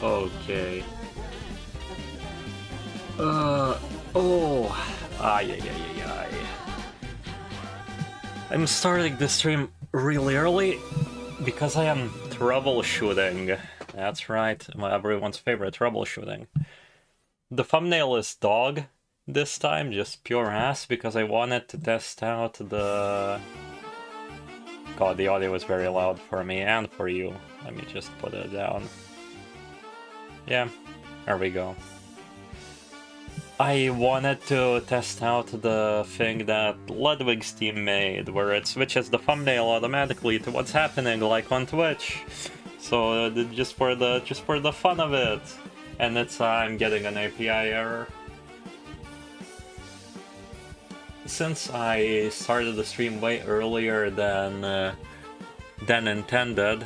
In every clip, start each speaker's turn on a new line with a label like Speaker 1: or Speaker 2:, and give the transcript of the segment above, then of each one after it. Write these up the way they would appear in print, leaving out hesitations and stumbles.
Speaker 1: Okay. Oh. Ay, ay, ay, ay, ay. I'm starting the stream really early because I am troubleshooting. That's right, everyone's favorite troubleshooting. The thumbnail is dog this time, just pure ass, because I wanted to test out the... God, the audio is very loud for me and for you. Let me just put it down. Yeah, there we go. I wanted to test out the thing that Ludwig's team made, where it switches the thumbnail automatically to what's happening, like on Twitch. So just for the fun of it, and it's I'm getting an API error. Since I started the stream way earlier than intended,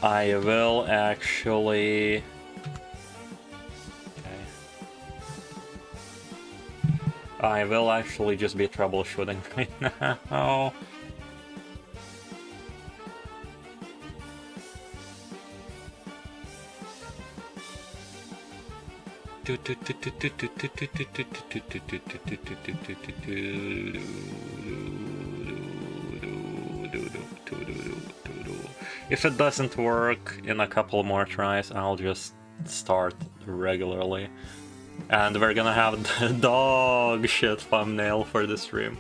Speaker 1: I will actually. I will actually just be troubleshooting right now. If it doesn't work in a couple more tries, I'll just start regularly. And we're gonna have the dog shit thumbnail for the stream.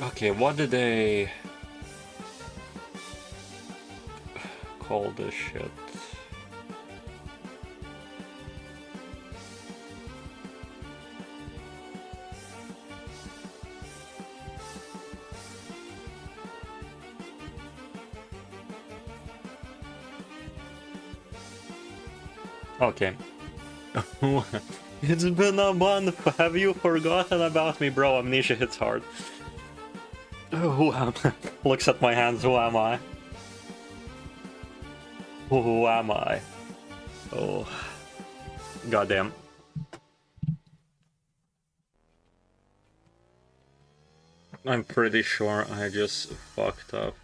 Speaker 1: Okay, what did they call this shit? Okay. It's been a month. Have you forgotten about me, bro? Amnesia hits hard. Who am I? Looks at my hands. Who am I? Who am I? Oh. Goddamn. I'm pretty sure I just fucked up.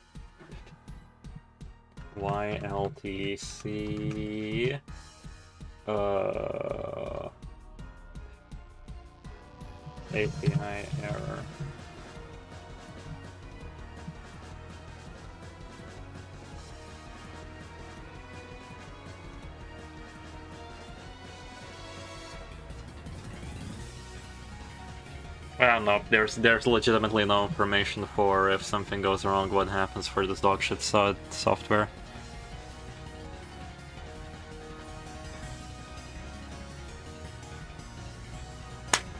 Speaker 1: YLTC. API error. I don't know. There's legitimately no information for if something goes wrong, what happens for this dog shit software.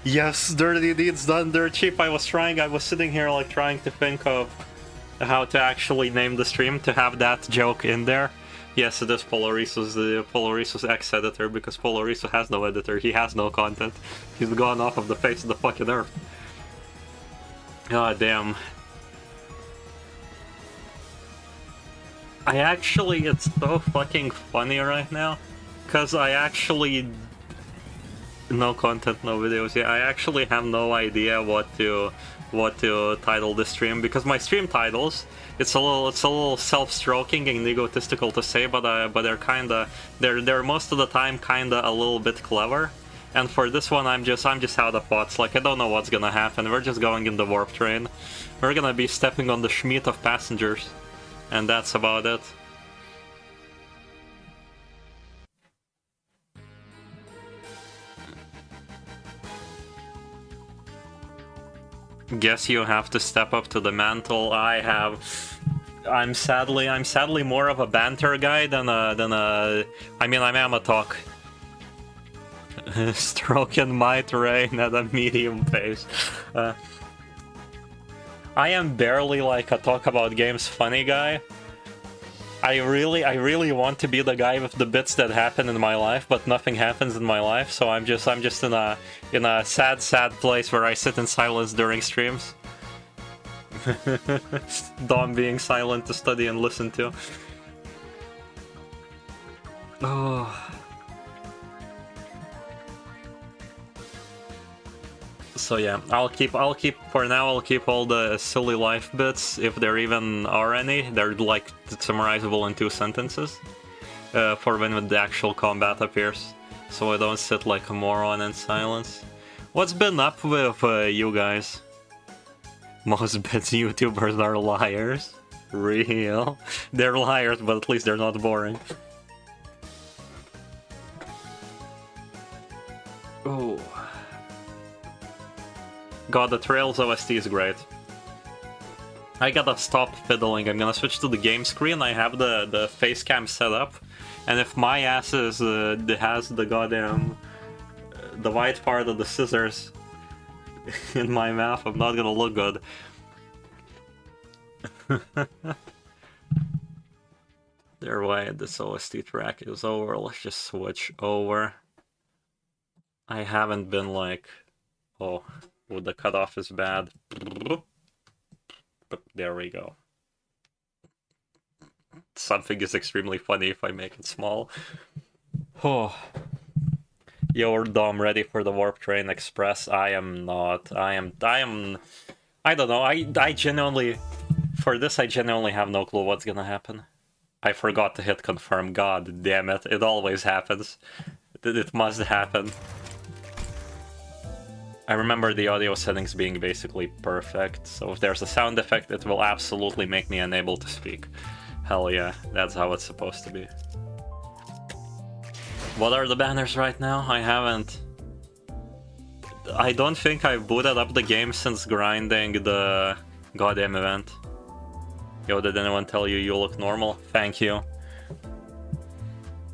Speaker 1: Yes, dirty deeds done dirt cheap. I was sitting here like trying to think of how to actually name the stream to have that joke in there. Yes, it is Polariso's ex-editor, because Polariso has no editor, he has no content. He's gone off of the face of the fucking earth. God damn. It's so fucking funny right now, because I actually... No content, no videos. Yeah, I actually have no idea what to title this stream, because my stream titles, it's a little self-stroking and egotistical to say, but they're most of the time kinda a little bit clever. And for this one, I'm just out of thoughts. Like, I don't know what's gonna happen. We're just going in the warp train. We're gonna be stepping on the schmeat of passengers, and that's about it. Guess you have to step up to the mantle. I'm sadly more of a banter guy than a. I mean, I am a talk. Stroking my terrain at a medium pace. I am barely like a talk about games funny guy. I really want to be the guy with the bits that happen in my life, but nothing happens in my life, so I'm just in a sad place where I sit in silence during streams. Dom being silent to study and listen to. Oh. So yeah, I'll keep for now. I'll keep all the silly life bits, if there even are any. They're like summarizable in 2 sentences for when the actual combat appears, so I don't sit like a moron in silence. What's been up with you guys? Most bits YouTubers are liars. Real. They're liars, but at least they're not boring. Oh. God, the Trails OST is great. I gotta stop fiddling. I'm gonna switch to the game screen. I have the face cam set up, and if my ass is has the goddamn the white part of the scissors in my mouth, I'm not gonna look good. There way this OST track is over. Let's just switch over. I haven't been like, oh, the cutoff is bad. But there we go. Something is extremely funny if I make it small. Oh. Yo, Dom, ready for the Warp Train Express? I am not. I don't know. I genuinely, for this, I genuinely have no clue what's gonna happen. I forgot to hit confirm. God damn it. It always happens. It must happen. I remember the audio settings being basically perfect, so if there's a sound effect, it will absolutely make me unable to speak. Hell yeah, that's how it's supposed to be. What are the banners right now? I don't think I've booted up the game since grinding the goddamn event. Yo, did anyone tell you you look normal? Thank you.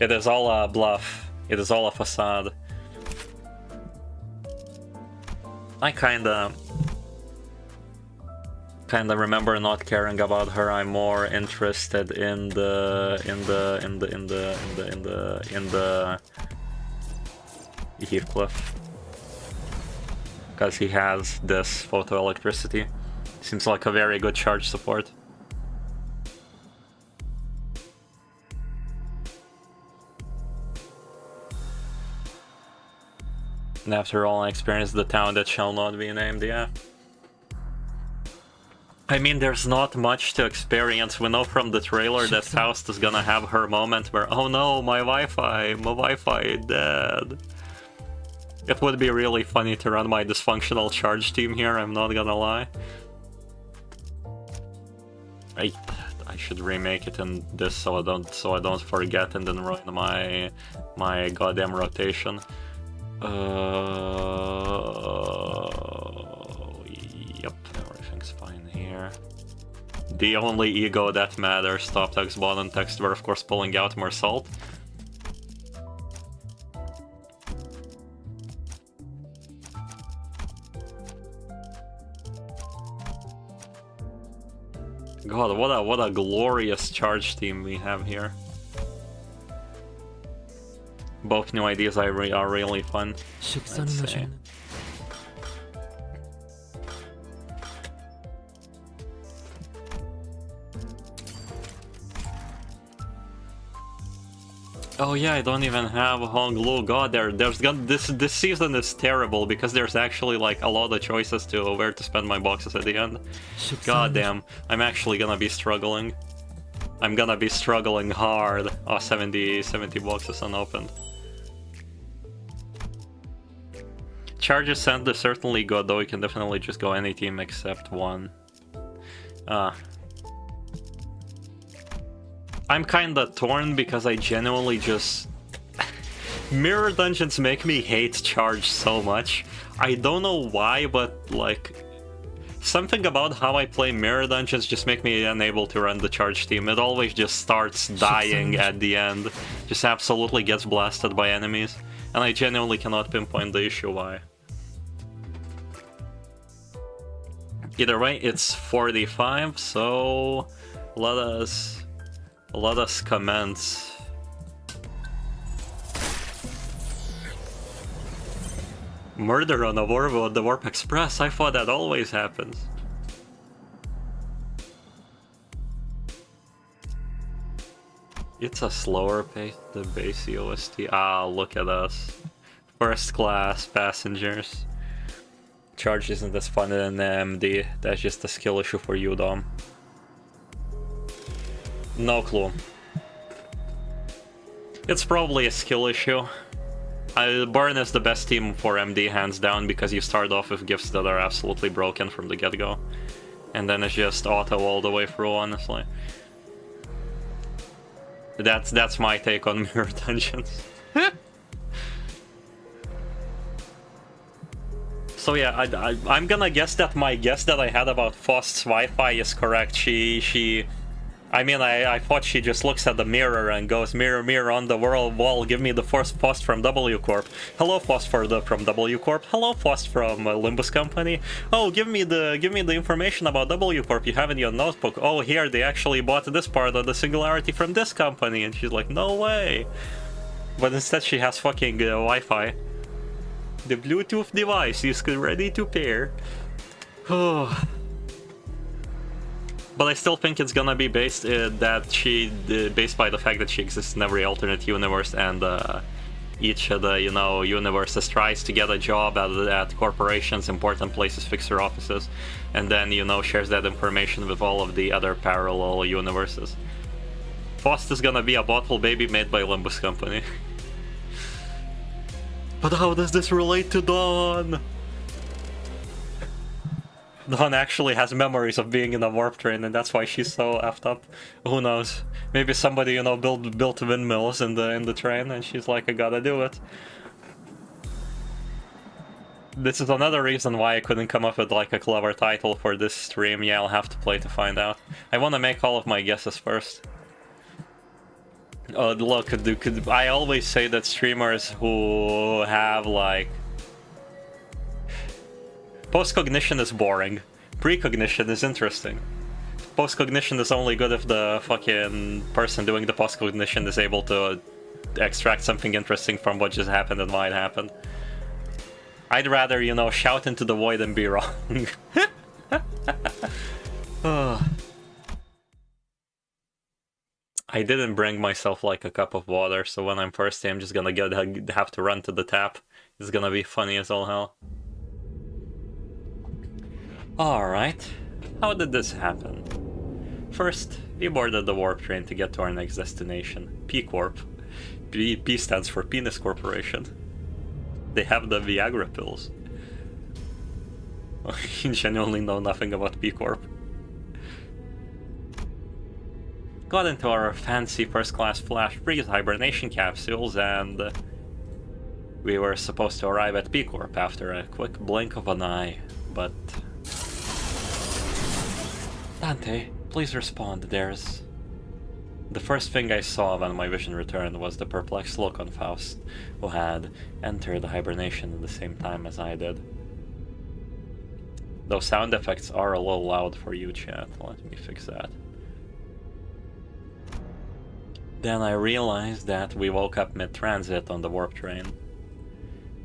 Speaker 1: It is all a bluff. It is all a facade. I kinda remember not caring about her. I'm more interested in the Heathcliff, because he has this photoelectricity. Seems like a very good charge support. And after all, I experienced the town that shall not be named, yeah. I mean, there's not much to experience. We know from the trailer that Faust is gonna have her moment where, oh no, my Wi-Fi is dead. It would be really funny to run my dysfunctional charge team here, I'm not gonna lie. I should remake it in this so I don't forget and then ruin my goddamn rotation. Yep, everything's fine here. The only ego that matters. Top text, bottom text, we're of course pulling out more salt. God, what a glorious charge team we have here. Both new ideas are really fun. Let's see. Oh yeah, I don't even have Honglu. God, this season is terrible because there's actually like a lot of choices to where to spend my boxes at the end. God damn, I'm actually gonna be struggling. I'm gonna be struggling hard. Oh, 70 boxes unopened. Charges sent is certainly good, though you can definitely just go any team except one. I'm kinda torn because I genuinely just... Mirror dungeons make me hate charge so much. I don't know why, but like... Something about how I play mirror dungeons just make me unable to run the charge team. It always just starts dying at the end. Just absolutely gets blasted by enemies. And I genuinely cannot pinpoint the issue why. Either way, it's 45, so let us commence. Murder on a the Warp Express. I thought that always happens. It's a slower pace than base OST. Ah, look at us. First class passengers. Charge isn't as fun in MD. That's just a skill issue for you, Dom. No clue. It's probably a skill issue. Burn is the best team for MD, hands down, because you start off with gifts that are absolutely broken from the get-go. And then it's just auto all the way through, honestly. That's my take on mirror dungeons. So yeah, I'm gonna guess that my guess that I had about Faust's Wi-Fi is correct. I mean, I thought she just looks at the mirror and goes, mirror, mirror on the wall, give me the first Faust from W Corp. Hello, Faust from W Corp. Hello, Faust from Limbus Company. Oh, give me the information about W Corp you have in your notebook. Oh, here, they actually bought this part of the Singularity from this company. And she's like, no way. But instead she has fucking Wi-Fi. The Bluetooth device is ready to pair. Oh. But I still think it's gonna be based based by the fact that she exists in every alternate universe, and each of the universes tries to get a job at corporations, important places, fixer offices, and then shares that information with all of the other parallel universes. Faust is gonna be a bottle baby made by Limbus Company. But how does this relate to Dawn? Dawn actually has memories of being in a warp train, and that's why she's so effed up. Who knows? Maybe somebody, built windmills in the train, and she's like, I gotta do it. This is another reason why I couldn't come up with like a clever title for this stream. Yeah, I'll have to play to find out. I want to make all of my guesses first. Look, I always say that streamers who have like... Post-cognition is boring. Precognition is interesting. Post-cognition is only good if the fucking person doing the post-cognition is able to extract something interesting from what just happened and why it happened. I'd rather, shout into the void and be wrong. I didn't bring myself like a cup of water, so when I'm thirsty I'm just gonna have to run to the tap. It's gonna be funny as all hell. Alright, how did this happen? First, we boarded the warp train to get to our next destination, P Corp. P stands for Penis Corporation. They have the Viagra pills. You genuinely know nothing about P Corp. Got into our fancy first-class flash freeze hibernation capsules, and we were supposed to arrive at P Corp after a quick blink of an eye, but... Dante, please respond, there's... The first thing I saw when my vision returned was the perplexed look on Faust, who had entered hibernation at the same time as I did. Those sound effects are a little loud for you, chat. Let me fix that. Then I realized that we woke up mid-transit on the warp train,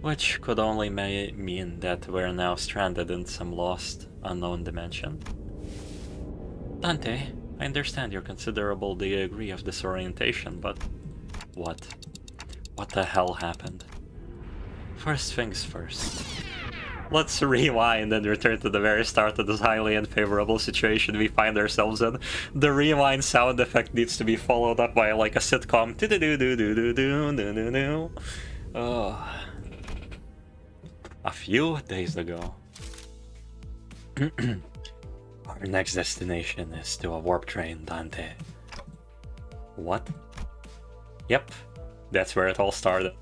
Speaker 1: which could only mean that we're now stranded in some lost, unknown dimension. Dante, I understand your considerable degree of disorientation, but what? What the hell happened? First things first. Let's rewind and return to the very start of this highly unfavorable situation we find ourselves in. The rewind sound effect needs to be followed up by like a sitcom. A few days ago. Our next destination is to a warp train, Dante. What? Yep, that's where it all started.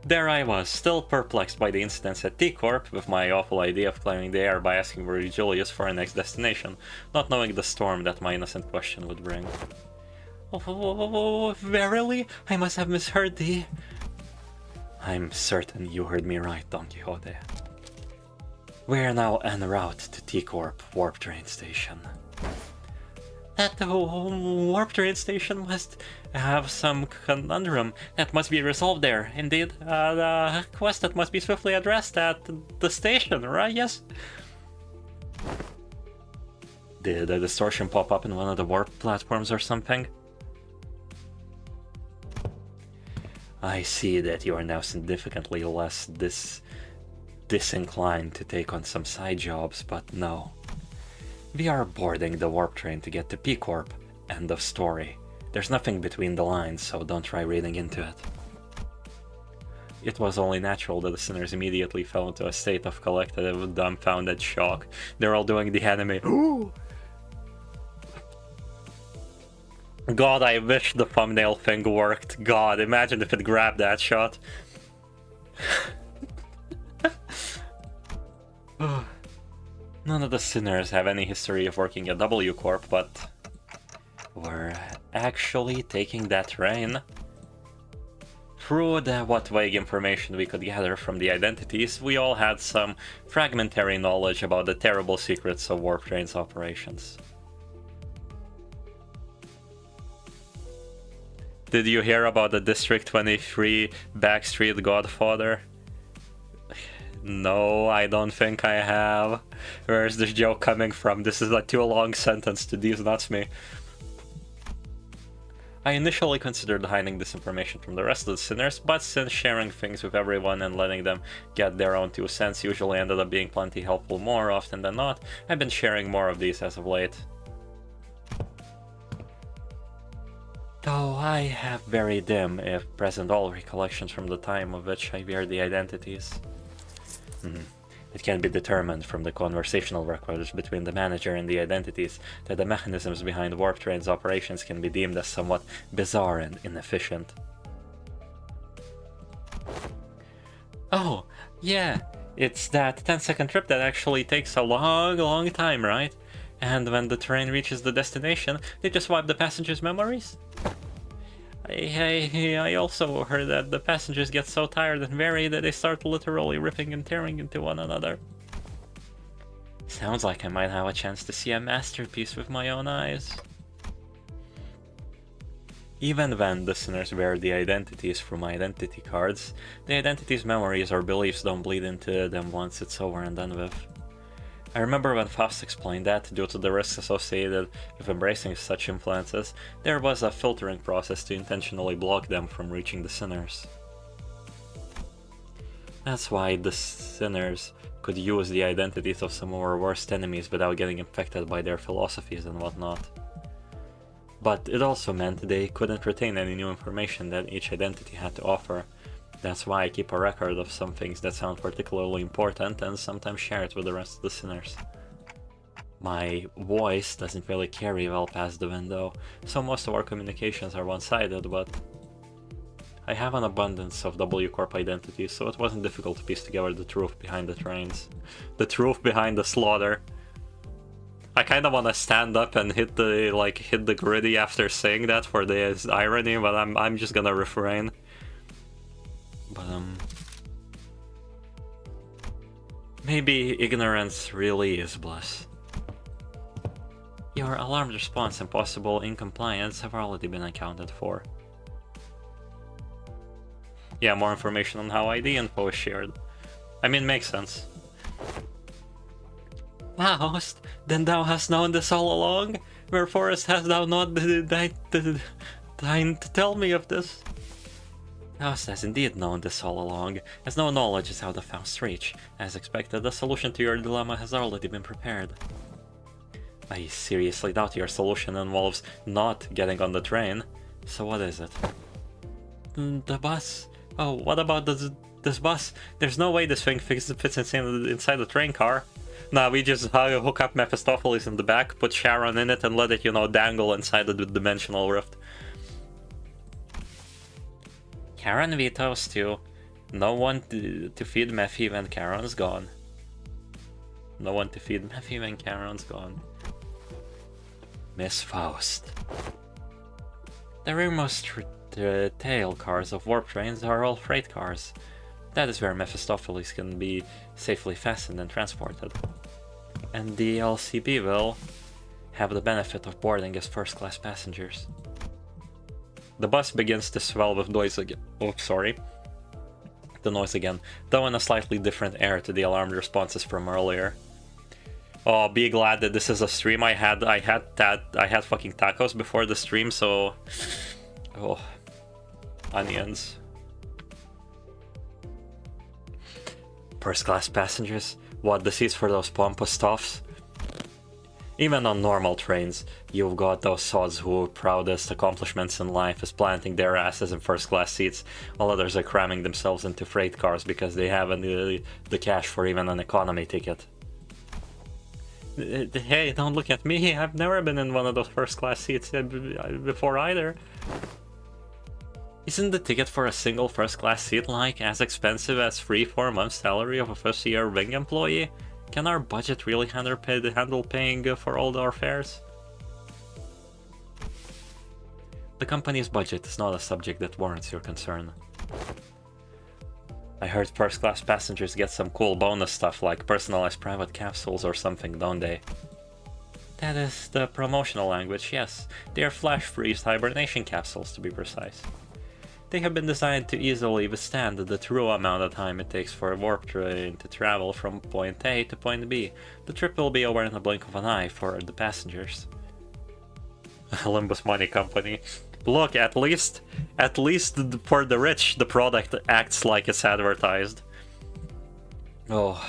Speaker 1: There I was, still perplexed by the incidents at T-Corp, with my awful idea of clearing the air by asking Julius for our next destination, not knowing the storm that my innocent question would bring. Oh, verily? I must have misheard thee. I'm certain you heard me right, Don Quixote. We're now en route to T-Corp Warp Train Station. That warp train station must have some conundrum that must be resolved there. Indeed, the quest that must be swiftly addressed at the station, right? Yes? Did a distortion pop up in one of the warp platforms or something? I see that you are now significantly less disinclined to take on some side jobs, but no. We are boarding the warp train to get to P-Corp. End of story. There's nothing between the lines, so don't try reading into it. It was only natural that the sinners immediately fell into a state of collective, dumbfounded shock. They're all doing the anime. Ooh! God, I wish the thumbnail thing worked. God, imagine if it grabbed that shot. None of the sinners have any history of working at W Corp, but we're actually taking that train. Through what vague information we could gather from the identities, we all had some fragmentary knowledge about the terrible secrets of Warp Train's operations. Did you hear about the District 23 Backstreet Godfather? No, I don't think I have. Where is this joke coming from? This is a too long sentence to these nuts me. I initially considered hiding this information from the rest of the sinners, but since sharing things with everyone and letting them get their own 2 cents usually ended up being plenty helpful more often than not, I've been sharing more of these as of late. Though I have very dim, if present all, recollections from the time of which I wear the identities. It can be determined from the conversational records between the manager and the identities that the mechanisms behind Warp Train's operations can be deemed as somewhat bizarre and inefficient. Oh, yeah, it's that 10-second trip that actually takes a long time, right? And when the train reaches the destination, they just wipe the passengers' memories? I also heard that the passengers get so tired and weary that they start literally ripping and tearing into one another. Sounds like I might have a chance to see a masterpiece with my own eyes. Even when the sinners wear the identities from identity cards, the identities' memories or beliefs don't bleed into them once it's over and done with. I remember when Faust explained that, due to the risks associated with embracing such influences, there was a filtering process to intentionally block them from reaching the sinners. That's why the sinners could use the identities of some of our worst enemies without getting infected by their philosophies and whatnot. But it also meant they couldn't retain any new information that each identity had to offer. That's why I keep a record of some things that sound particularly important and sometimes share it with the rest of the sinners. My voice doesn't really carry well past the window, so most of our communications are one-sided, but I have an abundance of W Corp identities, so it wasn't difficult to piece together the truth behind the trains. The truth behind the slaughter. I kind of want to stand up and hit the gritty after saying that for the irony, but I'm just gonna refrain. But maybe ignorance really is bliss. Your alarmed response and possible incompliance have already been accounted for. Yeah, more information on how ID info is shared. I mean, makes sense. Faust, then thou hast known this all along? Wherefore hast thou not deigned to tell me of this? Faust has indeed known this all along, as no knowledge is out of Faust's reach. As expected, the solution to your dilemma has already been prepared. I seriously doubt your solution involves not getting on the train. So what is it? The bus. Oh, what about this bus? There's no way this thing fits inside the train car. Nah, we just hook up Mephistopheles in the back, put Sharon in it, and let it, dangle inside the dimensional rift. Karen vetoes too. No one to feed Mephi when Karen's gone. No one to feed Mephi when Karen's gone. Miss Faust. The rearmost tail cars of warp trains are all freight cars. That is where Mephistopheles can be safely fastened and transported. And the LCB will have the benefit of boarding as first-class passengers. The bus begins to swell with noise again. Oh, sorry. The noise again, though in a slightly different air to the alarmed responses from earlier. Oh, be glad that this is a stream. I had fucking tacos before the stream, so oh, onions. first-class passengers? What, the seats for those pompous toffs? Even on normal trains, you've got those sods whose proudest accomplishments in life is planting their asses in first-class seats, while others are cramming themselves into freight cars because they haven't the cash for even an economy ticket. Hey, don't look at me, I've never been in one of those first-class seats before either. Isn't the ticket for a single first-class seat like as expensive as 3-4 months' salary of a first-year Wing employee? Can our budget really handle paying for all our fares? The company's budget is not a subject that warrants your concern. I heard first-class passengers get some cool bonus stuff like personalized private capsules or something, don't they? That is the promotional language, yes. They are flash-freeze hibernation capsules, to be precise. They have been designed to easily withstand the true amount of time it takes for a warp train to travel from point A to point B. The trip will be over in the blink of an eye for the passengers. Limbus Money Company. Look, at least for the rich, the product acts like it's advertised. Oh.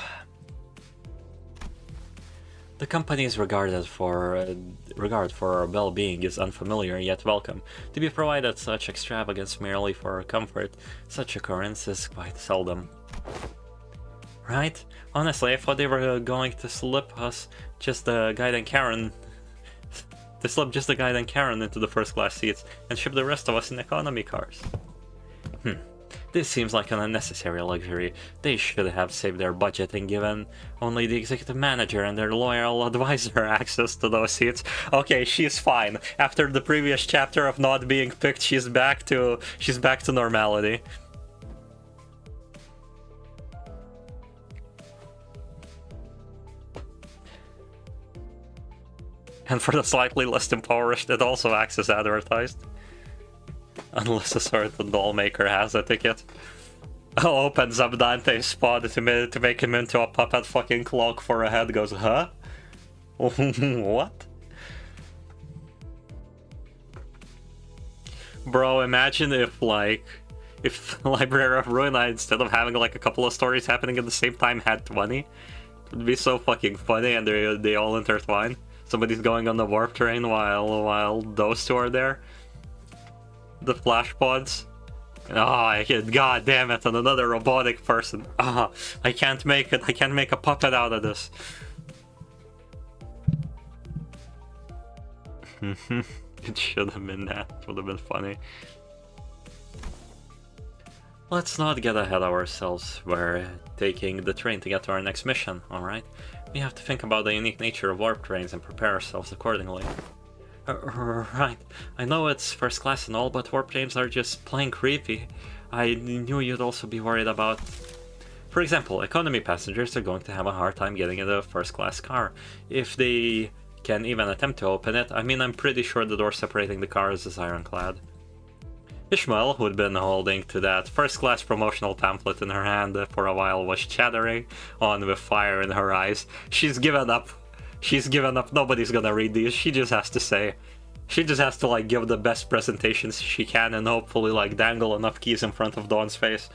Speaker 1: The company's regard for our well-being is unfamiliar yet welcome. To be provided such extravagance merely for our comfort, such occurrence is quite seldom. Right? Honestly, I thought they were going to slip us just the guide and Karen. To slip just the guide and Karen into the first-class seats and ship the rest of us in economy cars. This seems like an unnecessary luxury. They should have saved their budget and given only the executive manager and their loyal advisor access to those seats. Okay, she's fine. After the previous chapter of not being picked, she's back to normality. And for the slightly less impoverished, it also acts as advertised. Unless a certain doll maker has a ticket. Opens up Dante's spot to make him into a puppet fucking clock for a head, goes, huh? What? Bro, imagine if Library of Ruina, instead of having like a couple of stories happening at the same time, had 20. It would be so fucking funny and they all intertwine. Somebody's going on the warp train while those two are there. The flash pods. God damn it, and another robotic person. I can't make it. I can't make a puppet out of this. It should have been that. It would have been funny. Let's not get ahead of ourselves. We're taking the train to get to our next mission, alright? We have to think about the unique nature of warp trains and prepare ourselves accordingly. Right. I know it's first class and all, but warp trains are just plain creepy. I knew you'd also be worried about... For example, economy passengers are going to have a hard time getting in a first class car. If they can even attempt to open it, I mean, I'm pretty sure the door separating the cars is ironclad. Ishmael, who'd been holding to that first class promotional pamphlet in her hand for a while, was chattering on with fire in her eyes. She's given up. She's given up. Nobody's gonna read these. She just has to say. She just has to like give the best presentations she can and hopefully like dangle enough keys in front of Dawn's face.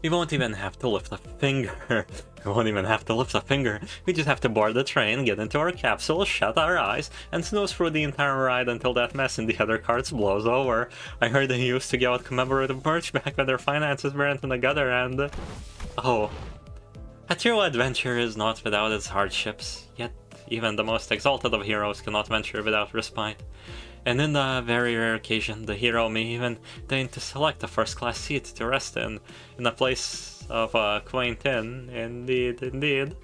Speaker 1: We won't even have to lift a finger. We won't even have to lift a finger. We just have to board the train, get into our capsule, shut our eyes, and snooze through the entire ride until that mess in the other carts blows over. I heard they used to give out commemorative merch back when their finances weren't in the gutter and... Oh. A true adventure is not without its hardships, yet even the most exalted of heroes cannot venture without respite. And in the very rare occasion, the hero may even deign to select a first-class seat to rest in the place of a quaint inn. Indeed, indeed.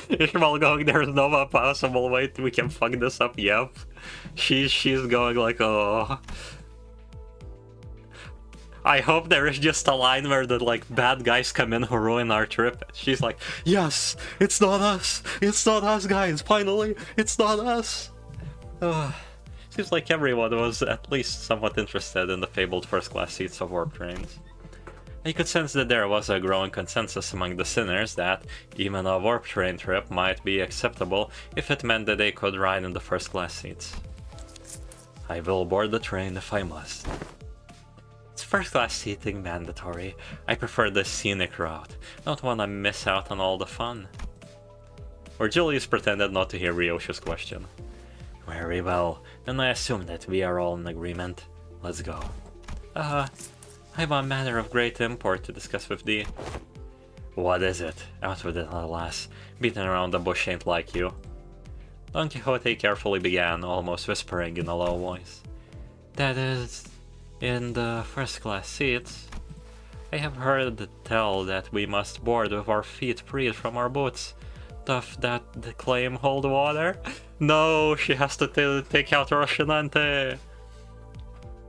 Speaker 1: Ishmael going, there's no possible way we can fuck this up. Yep. She's going like, oh. I hope there is just a line where the like bad guys come in who ruin our trip. She's like, yes, it's not us. It's not us, guys. Finally, it's not us. Seems like everyone was at least somewhat interested in the fabled first-class seats of warp trains. I could sense that there was a growing consensus among the sinners that even a warp train trip might be acceptable if it meant that they could ride in the first-class seats. I will board the train if I must. It's first-class seating mandatory. I prefer the scenic route. Don't want to miss out on all the fun. Or Julius pretended not to hear Ryoshi's question. Very well, then I assume that we are all in agreement. Let's go. I have a matter of great import to discuss with thee. What is it? Out with it, alas. Beating around the bush ain't like you. Don Quixote carefully began, almost whispering in a low voice. That is, in the first-class seats. I have heard tell that we must board with our feet freed from our boots. Doth that the claim hold water? No, she has to take out Rocinante.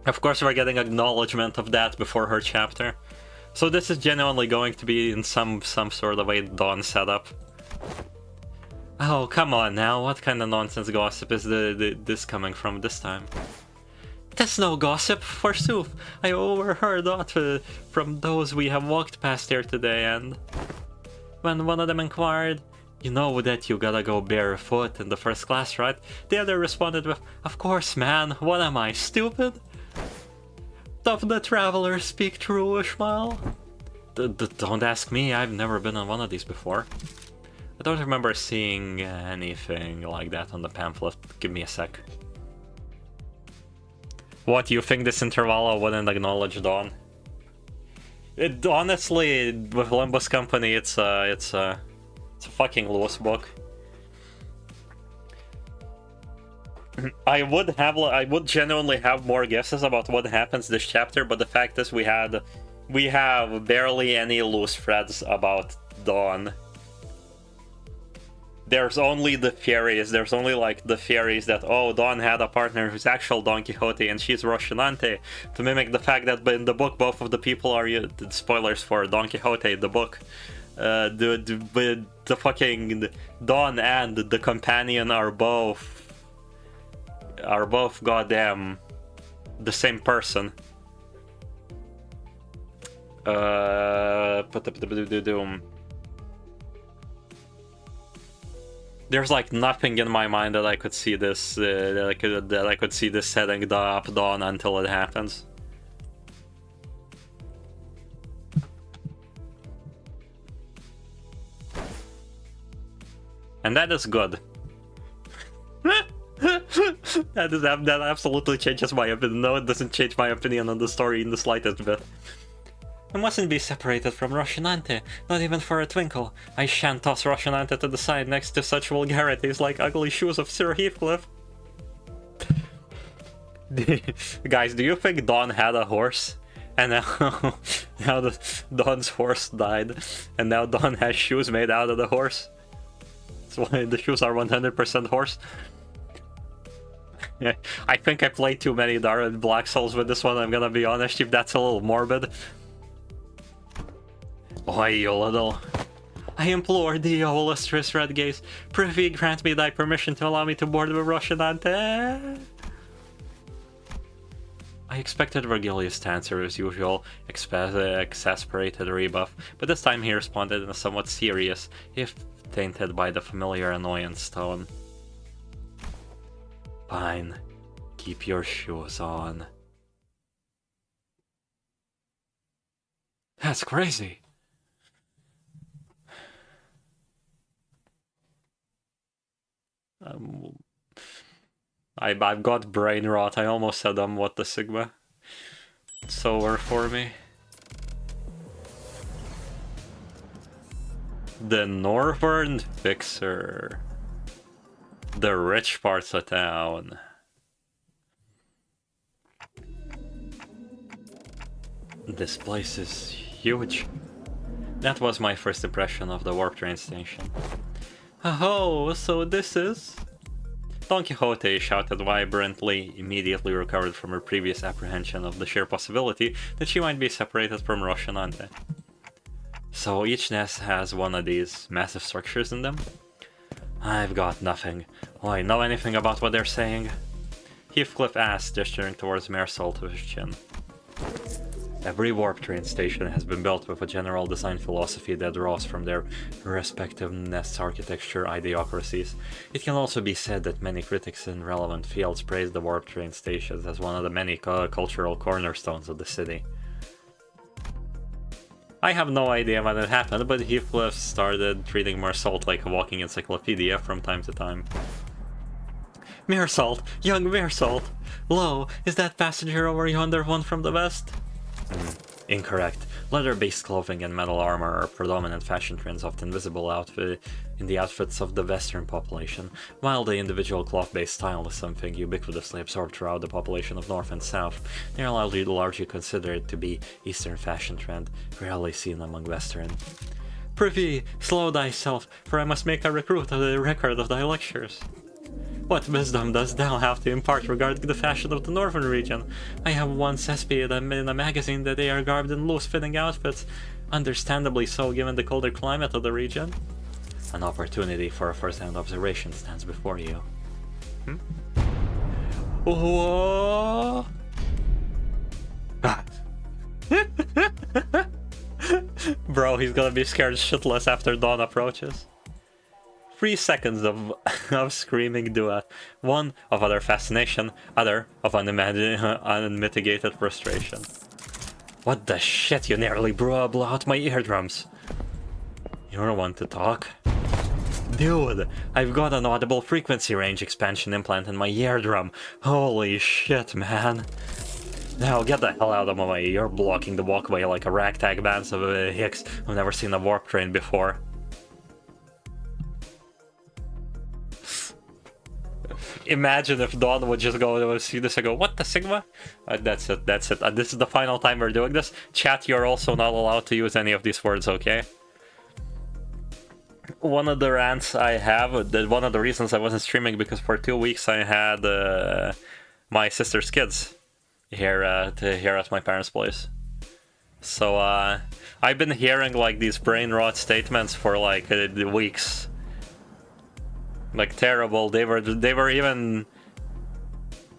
Speaker 1: Of course, we're getting acknowledgement of that before her chapter. So this is genuinely going to be in some sort of a Dawn setup. Oh, come on now, what kind of nonsense gossip is this coming from this time? That's no gossip, forsooth. I overheard aught from those we have walked past here today, and when one of them inquired, you know that you gotta go barefoot in the first class, right? The other responded with, of course, man, what am I, stupid? Doth the traveler speak true, Ishmael? Don't ask me, I've never been on one of these before. I don't remember seeing anything like that on the pamphlet. Give me a sec. What, you think this Intervala wouldn't acknowledge Dawn? It honestly, with Limbus Company, it's a fucking loose book. I would genuinely have more guesses about what happens this chapter, but the fact is we have barely any loose threads about Dawn. There's only the theories. There's only like the theories that, oh, Dawn had a partner who's actual Don Quixote and she's Rocinante, to mimic the fact that in the book both of the people are spoilers for Don Quixote, the book. The fucking Dawn and the companion are both goddamn the same person. There's like nothing in my mind that I could see this that I could see this setting up Dawn until it happens. And that is good. that absolutely changes my opinion. No, it doesn't change my opinion on the story in the slightest bit. I mustn't be separated from Rocinante, not even for a twinkle. I shan't toss Rocinante to the side next to such vulgarities like ugly shoes of Sir Heathcliff. Guys, do you think Dawn had a horse? And now Dawn's horse died, and now Dawn has shoes made out of the horse. That's why the shoes are 100% horse. Yeah, I think I played too many Black Souls with this one, I'm gonna be honest, if that's a little morbid. Oi, you little. I implore thee, O illustrious red gaze, prithee grant me thy permission to allow me to board with Rocinante. I expected Vergilius to answer his usual exasperated rebuff, but this time he responded in a somewhat serious, if tainted by the familiar annoyance tone. Fine. Keep your shoes on. That's crazy. I've got brain rot. I almost said what the Sigma. It's over for me. The Northern Fixer. The rich parts of town. This place is huge. That was my first impression of the warp train station. Oh, so this is... Don Quixote shouted vibrantly, immediately recovered from her previous apprehension of the sheer possibility that she might be separated from Rocinante. So each nest has one of these massive structures in them? I've got nothing. Oh, I know anything about what they're saying? Heathcliff asked, gesturing towards Marersalt with his chin. Every warp train station has been built with a general design philosophy that draws from their respective nest architecture idiocracies. It can also be said that many critics in relevant fields praise the warp train stations as one of the many cultural cornerstones of the city. I have no idea when it happened, but Heathcliff started treating Meursault like a walking encyclopedia from time to time. Meursault! Young Meursault! Lo, is that passenger over yonder one from the west? Incorrect. Leather-based clothing and metal armor are predominant fashion trends often visible in the outfits of the Western population, while the individual cloth-based style is something ubiquitously absorbed throughout the population of North and South. They are largely considered to be Eastern fashion trend, rarely seen among Western. Prithee, slow thyself, for I must make a record of thy lectures. What wisdom dost thou have to impart regarding the fashion of the northern region? I have once espied in a magazine that they are garbed in loose-fitting outfits, understandably so given the colder climate of the region. An opportunity for a first-hand observation stands before you. Whoa! Bro, he's gonna be scared shitless after dawn approaches. 3 seconds of screaming duet. One of utter fascination, other of unmitigated frustration. What the shit, you nearly blew out my eardrums. You're one to talk. Dude, I've got an audible frequency range expansion implant in my eardrum. Holy shit, man. Now get the hell out of my way. You're blocking the walkway like a ragtag band of hicks who've never seen a warp train before. Imagine if Dawn would just go and see this and go, what the Sigma? That's it. This is the final time we're doing this. Chat, you're also not allowed to use any of these words, okay? One of the rants I have, one of the reasons I wasn't streaming, because for 2 weeks I had my sister's kids here at my parents' place. So I've been hearing like these brain rot statements for like weeks. Like terrible. They were even,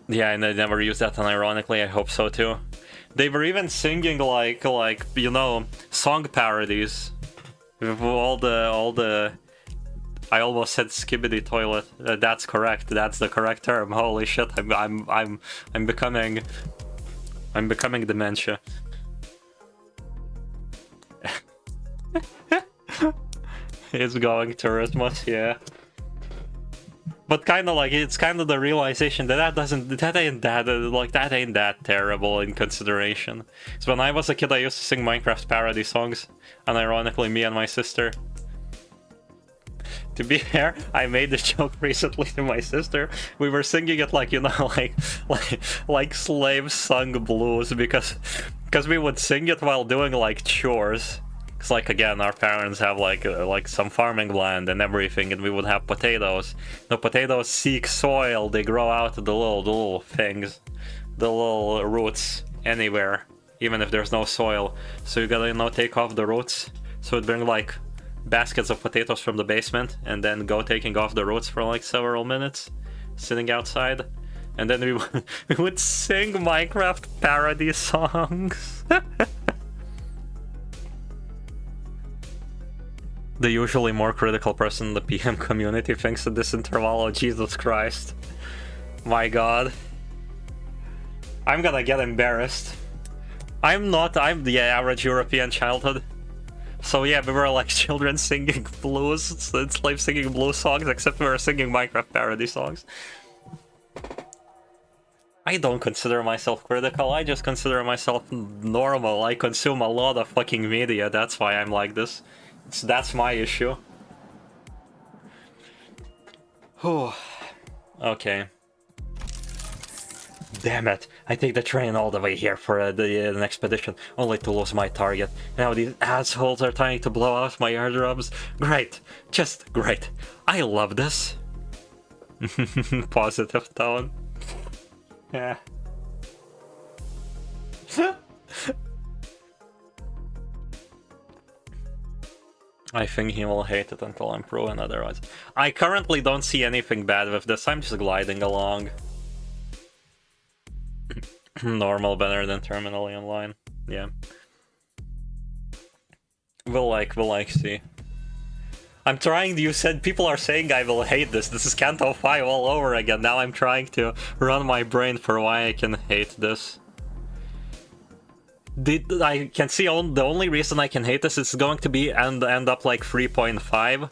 Speaker 1: yeah, and I never used that, and ironically I hope so too. They were even singing like you know, song parodies with all the I almost said skibbity toilet. That's correct. That's the correct term. Holy shit! I'm becoming dementia. It's going to Christmas, yeah. But kind of like, it's kind of the realization that that ain't that terrible in consideration. So when I was a kid, I used to sing Minecraft parody songs, and ironically, me and my sister. To be fair, I made this joke recently to my sister. We were singing it like, you know, like slaves sung blues, because we would sing it while doing like chores. Because, like, again, our parents have, like some farming land and everything, and we would have potatoes. The potatoes seek soil, they grow out of the little things, the little roots, anywhere, even if there's no soil. So you gotta, you know, take off the roots. So we'd bring, like, baskets of potatoes from the basement, and then go taking off the roots for, like, several minutes, sitting outside. And then we would sing Minecraft parody songs. The usually more critical person in the PM community thinks at this interval, oh Jesus Christ. My god. I'm gonna get embarrassed. I'm the average European childhood. So yeah, we were like children singing blues, it's like singing blues songs, except we were singing Minecraft parody songs. I don't consider myself critical, I just consider myself normal. I consume a lot of fucking media, that's why I'm like this. That's my issue. Whew. Okay. Damn it. I take the train all the way here for an expedition, only to lose my target. Now these assholes are trying to blow out my eardrums. Great. Just great. I love this. Positive tone. Yeah. I think he will hate it until I'm proven otherwise. I currently don't see anything bad with this, I'm just gliding along. Normal better than terminally online. yeah. We'll see. I'm trying, you said people are saying I will hate this. This is Canto 5 all over again. Now I'm trying to run my brain for why I can hate this. I can see the only reason I can hate this is going to be end up like 3.5.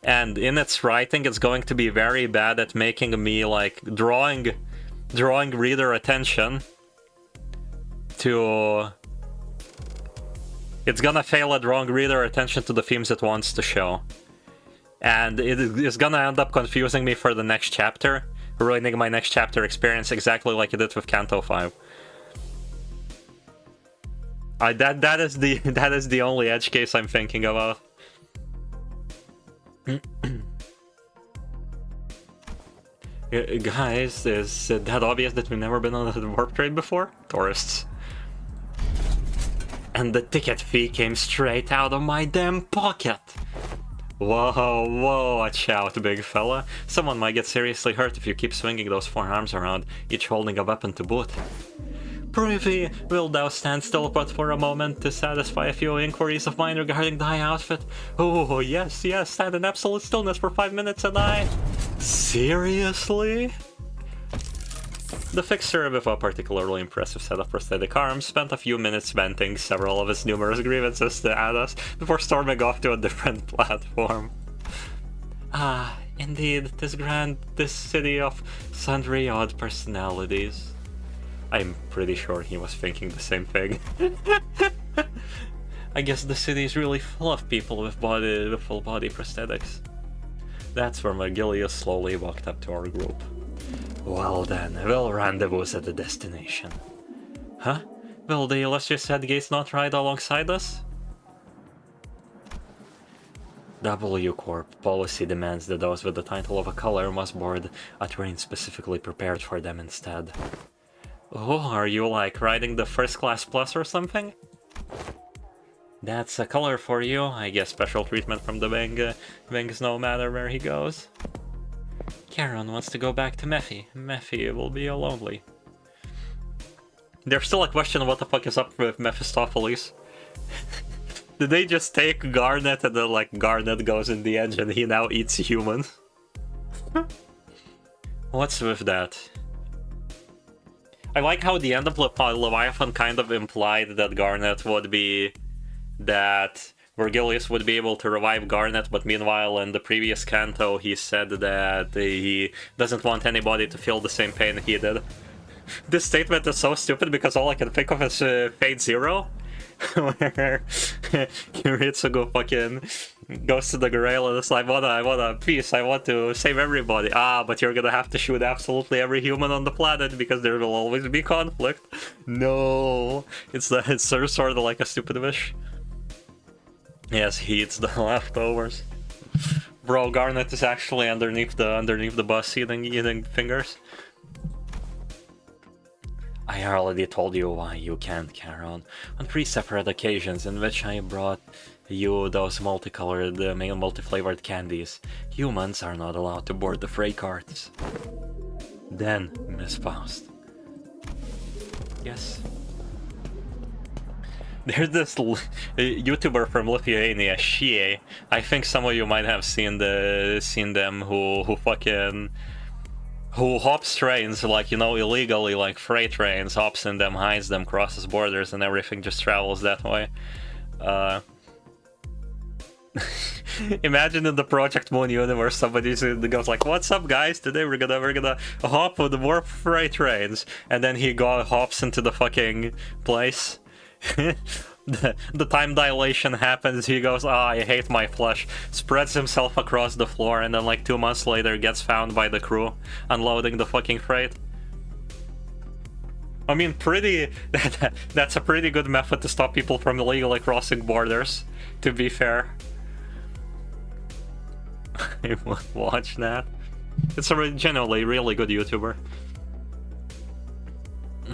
Speaker 1: And in its writing, it's going to be very bad at making me like drawing reader attention to... It's gonna fail at drawing reader attention to the themes it wants to show. And it is gonna end up confusing me for the next chapter, ruining my next chapter experience exactly like it did with Canto 5. That is the only edge case I'm thinking about. Guys, is that obvious that we've never been on a warp trade before? Tourists. And the ticket fee came straight out of my damn pocket. Whoa, watch out, big fella. Someone might get seriously hurt if you keep swinging those four arms around, each holding a weapon to boot. Prithee, will thou stand still but for a moment to satisfy a few inquiries of mine regarding thy outfit? Oh, yes, stand in absolute stillness for 5 minutes and I... Seriously? The fixer, with a particularly impressive set of prosthetic arms, spent a few minutes venting several of his numerous grievances at us before storming off to a different platform. Ah, indeed, 'tis grand, this city of sundry odd personalities. I'm pretty sure he was thinking the same thing. I guess the city is really full of people with full body prosthetics. That's where Magilius slowly walked up to our group. Well then, we'll rendezvous at the destination. Huh? Will the illustrious headgates not ride alongside us? W Corp policy demands that those with the title of a color must board a train specifically prepared for them instead. Oh, are you like riding the first class plus or something? That's a color for you. I guess special treatment from the Wings no matter where he goes. Charon wants to go back to Mephi. Mephi will be lonely. There's still a question what the fuck is up with Mephistopheles. Did they just take Garnet and then like Garnet goes in the edge and he now eats humans? What's with that? I like how the end of Leviathan kind of implied that Garnet would be... that Vergilius would be able to revive Garnet, but meanwhile in the previous canto he said that he doesn't want anybody to feel the same pain he did. This statement is so stupid because all I can think of is Fate Zero, where Kiritsugu fucking goes to the Grail and it's like, I want a peace, I want to save everybody. Ah, but you're gonna have to shoot absolutely every human on the planet because there will always be conflict. No, it's sort of like a stupid wish. Yes, he eats the leftovers. Bro, Garnet is actually underneath the bus eating fingers. I already told you why you can't, Charon. On 3 separate occasions in which I brought you those multicolored, multi-flavored candies, humans are not allowed to board the freight carts. Then, Miss Faust. Yes? There's this YouTuber from Lithuania, Shie. I think some of you might have seen them who hops trains, like, you know, illegally, like freight trains, hops in them, hides them, crosses borders, and everything just travels that way. Imagine in the Project Moon universe, somebody goes like, "What's up, guys? Today we're gonna hop with the warp freight trains," and then he hops into the fucking place. The time dilation happens, he goes, "Ah, I hate my flesh," spreads himself across the floor, and then like 2 months later gets found by the crew unloading the fucking freight. I mean, that's a pretty good method to stop people from illegally crossing borders, to be fair. I would watch that. It's a genuinely really good YouTuber.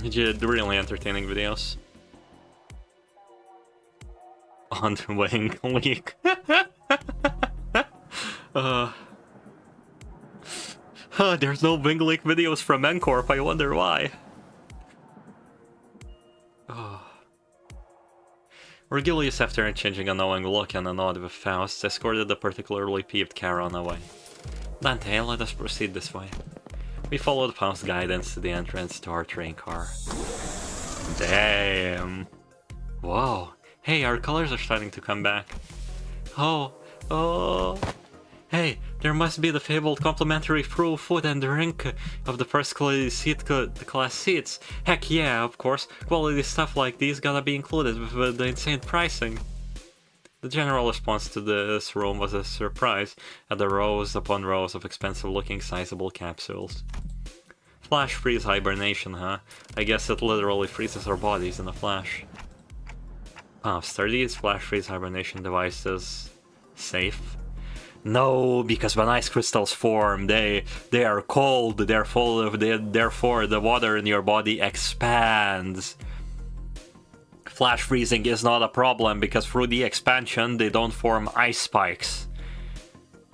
Speaker 1: He did really entertaining videos. On the Wing Leak. There's no Wing Leak videos from N-Corp, I wonder why. Regilius, after exchanging a knowing look and a nod with Faust, escorted the particularly peeved Charon away. Dante, let us proceed this way. We followed Faust's guidance to the entrance to our train car. Damn. Whoa. Hey, our colors are starting to come back. Oh. Hey, there must be the fabled complimentary food and drink of the first class seats. Heck yeah, of course. Quality stuff like these gotta be included with the insane pricing. The general response to this room was a surprise at the rows upon rows of expensive-looking sizable capsules. Flash freeze hibernation, huh? I guess it literally freezes our bodies in a flash. Are these flash freeze hibernation devices safe? No, because when ice crystals form, they are cold, therefore the water in your body expands. Flash freezing is not a problem because through the expansion they don't form ice spikes.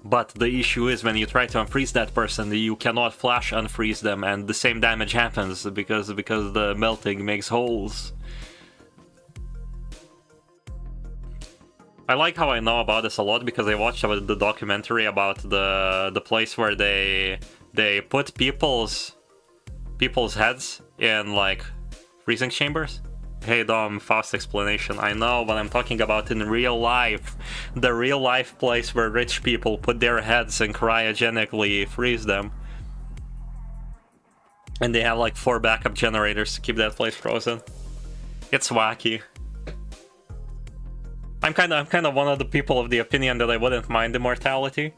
Speaker 1: But the issue is when you try to unfreeze that person, you cannot flash unfreeze them and the same damage happens because the melting makes holes. I like how I know about this a lot because I watched the documentary about the place where they put people's heads in like freezing chambers. Hey Dom, fast explanation. I know, but I'm talking about in real life. The real life place where rich people put their heads and cryogenically freeze them. And they have like 4 backup generators to keep that place frozen. It's wacky. I'm kind of one of the people of the opinion that I wouldn't mind immortality,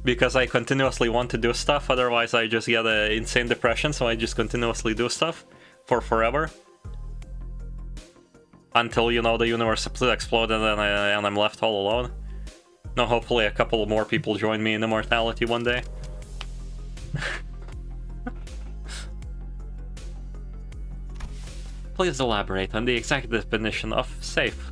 Speaker 1: because I continuously want to do stuff, otherwise I just get an insane depression, so I just continuously do stuff for forever. Until, you know, the universe exploded and I'm left all alone. Now hopefully a couple more people join me in immortality one day. Please elaborate on the exact definition of safe.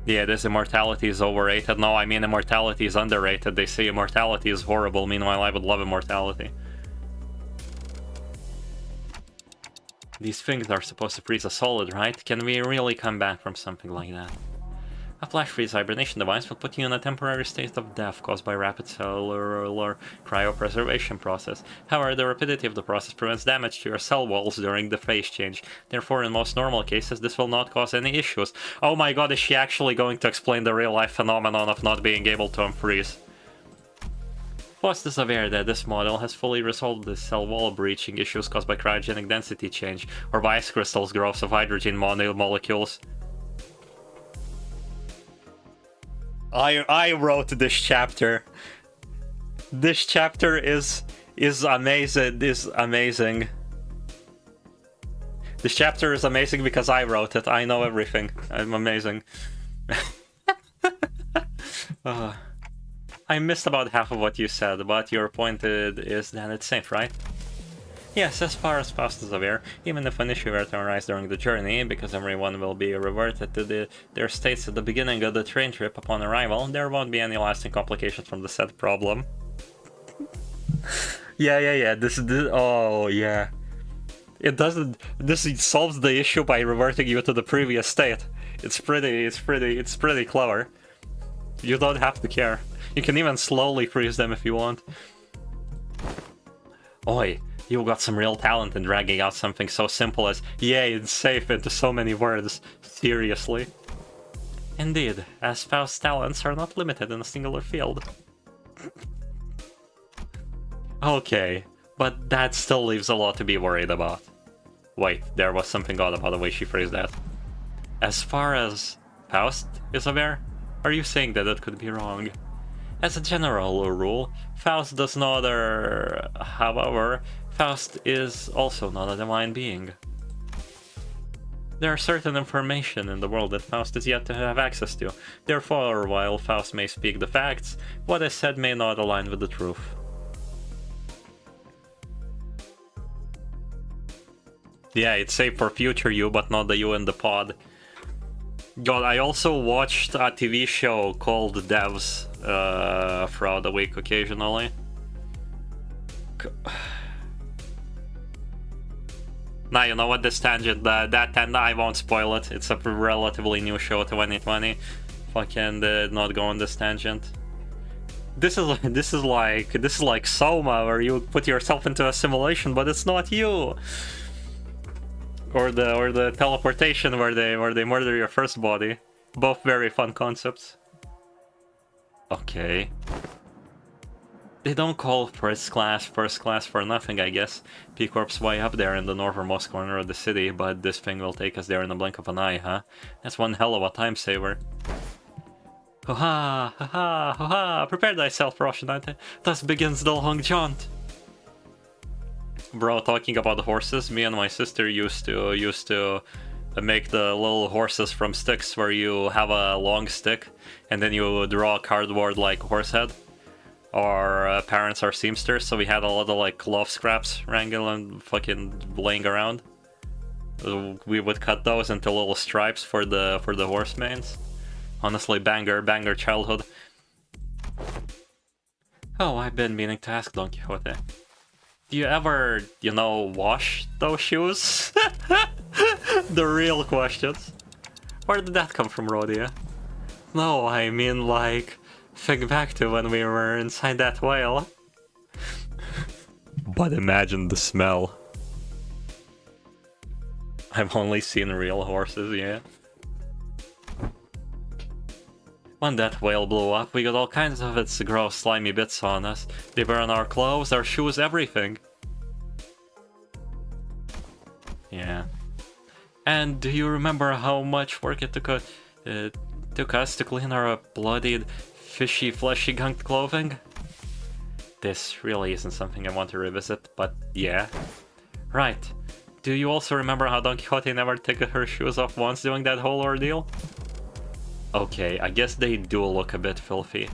Speaker 1: Yeah, this immortality is overrated. No, I mean immortality is underrated. They say immortality is horrible, meanwhile I would love immortality. These things are supposed to freeze a solid, right? Can we really come back from something like that? A flash freeze hibernation device will put you in a temporary state of death caused by rapid cellular cryopreservation process. However, the rapidity of the process prevents damage to your cell walls during the phase change. Therefore, in most normal cases, this will not cause any issues. Oh my god, is she actually going to explain the real-life phenomenon of not being able to unfreeze? Faust is aware that this model has fully resolved the cell wall breaching issues caused by cryogenic density change, or by ice crystals growth of hydrogen molecules. I wrote this chapter. This chapter is amazing. This chapter is amazing because I wrote it. I know everything. I'm amazing. I missed about half of what you said, but your point is that it's safe, right? Yes, as far as Faust is aware, even if an issue were to arise during the journey, because everyone will be reverted to their states at the beginning of the train trip upon arrival, there won't be any lasting complications from the said problem. Yeah. Oh, yeah. It doesn't. This solves the issue by reverting you to the previous state. It's pretty clever. You don't have to care. You can even slowly freeze them if you want. Oi. You got some real talent in dragging out something so simple as "yay, it's safe" into so many words. Seriously. Indeed, as Faust's talents are not limited in a singular field. Okay, but that still leaves a lot to be worried about. Wait, there was something odd about the way she phrased that. As far as Faust is aware, are you saying that it could be wrong? As a general rule, Faust does not, however, Faust is also not a divine being. There are certain information in the world that Faust is yet to have access to. Therefore, while Faust may speak the facts, what is said may not align with the truth. Yeah, it's safe for future you, but not the you in the pod. God, I also watched a TV show called Devs throughout the week occasionally. Now you know what, this tangent, that and I won't spoil it. It's a relatively new show, 2020. Fucking not go on this tangent. This is like Soma, where you put yourself into a simulation, but it's not you. Or the teleportation where they murder your first body. Both very fun concepts. Okay. They don't call first class for nothing, I guess. P-Corp's way up there in the northernmost corner of the city, but this thing will take us there in the blink of an eye, huh? That's one hell of a time saver. Ha ha ha ha ha! Prepare thyself, Rocinante. Thus begins the long jaunt. Bro, talking about horses, me and my sister used to make the little horses from sticks, where you have a long stick and then you draw a cardboard like horse head. Our parents are seamsters, so we had a lot of like cloth scraps wrangling, fucking laying around. We would cut those into little stripes for the horse manes. Honestly, banger childhood. Oh, I've been meaning to ask Don Quixote. Do you ever, you know, wash those shoes? The real questions. Where did that come from, Rhodia? No, I mean like, think back to when we were inside that whale. But imagine the smell. I've only seen real horses, yeah. When that whale blew up, we got all kinds of its gross, slimy bits on us. They were on our clothes, our shoes, everything. Yeah. And do you remember how much work it took us to clean our bloodied, fishy, fleshy, gunked clothing? This really isn't something I want to revisit, but yeah. Right. Do you also remember how Don Quixote never took her shoes off once during that whole ordeal? Okay, I guess they do look a bit filthy.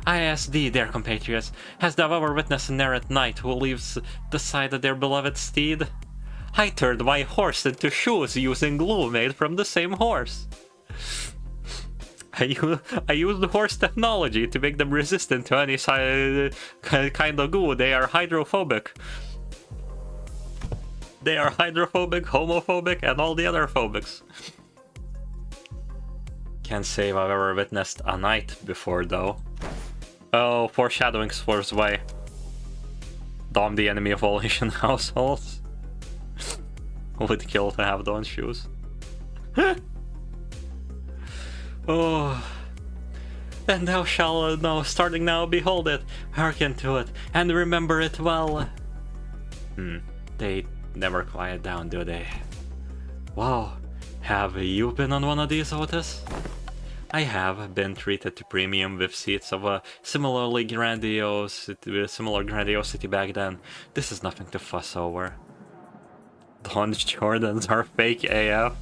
Speaker 1: I ask thee, dear compatriots, hast thou ever witnessed an errant knight who leaves the side of their beloved steed? I turned my horse into shoes using glue made from the same horse. I used horse technology to make them resistant to any kind of glue. They are hydrophobic. They are hydrophobic, homophobic, and all the other phobics. Can't say if I've ever witnessed a knight before, though. Oh, foreshadowing Swerve's way. Dom the enemy of all Asian households. Would kill to have those shoes. Oh. And thou shalt know, starting now, behold it, hearken to it, and remember it well. They never quiet down, do they? Wow. Have you been on one of these, Otis? I have been treated to premium with seats of a similar grandiosity back then. This is nothing to fuss over. Don's Jordans are fake AF.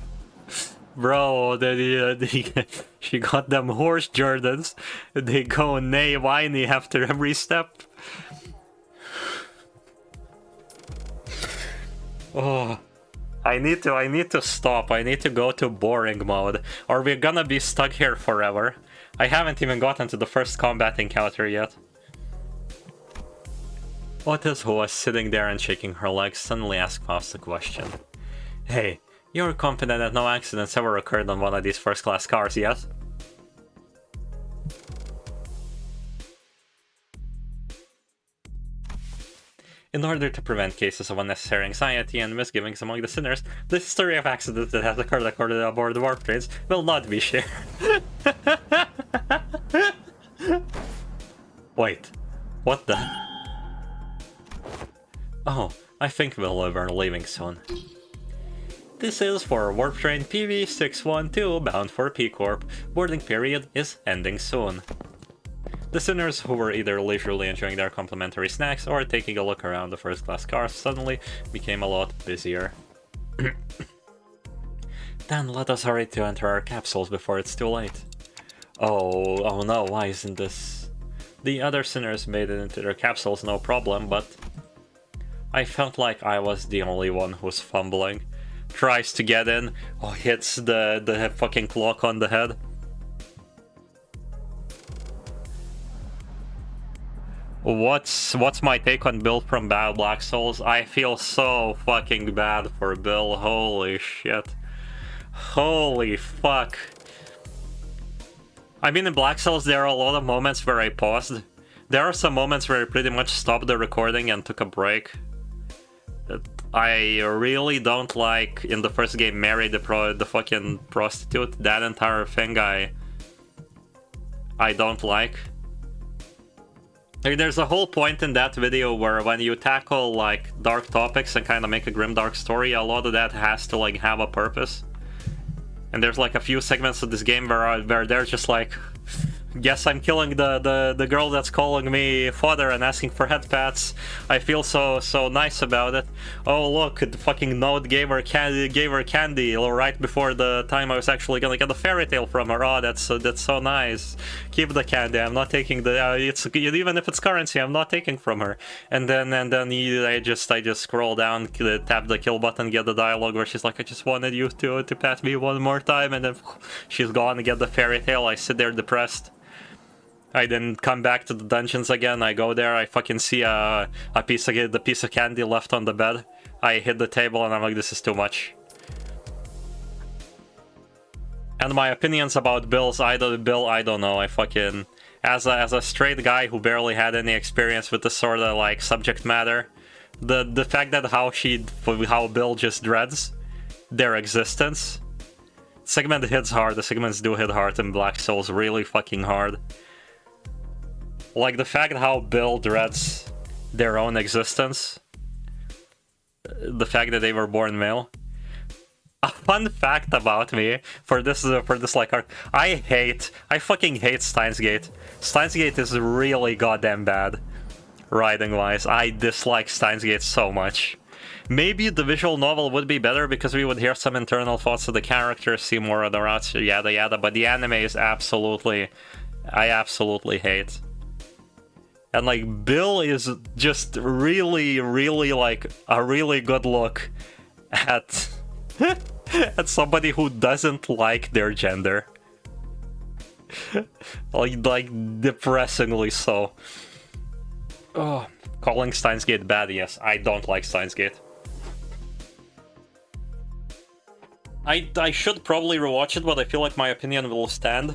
Speaker 1: Bro, she got them horse Jordans. They go nay whiny after every step. Oh. I need to stop. I need to go to boring mode, or we're gonna be stuck here forever. I haven't even gotten to the first combat encounter yet. Otis, who was sitting there and shaking her legs, suddenly asked Faust a question. Hey, you're confident that no accidents ever occurred on one of these first-class cars, yes? In order to prevent cases of unnecessary anxiety and misgivings among the sinners, the history of accidents that has occurred aboard the warp trains will not be shared. Wait, what the? Oh, I think we're leaving soon. This is for warp train PV612 bound for P-Corp. Boarding period is ending soon. The sinners, who were either leisurely enjoying their complimentary snacks or taking a look around the first-class cars, suddenly became a lot busier. Then let us hurry to enter our capsules before it's too late. Oh no, why isn't this? The other sinners made it into their capsules no problem, but I felt like I was the only one who's fumbling. Tries to get in, hits the fucking clock on the head. What's my take on Bill from Bad Black Souls? I feel so fucking bad for Bill. Holy shit. Holy fuck. I mean, in Black Souls, there are a lot of moments where I paused. There are some moments where I pretty much stopped the recording and took a break. I really don't like, in the first game, Mary the fucking prostitute. That entire thing I don't like. Like, there's a whole point in that video where when you tackle like dark topics and kind of make a grimdark story, a lot of that has to like have a purpose. And there's like a few segments of this game where they're just like, guess I'm killing the girl that's calling me father and asking for head pats. I feel so nice about it. Oh look, the fucking Node gave her candy right before the time I was actually gonna get a fairy tale from her. Oh, that's so nice. Keep the candy. I'm not taking the. Even if it's currency, I'm not taking from her. And then I just scroll down, tap the kill button, get the dialogue where she's like, I just wanted you to pat me one more time, and then she's gone to get the fairy tale. I sit there depressed. I then come back to the dungeons again. I go there. I fucking see the piece of candy left on the bed. I hit the table and I'm like, this is too much. And my opinions about Bill, I don't know. I fucking, as a straight guy who barely had any experience with this sort of like subject matter, the fact that how Bill just dreads their existence. Segment hits hard. The segments do hit hard in Black Souls, really fucking hard. Like, the fact how Bill dreads their own existence. The fact that they were born male. A fun fact about me for this like arc, I fucking hate Steins Gate. Steins Gate is really goddamn bad, writing-wise. I dislike Steins Gate so much. Maybe the visual novel would be better because we would hear some internal thoughts of the characters, see more of the routes, yada yada, but the anime is I absolutely hate. And like, Bill is just really like a really good look at at somebody who doesn't like their gender. like depressingly so. Oh, calling Steins Gate bad, yes, I don't like Steins Gate. I should probably rewatch it, but I feel like my opinion will stand.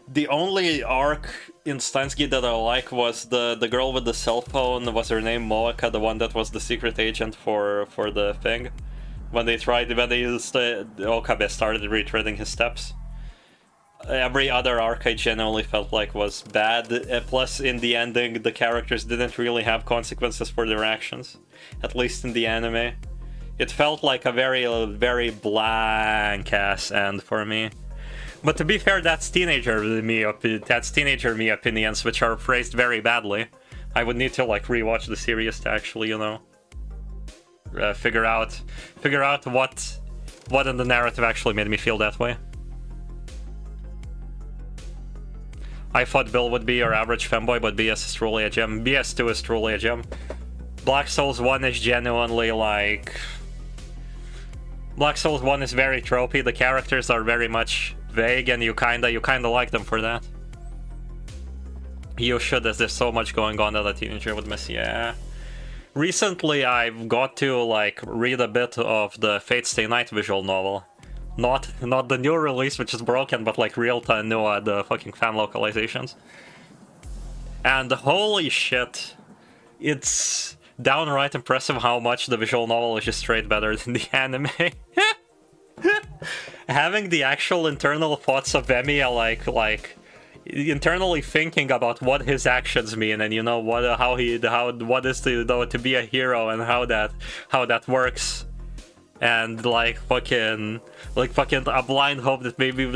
Speaker 1: The only arc in Steins Gate that I like was the girl with the cell phone. Was her name Moeka, the one that was the secret agent for the thing? When Okabe started retreading his steps. Every other arc I genuinely felt like was bad. Plus, in the ending, the characters didn't really have consequences for their actions. At least in the anime. It felt like a very blank ass end for me. But to be fair, that's teenager me opinions, which are phrased very badly. I would need to like rewatch the series to actually, you know, figure out what in the narrative actually made me feel that way. I thought Bill would be your average femboy, but BS is truly a gem. BS2 is truly a gem. Black Souls 1 is genuinely like... Black Souls 1 is very tropey. The characters are very much vague, and you kinda like them for that. You should, as there's so much going on that a teenager would miss. Yeah. Recently, I've got to like read a bit of the Fate Stay Night visual novel. Not the new release, which is broken, but like real-time new the fucking fan localizations. And holy shit, it's downright impressive how much the visual novel is just straight better than the anime. Having the actual internal thoughts of Emi, like internally thinking about what his actions mean, and you know what is to be a hero, and how that works, and like fucking a blind hope that maybe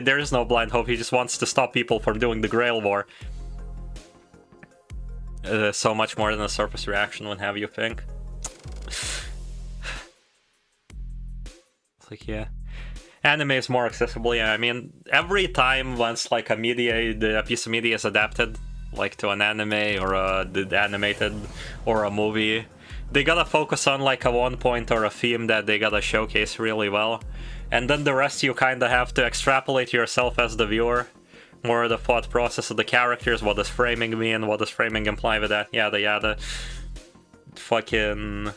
Speaker 1: there is no blind hope. He just wants to stop people from doing the Grail War. So much more than a surface reaction would have you think. It's like, yeah. Anime is more accessible, yeah. I mean, every time once like a piece of media is adapted, like to an anime or the animated or a movie, they gotta focus on like a one point or a theme that they gotta showcase really well, and then the rest you kinda have to extrapolate yourself as the viewer, more the thought process of the characters, what does framing mean, what does framing imply with that, yada yada. Fucking...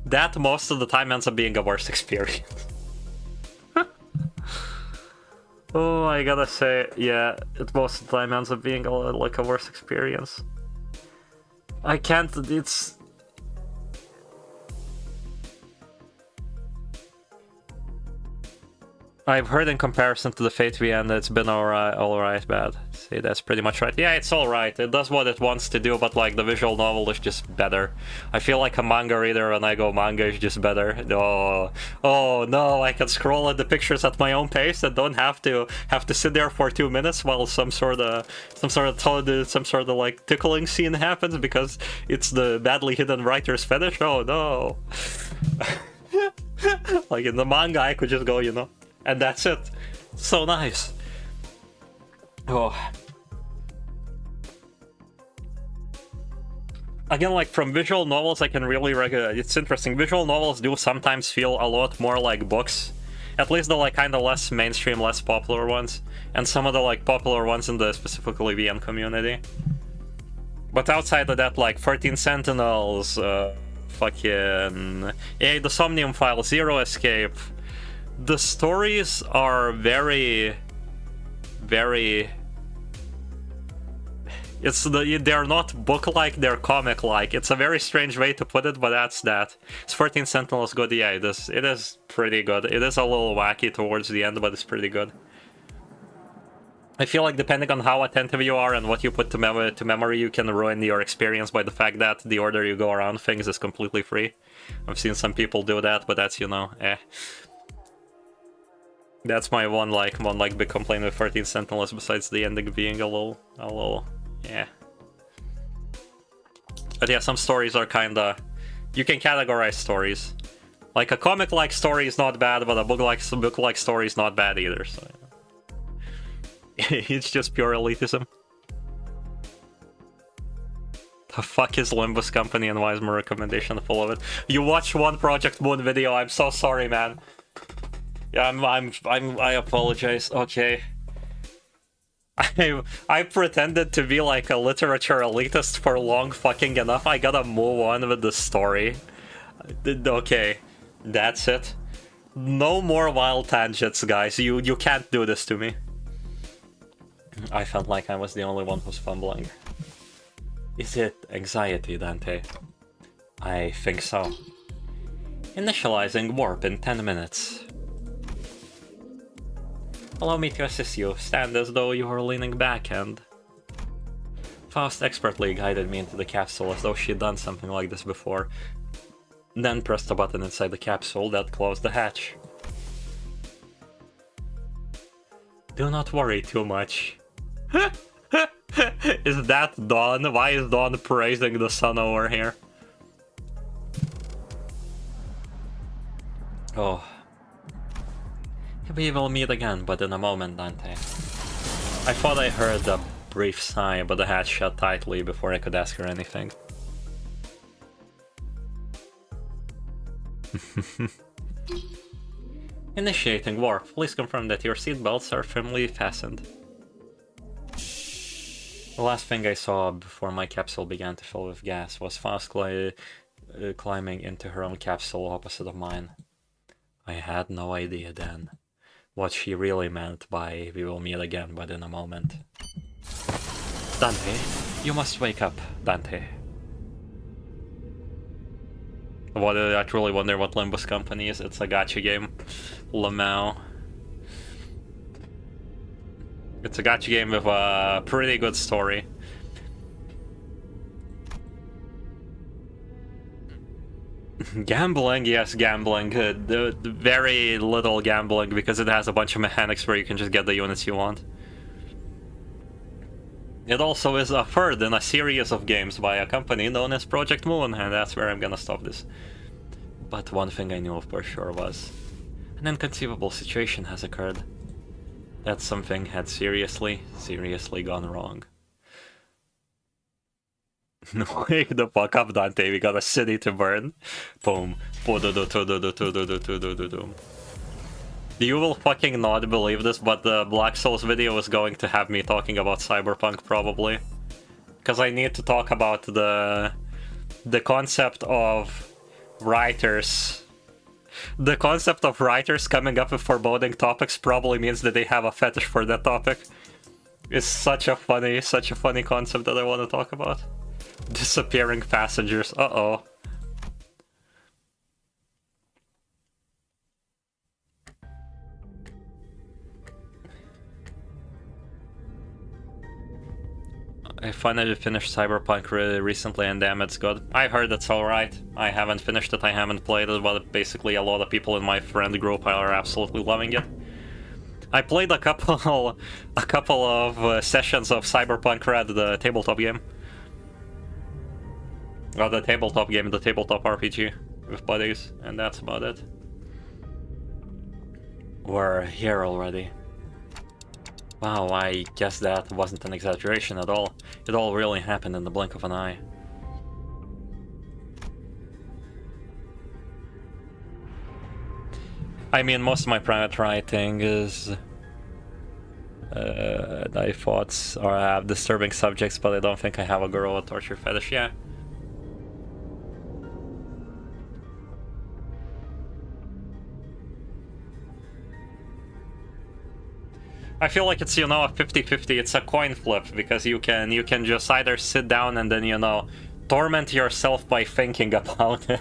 Speaker 1: that most of the time ends up being a worse experience. Oh, I gotta say, yeah, it most of the time ends up being like a worse experience. I can't, it's... I've heard in comparison to the Fate V End, it's been alright, bad. See, that's pretty much right. Yeah, it's alright. It does what it wants to do, but like the visual novel is just better. I feel like a manga reader when I go manga is just better. Oh no, I can scroll at the pictures at my own pace and don't have to sit there for 2 minutes while some sort of like tickling scene happens because it's the badly hidden writer's fetish. Oh no. Like in the manga, I could just go, you know. And that's it. So nice. Oh. Again, like from visual novels, I can really it's interesting. Visual novels do sometimes feel a lot more like books. At least the like kind of less mainstream, less popular ones. And some of the like popular ones in the specifically VN community. But outside of that, like 13 Sentinels, fucking... the Somnium File, Zero Escape... The stories are very... they're not book-like, they're comic-like. It's a very strange way to put it, but that's that. It's 14 Sentinels good, yeah, it is pretty good. It is a little wacky towards the end, but it's pretty good. I feel like depending on how attentive you are and what you put to memory, you can ruin your experience by the fact that the order you go around things is completely free. I've seen some people do that, but that's, you know, eh. That's my one big complaint with 13 Sentinels, besides the ending being a little, yeah. But yeah, some stories are kinda... You can categorize stories. Like, a comic-like story is not bad, but a book-like story is not bad either, so... It's just pure elitism. The fuck is Limbus Company and why is my recommendation full of it? You watched one Project Moon video, I'm so sorry, man. Yeah, I apologize. Okay. I pretended to be like a literature elitist for long fucking enough. I gotta move on with the story. Okay, that's it. No more wild tangents, guys. You can't do this to me. I felt like I was the only one who's fumbling. Is it anxiety, Dante? I think so. Initializing warp in 10 minutes. Allow me to assist you. Stand as though you were leaning back and... Faust expertly guided me into the capsule as though she'd done something like this before. Then pressed a button inside the capsule that closed the hatch. Do not worry too much. Is that Dawn? Why is Dawn praising the sun over here? Oh. We will meet again, but in a moment, Dante. I thought I heard a brief sigh, but the hatch shut tightly before I could ask her anything. Initiating warp. Please confirm that your seatbelts are firmly fastened. The last thing I saw before my capsule began to fill with gas was Faust climbing into her own capsule opposite of mine. I had no idea then what she really meant by "we will meet again, but in a moment." Dante, you must wake up, Dante. I truly wonder what Limbus Company is. It's a gacha game. Lamau. It's a gacha game with a pretty good story. Gambling, yes, gambling. The very little gambling because it has a bunch of mechanics where you can just get the units you want. It also is a third in a series of games by a company known as Project Moon, and that's where I'm gonna stop this. But one thing I knew for sure was an inconceivable situation has occurred. That something had seriously gone wrong. Wake the fuck up, Dante, we got a city to burn. Boom. You will fucking not believe this, but the Black Souls video is going to have me talking about Cyberpunk, probably. Because I need to talk about the concept of writers. The concept of writers coming up with foreboding topics probably means that they have a fetish for that topic. It's such a funny concept that I want to talk about. Disappearing passengers, uh-oh. I finally finished Cyberpunk really recently, and damn, it's good. I heard it's alright. I haven't finished it, I haven't played it, but basically a lot of people in my friend group are absolutely loving it. I played a couple of sessions of Cyberpunk Red, the tabletop game. Or the tabletop RPG with buddies, and that's about it. We're here already. Wow, I guess that wasn't an exaggeration at all. It all really happened in the blink of an eye. I mean, most of my private writing is... I thoughts or I have disturbing subjects, but I don't think I have a girl with torture fetish, yeah. I feel like it's, you know, a 50-50, it's a coin flip, because you can just either sit down and then, you know, torment yourself by thinking about it.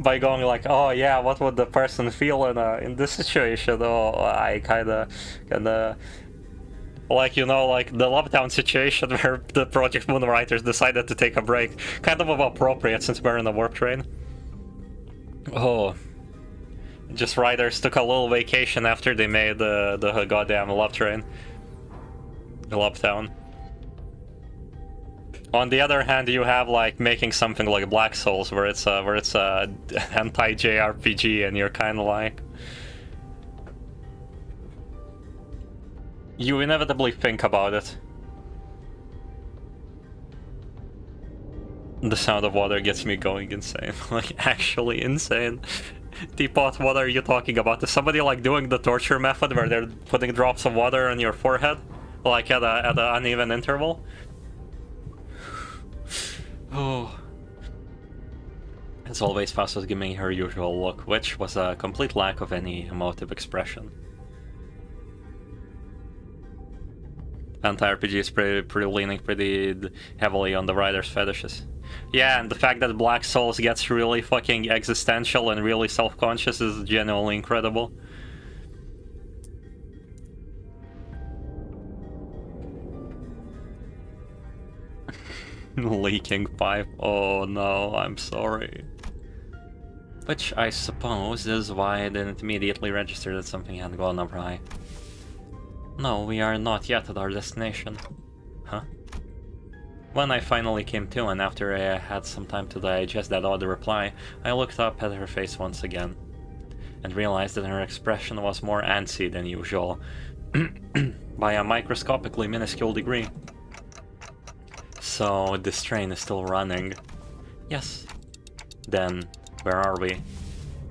Speaker 1: By going like, oh yeah, what would the person feel in this situation? Oh, I kinda like, you know, like the lockdown situation where the Project Moon writers decided to take a break. Kind of appropriate since we're in a warp train. Oh. Just writers took a little vacation after they made the goddamn love train. The love town. On the other hand, you have like making something like Black Souls, where it's a anti-JRPG, and you're kind of like, you inevitably think about it. The sound of water gets me going insane, like actually insane. Teapot, what are you talking about? Is somebody like doing the torture method where they're putting drops of water on your forehead, like at an uneven interval? Oh. As always, Faust was giving her usual look, which was a complete lack of any emotive expression. Anti-RPG is pretty leaning pretty heavily on the writer's fetishes. Yeah, and the fact that Black Souls gets really fucking existential and really self-conscious is genuinely incredible. Leaking pipe. Oh no, I'm sorry. Which I suppose is why I didn't immediately register that something had gone awry. No, we are not yet at our destination. Huh? When I finally came to, and after I had some time to digest that odd reply, I looked up at her face once again, and realized that her expression was more antsy than usual, by a microscopically minuscule degree. So, this train is still running. Yes. Then, where are we?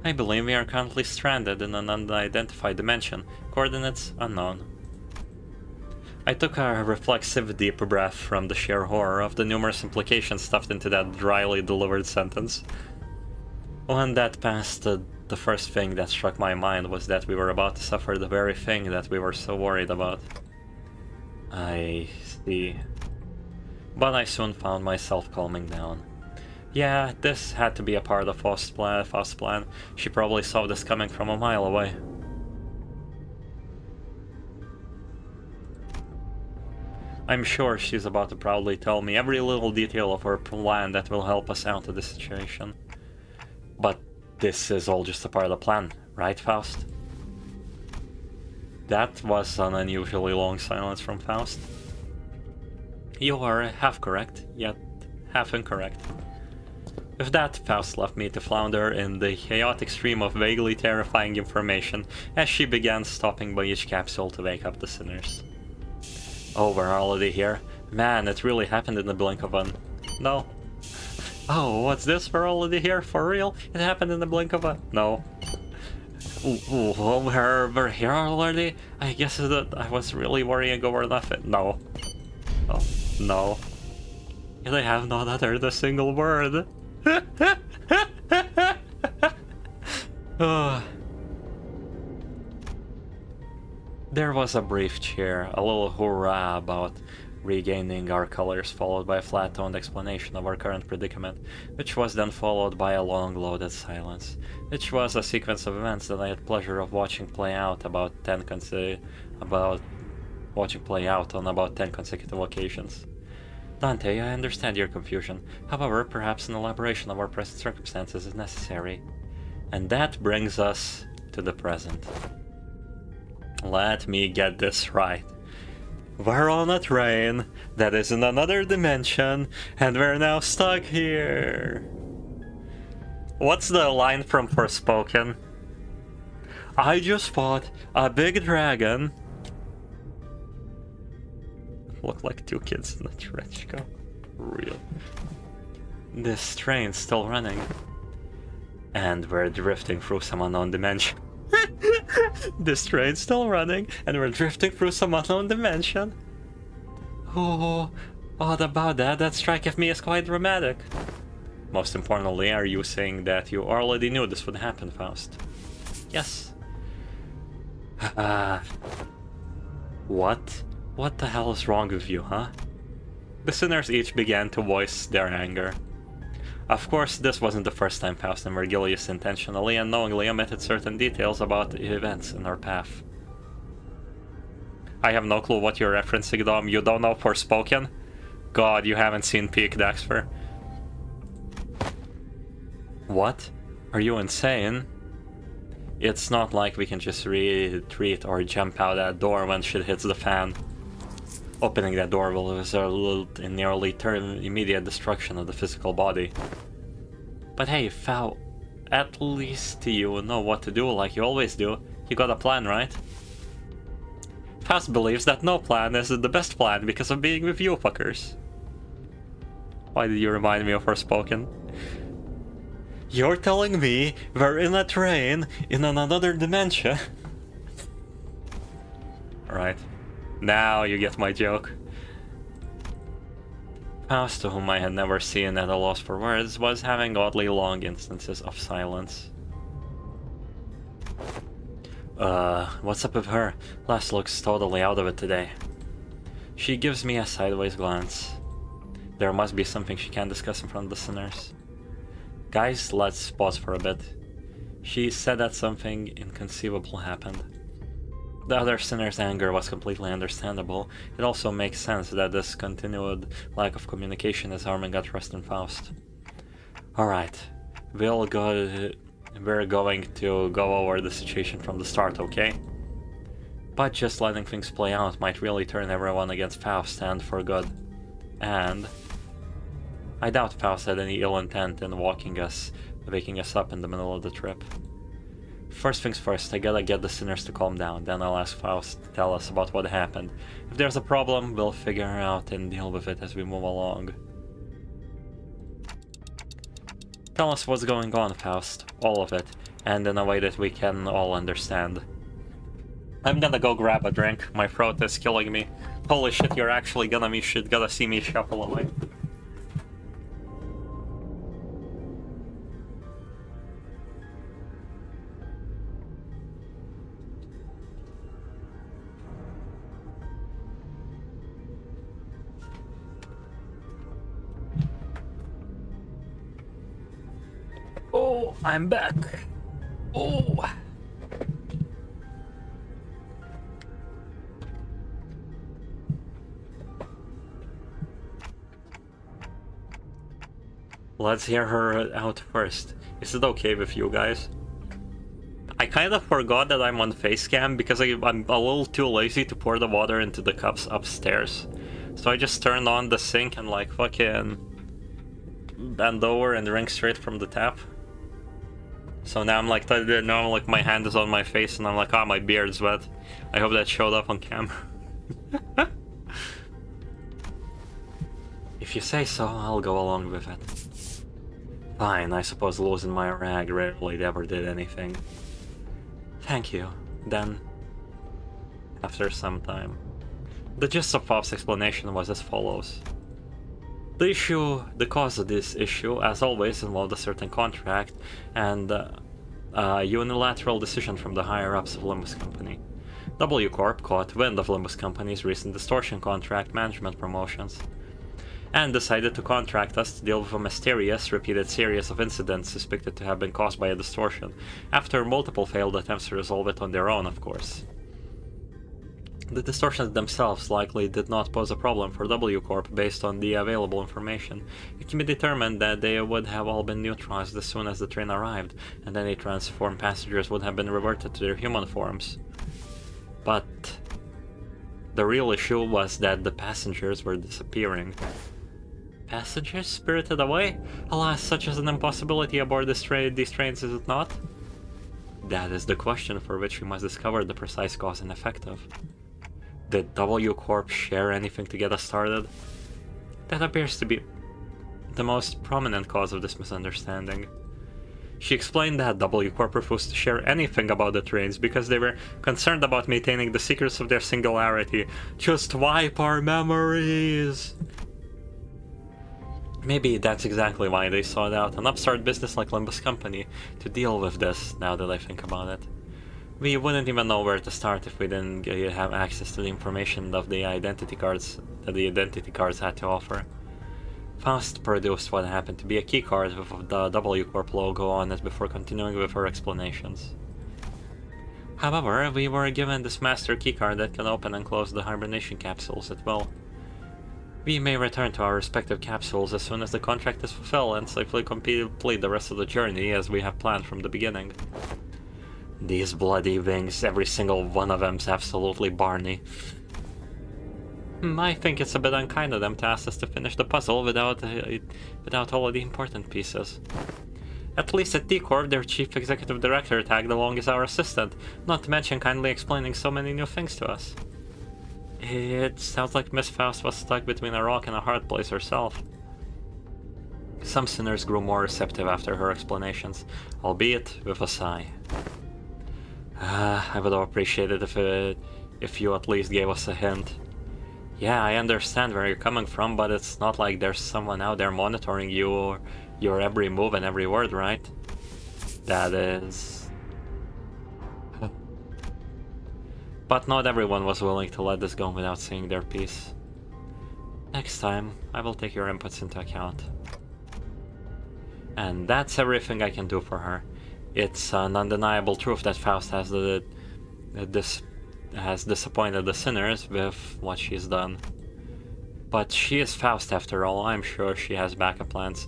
Speaker 1: I believe we are currently stranded in an unidentified dimension. Coordinates unknown. I took a reflexive deep breath from the sheer horror of the numerous implications stuffed into that dryly delivered sentence. When that passed, the first thing that struck my mind was that we were about to suffer the very thing that we were so worried about. I see. But I soon found myself calming down. Yeah, this had to be a part of Faust's plan. She probably saw this coming from a mile away. I'm sure she's about to proudly tell me every little detail of her plan that will help us out of this situation. But this is all just a part of the plan, right, Faust? That was an unusually long silence from Faust. You are half correct, yet half incorrect. With that, Faust left me to flounder in the chaotic stream of vaguely terrifying information as she began stopping by each capsule to wake up the sinners. Oh, we're already here? Man, it really happened in the blink of an... No. Oh, what's this? We're already here? For real? It happened in the blink of a... No. We're here already? I guess that I was really worrying over nothing. No. Oh, no. They have not uttered a single word. There was a brief cheer, a little hurrah about regaining our colors, followed by a flat-toned explanation of our current predicament, which was then followed by a long loaded silence, which was a sequence of events that I had pleasure of watching play out on about 10 consecutive occasions. Dante, I understand your confusion. However, perhaps an elaboration of our present circumstances is necessary. And that brings us to the present. Let me get this right. We're on a train that is in another dimension, and we're now stuck here. What's the line from Forspoken? I just fought a big dragon. Look like two kids in a trench coat. Real. This train's still running. And we're drifting through some unknown dimension. This train's still running, and we're drifting through some unknown dimension. Oh, what about that? That strike me is quite dramatic. Most importantly, are you saying that you already knew this would happen, Faust? Yes. What? What the hell is wrong with you, huh? The sinners each began to voice their anger. Of course, this wasn't the first time Faust and Vergilius intentionally and knowingly omitted certain details about the events in our path. I have no clue what you're referencing, Dom. You don't know Forspoken? God, you haven't seen Peak Dexter. What? Are you insane? It's not like we can just retreat or jump out that door when shit hits the fan. Opening that door will result in nearly immediate destruction of the physical body. But hey, Fau, at least you know what to do like you always do. You got a plan, right? Faust believes that no plan is the best plan because of being with you fuckers. Why did you remind me of Forspoken? You're telling me we're in a train in another dimension? Right. Now you get my joke. Faust, whom I had never seen at a loss for words, was having oddly long instances of silence. What's up with her? Les looks totally out of it today. She gives me a sideways glance. There must be something she can't discuss in front of the sinners. Guys, let's pause for a bit. She said that something inconceivable happened. The other sinner's anger was completely understandable. It also makes sense that this continued lack of communication is harming our trust in Faust. Alright, we're going to go over the situation from the start, okay? But just letting things play out might really turn everyone against Faust, and for good. And I doubt Faust had any ill intent in waking us up in the middle of the trip. First things first, I gotta get the sinners to calm down, then I'll ask Faust to tell us about what happened. If there's a problem, we'll figure out and deal with it as we move along. Tell us what's going on, Faust. All of it. And in a way that we can all understand. I'm gonna go grab a drink. My throat is killing me. Holy shit, you're actually gotta see me shuffle away. Oh, I'm back. Oh. Let's hear her out first. Is it okay with you guys? I kind of forgot that I'm on facecam because I'm a little too lazy to pour the water into the cups upstairs. So I just turned on the sink and like fucking bend over and drink straight from the tap. So now I'm like, my hand is on my face and I'm like, oh, my beard's wet. I hope that showed up on camera. If you say so, I'll go along with it. Fine, I suppose losing my rag rarely ever did anything. Thank you. Then, after some time, the gist of Faust's explanation was as follows. The cause of this issue, as always, involved a certain contract and a unilateral decision from the higher-ups of Limbus Company. W Corp caught wind of Limbus Company's recent distortion contract management promotions, and decided to contract us to deal with a mysterious, repeated series of incidents suspected to have been caused by a distortion, after multiple failed attempts to resolve it on their own, of course. The distortions themselves likely did not pose a problem for W Corp based on the available information. It can be determined that they would have all been neutralized as soon as the train arrived, and any transformed passengers would have been reverted to their human forms. But the real issue was that the passengers were disappearing. Passengers spirited away? Alas, such is an impossibility aboard these trains, is it not? That is the question for which we must discover the precise cause and effect of. Did W Corp share anything to get us started? That appears to be the most prominent cause of this misunderstanding. She explained that W Corp refused to share anything about the trains because they were concerned about maintaining the secrets of their singularity. Just wipe our memories! Maybe that's exactly why they sought out an upstart business like Limbus Company to deal with this, now that I think about it. We wouldn't even know where to start if we didn't have access to the information of the identity cards that the identity cards had to offer. Faust produced what happened to be a keycard with the W Corp logo on it before continuing with her explanations. However, we were given this master keycard that can open and close the Hibernation capsules at will. We may return to our respective capsules as soon as the contract is fulfilled and safely complete the rest of the journey as we have planned from the beginning. These bloody wings, every single one of them's absolutely Barney. I think it's a bit unkind of them to ask us to finish the puzzle without all of the important pieces. At least at D-Corp, their chief executive director tagged along as our assistant, not to mention kindly explaining so many new things to us. It sounds like Miss Faust was stuck between a rock and a hard place herself. Some sinners grew more receptive after her explanations, albeit with a sigh. I would have appreciated if you at least gave us a hint. Yeah, I understand where you're coming from, but it's not like there's someone out there monitoring you or your every move and every word, right? That is... But not everyone was willing to let this go without seeing their piece. Next time, I will take your inputs into account. And that's everything I can do for her. It's an undeniable truth that Faust has disappointed the sinners with what she's done. But she is Faust after all. I'm sure she has backup plans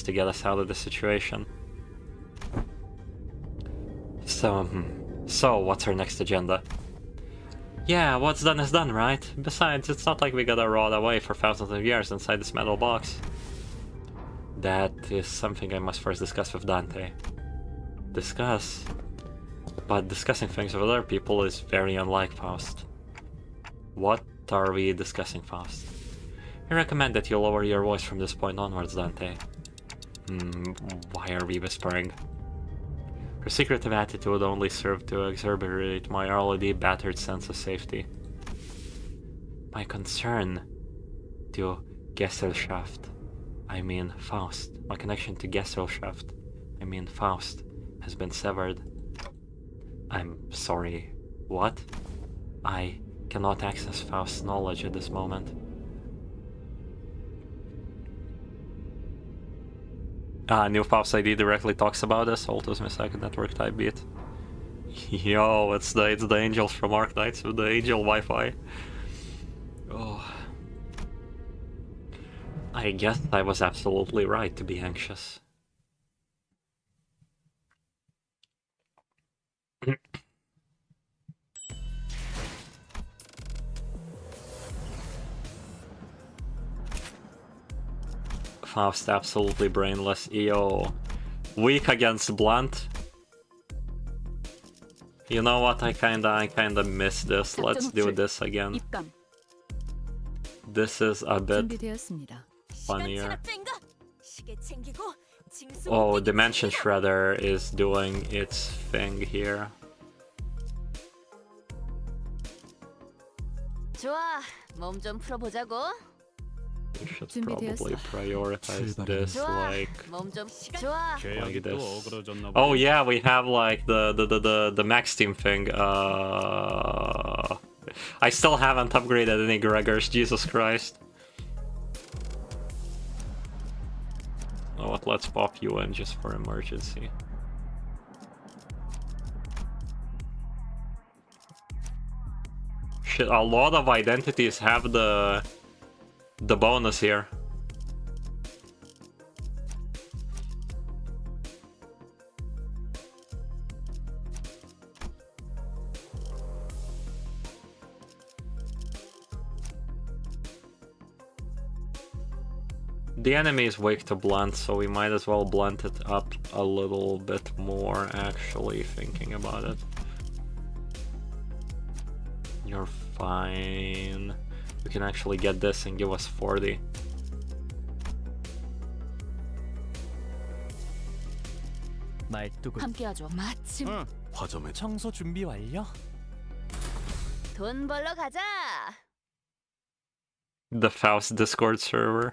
Speaker 1: to get us out of the situation. So what's her next agenda? Yeah, what's done is done, right? Besides, it's not like we gotta rot away for thousands of years inside this metal box. That is something I must first discuss with Dante. Discuss? But discussing things with other people is very unlike Faust. What are we discussing, Faust? I recommend that you lower your voice from this point onwards, Dante. Why are we whispering? Her secretive attitude only served to exacerbate my already battered sense of safety. My concern to Gesellschaft, I mean Faust, my connection to Gesellschaft, I mean Faust, has been severed. I'm sorry, what? I cannot access Faust's knowledge at this moment. New Faust ID directly talks about this. Altos my second network type beat. Yo, it's the angels from Arknights with the angel Wi-Fi. Oh. I guess I was absolutely right to be anxious. Faust absolutely brainless. EO. Weak against blunt. You know what? I kinda miss this. Let's do this again. This is a bit funnier. Oh, Dimension Shredder is doing its thing here.
Speaker 2: 좋아, 몸 좀 풀어보자고.
Speaker 1: We should probably prioritize this like this. Oh yeah, we have like the max team thing. I still haven't upgraded any Gregors, Jesus Christ. Oh, what? Let's pop you in just for emergency. Shit, a lot of identities have the bonus here. The enemy is weak to blunt, so we might as well blunt it up a little bit more, actually, thinking about it. You're fine. We can actually get this and give us 40.
Speaker 2: 함께하죠. 마침.
Speaker 3: 화점의 청소 준비 완료.
Speaker 2: 돈 벌러 가자.
Speaker 1: The Faust Discord server.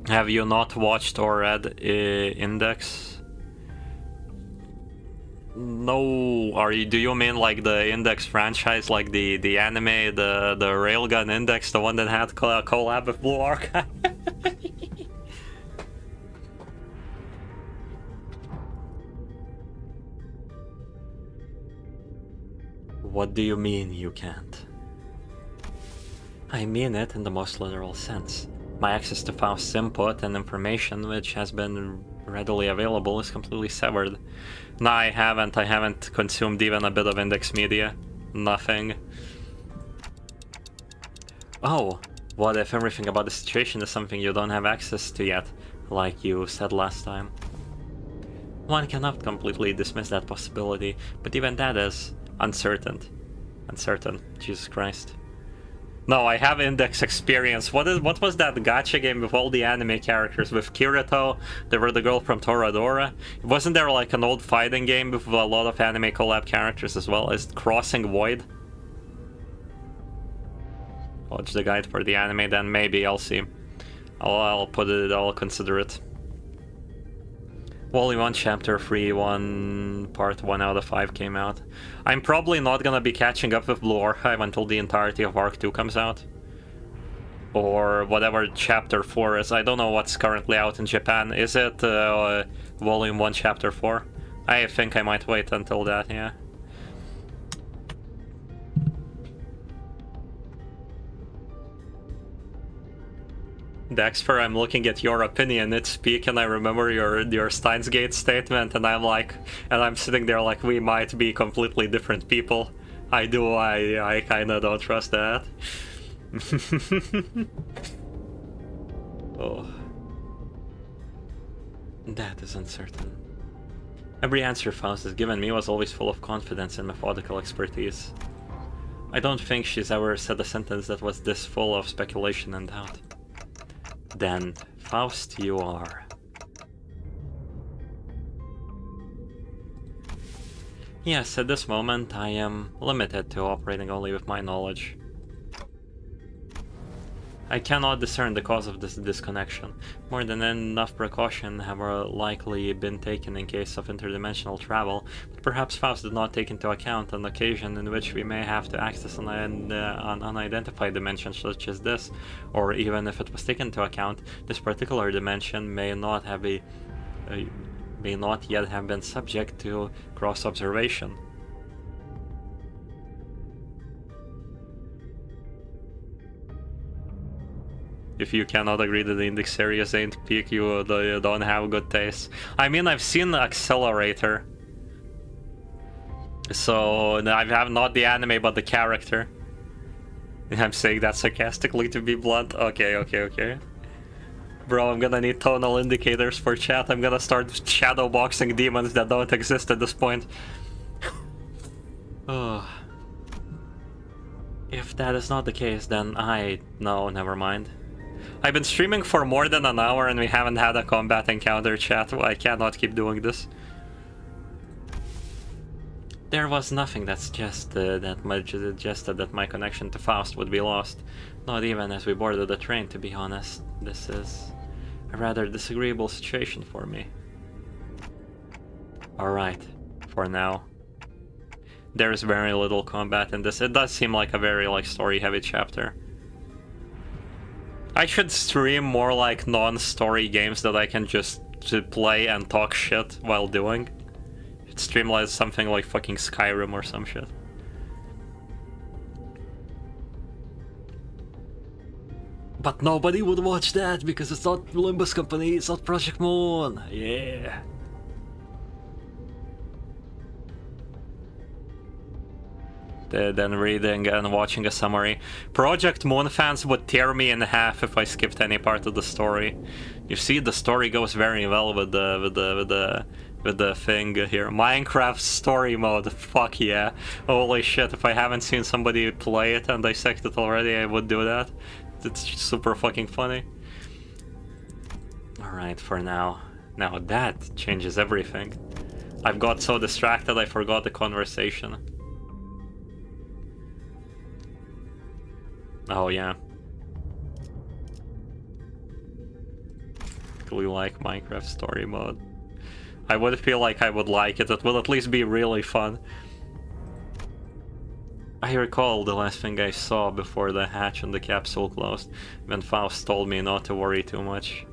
Speaker 1: Have you not watched or read Index? No, do you mean like the Index franchise, like the anime, the Railgun Index, the one that had collab with Blue Archive? What do you mean you can't? I mean it in the most literal sense. My access to Faust's input and information, which has been readily available, is completely severed. No, I haven't consumed even a bit of Index media. Nothing. Oh, what if everything about the situation is something you don't have access to yet, like you said last time? One cannot completely dismiss that possibility, but even that is uncertain. Uncertain, Jesus Christ. No, I have Index experience. What was that gacha game with all the anime characters? With Kirito, there were the girl from Toradora. Wasn't there like an old fighting game with a lot of anime collab characters as well? Is Crossing Void? Watch the guide for the anime, then maybe I'll see. I'll put it. I'll consider it. Volume 1, Chapter 3, Part 1 out of 5 came out. I'm probably not gonna be catching up with Blue Archive until the entirety of Arc 2 comes out. Or whatever Chapter 4 is. I don't know what's currently out in Japan. Is it Volume 1, Chapter 4? I think I might wait until that, yeah. Dexfer, I'm looking at your opinion, it's peak, and I remember your Steins Gate statement, and I'm sitting there like we might be completely different people. I kinda don't trust that. Oh. That is uncertain. Every answer Faust has given me was always full of confidence and methodical expertise. I don't think she's ever said a sentence that was this full of speculation and doubt. Then, Faust, you are. Yes, at this moment I am limited to operating only with my knowledge. I cannot discern the cause of this disconnection. More than enough precaution have likely been taken in case of interdimensional travel, but perhaps Faust did not take into account an occasion in which we may have to access an unidentified dimension such as this, or even if it was taken into account, this particular dimension may not yet have been subject to cross-observation. If you cannot agree that the Index series ain't peak, you don't have good taste. I mean, I've seen Accelerator. So, I have not the anime, but the character. I'm saying that sarcastically to be blunt. Okay. Bro, I'm gonna need tonal indicators for chat. I'm gonna start shadowboxing demons that don't exist at this point. Oh. If that is not the case, then no, never mind. I've been streaming for more than an hour and we haven't had a combat encounter, chat. I cannot keep doing this. There was nothing that suggested that my connection to Faust would be lost. Not even as we boarded the train, to be honest. This is a rather disagreeable situation for me. Alright, for now. There is very little combat in this. It does seem like a very story-heavy chapter. I should stream more non-story games that I can just play and talk shit while doing. Stream like something like fucking Skyrim or some shit. But nobody would watch that because it's not Limbus Company, it's not Project Moon. Yeah. Then reading and watching a summary. Project Moon fans would tear me in half if I skipped any part of the story. You see, the story goes very well with the thing here. Minecraft story mode, fuck yeah. Holy shit, if I haven't seen somebody play it and dissect it already, I would do that. It's super fucking funny. Alright, for now. Now that changes everything. I've got so distracted I forgot the conversation. Oh yeah. Really like Minecraft story mode. I would feel like I would like it. It will at least be really fun. I recall the last thing I saw before the hatch and the capsule closed, when Faust told me not to worry too much.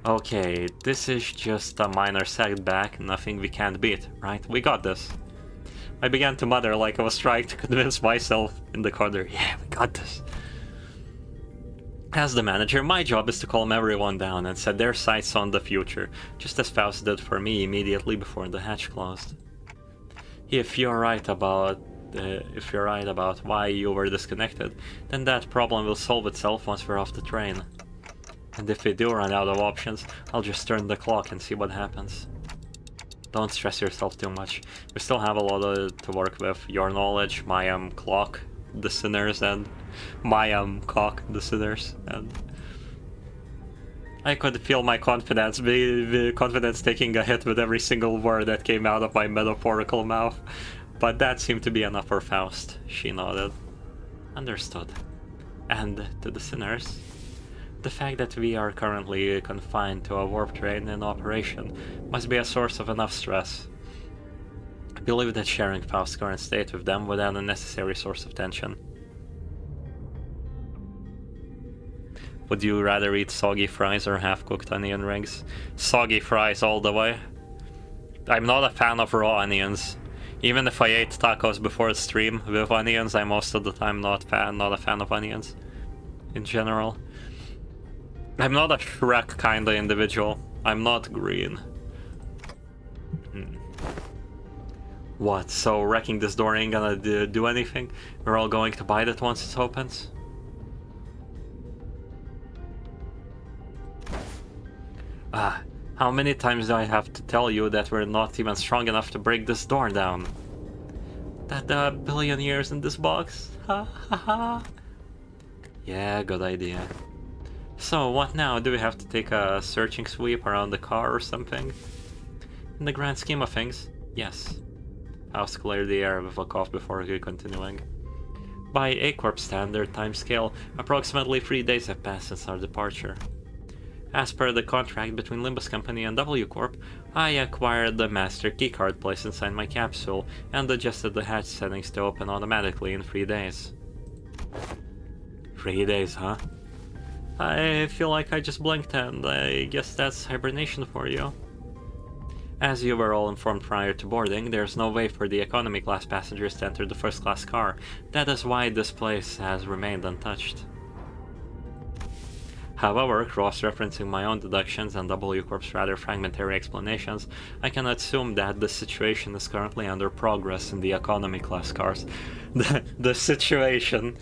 Speaker 1: Okay, this is just a minor setback, nothing we can't beat, right? We got this. I began to mutter like I was trying to convince myself in the corner. Yeah, we got this. As the manager, my job is to calm everyone down and set their sights on the future, just as Faust did for me immediately before the hatch closed. If you're right about why you were disconnected, then that problem will solve itself once we're off the train. And if we do run out of options, I'll just turn the clock and see what happens. Don't stress yourself too much. We still have a lot to work with. Your knowledge, my clock, the sinners, and my cock, the sinners, and I could feel my confidence taking a hit with every single word that came out of my metaphorical mouth. But that seemed to be enough for Faust. She nodded. Understood. And to the sinners, the fact that we are currently confined to a warp train in operation must be a source of enough stress. I believe that sharing Faust's current state with them would add a necessary source of tension. Would you rather eat soggy fries or half-cooked onion rings? Soggy fries all the way. I'm not a fan of raw onions. Even if I ate tacos before the stream with onions, I'm most of the time not a fan of onions. In general. I'm not a Shrek kinda individual. I'm not green. What, so wrecking this door ain't gonna do anything? We're all going to bite it once it opens? How many times do I have to tell you that we're not even strong enough to break this door down? That a billion years in this box? Ha ha ha. Yeah, good idea. So, what now? Do we have to take a searching sweep around the car or something? In the grand scheme of things, yes. Faust cleared the air with a cough before continuing. By A-Corp standard timescale, approximately 3 days have passed since our departure. As per the contract between Limbus Company and W-Corp, I acquired the master keycard placed inside my capsule and adjusted the hatch settings to open automatically in 3 days. 3 days, huh? I feel like I just blinked and I guess that's hibernation for you. As you were all informed prior to boarding, there's no way for the economy class passengers to enter the first class car. That is why this place has remained untouched. However, cross-referencing my own deductions and W-Corp's rather fragmentary explanations, I can assume that the situation is currently under progress in the economy class cars. The situation.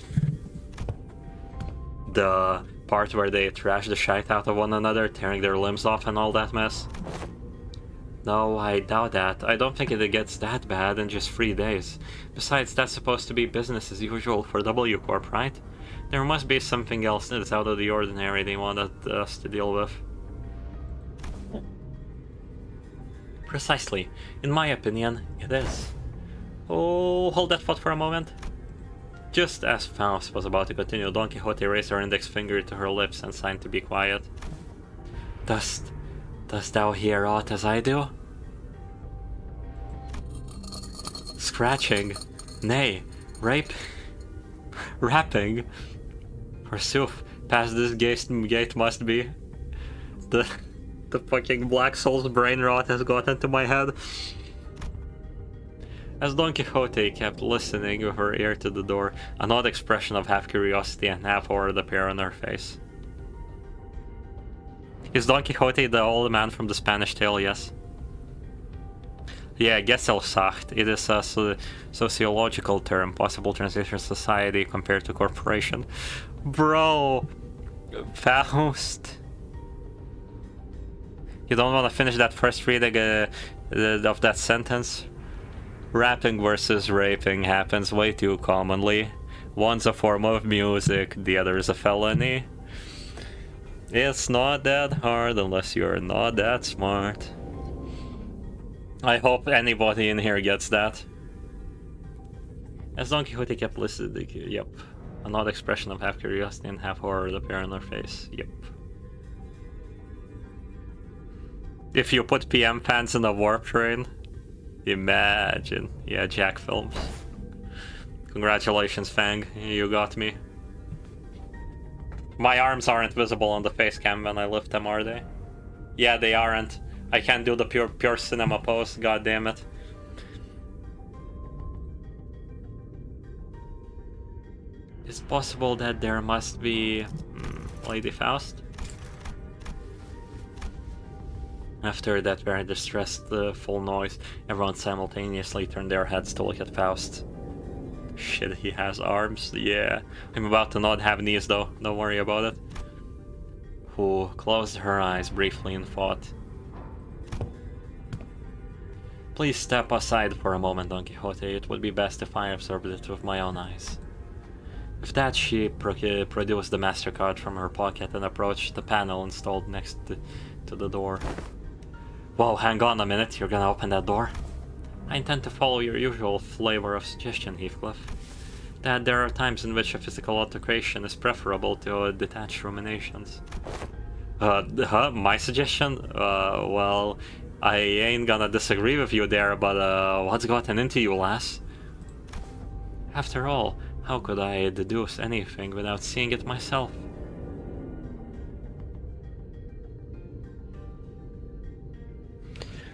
Speaker 1: The part where they trash the shite out of one another, tearing their limbs off and all that mess. No, I doubt that. I don't think it gets that bad in just 3 days. Besides, that's supposed to be business as usual for W Corp, right? There must be something else that's out of the ordinary they wanted us to deal with. Precisely. In my opinion, it is. Oh, hold that thought for a moment. Just as Faust was about to continue, Don Quixote raised her index finger to her lips and signed to be quiet. Dost thou hear aught as I do? Scratching, nay, rapping. Forsooth, past this gate must be. The fucking Black Soul's brain rot has got into my head. As Don Quixote kept listening with her ear to the door, an odd expression of half curiosity and half horror appeared on her face. Is Don Quixote the old man from the Spanish tale, yes? Yeah, Gesellschaft. It is a sociological term, possible translation society compared to corporation. Bro! Faust! You don't want to finish that first reading of that sentence? Rapping versus raping happens way too commonly. One's a form of music, the other is a felony. It's not that hard unless you're not that smart. I hope anybody in here gets that. As Don Quixote kept listening, yep. An odd expression of half curiosity and half horror appeared on her face, yep. If you put PM pants in a warp train, imagine. Yeah, Jack Films. Congratulations, Fang, you got me. My arms aren't visible on the face cam when I lift them, are they? Yeah, they aren't. I can't do the pure cinema pose, god damn it. It's possible that there must be Lady Faust. After that very distressed full noise, everyone simultaneously turned their heads to look at Faust. Shit, he has arms? Yeah. I'm about to not have knees though, don't worry about it. Who closed her eyes briefly in thought. Please step aside for a moment, Don Quixote. It would be best if I observed it with my own eyes. With that, she produced the MasterCard from her pocket and approached the panel installed next to the door. Whoa, hang on a minute, you're gonna open that door? I intend to follow your usual flavor of suggestion, Heathcliff. That there are times in which a physical altercation is preferable to detached ruminations. My suggestion? Well, I ain't gonna disagree with you there, but what's gotten into you, lass? After all, how could I deduce anything without seeing it myself?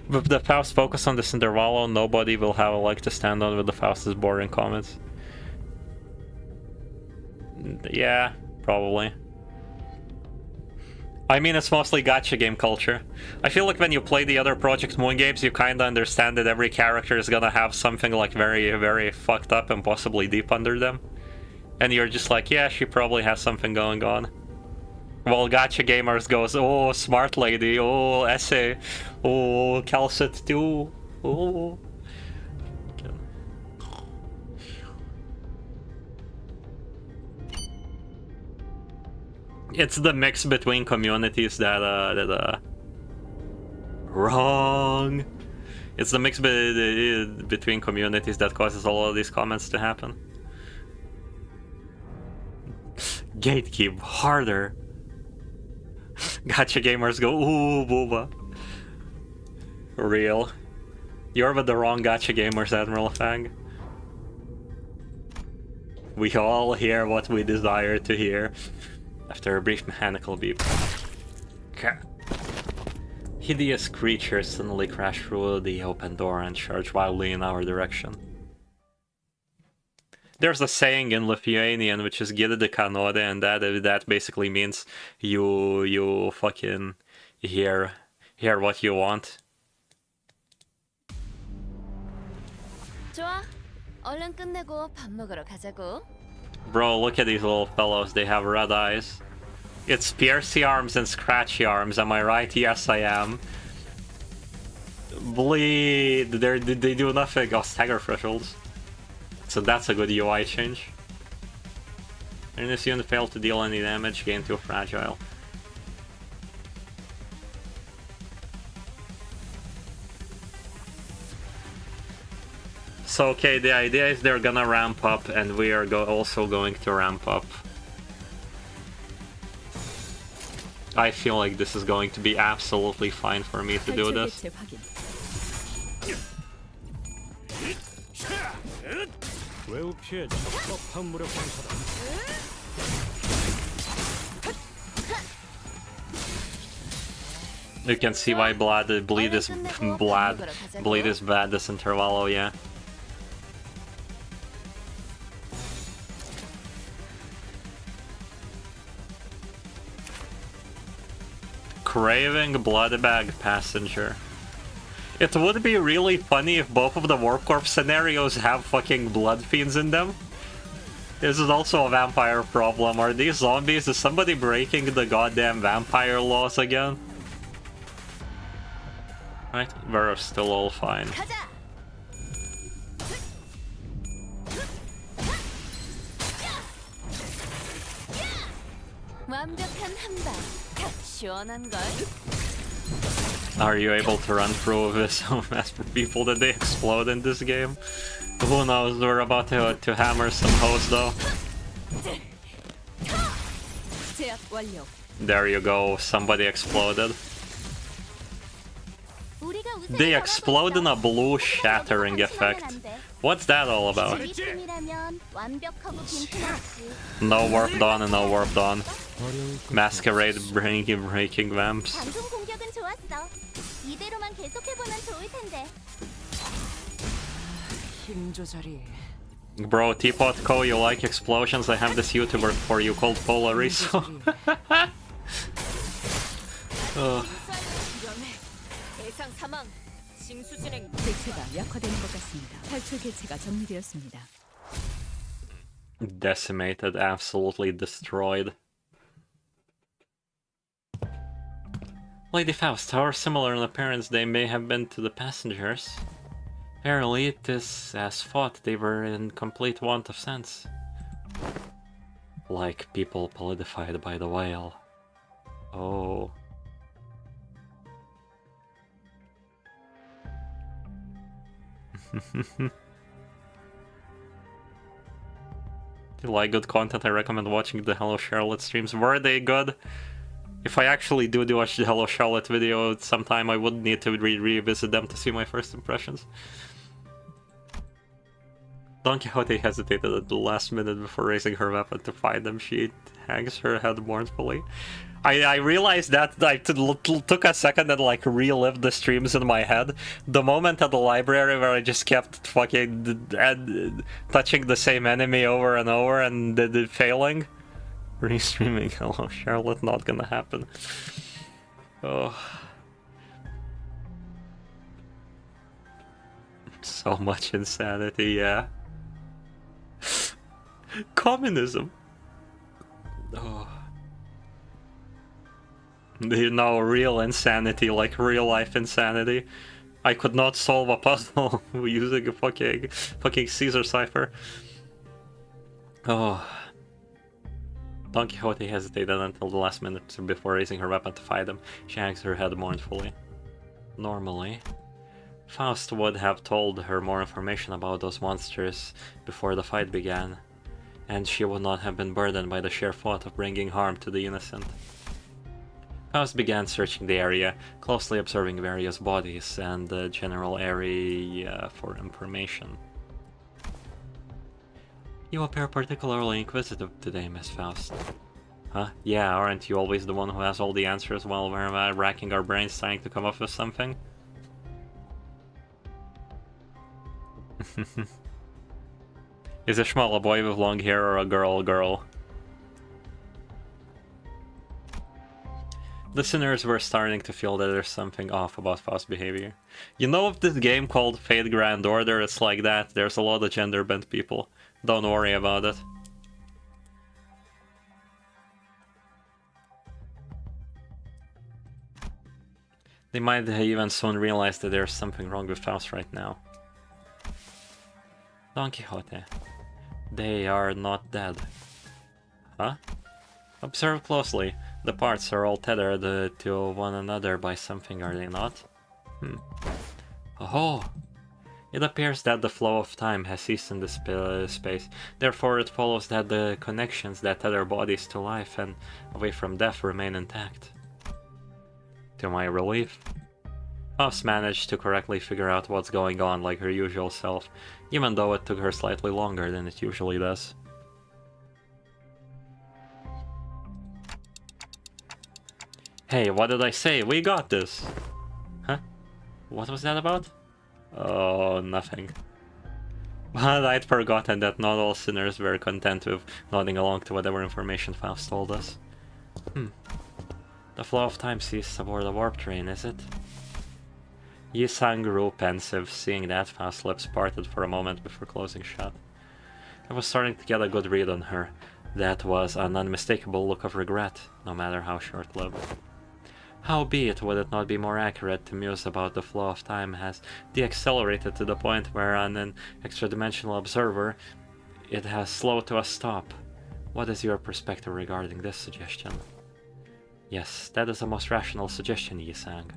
Speaker 1: With the Faust focus on the Cindervallo, nobody will have a leg to stand on with the Faust's boring comments. Yeah, probably. I mean, it's mostly gacha game culture. I feel like when you play the other Project Moon games, you kinda understand that every character is gonna have something like very, very fucked up and possibly deep under them. And you're just like, yeah, she probably has something going on. While gacha gamers goes, oh, smart lady, oh, essay, oh, calcet too, oh. It's the mix between communities that wrong. It's the mix between communities that causes all of these comments to happen. Gatekeep harder. Gacha gamers go, ooh, booba. Real. You're with the wrong gacha gamers, Admiral Fang. We all hear what we desire to hear. After a brief mechanical beep. Hideous creatures suddenly crash through the open door and charge wildly in our direction. There's a saying in Lithuanian which is "Girdi ką nori," and that basically means you fucking hear what you want.
Speaker 2: 좋아. 얼른 끝내고 밥 먹으러 가자고.
Speaker 1: Bro, look at these little fellows, they have red eyes. It's piercy arms and scratchy arms, am I right? Yes, I am. Bleed. They do nothing. Oh, stagger thresholds. So that's a good UI change. And this unit failed to deal any damage, gain too fragile. So okay, the idea is they're gonna ramp up, and we are also going to ramp up. I feel like this is going to be absolutely fine for me to do this. You can see why bleed is bad this intervalo, yeah. Craving Bloodbag Passenger. It would be really funny if both of the Warp Corp scenarios have fucking blood fiends in them. This is also a vampire problem. Are these zombies? Is somebody breaking the goddamn vampire laws again? Right, we're still all fine. Are you able to run through this as for people that they explode in this game? Who knows, we're about to hammer some hoes though. There you go, somebody exploded. They explode in a blue shattering effect. What's that all about? No warp dawn and no warp dawn. Masquerade breaking vamps. Bro, Teapot Co, you like explosions? I have this YouTuber for you called Polarizo. Decimated, absolutely destroyed. Lady Faust, however similar in appearance they may have been to the passengers, verily it is as thought they were in complete want of sense. Like people politified by the whale. Oh. If you like good content, I recommend watching the Hello Charlotte streams. Were they good? If I actually do watch the Hello Charlotte video sometime, I would need to revisit them to see my first impressions. Don Quixote hesitated at the last minute before raising her weapon to fight them. She hangs her head mournfully. I realized that I took a second and like relived the streams in my head. The moment at the library where I just kept fucking touching the same enemy over and over and failing. Restreaming Hello Charlotte, not gonna happen. Oh. So much insanity, yeah. Communism. Oh. You know, real insanity, like real life insanity. I could not solve a puzzle using a fucking Caesar cipher. Oh. Don Quixote hesitated until the last minute before raising her weapon to fight him. She hangs her head mournfully. Normally, Faust would have told her more information about those monsters before the fight began, and she would not have been burdened by the sheer thought of bringing harm to the innocent. Faust began searching the area, closely observing various bodies and the general area for information. You appear particularly inquisitive today, Miss Faust. Huh? Yeah, aren't you always the one who has all the answers while we're racking our brains trying to come up with something? Is Ishmael a boy with long hair or a girl? Listeners were starting to feel that there's something off about Faust's behavior. You know, of this game called Fate Grand Order, it's like that. There's a lot of gender-bent people. Don't worry about it. They might even soon realize that there's something wrong with Faust right now. Don Quixote. They are not dead. Huh? Observe closely. The parts are all tethered to one another by something, are they not? Oh! It appears that the flow of time has ceased in this space. Therefore, it follows that the connections that tether bodies to life and away from death remain intact. To my relief, Puffs managed to correctly figure out what's going on like her usual self, even though it took her slightly longer than it usually does. Hey, what did I say? We got this! Huh? What was that about? Oh, nothing. But I'd forgotten that not all sinners were content with nodding along to whatever information Faust told us. The flow of time ceased aboard the warp train, is it? Yi-san grew pensive, seeing that Faust's lips parted for a moment before closing shut. I was starting to get a good read on her. That was an unmistakable look of regret, no matter how short-lived. Howbeit, would it not be more accurate to muse about the flow of time has deaccelerated to the point where on an extra-dimensional observer, it has slowed to a stop? What is your perspective regarding this suggestion? Yes, that is the most rational suggestion, Yi-sang.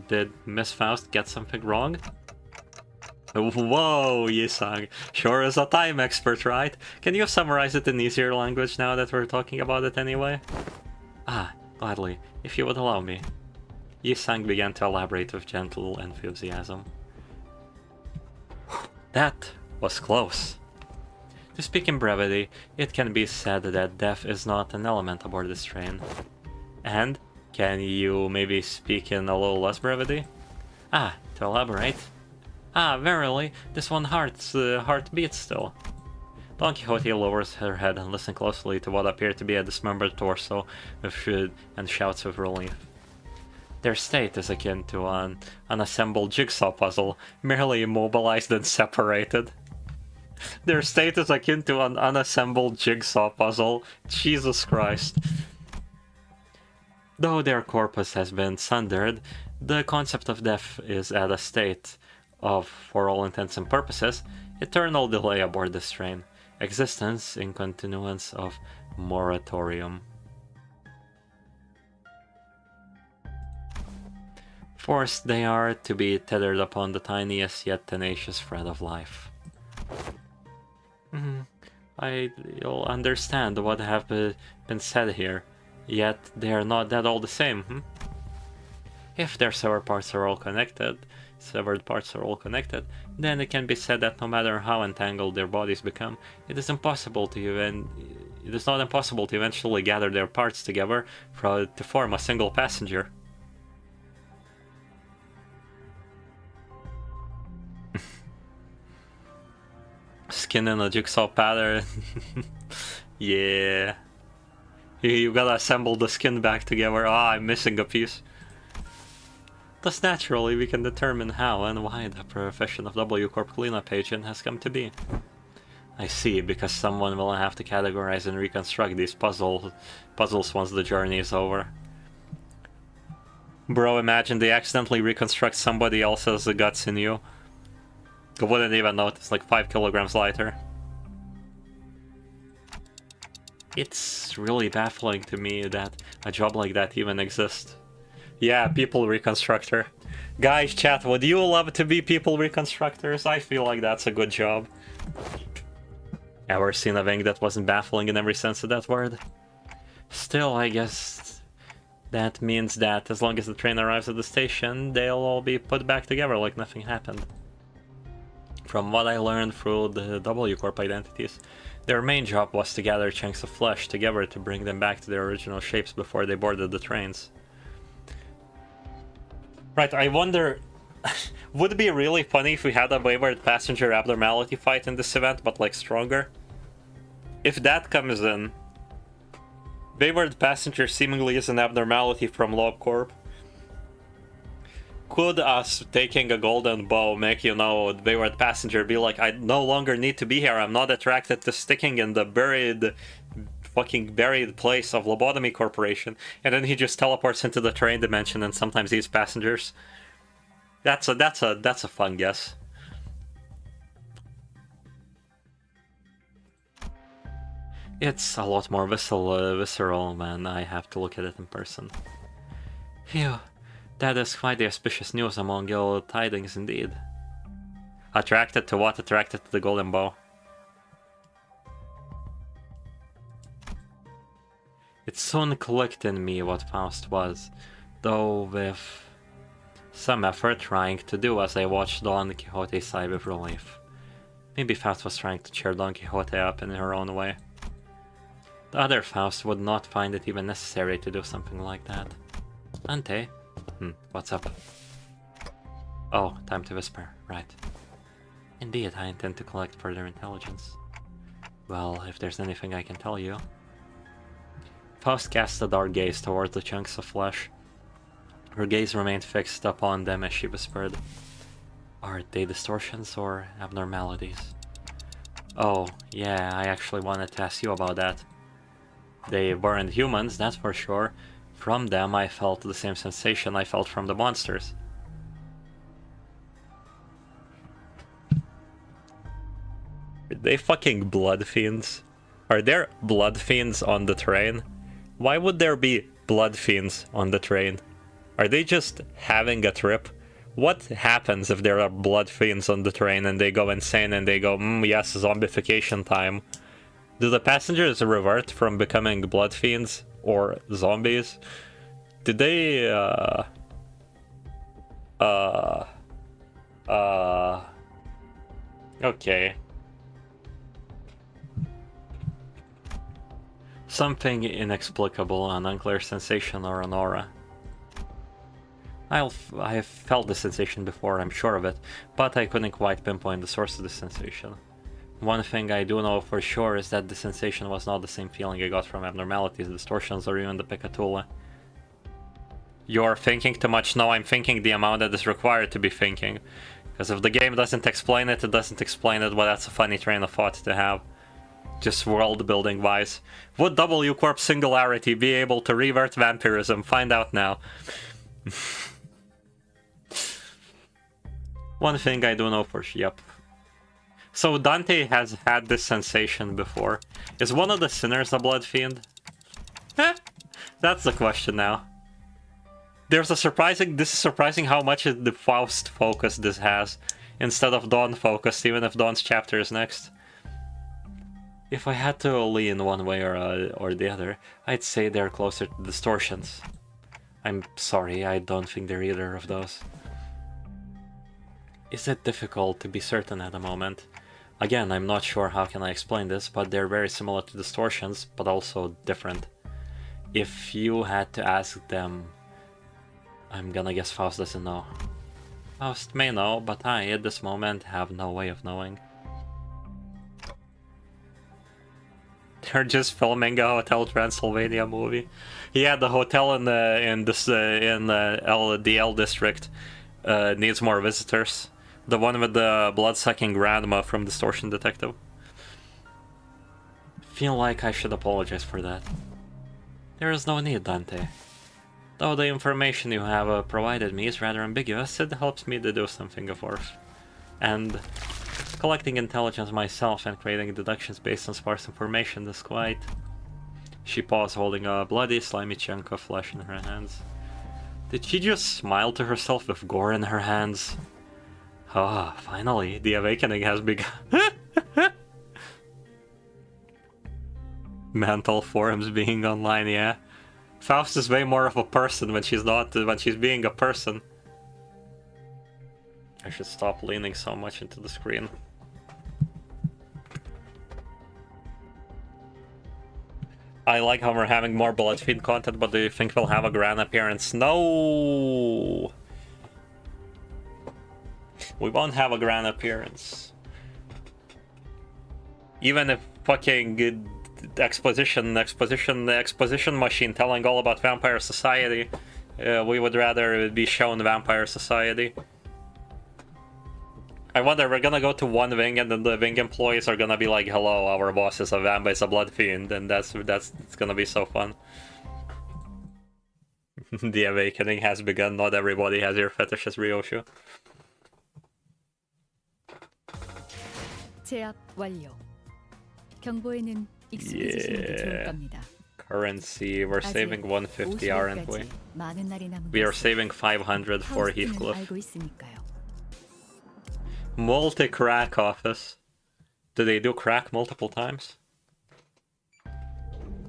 Speaker 1: Did Miss Faust get something wrong? Whoa, Yi-sang. Sure is a time expert, right? Can you summarize it in easier language now that we're talking about it anyway? Gladly, if you would allow me. Yi-sang began to elaborate with gentle enthusiasm. That was close. To speak in brevity, it can be said that death is not an element aboard this train. And, can you maybe speak in a little less brevity? To elaborate. Verily, this one heart beats still. Don Quixote lowers her head and listens closely to what appeared to be a dismembered torso and shouts with relief. Their state is akin to an unassembled jigsaw puzzle, merely immobilized and separated. Their state is akin to an unassembled jigsaw puzzle. Jesus Christ. Though their corpus has been sundered, the concept of death is at a state of, for all intents and purposes, eternal delay aboard this train. Existence in continuance of moratorium. Forced they are to be tethered upon the tiniest yet tenacious thread of life. You'll understand what have been said here, yet they are not that all the same, If their severed parts are all connected, then it can be said that no matter how entangled their bodies become, it is not impossible to eventually gather their parts together to form a single passenger. Skin in a jigsaw pattern. Yeah. You gotta assemble the skin back together. I'm missing a piece. Thus naturally we can determine how and why the profession of W Corp cleanup agent has come to be. I see, because someone will have to categorize and reconstruct these puzzles once the journey is over. Bro, imagine they accidentally reconstruct somebody else's guts in you. I wouldn't even notice, like 5 kilograms lighter. It's really baffling to me that a job like that even exists. Yeah, people reconstructor. Guys, chat, would you love to be people reconstructors? I feel like that's a good job. Ever seen a thing that wasn't baffling in every sense of that word? Still, I guess that means that as long as the train arrives at the station, they'll all be put back together like nothing happened. From what I learned through the W Corp identities, their main job was to gather chunks of flesh together to bring them back to their original shapes before they boarded the trains. Right, I wonder, would it be really funny if we had a wayward passenger abnormality fight in this event, but like stronger? If that comes in, wayward passenger seemingly is an abnormality from Lob Corp. Could us taking a golden bow make, the wayward passenger be like, I no longer need to be here, I'm not attracted to sticking in the buried fucking buried place of Lobotomy Corporation, and then he just teleports into the train dimension and sometimes eats passengers. That's a fun guess. It's a lot more visceral when I have to look at it in person. Phew, that is quite the auspicious news among ill tidings indeed. Attracted to what? Attracted to the golden bow. It soon clicked in me what Faust was, though with some effort trying to do as I watched Don Quixote sigh with relief. Maybe Faust was trying to cheer Don Quixote up in her own way. The other Faust would not find it even necessary to do something like that. Dante? What's up? Oh, time to whisper, right. Indeed, I intend to collect further intelligence. Well, if there's anything I can tell you... Faust cast a dark gaze towards the chunks of flesh. Her gaze remained fixed upon them as she whispered. Are they distortions or abnormalities? Oh, yeah, I actually wanted to ask you about that. They weren't humans, that's for sure. From them I felt the same sensation I felt from the monsters. Are they fucking blood fiends? Are there blood fiends on the train? Why would there be blood fiends on the train? Are they just having a trip? What happens if there are blood fiends on the train and they go insane and they go, yes, zombification time? Do the passengers revert from becoming blood fiends or zombies? Did they, okay. Something inexplicable, an unclear sensation or an aura. I have felt this sensation before, I'm sure of it, but I couldn't quite pinpoint the source of the sensation. One thing I do know for sure is that the sensation was not the same feeling I got from abnormalities, distortions, or even the Picatula. You're thinking too much? No, I'm thinking the amount that is required to be thinking. Because if the game doesn't explain it, it doesn't explain it, but that's a funny train of thought to have. Just world building wise. Would W Corp Singularity be able to revert vampirism? Find out now. One thing I do know for sure. Yep. So Dante has had this sensation before. Is one of the sinners a blood fiend? That's the question now. There's a surprising... This is surprising how much the Faust focus this has. Instead of Dawn focus, even if Dawn's chapter is next. If I had to lean one way or the other, I'd say they're closer to distortions. I'm sorry, I don't think they're either of those. Is it difficult to be certain at the moment? Again, I'm not sure how can I explain this, but they're very similar to distortions, but also different. If you had to ask them, I'm gonna guess Faust doesn't know. Faust may know, but I, at this moment, have no way of knowing. They're just filming a Hotel Transylvania movie. Yeah, the hotel in the L district needs more visitors. The one with the blood-sucking grandma from Distortion Detective. Feel like I should apologize for that. There is no need, Dante. Though the information you have provided me is rather ambiguous, it helps me to do something, of course. And collecting intelligence myself and creating deductions based on sparse information is quite... She paused, holding a bloody, slimy chunk of flesh in her hands. Did she just smile to herself with gore in her hands? Ah, finally, the awakening has begun. Mental forms being online, yeah. Faust is way more of a person when she's not, when she's being a person. I should stop leaning so much into the screen. I like how we're having more Bloodfiend content, but do you think we'll have a grand appearance? No! We won't have a grand appearance. Even if fucking exposition machine telling all about Vampire Society, we would rather be shown Vampire Society. I wonder, we're gonna go to one wing and then the wing employees are gonna be like, hello, our boss is a vampire, is a blood fiend, and that's it's gonna be so fun. The awakening has begun, not everybody has ear fetishes, Ryoshu.
Speaker 4: 제압 완료. 경보에는 익숙해지시는 게 좋을 겁니다.
Speaker 1: Currency, we're saving 150, aren't we?
Speaker 4: 많은 날이 남은
Speaker 1: We are saving 500 for
Speaker 4: 하우스는
Speaker 1: Heathcliff.
Speaker 4: 알고 있으니까요.
Speaker 1: Multi-crack office. Do they do crack multiple times?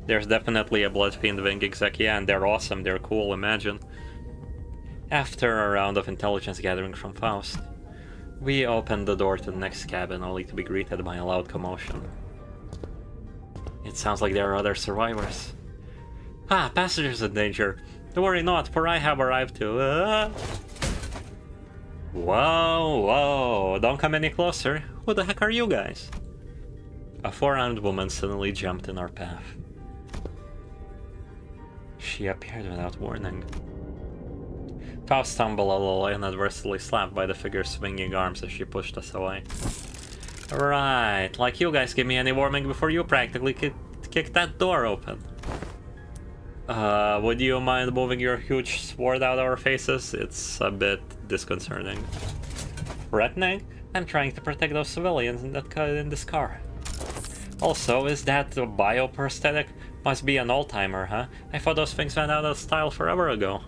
Speaker 1: There's definitely a Blood Fiend Wing exec, yeah, and they're awesome, they're cool, imagine. After a round of intelligence gathering from Faust, we open the door to the next cabin, only to be greeted by a loud commotion. It sounds like there are other survivors. Ah, passengers in danger. Don't worry not, for I have arrived too. Whoa, whoa, don't come any closer. Who the heck are you guys? A four-armed woman suddenly jumped in our path. She appeared without warning. Faust stumbled a little and adversely slapped by the figure's swinging arms as she pushed us away. Right, like you guys give me any warning before you practically kick that door open. Would you mind moving your huge sword out of our faces? It's a bit disconcerting. Threatening? I'm trying to protect those civilians in this car. Also, is that a bioprosthetic? Must be an old-timer, huh? I thought those things went out of style forever ago.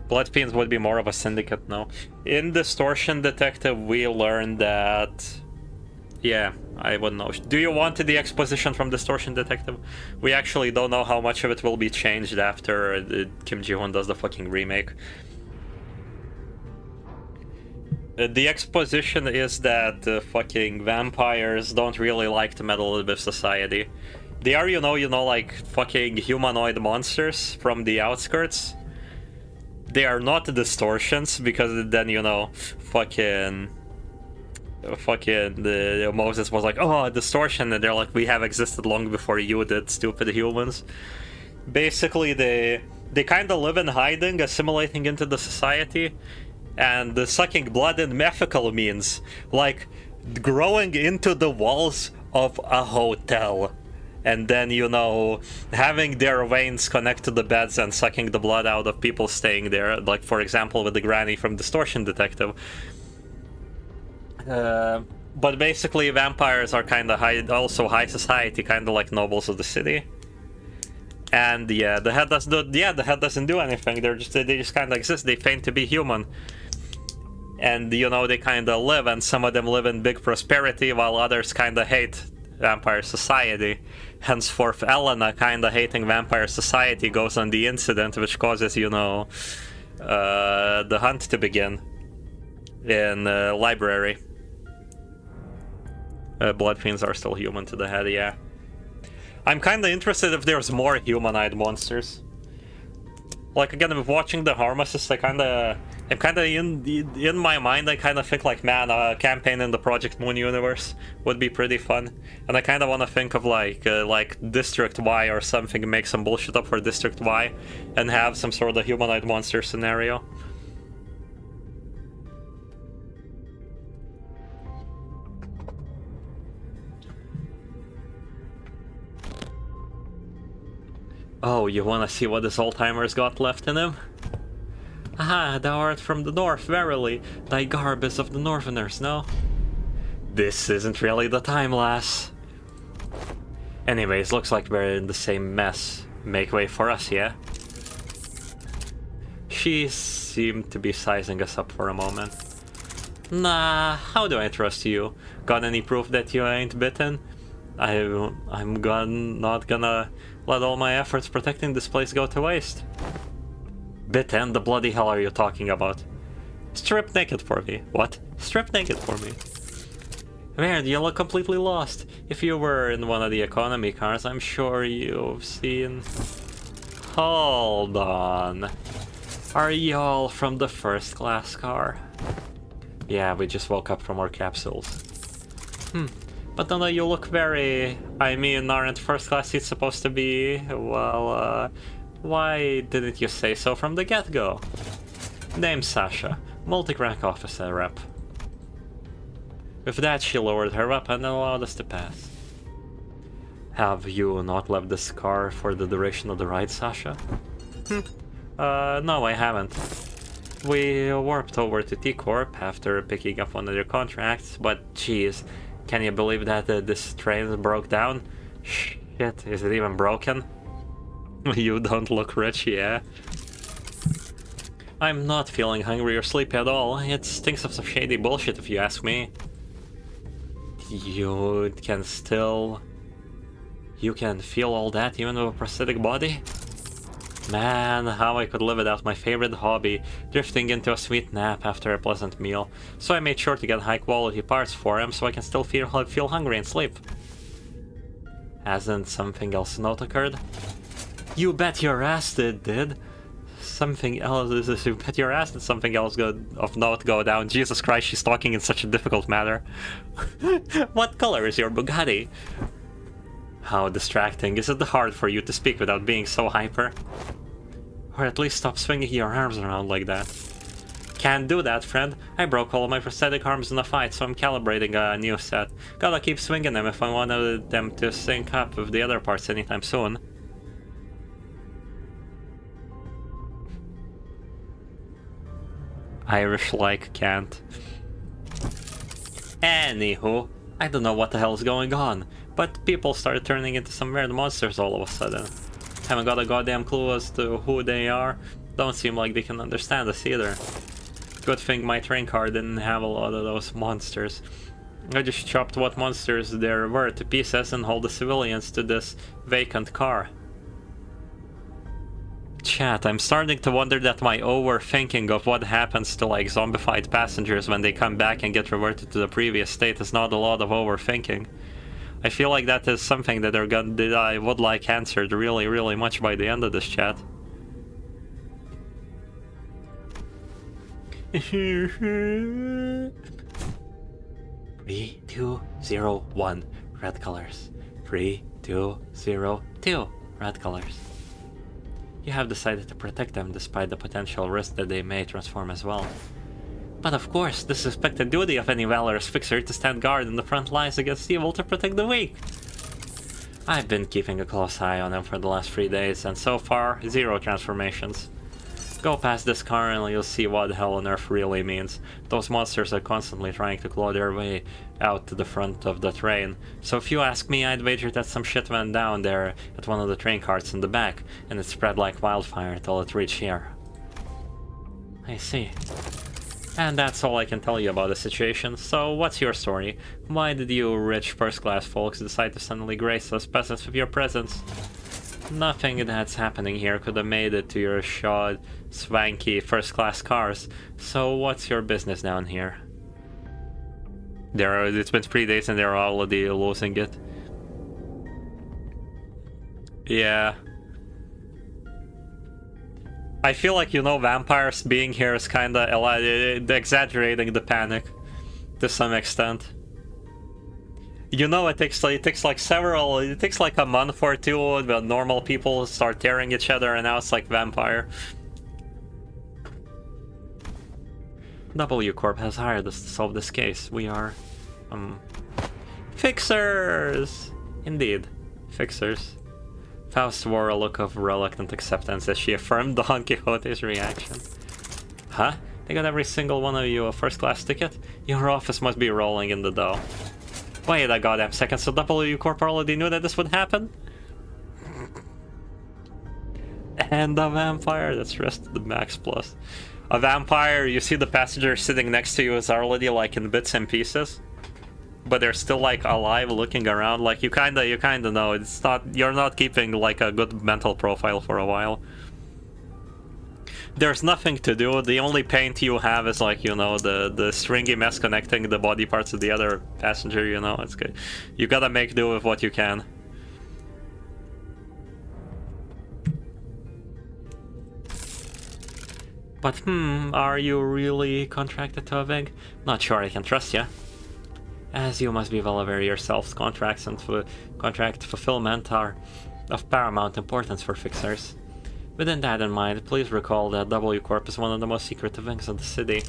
Speaker 1: Blood Fiends would be more of a syndicate, no? In Distortion Detective, we learned that... Yeah, I wouldn't know. Do you want the exposition from Distortion Detective? We actually don't know how much of it will be changed after Kim Ji-hoon does the fucking remake. The exposition is that fucking vampires don't really like to meddle with society. They are, you know, like fucking humanoid monsters from the outskirts. They are not distortions, because then, you know, fucking Moses was like, oh, a distortion, and they're like, we have existed long before you did, stupid humans. Basically, they kind of live in hiding, assimilating into the society, and sucking blood in mythical means, like growing into the walls of a hotel. And then, you know, having their veins connect to the beds and sucking the blood out of people staying there. Like, for example, with the granny from Distortion Detective. But basically, vampires are kind of also high society, kind of like nobles of the city. And yeah, the head doesn't do anything. They just kind of exist. They feign to be human. And, you know, they kind of live, and some of them live in big prosperity, while others kind of hate vampire society. Henceforth, Elena, kind of hating vampire society, goes on the incident, which causes, you know, the hunt to begin in library. Blood Fiends are still human to the head, yeah. I'm kind of interested if there's more humanoid monsters. Like, again, with watching the Harmonists, I'm kind of in my mind, I kind of think like, man, a campaign in the Project Moon universe would be pretty fun. And I kind of want to think of like District Y or something, make some bullshit up for District Y, and have some sort of humanoid monster scenario. Oh, you wanna see what this old-timer's got left in him? Aha, thou art from the north, verily. Thy garb is of the northerners, no? This isn't really the time, lass. Anyways, looks like we're in the same mess. Make way for us, yeah? She seemed to be sizing us up for a moment. Nah, how do I trust you? Got any proof that you ain't bitten? I'm not gonna let all my efforts protecting this place go to waste. Bitten? The bloody hell are you talking about? Strip naked for me. What? Strip naked for me. Man, you look completely lost. If you were in one of the economy cars, I'm sure you've seen... Hold on. Are y'all from the first class car? Yeah, we just woke up from our capsules. But no, you look very... I mean, aren't first class seats supposed to be... Well, why didn't you say so from the get-go? Name's Sasha. Multi-crack officer rep. With that, she lowered her weapon and allowed us to pass. Have you not left this car for the duration of the ride, Sasha? No, I haven't. We warped over to T-Corp after picking up one of their contracts, but geez, can you believe that this train broke down? Shit, is it even broken? You don't look rich, yeah? I'm not feeling hungry or sleepy at all. It stinks of some shady bullshit if you ask me. You can still... You can feel all that even with a prosthetic body? Man, how I could live without my favorite hobby, drifting into a sweet nap after a pleasant meal. So I made sure to get high quality parts for him so I can still feel hungry and sleep. Hasn't something else not occurred? You bet your ass it did. Something else, you bet your ass did something else of note go down. Jesus Christ, she's talking in such a difficult manner. What color is your Bugatti? How distracting. Is it hard for you to speak without being so hyper? Or at least stop swinging your arms around like that. Can't do that, friend. I broke all of my prosthetic arms in a fight, so I'm calibrating a new set. Gotta keep swinging them if I want them to sync up with the other parts anytime soon. Irish-like can't. Anywho, I don't know what the hell is going on, but people started turning into some weird monsters all of a sudden. Haven't got a goddamn clue as to who they are. Don't seem like they can understand us either. Good thing my train car didn't have a lot of those monsters. I just chopped what monsters there were to pieces and hauled the civilians to this vacant car. Chat, I'm starting to wonder that my overthinking of what happens to like zombified passengers when they come back and get reverted to the previous state is not a lot of overthinking. I feel like that is something that I would like answered really, really much by the end of this chat. 3, 2, 0, 1. Red colors. 3, 2, 0, 2. Red colors. You have decided to protect them despite the potential risk that they may transform as well. But of course, this is the expected duty of any valorous fixer to stand guard in the front lines against evil to protect the weak. I've been keeping a close eye on them for the last 3 days, and so far, 0 transformations. Go past this car and you'll see what hell on earth really means. Those monsters are constantly trying to claw their way out to the front of the train. So if you ask me, I'd wager that some shit went down there at one of the train carts in the back, and it spread like wildfire till it reached here. I see. And that's all I can tell you about the situation, so what's your story? Why did you rich first-class folks decide to suddenly grace us peasants with your presence? Nothing that's happening here could have made it to your shod, swanky first-class cars, so what's your business down here? It's been 3 days and they're already losing it. Yeah. I feel like, you know, vampires being here is kinda exaggerating the panic to some extent. You know, it takes like a month or two when normal people start tearing each other, and now it's like vampire. W Corp has hired us to solve this case. We are, fixers! Indeed, fixers. Faust wore a look of reluctant acceptance as she affirmed Don Quixote's reaction. Huh? They got every single one of you a first-class ticket? Your office must be rolling in the dough. Wait a goddamn second, so W Corp already knew that this would happen? And a vampire that's dressed to the max plus. A vampire, you see the passenger sitting next to you is already like in bits and pieces. But they're still like alive, looking around. Like you kinda know it's not. You're not keeping like a good mental profile for a while. There's nothing to do. The only paint you have is like, you know, the stringy mess connecting the body parts of the other passenger. You know, it's good. You gotta make do with what you can. But are you really contracted to a VIG? Not sure I can trust you. As you must be well aware yourselves, contracts and contract fulfillment are of paramount importance for fixers. Within that in mind, please recall that W Corp is one of the most secretive wings of the city.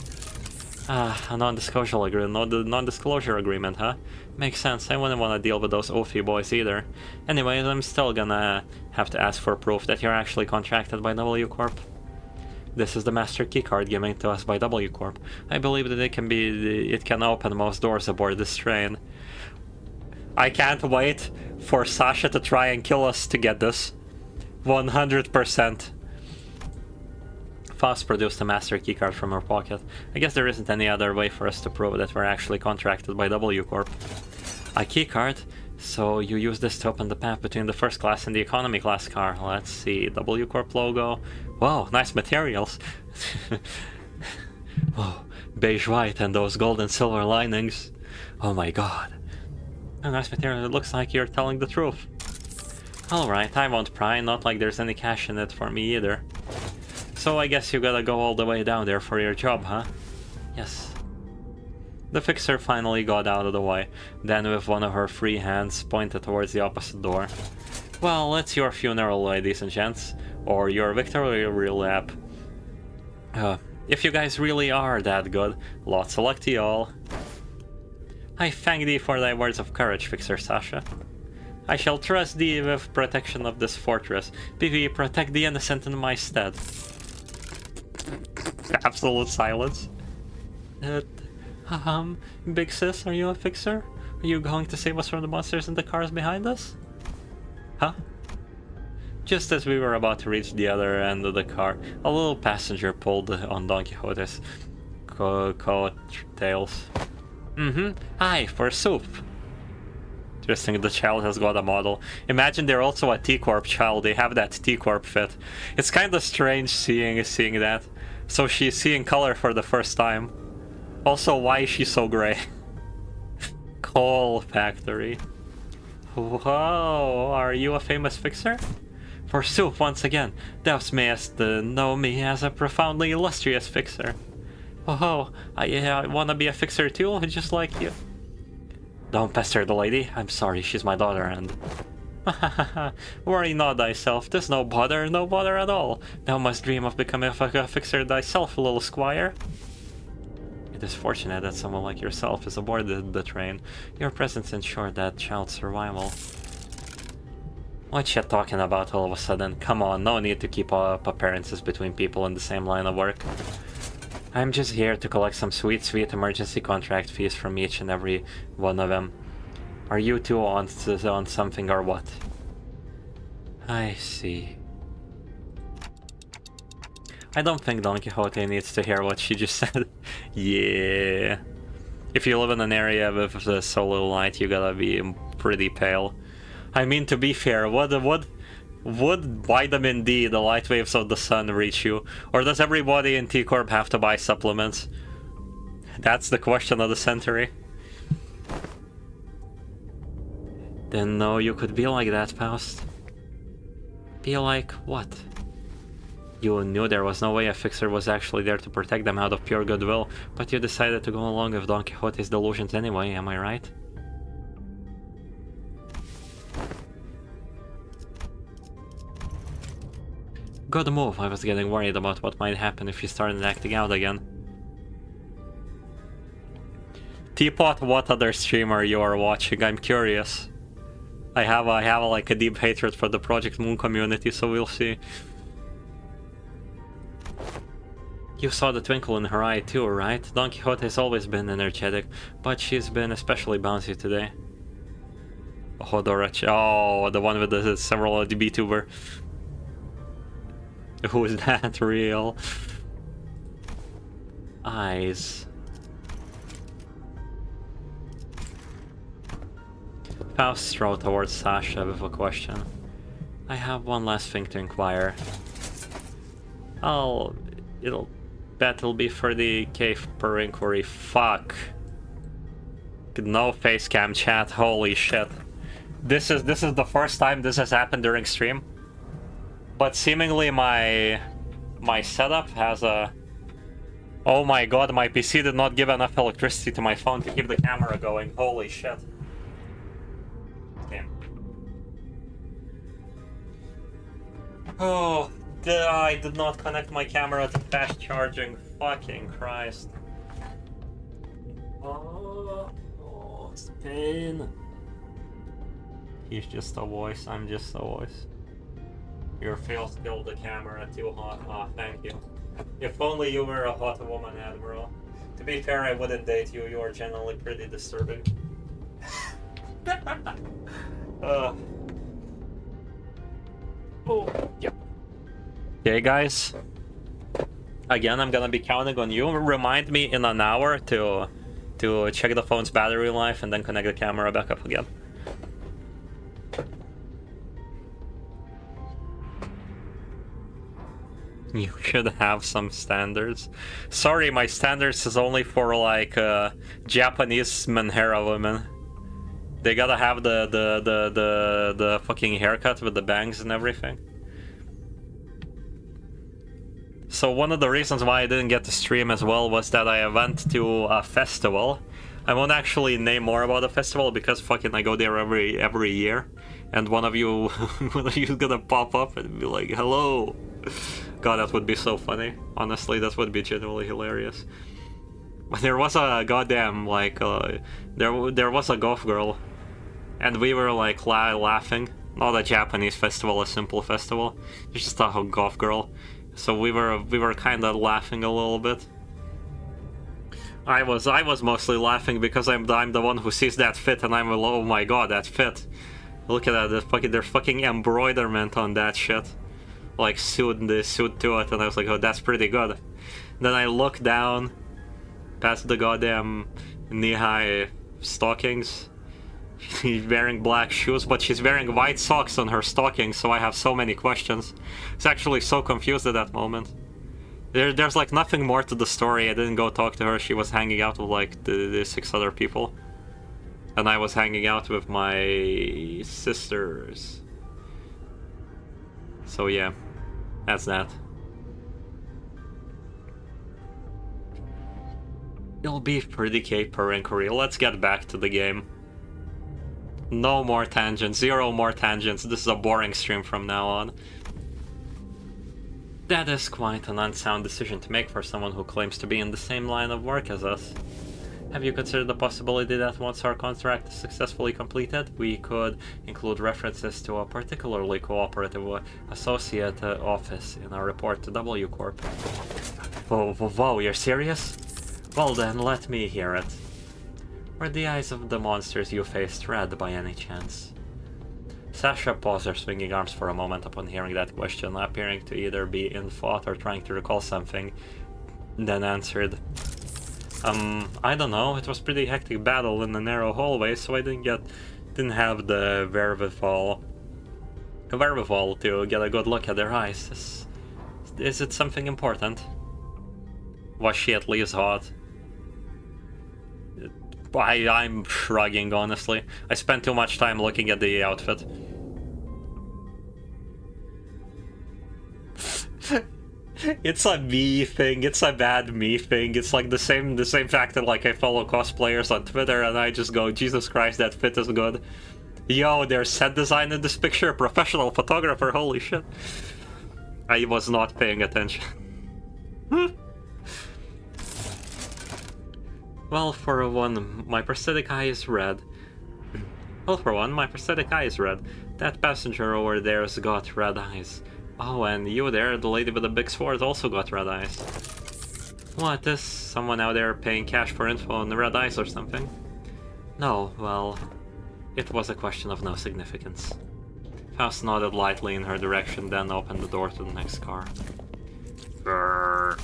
Speaker 1: A non-disclosure agreement, non-disclosure agreement, huh? Makes sense, I wouldn't want to deal with those oafy boys either. Anyways, I'm still gonna have to ask for proof that you're actually contracted by W Corp. This is the master keycard given to us by W Corp. I believe that it can open most doors aboard this train. I can't wait for Sasha to try and kill us to get this. 100%. Faust produced a master keycard from her pocket. I guess there isn't any other way for us to prove that we're actually contracted by W Corp. A keycard? So you use this to open the path between the first class and the economy class car. Let's see, W Corp logo. Wow, nice materials. Oh, beige white and those gold and silver linings. Oh my god. A nice material, it looks like you're telling the truth. Alright, I won't pry, not like there's any cash in it for me either. So I guess you gotta go all the way down there for your job, huh? Yes. The fixer finally got out of the way, then with one of her free hands pointed towards the opposite door. Well, it's your funeral, ladies and gents, or your victory lap. If you guys really are that good, lots of luck to y'all. I thank thee for thy words of courage, Fixer Sasha. I shall trust thee with protection of this fortress. PvE, protect the innocent in my stead. Absolute silence. Big sis, are you a fixer? Are you going to save us from the monsters in the cars behind us? Huh? Just as we were about to reach the other end of the car, a little passenger pulled on Don Quixote's coattails. Aye, for soup. Interesting, the child has got a model. Imagine they're also a T-Corp child, they have that T-Corp fit. It's kind of strange seeing that. So she's seeing color for the first time. Also, why is she so gray? Coal factory. Whoa, are you a famous fixer? Forsooth, once again, thou mayest know me as a profoundly illustrious fixer. Oh, I wanna be a fixer too, just like you. Don't pester the lady, I'm sorry, she's my daughter and... Worry not thyself, there's no bother at all. Thou must dream of becoming a fixer thyself, little squire. It is fortunate that someone like yourself is aboard the train. Your presence ensured that child's survival. What you talking about all of a sudden? Come on, no need to keep up appearances between people in the same line of work. I'm just here to collect some sweet emergency contract fees from each and every one of them. Are you two on something or what? I see. I don't think Don Quixote needs to hear what she just said. Yeah. If you live in an area with so little light, you gotta be pretty pale. I mean, to be fair, would vitamin D, the light waves of the sun, reach you? Or does everybody in T-Corp have to buy supplements? That's the question of the century. Didn't know you could be like that, Faust. Be like what? You knew there was no way a fixer was actually there to protect them out of pure goodwill, but you decided to go along with Don Quixote's delusions anyway, am I right? Good move, I was getting worried about what might happen if you started acting out again. Teapot, what other streamer you are watching? I'm curious. I have like a deep hatred for the Project Moon community, so we'll see. You saw the twinkle in her eye too, right? Don Quixote has always been energetic, but she's been especially bouncy today. Oh, the one with the several VTuber. Who is that real? Eyes. Faust strode towards Sasha with a question. I have one last thing to inquire. It'll be for the cave per inquiry. Fuck. No face cam chat, holy shit. This is the first time this has happened during stream. But seemingly my setup has a... Oh my god, my PC did not give enough electricity to my phone to keep the camera going. Holy shit. Damn. Oh, I did not connect my camera to fast charging. Fucking Christ. Oh, it's pain. He's just a voice, I'm just a voice. Your face killed the camera too hot. Ah, thank you. If only you were a hot woman, Admiral. To be fair, I wouldn't date you. You are generally pretty disturbing. Oh, yep. Okay, guys. Again, I'm gonna be counting on you. Remind me in an hour to check the phone's battery life and then connect the camera back up again. You should have some standards. Sorry, my standards is only for like Japanese Menhera women. They gotta have the fucking haircut with the bangs and everything. So one of the reasons why I didn't get to stream as well was that I went to a festival. I won't actually name more about the festival because fucking I go there every year, and one of you is gonna pop up and be like, "Hello." God, that would be so funny. Honestly, that would be genuinely hilarious. But there was a goddamn like there was a golf girl, and we were like laughing. Not a Japanese festival, a simple festival. It's just a golf girl. So we were kind of laughing a little bit. I was mostly laughing because I'm the one who sees that fit, and I'm like, oh my god, that fit. Look at that, there's fucking embroiderment on that shit. Like sewed to it, and I was like, oh, that's pretty good. Then I look down past the goddamn knee-high stockings. She's wearing black shoes, but she's wearing white socks on her stockings, so I have so many questions. I was actually so confused at that moment. There's like nothing more to the story. I didn't go talk to her. She was hanging out with like the 6 other people. And I was hanging out with my sisters. So yeah, that's that. It'll be pretty caper inquiry. Let's get back to the game. No more tangents, 0 more tangents. This is a boring stream from now on. That is quite an unsound decision to make for someone who claims to be in the same line of work as us. Have you considered the possibility that once our contract is successfully completed, we could include references to a particularly cooperative associate office in our report to W Corp? Whoa, you're serious? Well then, let me hear it. Were the eyes of the monsters you faced red by any chance? Sasha paused her swinging arms for a moment upon hearing that question, appearing to either be in thought or trying to recall something, then answered, I don't know, it was pretty hectic battle in the narrow hallway, so I didn't have the wherewithal to get a good look at their eyes. Is it something important? Was she at least hot? I'm shrugging, honestly. I spent too much time looking at the outfit. It's a me thing, it's a bad me thing. It's like the same fact that like I follow cosplayers on Twitter and I just go, Jesus Christ, that fit is good. Yo, there's set design in this picture, professional photographer, holy shit. I was not paying attention. Well, for one, my prosthetic eye is red. That passenger over there's got red eyes. Oh, and you there, the lady with the big sword, also got red eyes. What, is someone out there paying cash for info on the red eyes or something? No, well, it was a question of no significance. Faust nodded lightly in her direction, then opened the door to the next car. Grrr.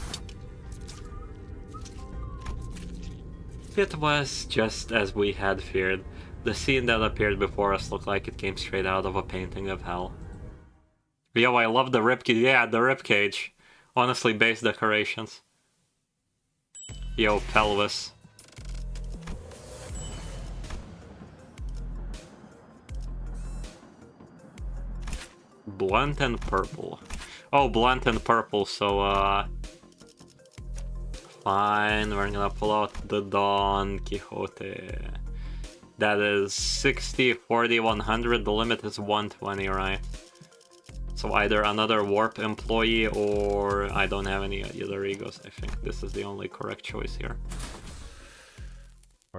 Speaker 1: It was just as we had feared. The scene that appeared before us looked like it came straight out of a painting of hell. Yo, I love the ribcage. Yeah, the ribcage. Honestly, base decorations. Yo, pelvis. Blunt and purple. Oh, blunt and purple, so, fine, we're gonna pull out the Don Quixote. That is 60, 40, 100, the limit is 120, right? So either another Warp employee or I don't have any other egos. I think this is the only correct choice here.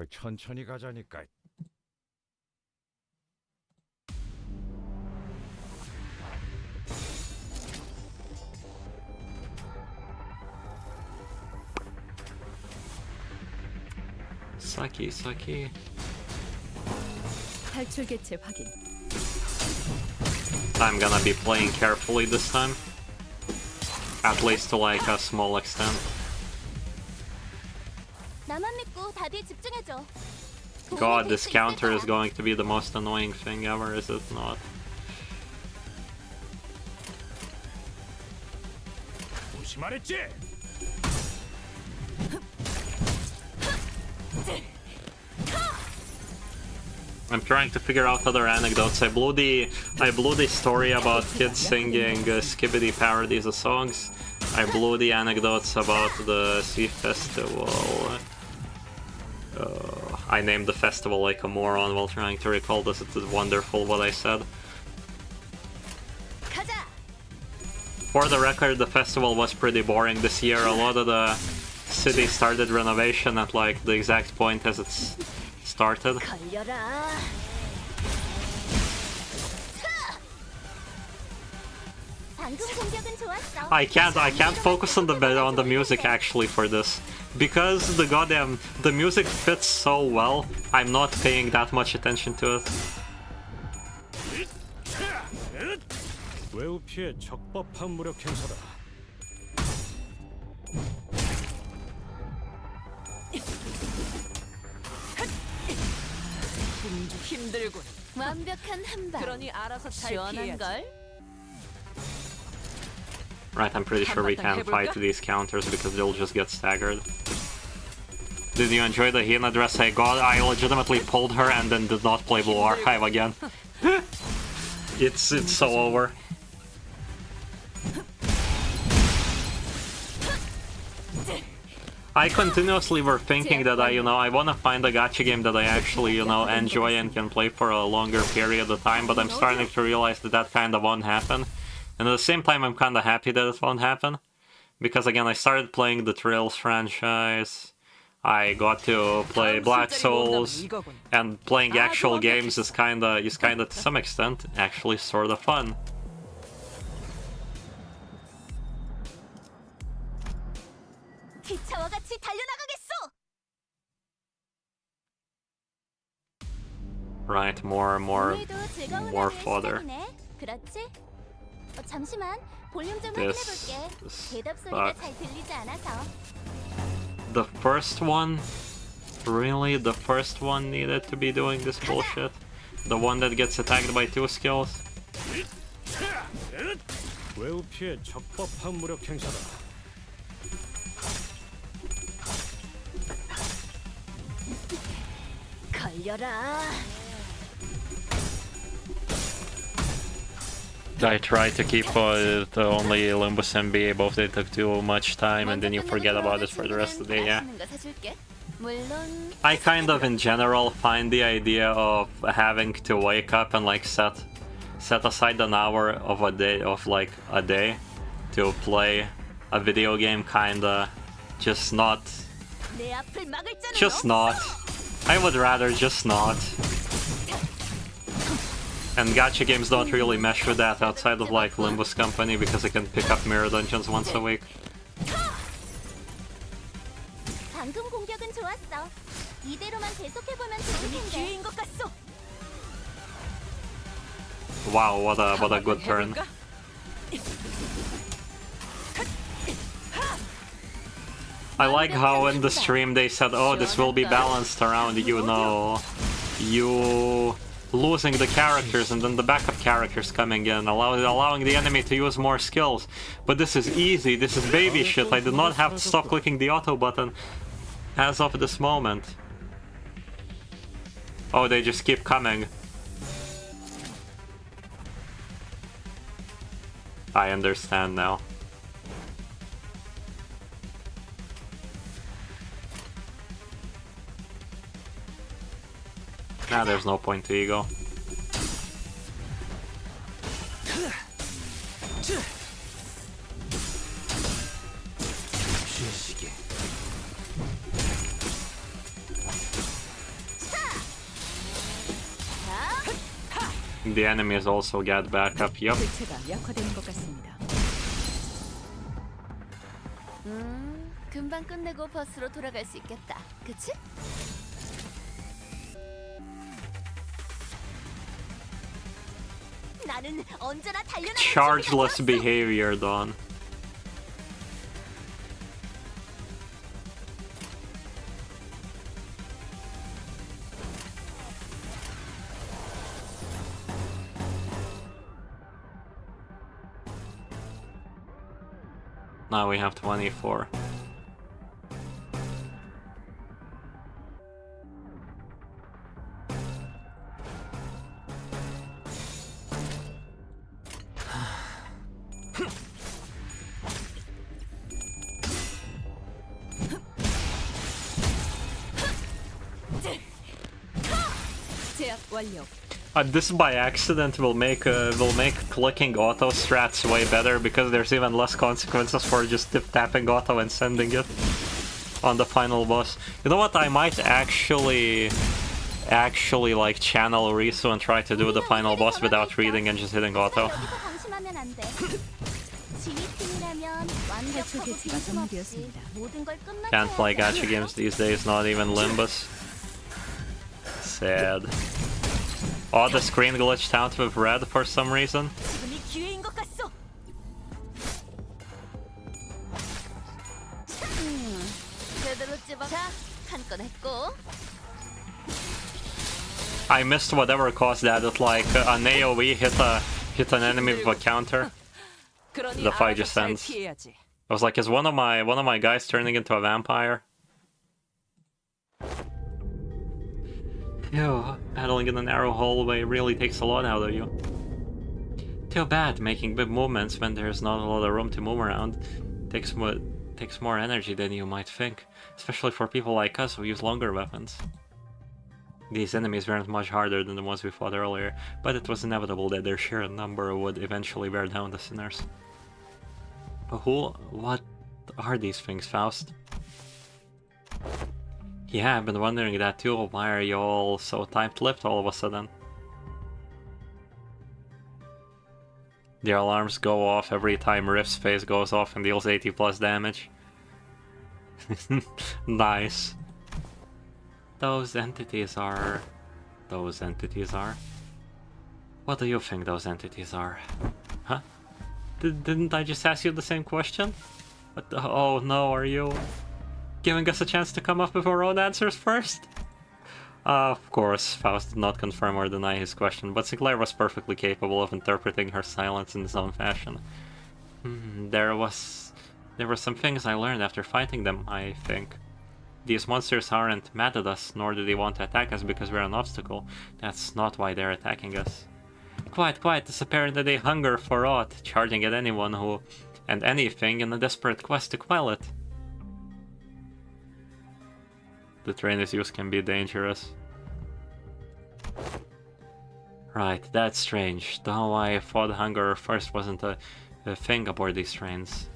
Speaker 5: 천천히 가자니까.
Speaker 1: Saki, Saki.
Speaker 4: 탈출 개체 확인.
Speaker 1: I'm gonna be playing carefully this time. At least to like a small extent.
Speaker 2: 나만 믿고 다들 집중해줘.
Speaker 1: God, this counter is going to be the most annoying thing ever, is it not?
Speaker 5: 조심하랬지?
Speaker 1: I'm trying to figure out other anecdotes. I blew the story about kids singing skibbity parodies of songs. I blew the anecdotes about the Sea Festival. I named the festival like a moron while trying to recall this. It is wonderful what I said. For the record, the festival was pretty boring this year. A lot of the city started renovation at like the exact point as it's started. I can't focus on the music actually for this because the music fits so well. I'm not paying that much attention to it.
Speaker 5: 외우 피해 적법한 무력 행사다.
Speaker 2: 힘들군. 완벽한 한방. 그러니 알아서 잘 시원한 걸.
Speaker 1: Right, I'm pretty sure we can't fight these counters because they'll just get staggered. Did you enjoy the Hina dress I got? I legitimately pulled her and then did not play Blue Archive again. It's so over. I continuously were thinking that I want to find a gacha game that I actually, enjoy and can play for a longer period of time, but I'm starting to realize that kind of won't happen. And at the same time, I'm kind of happy that it won't happen. Because again, I started playing the Trails franchise, I got to play Black Souls, and playing actual games is kinda to some extent actually sort of fun.
Speaker 2: 기차와 같이 달려나가겠소.
Speaker 1: Right, more fodder.
Speaker 2: 그렇지? 잠시만 볼륨 좀
Speaker 1: This
Speaker 2: 확인해볼게. 대답 소리가 잘 들리지 않아서.
Speaker 1: The first one? Really? The first one needed to be doing this bullshit? The one that gets attacked by 2 skills?
Speaker 5: 외우 피해 적법한 무력 행사다.
Speaker 2: 걸려라.
Speaker 1: I tried to keep only Limbus and BA, both they took too much time and then you forget about it for the rest of the day, yeah. I kind of in general find the idea of having to wake up and like set aside an hour of a day to play a video game kinda just not. I would rather just not. And gacha games don't really mesh with that outside of like Limbus Company because I can pick up mirror dungeons once a week.
Speaker 2: 방금 공격은 좋았어. 이대로만 계속해보면 좋을 텐데. 것 같소.
Speaker 1: Wow, what a good turn. I like how in the stream they said, oh, this will be balanced around, you losing the characters and then the backup characters coming in, allowing the enemy to use more skills. But this is easy, this is baby shit. I did not have to stop clicking the auto button as of this moment. Oh, they just keep coming. I understand now. Nah, there's no point to ego. The enemies also get back up. Yep.
Speaker 4: 대체가 약화되는 것 같습니다.
Speaker 2: 금방 끝내고 버스로 돌아갈 수 있겠다. 그치? 나는 언제나 달려나갈
Speaker 1: Chargeless
Speaker 2: 준비가 되었어.
Speaker 1: behavior, Dawn. Now we have 24.
Speaker 4: 제압 완료.
Speaker 1: This by accident will make clicking auto strats way better because there's even less consequences for just tapping auto and sending it on the final boss. You know what? I might actually like channel Risu and try to do the final boss without reading and just hitting auto.
Speaker 2: 여기서 방심하면 안 돼. 지휘팀이라면 완벽하고
Speaker 4: 해초계지가
Speaker 2: 빈틈 없이
Speaker 4: 정리되었습니다.
Speaker 2: 모든 걸 끝마쳐야
Speaker 1: Can't play
Speaker 2: 돼.
Speaker 1: gacha games these days, not even Limbus. Sad. Oh, the screen glitched out with red for some reason.
Speaker 2: 지금이 기회인 것 같소. 제대로 찝어. 자, 한 건 했고.
Speaker 1: I missed whatever caused that. It like an AoE hit an enemy with a counter. The fight just ends. I was like, is one of my guys turning into a vampire? Ew, battling in a narrow hallway really takes a lot out of you. Too bad, making big movements when there's not a lot of room to move around takes more energy than you might think, especially for people like us who use longer weapons. These enemies weren't much harder than the ones we fought earlier, but it was inevitable that their sheer number would eventually wear down the sinners. But what are these things, Faust? Yeah, I've been wondering that too. Why are you all so tight-lipped all of a sudden? The alarms go off every time Rift's face goes off and deals 80 plus damage. Nice. Those entities are... What do you think those entities are? Huh? Didn't I just ask you the same question? What the... Oh no, are you giving us a chance to come up with our own answers first? Of course, Faust did not confirm or deny his question, but Sinclair was perfectly capable of interpreting her silence in his own fashion. There were some things I learned after fighting them, I think. These monsters aren't mad at us, nor do they want to attack us because we're an obstacle. That's not why they're attacking us. Quite, it's apparent that they hunger for aught, charging at anyone who... and anything in a desperate quest to quell it. The trainer's use can be dangerous. Right, that's strange. Though I thought hunger first wasn't a thing aboard these trains.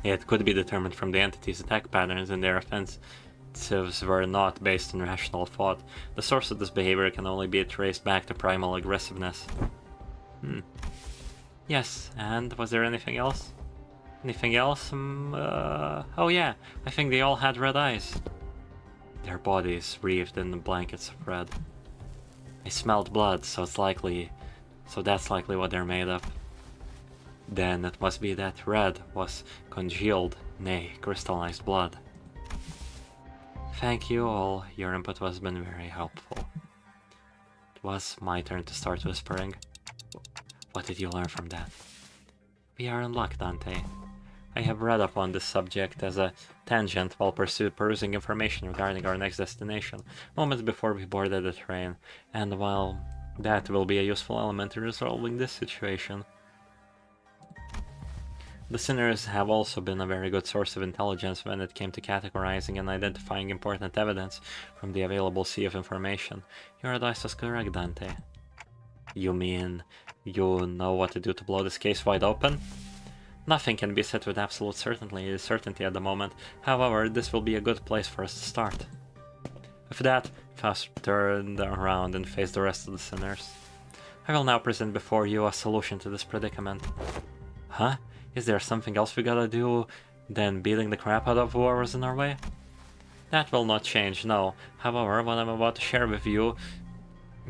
Speaker 1: It could be determined from the entity's attack patterns, and their offensives were not based on rational thought. The source of this behavior can only be traced back to primal aggressiveness. Yes, and was there anything else? Anything else? Oh yeah, I think they all had red eyes. Their bodies wreathed in blankets of red. I smelled blood, so that's likely what they're made of. Then it must be that red was congealed, nay, crystallized blood. Thank you all, your input has been very helpful. It was my turn to start whispering. What did you learn from that? We are in luck, Dante. I have read up on this subject as a tangent while perusing information regarding our next destination, moments before we boarded the train, and while that will be a useful element in resolving this situation. The sinners have also been a very good source of intelligence when it came to categorizing and identifying important evidence from the available sea of information. Your advice was correct, Dante. You mean you know what to do to blow this case wide open? Nothing can be said with absolute certainty at the moment. However, this will be a good place for us to start. With that, Faust turned around and faced the rest of the sinners. I will now present before you a solution to this predicament. Huh? Is there something else we gotta do than beating the crap out of whoever's in our way? That will not change, no. However, what I'm about to share with you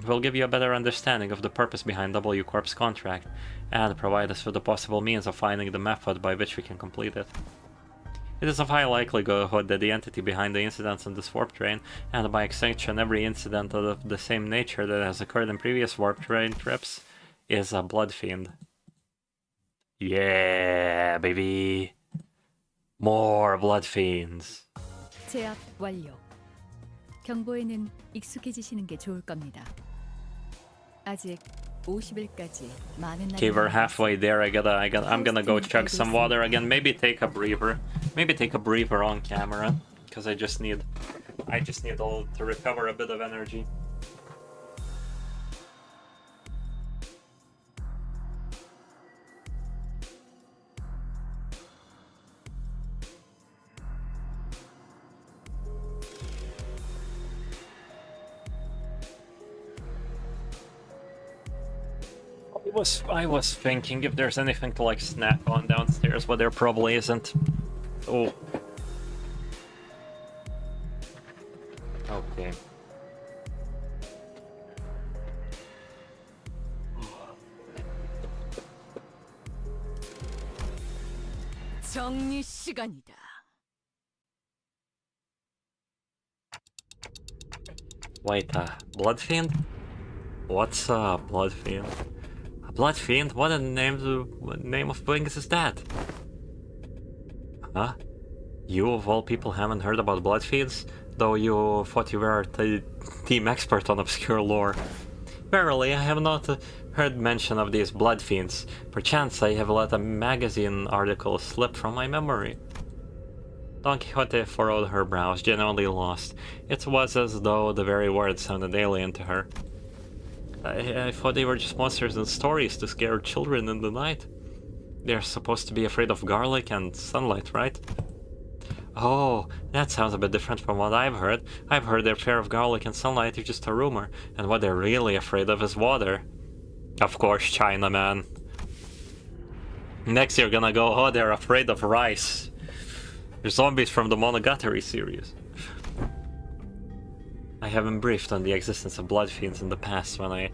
Speaker 1: will give you a better understanding of the purpose behind W Corp's contract, and provide us with the possible means of finding the method by which we can complete it. It is of high likelihood that the entity behind the incidents on this warp train, and by extension every incident of the same nature that has occurred in previous warp train trips, is a blood fiend. Yeah, baby! More blood fiends!
Speaker 4: 제압 완료. 경보에는 익숙해지시는 게 좋을 겁니다. 아직 50일까지 많은
Speaker 1: Okay, we're halfway there. I'm gonna go chug some water again. Maybe take a breather. Maybe take a breather on camera, because I just need to recover a bit of energy. I was thinking if there's anything to like snack on downstairs, but there probably isn't. Oh. Okay.
Speaker 4: 정리 시간이다.
Speaker 1: Wait, blood fiend? What's a blood fiend? Blood fiend? What name of wings is that? Huh? You of all people haven't heard about blood fiends? Though you thought you were the team expert on obscure lore. Verily, I have not heard mention of these blood fiends. Perchance I have let a magazine article slip from my memory. Don Quixote furrowed her brows, genuinely lost. It was as though the very words sounded alien to her. I thought they were just monsters in stories to scare children in the night. They're supposed to be afraid of garlic and sunlight, right? Oh, that sounds a bit different from what I've heard. I've heard their fear of garlic and sunlight is just a rumor, and what they're really afraid of is water. Of course, Chinaman. Next you're gonna go, oh, they're afraid of rice. They're zombies from the Monogatari series. I have been briefed on the existence of blood fiends in the past when I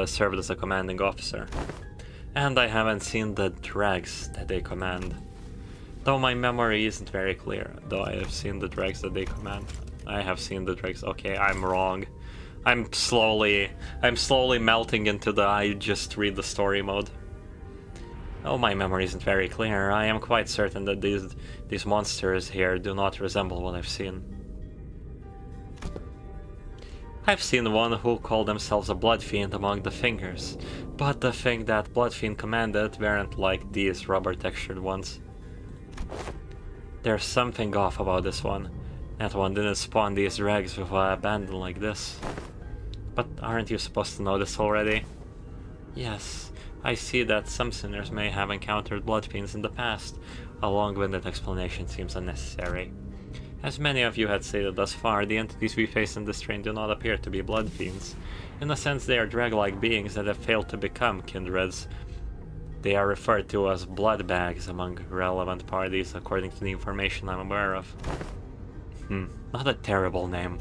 Speaker 1: served as a commanding officer. And I haven't seen the dregs that they command. Though my memory isn't very clear, though I have seen the dregs that they command. I have seen the dregs. Okay, I'm wrong. I'm slowly melting into the I just read the story mode. Oh, my memory isn't very clear. I am quite certain that these monsters here do not resemble what I've seen. I've seen one who called themselves a blood fiend among the fingers, but the thing that blood fiend commanded weren't like these rubber textured ones. There's something off about this one. That one didn't spawn these dregs with abandon like this. But aren't you supposed to know this already? Yes, I see that some sinners may have encountered blood fiends in the past. A long-winded explanation seems unnecessary. As many of you had stated thus far, the entities we face in this train do not appear to be blood fiends. In a sense, they are drag-like beings that have failed to become kindreds. They are referred to as blood bags among relevant parties, according to the information I'm aware of. Not a terrible name.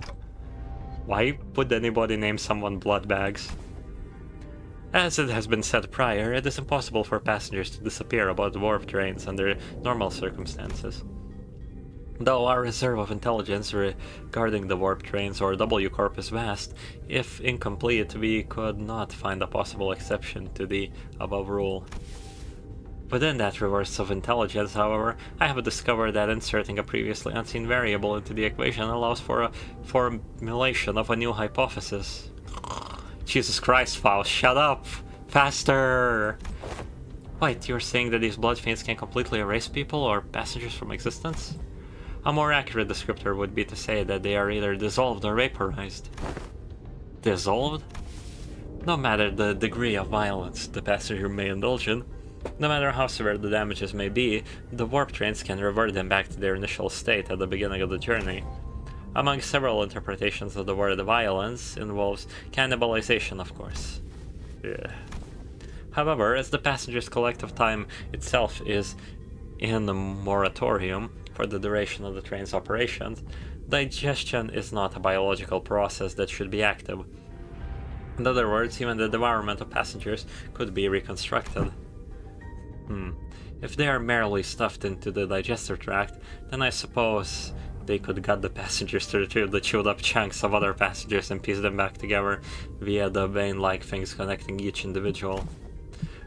Speaker 1: Why would anybody name someone blood bags? As it has been said prior, it is impossible for passengers to disappear aboard warp trains under normal circumstances. Though our reserve of intelligence regarding the warp trains or W Corp is vast, if incomplete, we could not find a possible exception to the above rule. Within that reverse of intelligence, however, I have discovered that inserting a previously unseen variable into the equation allows for a formulation of a new hypothesis. Jesus Christ, Faust, shut up! Faster! Wait, you're saying that these blood fiends can completely erase people or passengers from existence? A more accurate descriptor would be to say that they are either dissolved or vaporized. Dissolved? No matter the degree of violence the passenger may indulge in, no matter how severe the damages may be, the warp trains can revert them back to their initial state at the beginning of the journey. Among several interpretations of the word violence involves cannibalization, of course. Yeah. However, as the passenger's collective time itself is in a moratorium for the duration of the train's operations, digestion is not a biological process that should be active. In other words, even the devourment of passengers could be reconstructed. If they are merely stuffed into the digestive tract, then I suppose they could gut the passengers to retrieve the chewed up chunks of other passengers and piece them back together via the vein-like things connecting each individual.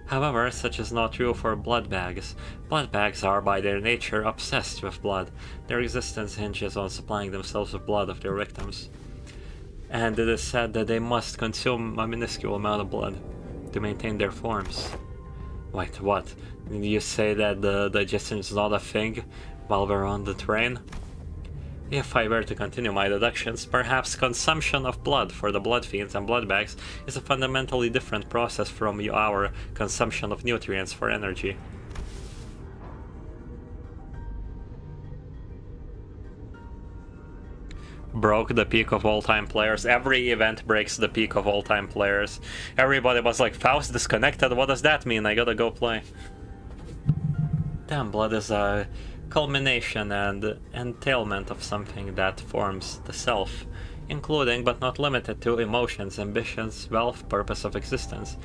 Speaker 1: However, such is not true for blood bags. Blood bags are by their nature obsessed with blood. Their existence hinges on supplying themselves with blood of their victims. And it is said that they must consume a minuscule amount of blood to maintain their forms. Wait, what? You say that the digestion is not a thing while we're on the train? If I were to continue my deductions, perhaps consumption of blood for the blood fiends and blood bags is a fundamentally different process from our consumption of nutrients for energy. Broke the peak of all-time players. Every event breaks the peak of all-time players. Everybody was like, Faust disconnected, what does that mean? I gotta go play. Damn, blood is a culmination and entailment of something that forms the self, including but not limited to emotions, ambitions, wealth, purpose of existence.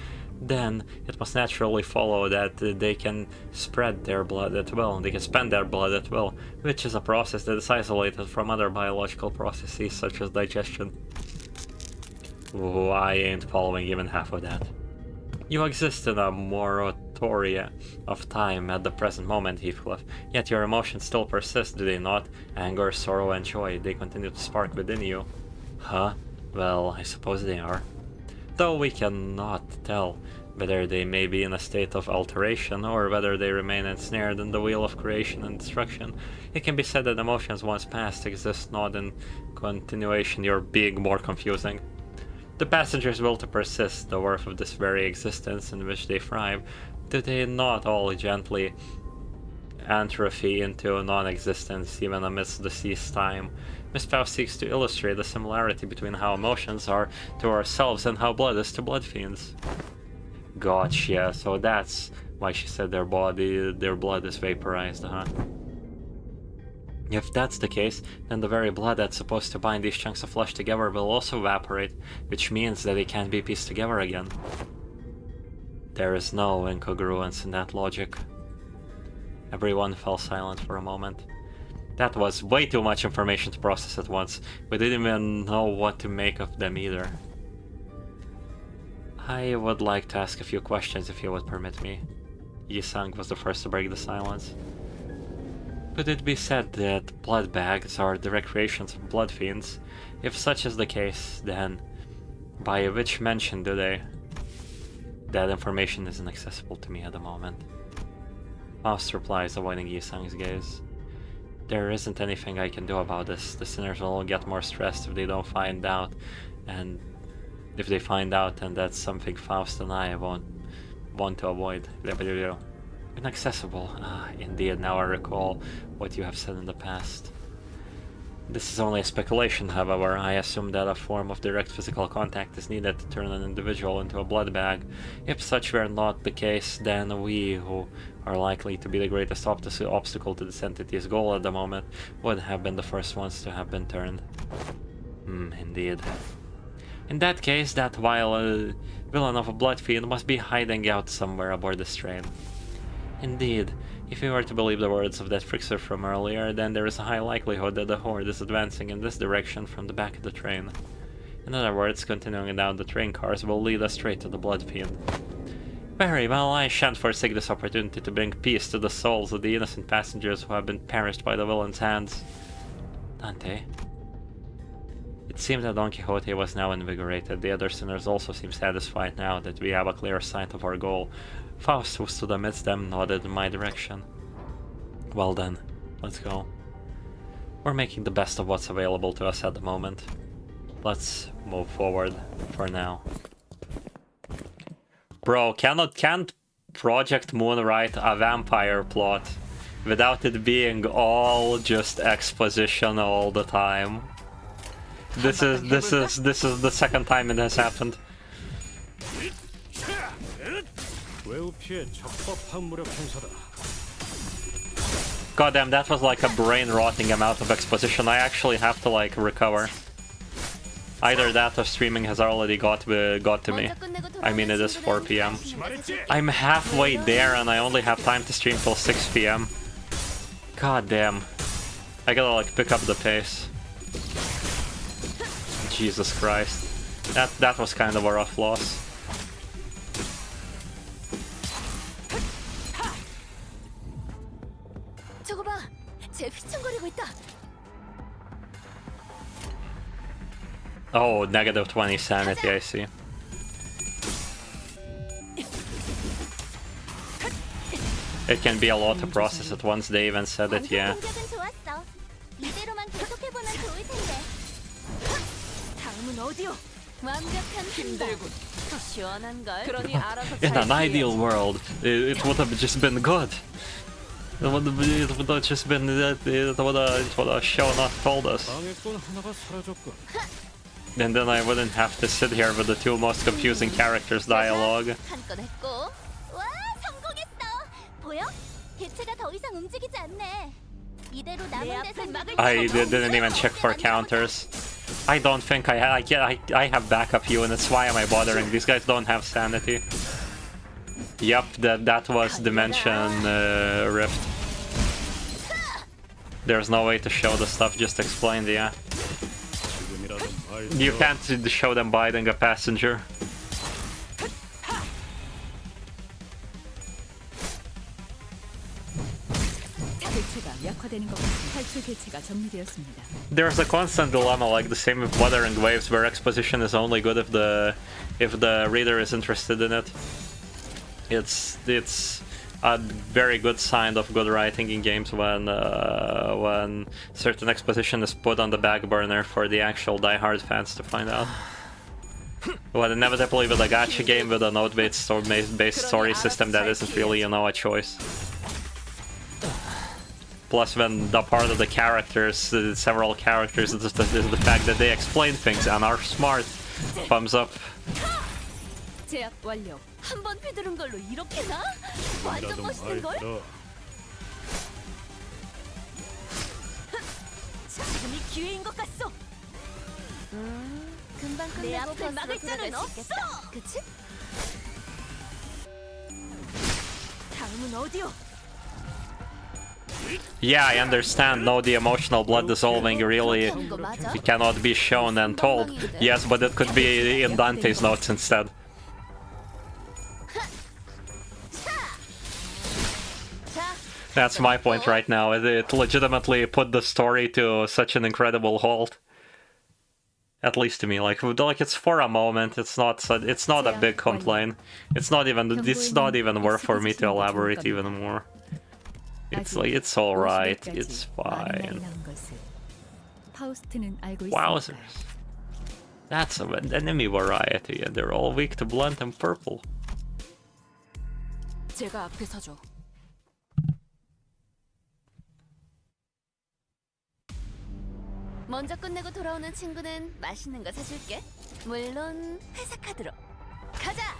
Speaker 1: Then it must naturally follow that they can spread their blood at will, they can spend their blood at will, which is a process that is isolated from other biological processes such as digestion. Ooh, I ain't following even half of that. You exist in a moratoria of time at the present moment, Heathcliff, yet your emotions still persist, do they not? Anger, sorrow, and joy, they continue to spark within you. Huh? Well, I suppose they are. Though we cannot tell whether they may be in a state of alteration or whether they remain ensnared in the wheel of creation and destruction, it can be said that emotions once past exist not in continuation. You're being more confusing. The passengers' will to persist, the worth of this very existence in which they thrive, do they not all gently atrophy into non-existence even amidst the sea's time? Miss Faust seeks to illustrate the similarity between how emotions are to ourselves and how blood is to blood fiends. Gotcha, so that's why she said their blood is vaporized, huh? If that's the case, then the very blood that's supposed to bind these chunks of flesh together will also evaporate, which means that they can't be pieced together again. There is no incongruence in that logic. Everyone fell silent for a moment. That was way too much information to process at once. We didn't even know what to make of them either. I would like to ask a few questions if you would permit me. Yi-sang was the first to break the silence. Could it be said that blood bags are direct creations of blood fiends? If such is the case, then by which mention do they? That information isn't accessible to me at the moment. Faust replies, avoiding Yi-sang's gaze. There isn't anything I can do about this. The sinners will all get more stressed if they don't find out, and if they find out, then that's something Faust and I won't want to avoid. Inaccessible. Indeed, now I recall what you have said in the past. This is only a speculation, however. I assume that a form of direct physical contact is needed to turn an individual into a blood bag. If such were not the case, then we, who are likely to be the greatest obstacle to this entity's goal at the moment, would have been the first ones to have been turned. Indeed. In that case, that vile villain of a blood fiend must be hiding out somewhere aboard this train. Indeed, if we were to believe the words of that fixer from earlier, then there is a high likelihood that the horde is advancing in this direction from the back of the train. In other words, continuing down the train cars will lead us straight to the blood fiend. Very well, I shan't forsake this opportunity to bring peace to the souls of the innocent passengers who have been perished by the villain's hands. Dante. It seemed that Don Quixote was now invigorated. The other sinners also seem satisfied now that we have a clear sight of our goal. Faust, who stood amidst them, nodded in my direction. Well then, let's go. We're making the best of what's available to us at the moment. Let's move forward for now. Bro, can't Project Moon write a vampire plot without it being all just exposition all the time? This is the second time it has happened.
Speaker 5: 외우 피해 적법한 무력 행사다.
Speaker 1: God damn, that was like a brain-rotting amount of exposition. I actually have to like recover. Either that or streaming has already got to me. I mean, it is 4 PM. I'm halfway there and I only have time to stream till 6 PM. God damn. I gotta like pick up the pace. Jesus Christ. That was kind of a rough loss.
Speaker 2: 저거 봐. 쟤 휘청거리고 있다.
Speaker 1: Oh, negative 20 sanity, I see. It can be a lot to process at once, they even said it, yeah.
Speaker 2: 공격은 좋았어. 이대로만 계속해보면 좋을 텐데. 다음은 어디요? 완벽한 힘들군. 시원한 걸. 그러니 알아서
Speaker 1: In an ideal world, it would have just been good. It would have just been it would have show not told us.
Speaker 5: 방해꾼 하나가 사라졌군.
Speaker 1: And then I wouldn't have to sit here with the two most confusing characters dialogue.
Speaker 2: 한 건 했고. 와, 성공했어. 보여? 개체가 더 이상 움직이지 않네. 이대로 남은 데선 막을
Speaker 1: I didn't even check for counters. I don't think I have backup units. Why am I bothering? These guys don't have sanity. Yep, that was Dimension Rift. There's no way to show the stuff, just explained, yeah. You can't show them biting a passenger. There's a constant dilemma, like the same with Wuthering Waves, where exposition is only good if the reader is interested in it. It's a very good sign of good writing in games when certain exposition is put on the back burner for the actual die-hard fans to find out. Well, inevitably with a gacha game with a node-based story system, that isn't really, you know, a choice. Plus, when the part of the characters, several characters, is the fact that they explain things and are smart. Thumbs up.
Speaker 4: 제압 완료.
Speaker 2: 한 번 휘두른 걸로 이렇게나? 완전 멋있는 걸? 지금이 기회인 것 같소. 금방 내 앞을 막을 자는 없어. 그치? 다음은 어디요?
Speaker 1: Yeah, I understand. No, the emotional blood dissolving really cannot be shown and told. Yes, but it could be in Dante's notes instead. That's my point right now. It legitimately put the story to such an incredible halt. At least to me, like it's for a moment. It's not a big complaint. It's not even worth for me to elaborate even more. It's like, it's alright, it's fine. Wowzers. That's an enemy variety, and they're all weak to blunt and purple.
Speaker 2: 제가 앞에 서죠. 먼저 끝내고 돌아오는 친구는 맛있는 거 사줄게. 물론 회사 카드로. 가자!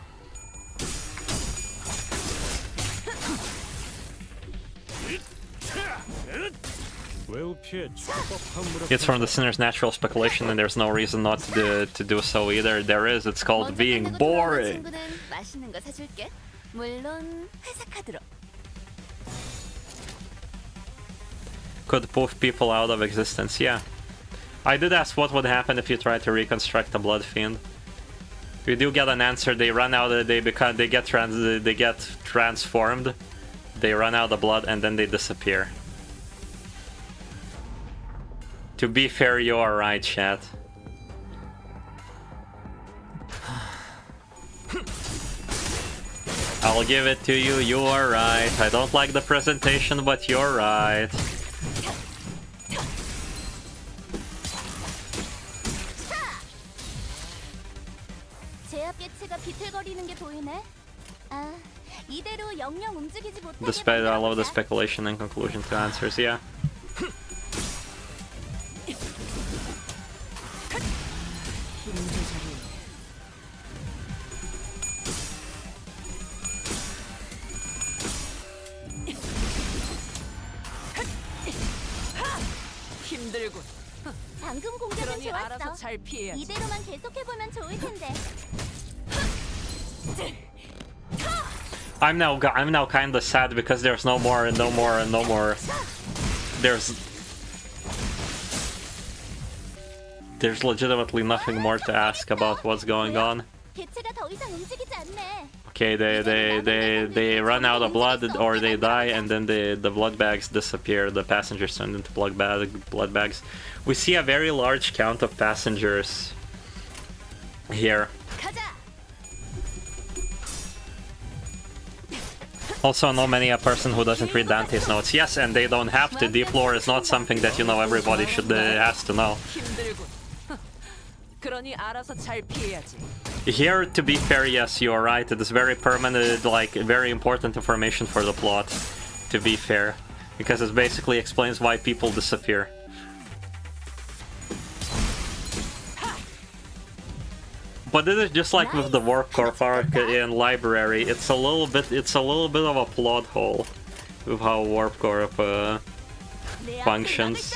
Speaker 1: It's from the sinner's natural speculation, and there's no reason not to do so either. There is, it's called being boring. Could poof people out of existence, yeah. I did ask what would happen if you tried to reconstruct a blood fiend. We do get an answer. They run out. They get transformed. They run out of blood and then they disappear. To be fair, you are right, chat. I'll give it to you. You are right. I don't like the presentation, but you're right. I love the speculation and conclusion to answers, yeah.
Speaker 2: 방금 공격은
Speaker 6: 그러니 알아서
Speaker 2: 좋았어.
Speaker 6: 잘 피해야지.
Speaker 2: 이대로만 계속해보면 좋을 텐데.
Speaker 1: I'm now kind of sad because there's no more. There's legitimately nothing more to ask about what's going on.
Speaker 2: 개체가 더 이상 움직이지 않네.
Speaker 1: Okay, they run out of blood or they die, and then the blood bags disappear. The passengers turn into blood bags. We see a very large count of passengers here.
Speaker 2: 가자.
Speaker 1: Also, know many a person who doesn't read Dante's notes. Yes, and they don't have to. Deep lore is not something that, you know, everybody should has to know.
Speaker 6: 힘들군. 그러니 알아서 잘 피해야지.
Speaker 1: Here, to be fair, yes, you are right. It is very permanent, like, very important information for the plot, to be fair. Because it basically explains why people disappear. But it is just like with the Warp Corp arc in Library. It's a little bit of a plot hole with how Warp Corp functions.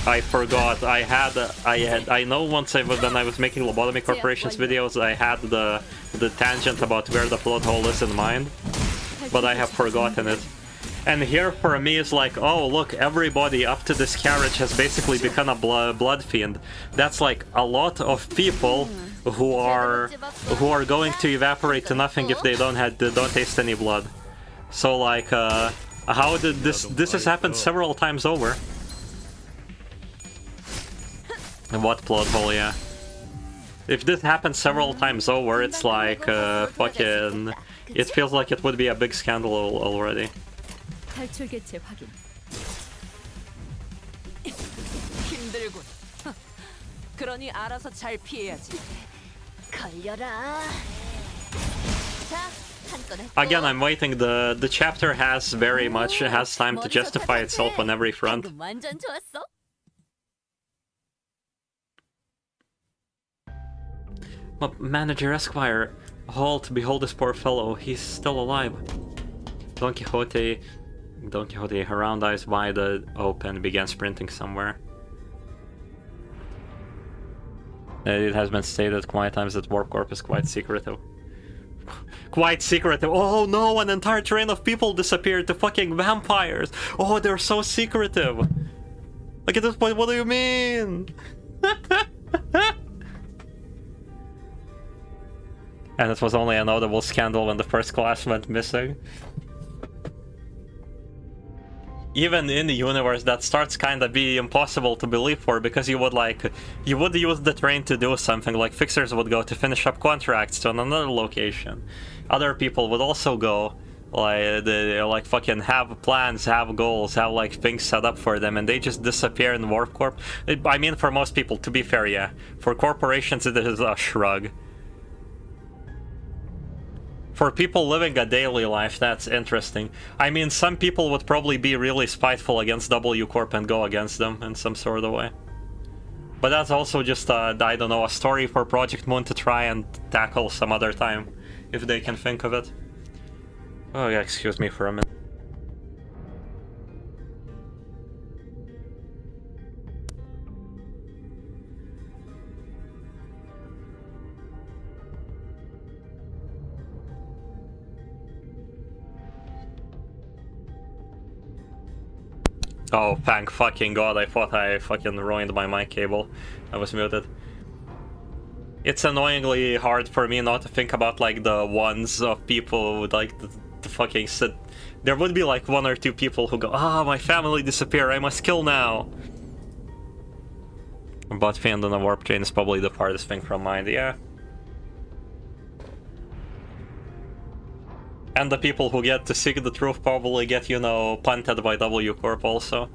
Speaker 1: I forgot. I know once when I was making Lobotomy Corporation's videos, I had the tangent about where the plot hole is in mind, but I have forgotten it. And here for me is like, oh look, everybody up to this carriage has basically become a blood fiend. That's like a lot of people who are going to evaporate to nothing if they don't taste any blood. So like, how did this has happened several times over? What plot hole, yeah. If this happens several times over, it's like, fucking... It feels like it would be a big scandal already.
Speaker 4: 탈출 개체 확인.
Speaker 6: 힘들군. 그러니 알아서 잘 피해야지.
Speaker 2: 걸려라. 자, 한 건 했고.
Speaker 1: Again, I'm waiting. The chapter has time to justify itself on every front.
Speaker 2: 방금 완전 좋았어.
Speaker 1: Manager Esquire, halt! Behold this poor fellow. He's still alive. Don Quixote, her round eyes wide open, began sprinting somewhere. It has been stated quite times that Warp Corp is quite secretive. Quite secretive. Oh no, an entire train of people disappeared to fucking vampires. Oh, they're so secretive. Like at this point, what do you mean? And it was only a notable scandal when the first class went missing. Even in the universe, that starts kinda be impossible to believe for, because you would use the train to do something, like fixers would go to finish up contracts to another location. Other people would also go, like fucking have plans, have goals, have like things set up for them, and they just disappear in Warp Corp. I mean, for most people, to be fair, yeah. For corporations, it is a shrug. For people living a daily life, that's interesting. I mean, some people would probably be really spiteful against W Corp and go against them in some sort of way. But that's also just, I don't know, a story for Project Moon to try and tackle some other time, if they can think of it. Oh yeah, excuse me for a minute. Oh, thank fucking god, I thought I fucking ruined my mic cable. I was muted. It's annoyingly hard for me not to think about like the ones of people who like the fucking sit. There would be like one or two people who go, ah, my family disappeared, I must kill now. But Fiend on a warp train is probably the farthest thing from mind, yeah. And the people who get to seek the truth probably get, you know, punted by W Corp also.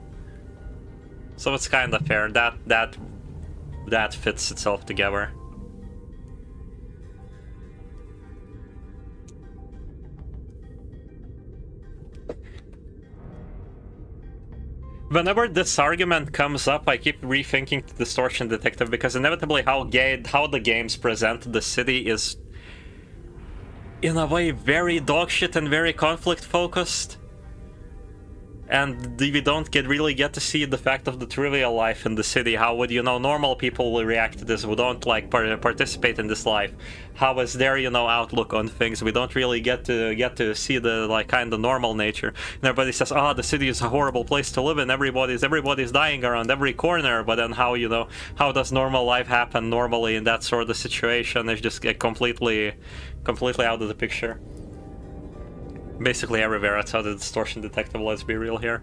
Speaker 1: So it's kind of fair. That fits itself together. Whenever this argument comes up, I keep rethinking the Distortion Detective, because inevitably how the games present the city is, in a way, very dogshit and very conflict focused. And we don't really get to see the fact of the trivial life in the city. How would, you know, normal people will react to this who don't like participate in this life? How is their, you know, outlook on things? We don't really get to see the like kind of normal nature. And everybody says, "Ah, the city is a horrible place to live in. Everybody's dying around every corner." But then how, you know, how does normal life happen normally in that sort of situation? Is just completely out of the picture. Basically everywhere outside the distortion detectable, let's be real here.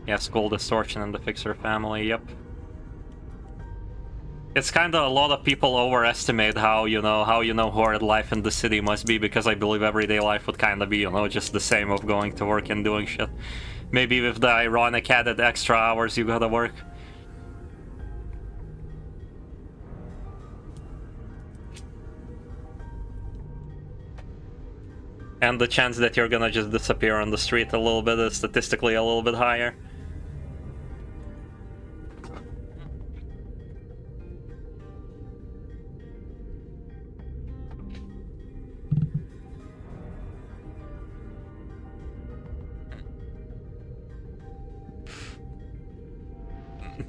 Speaker 1: Yeah, school distortion and the Fixer family, yep. It's kind of a lot of people overestimate how horrid life in the city must be, because I believe everyday life would kind of be, you know, just the same of going to work and doing shit. Maybe with the ironic added extra hours you gotta work. And the chance that you're gonna just disappear on the street a little bit is statistically a little bit higher.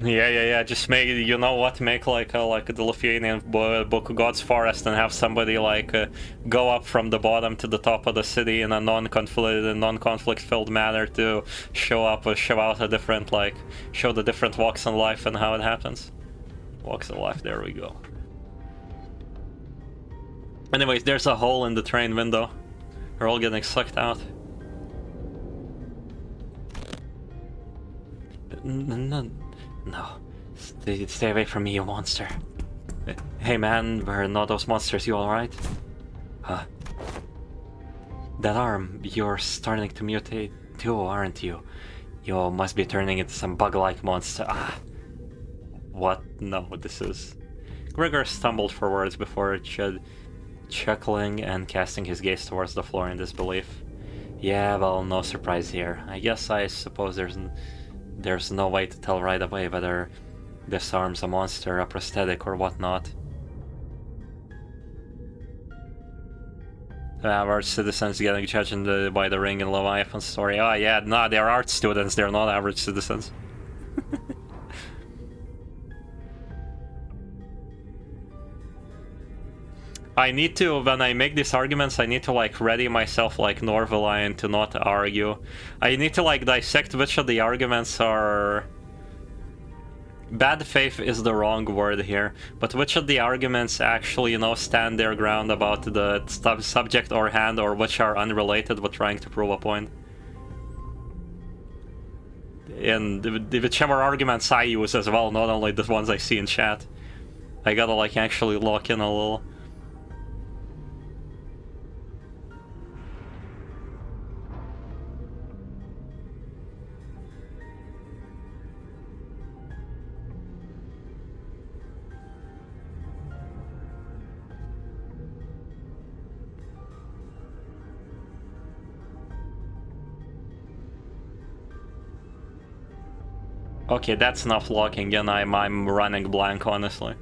Speaker 1: Yeah. Just make, you know what? Make like the Lithuanian book God's Forest, and have somebody like go up from the bottom to the top of the city in a non-conflict filled manner to show out a different, like, show the different walks in life and how it happens. Walks in life. There we go. Anyways, there's a hole in the train window. We're all getting sucked out. No. Stay away from me, you monster. Hey man, we're not those monsters, you alright? Huh? That arm, you're starting to mutate too, aren't you? You must be turning into some bug-like monster. Ah. What? No, this is... Gregor stumbled for words before chuckling and casting his gaze towards the floor in disbelief. Yeah, well, no surprise here. I suppose there's no way to tell right away whether this arm's a monster, a prosthetic, or whatnot. Average citizens getting judged by the Ring and Leviathan story. Oh yeah, no, they're art students, they're not average citizens. I need to, when I make these arguments, I need to like ready myself like Norvalian to not argue. I need to like dissect which of the arguments are... Bad faith is the wrong word here, but which of the arguments actually, you know, stand their ground about the subject or hand, or which are unrelated but trying to prove a point. And whichever arguments I use as well, not only the ones I see in chat. I gotta like actually lock in a little. Okay, that's enough locking in. I'm running blank, honestly.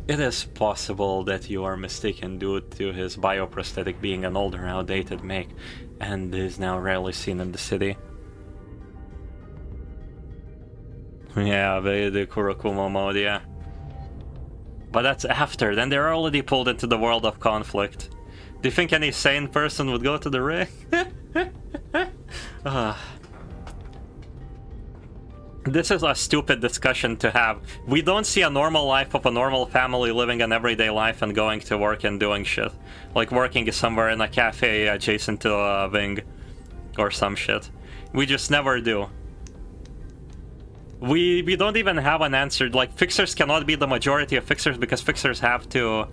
Speaker 1: It is possible that you are mistaken due to his bioprosthetic being an older, outdated make, and is now rarely seen in the city. Yeah, the Kurokuma mode, yeah. But that's after, then they're already pulled into the world of conflict. Do you think any sane person would go to the ring? This is a stupid discussion to have. We don't see a normal life of a normal family living an everyday life and going to work and doing shit. Like working somewhere in a cafe adjacent to a wing or some shit. We just never do. We don't even have an answer. Like, fixers cannot be the majority of fixers because fixers have to...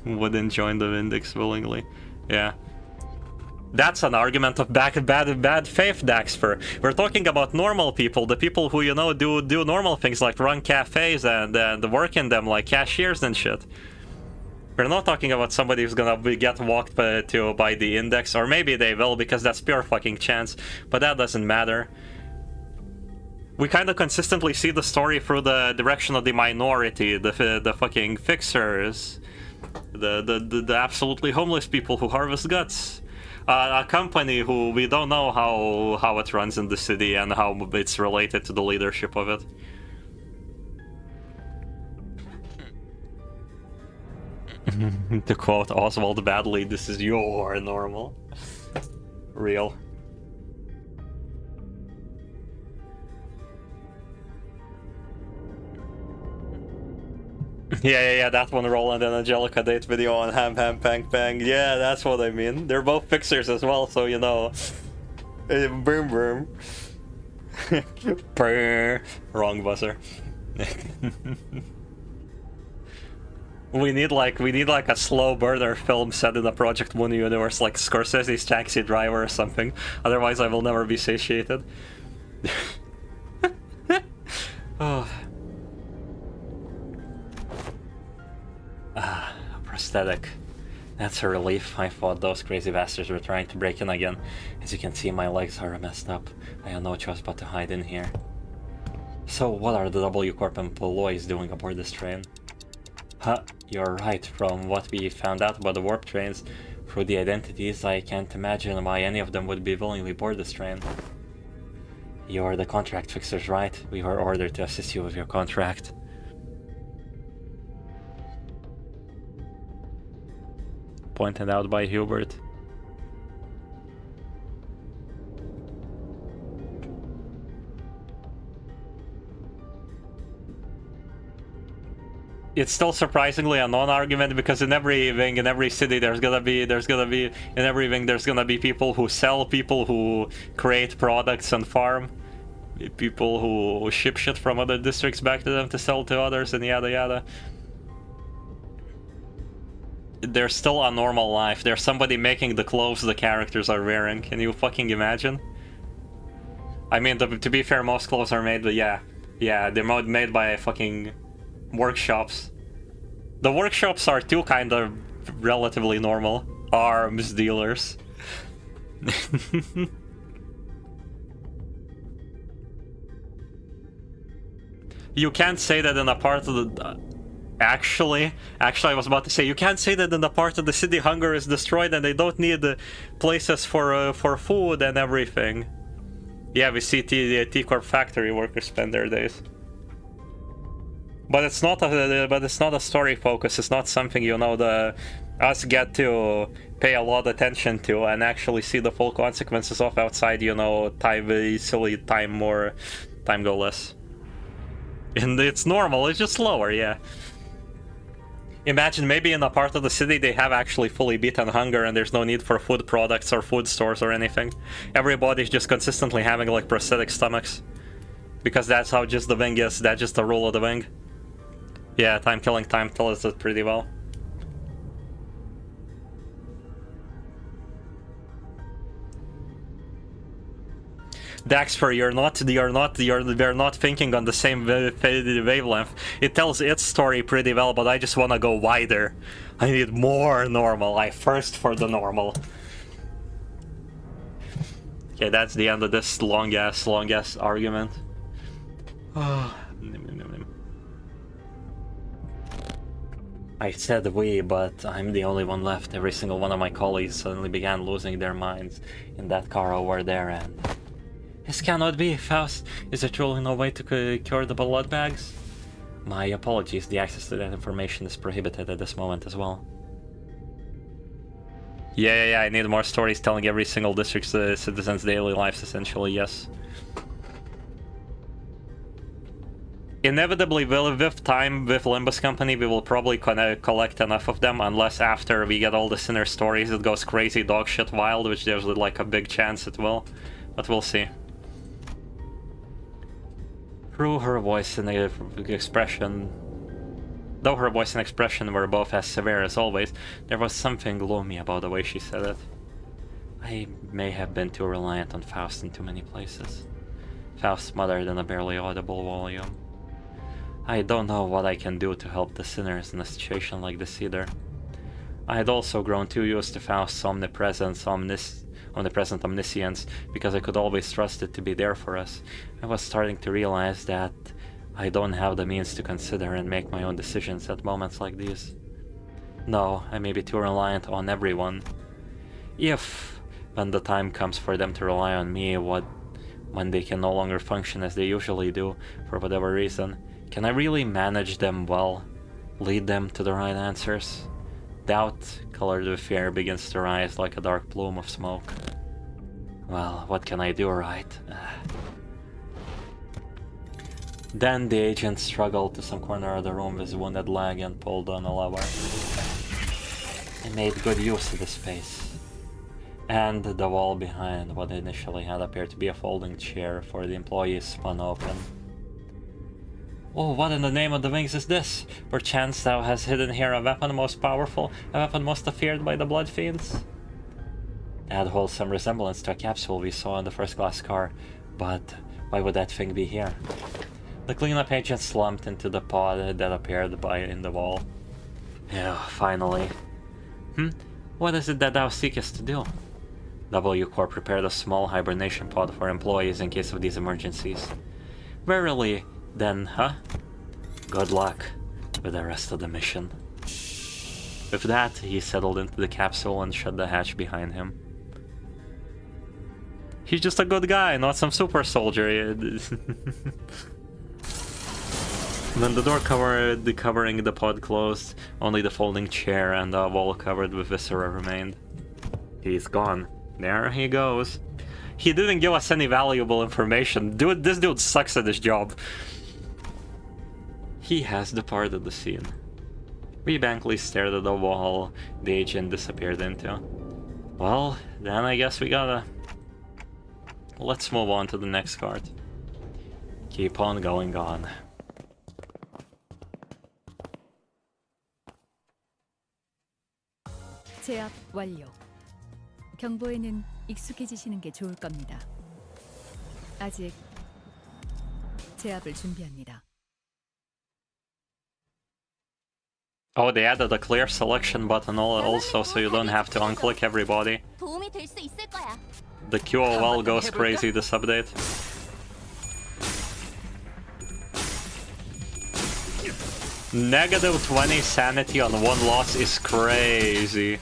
Speaker 1: wouldn't join the index willingly. Yeah. That's an argument of bad faith, Daxfer. We're talking about normal people, the people who, you know, do normal things like run cafes and work in them like cashiers and shit. We're not talking about somebody who's gonna get walked to by the index, or maybe they will, because that's pure fucking chance, but that doesn't matter. We kind of consistently see the story through the direction of the minority, the fucking fixers, the absolutely homeless people who harvest guts. A company who we don't know how it runs in the city and how it's related to the leadership of it. To quote Oswald badly, this is your normal. Real. Yeah, that one, Roland and Angelica date video on Ham Ham Pang Pang. Yeah, that's what I mean. They're both fixers as well, so you know. Boom boom. Brr. Wrong buzzer. We need like a slow burner film set in the Project Moon universe, like Scorsese's Taxi Driver or something. Otherwise, I will never be satiated. Oh. Prosthetic. That's a relief. I thought those crazy bastards were trying to break in again. As you can see, my legs are messed up. I have no choice but to hide in here. So, what are the W Corp employees doing aboard this train? Huh, you're right. From what we found out about the warp trains, through the identities, I can't imagine why any of them would be willingly board this train. You're the contract fixers, right? We were ordered to assist you with your contract. Pointed out by Hubert. It's still surprisingly a non-argument, because in every wing, in every city, there's gonna be people who sell, people who create products and farm, people who ship shit from other districts back to them to sell to others, and yada yada. There's still a normal life. There's somebody making the clothes the characters are wearing. Can you fucking imagine? I mean, to be fair, most clothes are made, but yeah, they're made by fucking workshops. The workshops are too kind of relatively normal. Arms dealers. You can't say that in a part of the... Actually, I was about to say, you can't say that in the part of the city hunger is destroyed and they don't need places for food and everything. Yeah, we see T-Corp factory workers spend their days. But it's not a story focus. It's not something, you know, us get to pay a lot of attention to and actually see the full consequences of outside, you know, silly time go less. And it's normal. It's just slower, yeah. Imagine maybe in a part of the city they have actually fully beaten hunger and there's no need for food products or food stores or anything. Everybody's just consistently having like prosthetic stomachs. Because that's how just the wing is, that's just the rule of the wing. Yeah, Time Killing Time tells it pretty well. Daxper, they're not thinking on the same wavelength. It tells its story pretty well, but I just want to go wider. I need more normal. I thirst for the normal. Okay, that's the end of this long ass argument. I said we, but I'm the only one left. Every single one of my colleagues suddenly began losing their minds in that car over there, and... This cannot be, Faust. Is there truly no way to cure the blood bags? My apologies, the access to that information is prohibited at this moment as well. Yeah, I need more stories telling every single district's citizens' daily lives, essentially, yes. Inevitably, with time, with Limbus Company, we will probably collect enough of them, unless after we get all the sinner stories it goes crazy dogshit wild, which there's like a big chance it will. But we'll see. Through her voice and expression... Though her voice and expression were both as severe as always, there was something gloomy about the way she said it. I may have been too reliant on Faust in too many places. Faust muttered in a barely audible volume. I don't know what I can do to help the sinners in a situation like this either. I had also grown too used to Faust's omnipresent omniscience, because I could always trust it to be there for us. I was starting to realize that I don't have the means to consider and make my own decisions at moments like these. No, I may be too reliant on everyone. If, when the time comes for them to rely on me, when they can no longer function as they usually do, for whatever reason, can I really manage them well? Lead them to the right answers? Doubt, colored with fear, begins to rise like a dark plume of smoke. Well, what can I do, right? Then the agent struggled to some corner of the room with his wounded leg and pulled on a lever. I made good use of the space. And the wall behind what initially had appeared to be a folding chair for the employees spun open. Oh, what in the name of the wings is this? Perchance thou hast hidden here a weapon most powerful, a weapon most feared by the blood fiends? It had wholesome resemblance to a capsule we saw in the first-class car, but why would that thing be here? The cleanup agent slumped into the pod that appeared in the wall. Yeah, finally. What is it that thou seekest to do? W Corp prepared a small hibernation pod for employees in case of these emergencies. Verily, then, huh? Good luck with the rest of the mission. With that, he settled into the capsule and shut the hatch behind him. He's just a good guy, not some super soldier. When the door covering the pod closed, only the folding chair and the wall covered with viscera remained. He's gone. There he goes. He didn't give us any valuable information. This dude sucks at his job. He has departed the scene. We blankly stared at the wall the agent disappeared into. Well, then I guess we gotta... Let's move on to the next card. Keep on going on.
Speaker 4: 제압 완료. 경보에는 익숙해지시는 게 좋을 겁니다. 아직 제압을 준비합니다.
Speaker 1: Oh, they added a clear selection button also, so you don't have to unclick everybody.
Speaker 2: 도움이 될 수 있을 거야.
Speaker 1: The QOL goes crazy this update. Negative 20 sanity on one loss is crazy.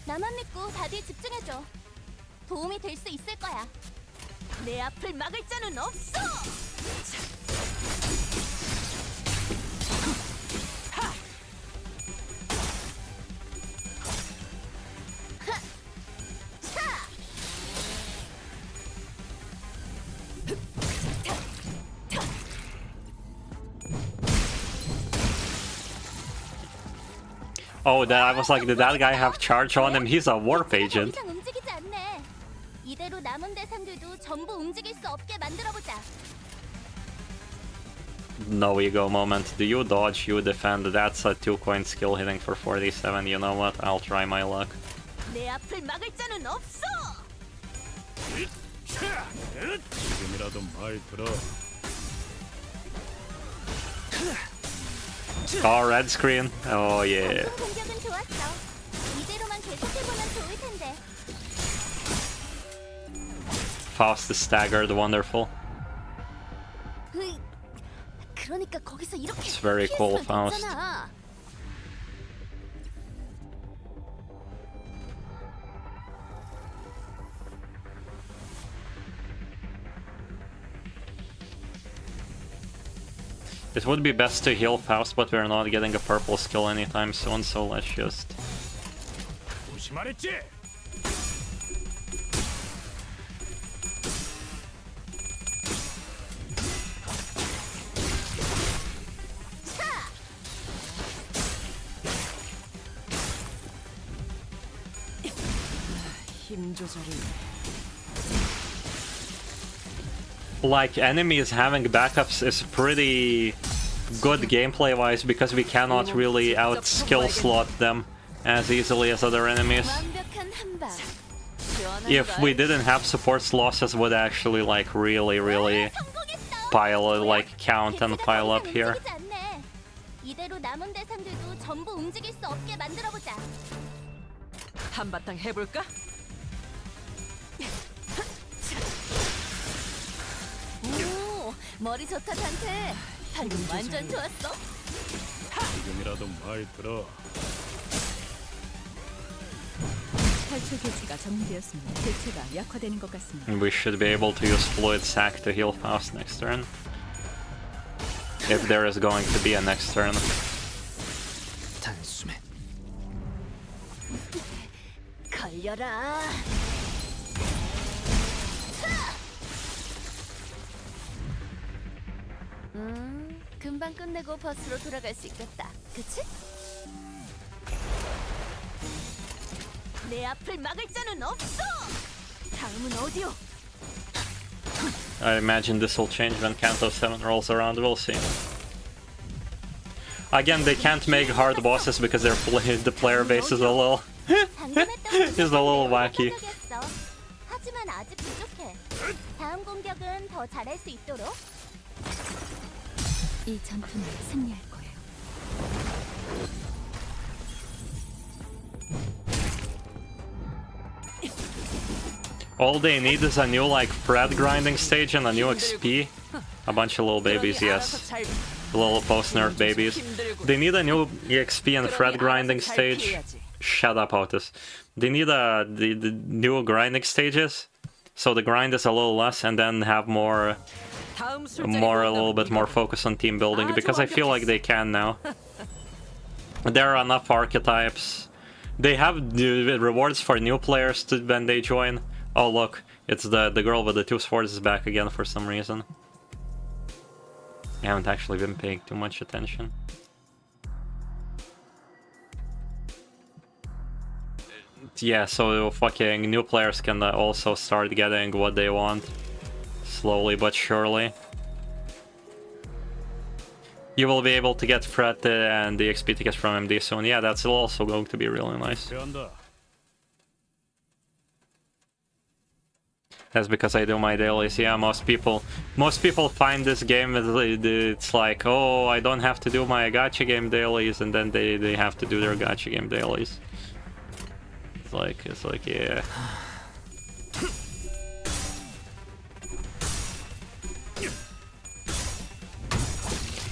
Speaker 2: 나만 믿고 다들 집중해줘. 도움이 될 수 있을 거야. 내 앞을 막을 자는 없어.
Speaker 1: Oh, I was like, did that guy have charge on him? He's a warp agent.
Speaker 2: 더 이상 움직이지 않네. 이대로 남은 대상들도 전부 움직일 수 없게 만들어보자.
Speaker 1: No ego moment. Do you dodge, you defend? That's a 2-coin skill hitting for 47. You know what? I'll try my luck.
Speaker 2: 내 앞을 막을 자는 없어.
Speaker 5: 지금이라도 말 들어.
Speaker 1: Oh, red screen. Oh, yeah.
Speaker 2: 공격은 좋았어. 이대로만 계속해보면 좋을 텐데.
Speaker 1: Faust is staggered. Wonderful.
Speaker 2: 그러니까 거기서 이렇게
Speaker 1: It's very cool,
Speaker 2: 피했으면
Speaker 1: Faust.
Speaker 2: 됐잖아.
Speaker 1: It would be best to heal Faust, but we're not getting a purple skill anytime soon, so let's just...
Speaker 5: 조심하랬지?
Speaker 6: 힘 조절이.
Speaker 1: Like, enemies having backups is pretty good gameplay-wise, because we cannot really out-skill slot them as easily as other enemies.
Speaker 2: 완벽한 한 방.
Speaker 1: If we didn't have support, losses would actually, like, really
Speaker 2: 성공했어.
Speaker 1: pile, like count and pile up here.
Speaker 2: 움직이지 않네. 이대로 남은 대상들도 전부 움직일 수 없게 만들어 보자.
Speaker 6: 한바탕 해볼까?
Speaker 2: 오, 머리 좋다 단테. 방금 완전 좋았어.
Speaker 5: 지금이라도 말 들어.
Speaker 4: 탈출 개체가 정리되었습니다. 개체가 약화되는 것 같습니다.
Speaker 1: And we should be able to use Fluid Sac to heal fast next turn. If there is going to be a next turn.
Speaker 3: 단숨에
Speaker 2: 걸려라. 금방 끝내고 버스로 돌아갈 수 있겠다. 그치? 내 앞을 막을 자는 없어. 다음은 어디요?
Speaker 1: I imagine this will change when Canto 7 rolls around, we'll see. Again, they can't make hard bosses because the player base is a little... is a little wacky.
Speaker 2: 하지만 아직 부족해. 다음 공격은 더 잘할 수 있도록.
Speaker 4: 이 전투는 승리할 거예요.
Speaker 1: All they need is a new, like, Pred grinding stage and a new XP. A bunch of little babies, yes. Little post-nerf babies. They need a new EXP and Fred grinding stage. Shut up, Otis. They need the new grinding stages, so the grind is a little less, and then have a little bit more focus on team building, because I feel like they can now. There are enough archetypes. They have the rewards for new players when they join. Oh look, it's the girl with the 2 swords is back again for some reason. I haven't actually been paying too much attention. Yeah, so fucking new players can also start getting what they want. Slowly but surely. You will be able to get Fred and the XP tickets from MD soon. Yeah, that's also going to be really nice.
Speaker 5: 배운다.
Speaker 1: That's because I do my dailies. Yeah, most people find this game, it's like, oh, I don't have to do my gacha game dailies, and then they have to do their gacha game dailies. It's like, yeah.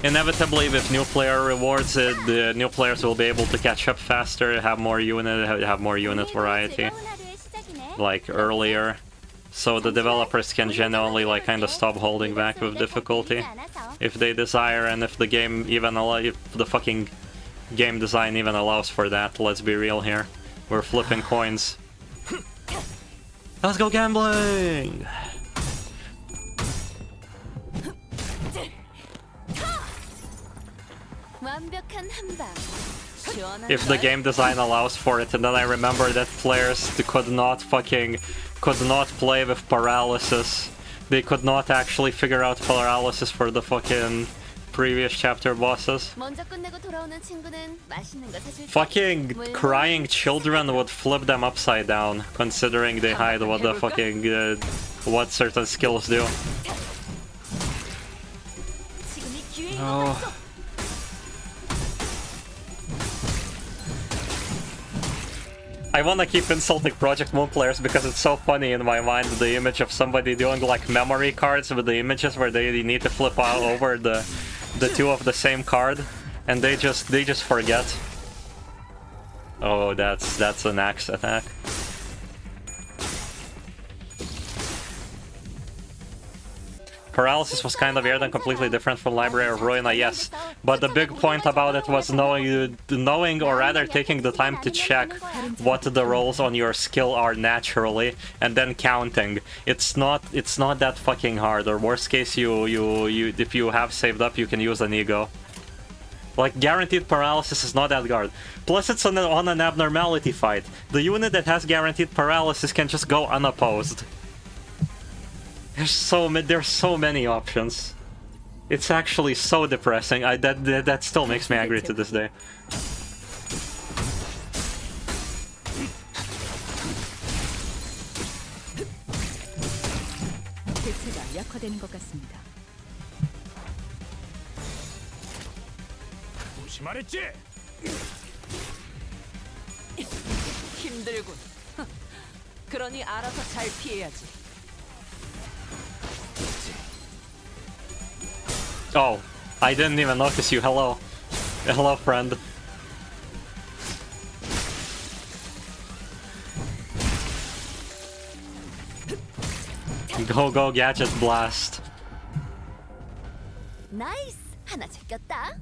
Speaker 1: Inevitably, with new player rewards, the new players will be able to catch up faster, have more unit variety, like earlier. So the developers can genuinely like kind of stop holding back with difficulty if they desire, and if the game even if the fucking game design even allows for that. Let's be real here. We're flipping coins. Let's go gambling! If the game design allows for it, and then I remember that players could not play with paralysis. They could not actually figure out paralysis for the fucking previous chapter bosses. Fucking crying children would flip them upside down, considering they hide what the fucking what certain skills do. Oh. I wanna keep insulting Project Moon players because it's so funny in my mind, the image of somebody doing like memory cards with the images where they need to flip out over the two of the same card, and they just forget. Oh, that's an axe attack. Paralysis was kind of weird and completely different from Library of Ruina, yes. But the big point about it was knowing or rather taking the time to check what the rolls on your skill are naturally, and then counting. It's not that fucking hard, or worst case if you have saved up, you can use an ego. Like, guaranteed paralysis is not that hard. Plus, it's on an abnormality fight. The unit that has guaranteed paralysis can just go unopposed. There's so many options. It's actually so depressing. That still makes me angry to this day.
Speaker 4: 개체가 약화되는 것 같습니다.
Speaker 5: 다시 말했지.
Speaker 6: 힘들군. 그러니 알아서 잘 피해야지.
Speaker 1: Oh, I didn't even notice you. Hello. Hello, friend. Go, go, gadget blast.
Speaker 2: 나이스. 하나 제꼈다.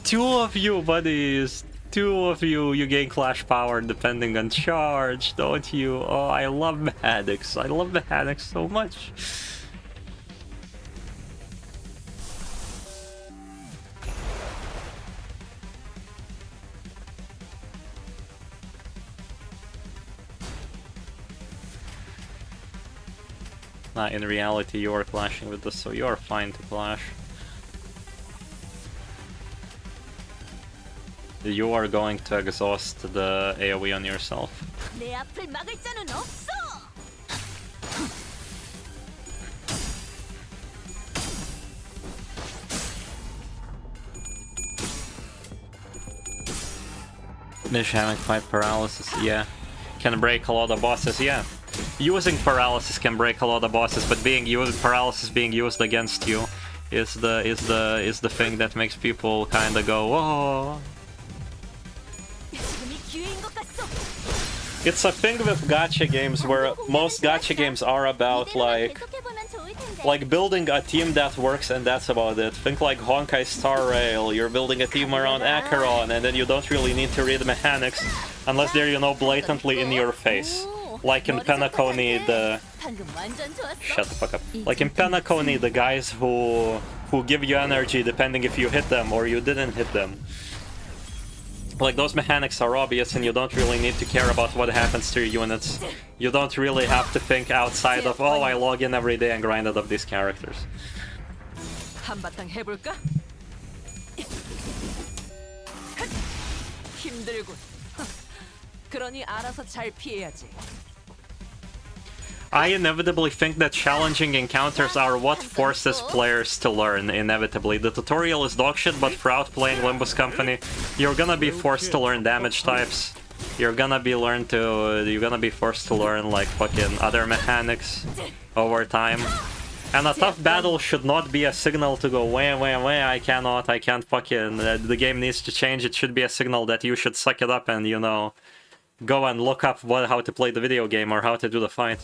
Speaker 1: Two of you, buddies. Two of you, you gain clash power depending on charge, don't you? Oh, I love mechanics. I love mechanics so much. In reality, you are clashing with this, so you are fine to clash. You are going to exhaust the AoE on yourself.
Speaker 2: 내 앞을 막을 자는 없어.
Speaker 1: Mechanic fight paralysis, yeah. Can break a lot of bosses, yeah. Using paralysis can break a lot of bosses, but paralysis being used against you is the thing that makes people kinda go, whoa.
Speaker 2: 지금이 기회인 것 같소.
Speaker 1: It's a thing with gacha games where most gacha games are about
Speaker 2: 이대로만 계속해보면 좋을 텐데.
Speaker 1: like building a team that works and that's about it. Think like Honkai Star Rail, you're building a team around Acheron and then you don't really need to read mechanics unless they're, you know, blatantly in your face. Like in Penacony, the...
Speaker 2: 방금 완전 좋았어.
Speaker 1: Shut the fuck up. Like in Penacony, the guys who give you energy depending if you hit them or you didn't hit them. Like, those mechanics are obvious and you don't really need to care about what happens to your units. You don't really have to think outside of, oh, I log in every day and grind out of these characters.
Speaker 6: 한바탕 해볼까? 힘들군. 그러니 알아서 잘 피해야지.
Speaker 1: I inevitably think that challenging encounters are what forces players to learn, inevitably. The tutorial is dogshit, but throughout playing Limbus Company, you're gonna be forced to learn damage types. You're gonna be forced to learn, like, fucking other mechanics over time. And a tough battle should not be a signal to go, wah, I can't fucking... the game needs to change. It should be a signal that you should suck it up and, you know, go and look up how to play the video game or how to do the fight.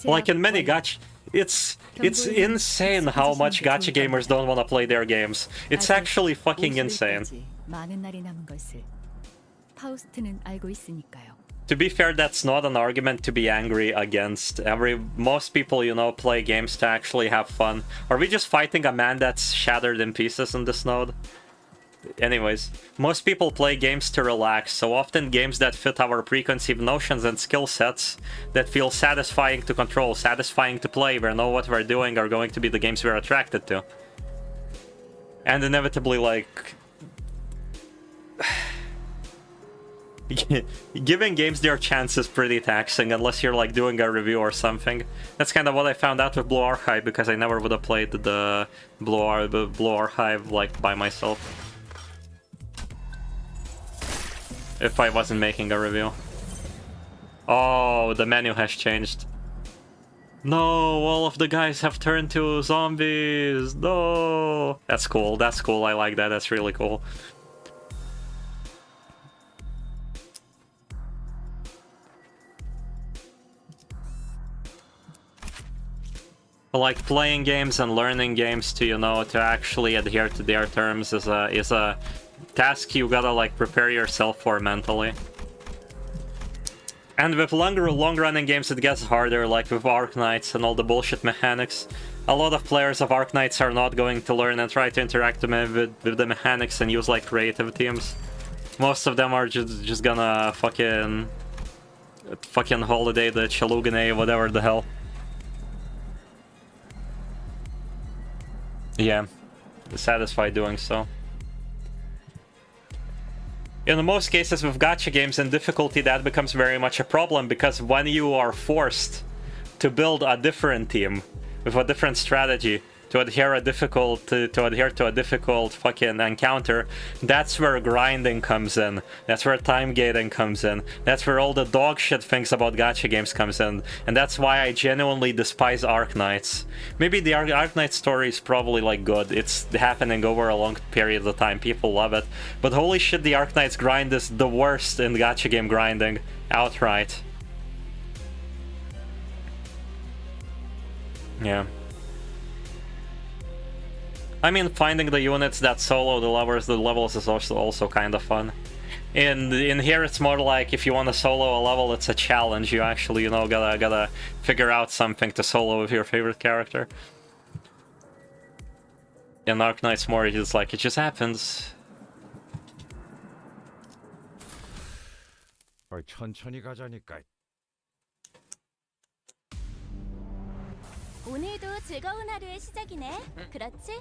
Speaker 1: Like in many gacha... It's insane how much gacha gamers don't want to play their games. It's actually fucking insane.
Speaker 4: 많은 날이 남은 것을 파우스트는 알고 있으니까요.
Speaker 1: To be fair, that's not an argument to be angry against. Most people, you know, play games to actually have fun. Are we just fighting a man that's shattered in pieces in this node? Anyways, most people play games to relax, so often games that fit our preconceived notions and skill sets that feel satisfying to control, satisfying to play, we know what we're doing, are going to be the games we're attracted to. And inevitably, like... giving games their chance is pretty taxing, unless you're like doing a review or something. That's kind of what I found out with Blue Archive, because I never would have played the Blue Archive like by myself if I wasn't making a review. Oh, the menu has changed. No, all of the guys have turned to zombies. No, that's cool. That's cool. I like that. That's really cool. Like, playing games and learning games to, you know, to actually adhere to their terms is a task you gotta, like, prepare yourself for mentally. And with long-running games it gets harder, like with Arknights and all the bullshit mechanics. A lot of players of Arknights are not going to learn and try to interact with the mechanics and use, like, creative teams. Most of them are just gonna fucking holiday the Chalugane, whatever the hell. Yeah, satisfied doing so. In most cases with gacha games and difficulty, that becomes very much a problem, because when you are forced to build a different team with a different strategy, adhere to a difficult fucking encounter, that's where grinding comes in. That's where time gating comes in. That's where all the dog shit things about gacha games comes in. And that's why I genuinely despise Arknights. Maybe the Arknight story is probably like good. It's happening over a long period of time. People love it. But holy shit, the Arknights grind is the worst in gacha game grinding. Outright. Yeah. I mean, finding the units that solo the levels is also kind of fun. In here, it's more like if you want to solo a level, it's a challenge. You actually, you know, gotta figure out something to solo with your favorite character. In Arknight's more, it's like it just happens.
Speaker 5: 천천히 가자니까.
Speaker 2: 오늘도 즐거운 하루의 시작이네. 그렇지?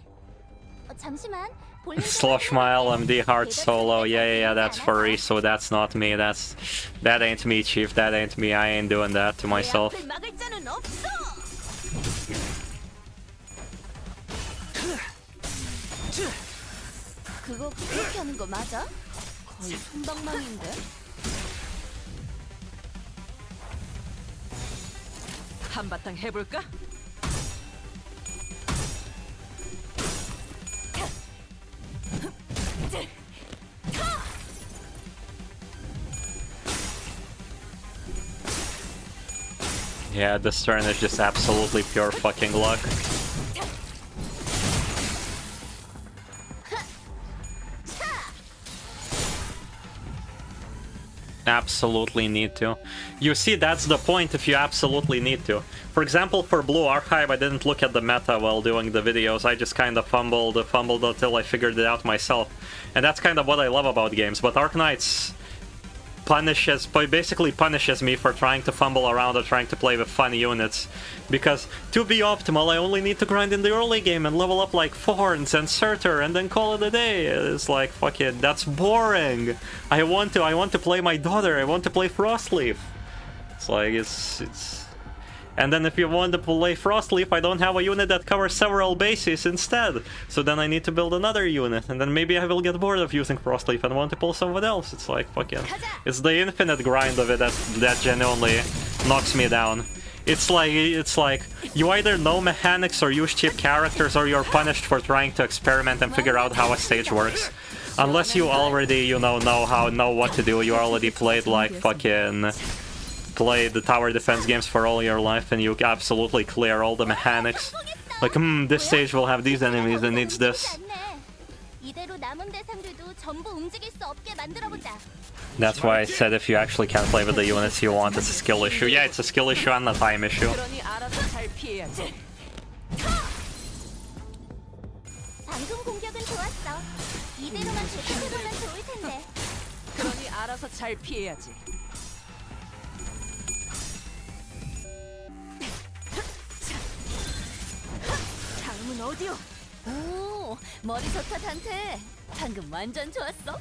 Speaker 2: 잠시만. 볼륨 좀
Speaker 1: Slosh Mile, MD Hard Solo. Yeah, that's for Riso. That's not me. That ain't me, Chief. That ain't me. I ain't doing that to myself.
Speaker 2: 내 앞을 막을 자는 없어. 그거 그렇게 하는 거 맞아? 거의 손방망인데.
Speaker 6: 한바탕 해볼까?
Speaker 1: Yeah, this turn is just absolutely pure fucking luck. Absolutely need to. You see, that's the point if you absolutely need to. For example, for Blue Archive, I didn't look at the meta while doing the videos. I just kind of fumbled until I figured it out myself. And that's kind of what I love about games. But Arknights basically punishes me for trying to fumble around or trying to play with fun units. Because to be optimal, I only need to grind in the early game and level up like Thorns and Surtur and then call it a day. It's like, fuck it, that's boring. I want to play my daughter, I want to play Frostleaf. It's like, it's... And then if you want to play Frostleaf, I don't have a unit that covers several bases instead. So then I need to build another unit, and then maybe I will get bored of using Frostleaf and want to pull someone else. It's like, fuck yeah. It's the infinite grind of it that genuinely knocks me down. It's like you either know mechanics or use cheap characters, or you're punished for trying to experiment and figure out how a stage works. Unless you already, you know what to do. You already played like fucking... played the tower defense games for all your life and you absolutely clear all the mechanics. Like, this stage will have these enemies and needs this. That's why I said if you actually can't play with the units you want, it's a skill issue. Yeah, it's a skill issue and a time issue.
Speaker 6: 그러니 알아서 잘 피해야지.
Speaker 2: 방금 공격은 좋았어. 이대로만 계속해보면 좋을 텐데.
Speaker 6: 그러니 알아서 잘 피해야지.
Speaker 2: 다음은 어디요? 오, 머리 좋다 단테. 방금 완전 좋았어.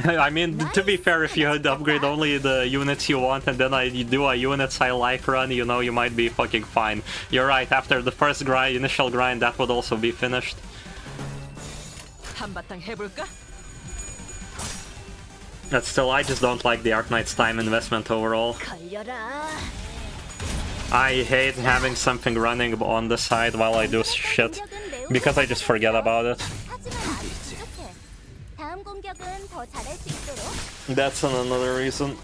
Speaker 1: I mean, to be fair, if you upgrade only the units you want and then you do a units I like run, you know, you might be fucking fine. You're right, after the first initial grind, that would also be finished.
Speaker 6: 한바탕 해볼까?
Speaker 1: But still, I just don't like the Arknight's time investment overall.
Speaker 2: 걸려라.
Speaker 1: I hate having something running on the side while I do shit, because I just forget about it.
Speaker 2: 다음 공격은 더 잘할 수 있도록.
Speaker 1: That's another reason.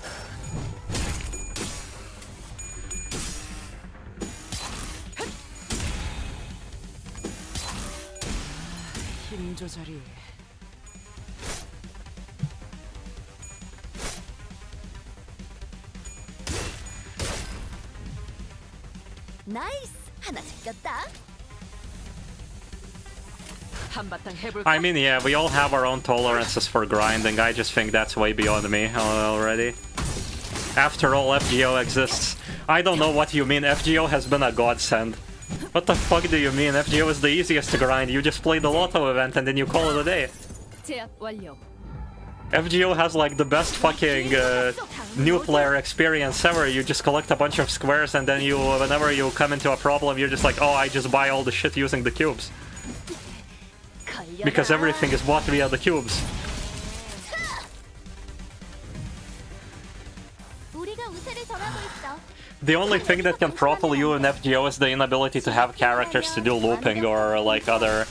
Speaker 6: 힘 조절이.
Speaker 2: 나이스! 하나 제꼈다.
Speaker 6: 한바탕 해볼까?
Speaker 1: I mean, yeah, we all have our own tolerances for grinding. I just think that's way beyond me already. After all, FGO exists. I don't know what you mean. FGO has been a godsend. What the fuck do you mean? FGO is the easiest to grind. You just play the lotto event and then you call it a day.
Speaker 4: 제압 완료.
Speaker 1: FGO has like the best fucking new player experience ever. You just collect a bunch of squares and then you, whenever you come into a problem, you're just like, oh, I just buy all the shit using the cubes. Because everything is bought via the cubes. The only thing that can throttle you in FGO is the inability to have characters to do looping or like other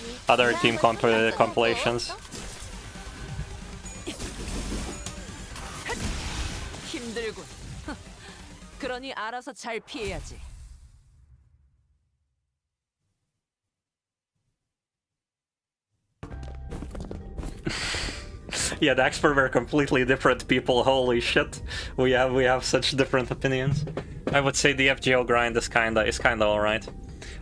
Speaker 1: team compilations.
Speaker 6: 힘들군. 그러니 알아서 잘 피해야지.
Speaker 1: Yeah, the experts were completely different people. Holy shit, we have such different opinions. I would say the FGO grind is kinda alright.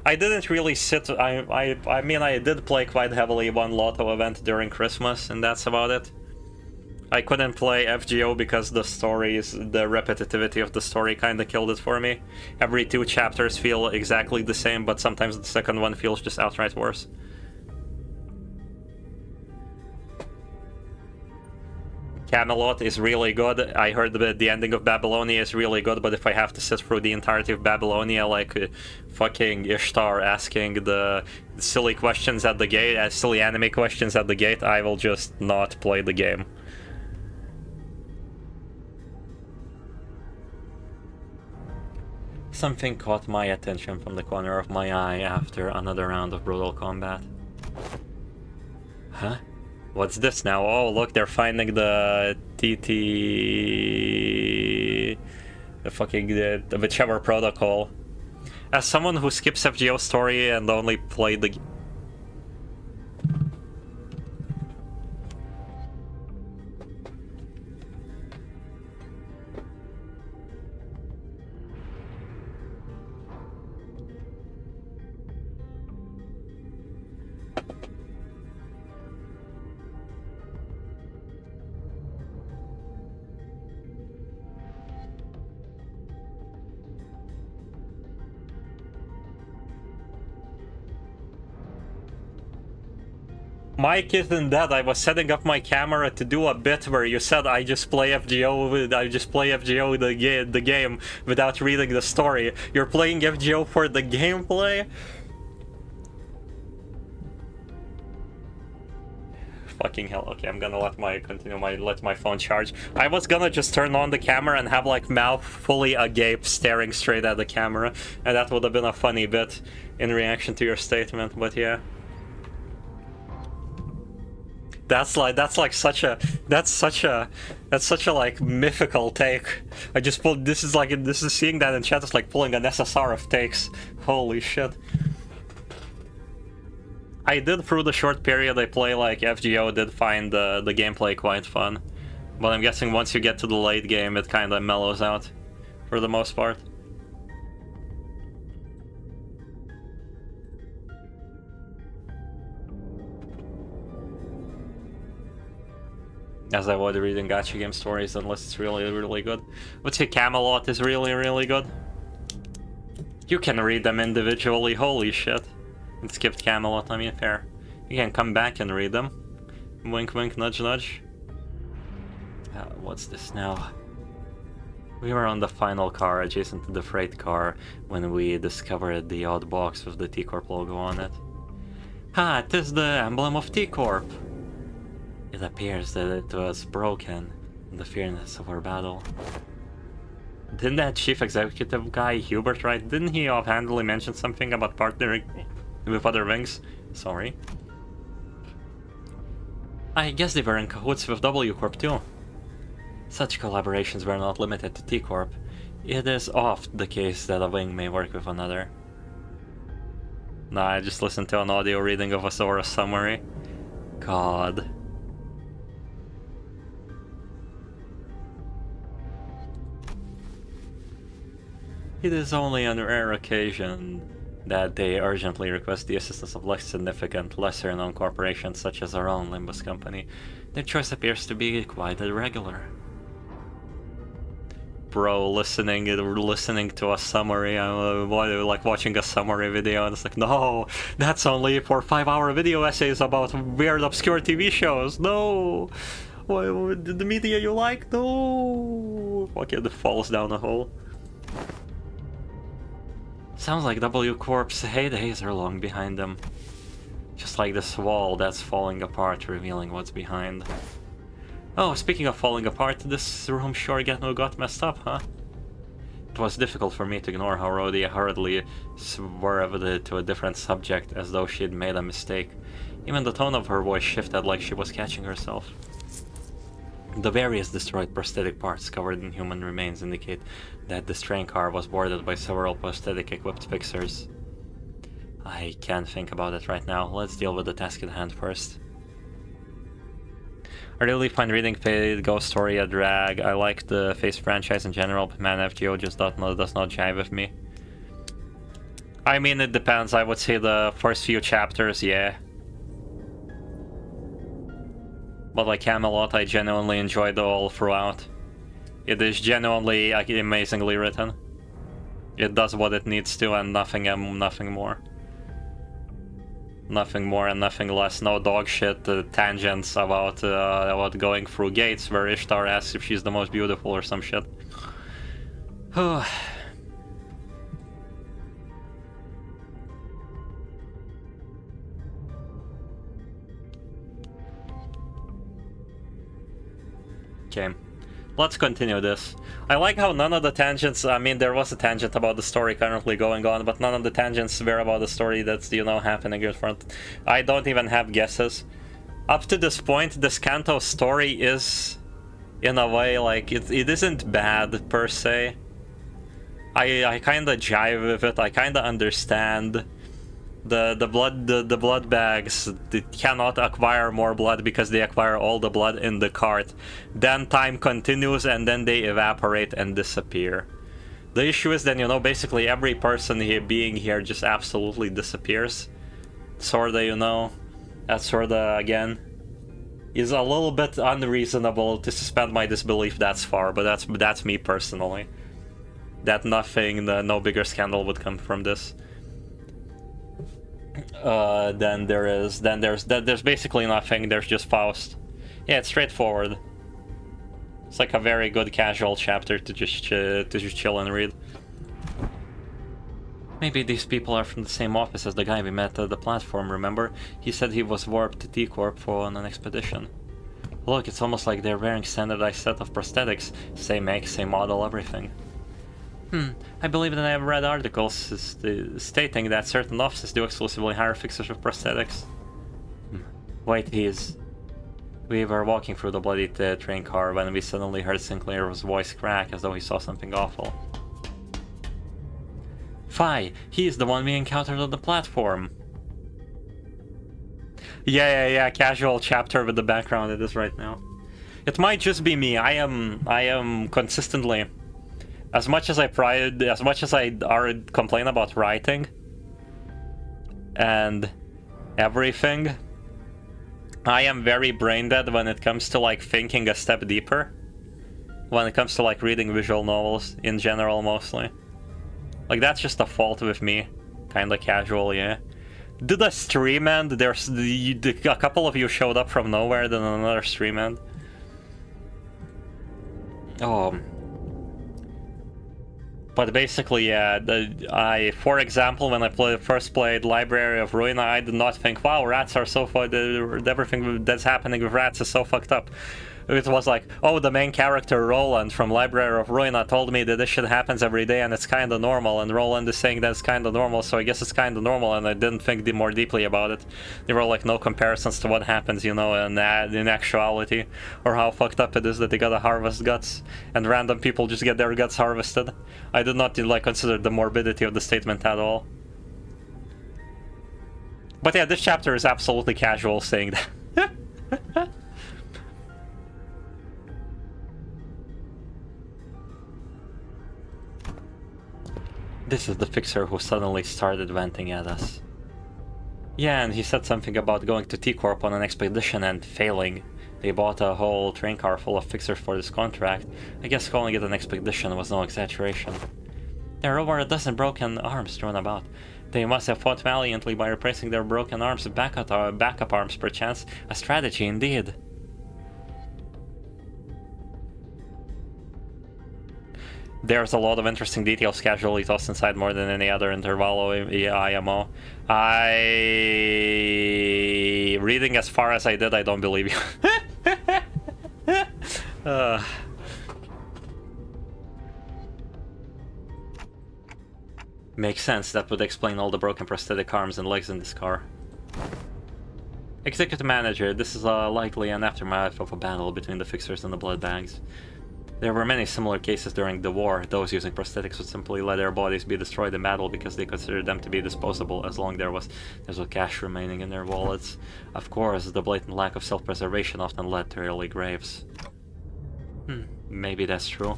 Speaker 1: I didn't really sit. I mean, I did play quite heavily one Lotto event during Christmas, and that's about it. I couldn't play FGO because the repetitivity of the story kinda killed it for me. Every 2 chapters feel exactly the same, but sometimes the second one feels just outright worse. Camelot is really good. I heard the ending of Babylonia is really good, but if I have to sit through the entirety of Babylonia like fucking Ishtar asking the silly questions at the gate, silly anime questions at the gate, I will just not play the game. Something caught my attention from the corner of my eye after another round of brutal combat. Huh? What's this now? Oh, look, they're finding the the whichever protocol. As someone who skips FGO story and only played the... Mike isn't dead. I was setting up my camera to do a bit where you said I just play FGO. The game without reading the story. You're playing FGO for the gameplay? Fucking hell. Okay, I'm gonna let my phone charge. I was gonna just turn on the camera and have like mouth fully agape staring straight at the camera, and that would have been a funny bit in reaction to your statement, but yeah. That's such a like mythical take. I just pulled this is seeing that in chat is like pulling an SSR of takes. Holy shit. I did through the short period I play like FGO did find the gameplay quite fun. But I'm guessing once you get to the late game it kinda mellows out for the most part. As I would reading gacha game stories unless it's really, really good. Would say Camelot is really, really good. You can read them individually, holy shit. And skipped Camelot, I mean, fair. You can come back and read them. Wink, wink, nudge, nudge. What's this now? We were on the final car adjacent to the freight car when we discovered the odd box with the T-Corp logo on it. Ah, it is the emblem of T-Corp. It appears that it was broken in the fierceness of our battle. Didn't that chief executive guy, Hubert, right? Didn't he offhandedly mention something about partnering with other wings? Sorry. I guess they were in cahoots with W Corp too. Such collaborations were not limited to T Corp. It is oft the case that a wing may work with another. Nah, I just listened to an audio reading of a Sora summary. God. It is only on rare occasion that they urgently request the assistance of less significant, lesser-known corporations such as our own Limbus company. Their choice appears to be quite irregular. Bro, listening to a summary, like watching a summary video, and it's like, no, that's only for 5-hour video essays about weird, obscure TV shows. No, The media you like? No! Fuck it, falls down a hole. Sounds like W Corp's heydays are long behind them. Just like this wall that's falling apart, revealing what's behind. Oh, speaking of falling apart, this room sure got messed up, huh? It was difficult for me to ignore how Rhodia hurriedly swerved to a different subject, as though she'd made a mistake. Even the tone of her voice shifted like she was catching herself. The various destroyed prosthetic parts covered in human remains indicate that this train car was boarded by several prosthetic-equipped fixers. I can't think about it right now. Let's deal with the task at hand first. I really find reading Fate Ghost Story a drag. I like the Face franchise in general, but man, FGO just does not jive with me. I mean, it depends. I would say the first few chapters, yeah. But like Camelot, I genuinely enjoyed it all throughout. It is genuinely amazingly written. It does what it needs to and nothing more. Nothing more and nothing less. No dog shit tangents about going through gates where Ishtar asks if she's the most beautiful or some shit. Okay, let's continue this. I like how none of the tangents, I mean, there was a tangent about the story currently going on, but none of the tangents were about the story that's, you know, happening in front. I don't even have guesses. Up to this point, this Kanto story is, in a way, like, it isn't bad, per se. I kinda jive with it, I kinda understand. The blood bags, they cannot acquire more blood because they acquire all the blood in the cart. Then time continues and then they evaporate and disappear. The issue is then, you know, basically every person here being here just absolutely disappears. Sorta, you know, that sorta, again, is a little bit unreasonable to suspend my disbelief that far, but that's me personally. That no bigger scandal would come from this. Then there's basically nothing. There's just Faust. Yeah, it's straightforward. It's like a very good casual chapter to just chill and read. Maybe these people are from the same office as the guy we met at the platform, remember? He said he was warped to T-Corp on an expedition. Look, it's almost like they're wearing standardized set of prosthetics. Same make, same model, everything. I believe that I have read articles stating that certain offices do exclusively hire fixers with prosthetics. Wait, we were walking through the bloody train car when we suddenly heard Sinclair's voice crack as though he saw something awful. Phi, he is the one we encountered on the platform. Yeah, casual chapter with the background it is right now. It might just be me. I am consistently, as much as I complain about writing and everything, I am very brain dead when it comes to like thinking a step deeper. When it comes to like reading visual novels in general, mostly. Like that's just a fault with me, kinda casual, yeah. Did a stream end? There's a couple of you showed up from nowhere, then another stream end. Oh. But basically, yeah, for example, when I first played Library of Ruina, I did not think, wow, rats are so fucked, everything that's happening with rats is so fucked up. It was like, oh, the main character, Roland, from Library of Ruina told me that this shit happens every day and it's kinda normal, and Roland is saying that it's kinda normal, so I guess it's kinda normal, and I didn't think more deeply about it. There were like no comparisons to what happens, you know, in actuality, or how fucked up it is that they gotta harvest guts, and random people just get their guts harvested. I did not like consider the morbidity of the statement at all. But yeah, this chapter is absolutely casual saying that. This is the fixer who suddenly started venting at us. Yeah, and he said something about going to T-Corp on an expedition and failing. They bought a whole train car full of fixers for this contract. I guess calling it an expedition was no exaggeration. There are over a dozen broken arms thrown about. They must have fought valiantly by replacing their broken arms with backup arms, perchance. A strategy indeed. There's a lot of interesting details casually tossed inside more than any other Intervalo IMO. Reading as far as I did, I don't believe you. Makes sense. That would explain all the broken prosthetic arms and legs in this car. Executive Manager, this is likely an aftermath of a battle between the Fixers and the Blood Bags. There were many similar cases during the war. Those using prosthetics would simply let their bodies be destroyed in battle because they considered them to be disposable as long as there was cash remaining in their wallets. Of course, the blatant lack of self-preservation often led to early graves. Maybe that's true.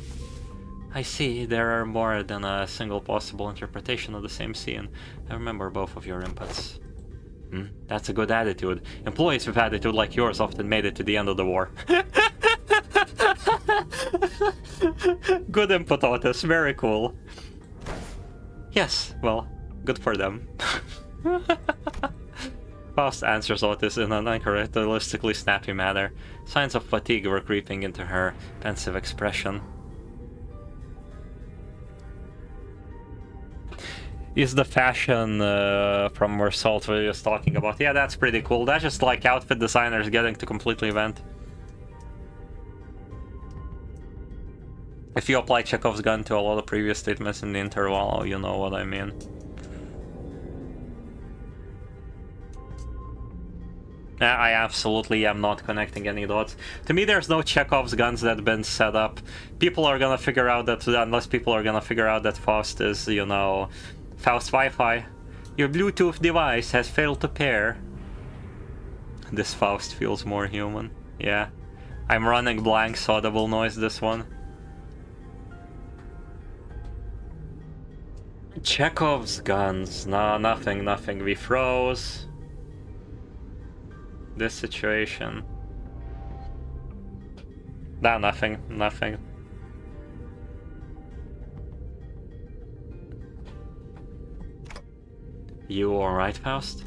Speaker 1: I see, there are more than a single possible interpretation of the same scene. I remember both of your inputs. That's a good attitude. Employees with attitude like yours often made it to the end of the war. Good input, Otis. Very cool. Yes, well, good for them. Faust answers Otis in an uncharacteristically snappy manner. Signs of fatigue were creeping into her pensive expression. Is the fashion from where Salt was talking about? Yeah, that's pretty cool. That's just like outfit designers getting to completely vent. If you apply Chekhov's gun to a lot of previous statements in the interval, you know what I mean. I absolutely am not connecting any dots. To me, there's no Chekhov's guns that have been set up. People are gonna figure out that, unless people are gonna figure out that Faust is, you know, Faust Wi-Fi. Your Bluetooth device has failed to pair. This Faust feels more human. Yeah. I'm running blanks, audible noise this one. Chekhov's guns. No, nothing. We froze. This situation. No, nothing. You alright, Faust?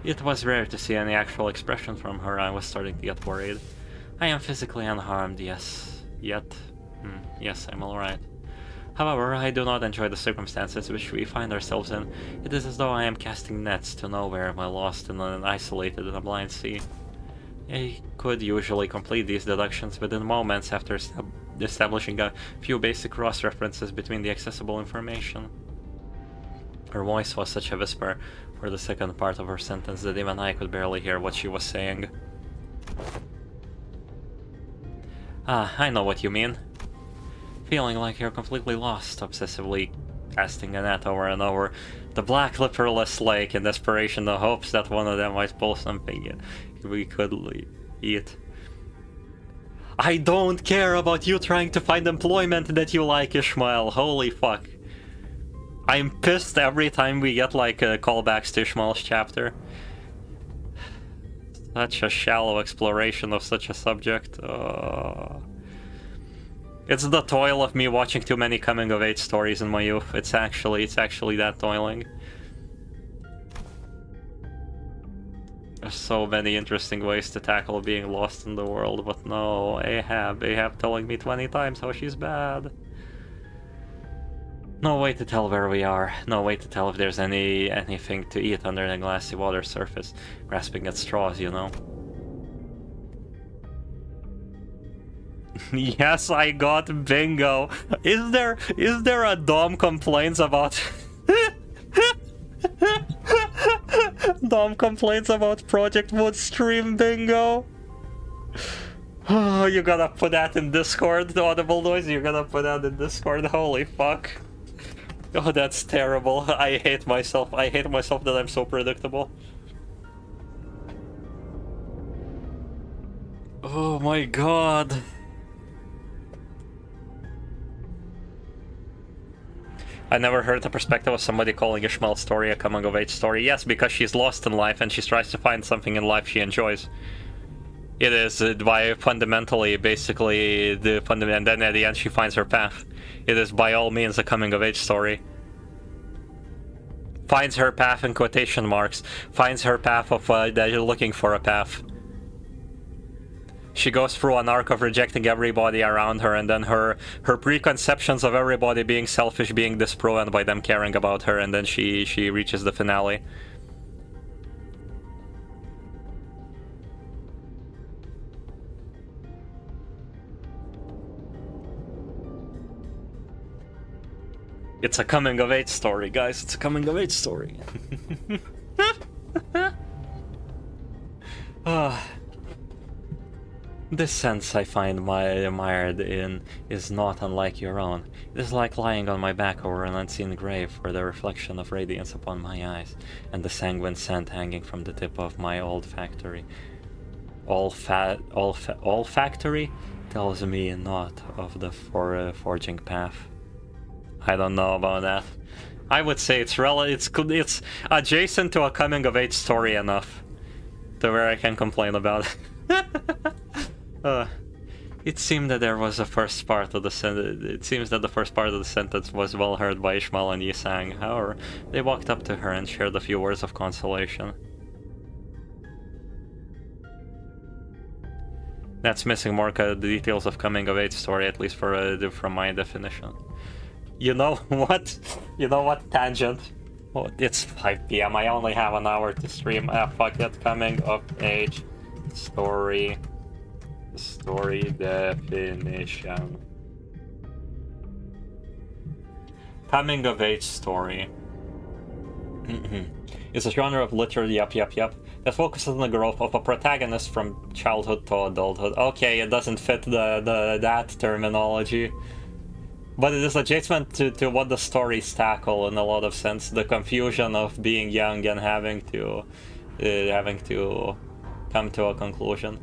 Speaker 1: It was rare to see any actual expression from her. I was starting to get worried. I am physically unharmed, yes. Yet. Yes, I'm alright. However, I do not enjoy the circumstances which we find ourselves in. It is as though I am casting nets to nowhere, am I lost and isolated in a blind sea. I could usually complete these deductions within moments after establishing a few basic cross-references between the accessible information. Her voice was such a whisper for the second part of her sentence that even I could barely hear what she was saying. I know what you mean. Feeling like you're completely lost, obsessively casting a net over and over the black lipperless lake in desperation, the hopes that one of them might pull something we could eat. I don't care about you trying to find employment that you like, Ishmael. Holy fuck. I'm pissed every time we get like callbacks to Ishmael's chapter. Such a shallow exploration of such a subject. It's the toil of me watching too many coming-of-age stories in my youth. It's actually that toiling. There's so many interesting ways to tackle being lost in the world, but no, Ahab telling me 20 times how she's bad. No way to tell where we are. No way to tell if there's anything to eat under the glassy water surface. Grasping at straws, you know. Yes, I got bingo. Is there a Dom complaints about Dom complaints about Project Wood stream bingo? Oh, you gotta put that in Discord, the audible noise. You gotta put that in Discord. Holy fuck. Oh, that's terrible. I hate myself. I hate myself that I'm so predictable. Oh my god. I never heard the perspective of somebody calling Ishmael's story a coming-of-age story. Yes, because she's lost in life and she tries to find something in life she enjoys. It is by fundamentally, basically, and then at the end she finds her path. It is by all means a coming-of-age story. Finds her path in quotation marks. Finds her path of that you're looking for a path. She goes through an arc of rejecting everybody around her, and then her preconceptions of everybody being selfish being disproven by them caring about her, and then she reaches the finale. It's a coming-of-age story, guys. It's a coming-of-age story. This sense I find mired in is not unlike your own. It is like lying on my back over an unseen grave, for the reflection of radiance upon my eyes, and the sanguine scent hanging from the tip of my olfactory. Olfactory tells me naught of the forging path. I don't know about that. I would say it's adjacent to a coming-of-age story enough to where I can complain about it. It seemed that there was a first part of the sentence. It seems that the first part of the sentence was well heard by Ishmael and Yisang. However, they walked up to her and shared a few words of consolation. That's missing more the details of coming-of-age story, at least from my definition. You know what? You know what? Tangent. Oh, it's 5 p.m. I only have an hour to stream. Fuck it. Coming-of-age story. Story definition. Coming-of-age story. It's a genre of literature, yep, that focuses on the growth of a protagonist from childhood to adulthood. Okay, it doesn't fit that terminology. But it is adjacent to what the stories tackle in a lot of sense. The confusion of being young and having to come to a conclusion.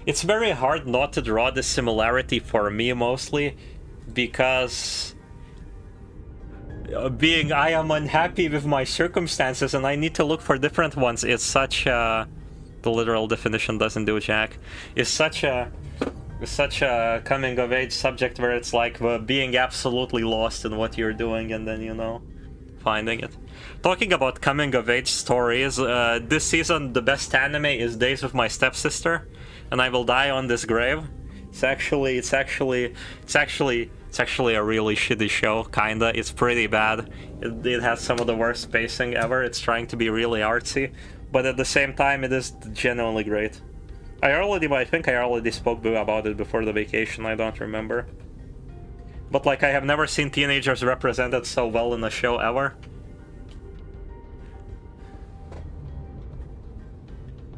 Speaker 1: It's very hard not to draw this similarity for me, mostly because I am unhappy with my circumstances and I need to look for different ones. It's such a... The literal definition doesn't do jack. It's such a coming-of-age subject where it's like being absolutely lost in what you're doing and then, you know, finding it. Talking about coming-of-age stories, this season the best anime is Days with My Stepsister, and I Will Die on This Grave. It's actually a really shitty show, kinda. It's pretty bad. It has some of the worst pacing ever. It's trying to be really artsy, but at the same time it is genuinely great. I think I already spoke about it before the vacation, I don't remember. But like, I have never seen teenagers represented so well in a show ever.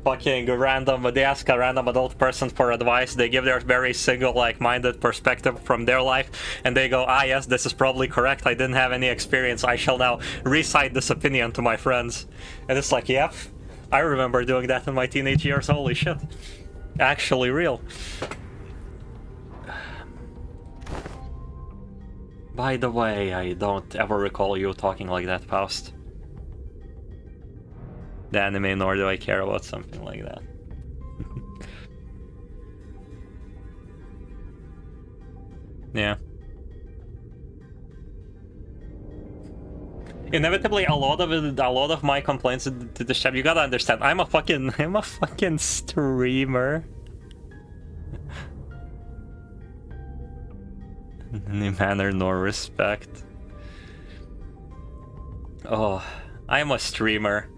Speaker 1: Fucking random, they ask a random adult person for advice, they give their very single, like-minded perspective from their life, and they go, ah yes, this is probably correct, I didn't have any experience, I shall now recite this opinion to my friends. And it's like, yep. I remember doing that in my teenage years, holy shit. Actually real. By the way, I don't ever recall you talking like that, Faust. The anime, nor do I care about something like that. Yeah. Inevitably, a lot of my complaints to the chap, you gotta understand, I'm a fucking streamer. Any manner nor respect. Oh, I'm a streamer.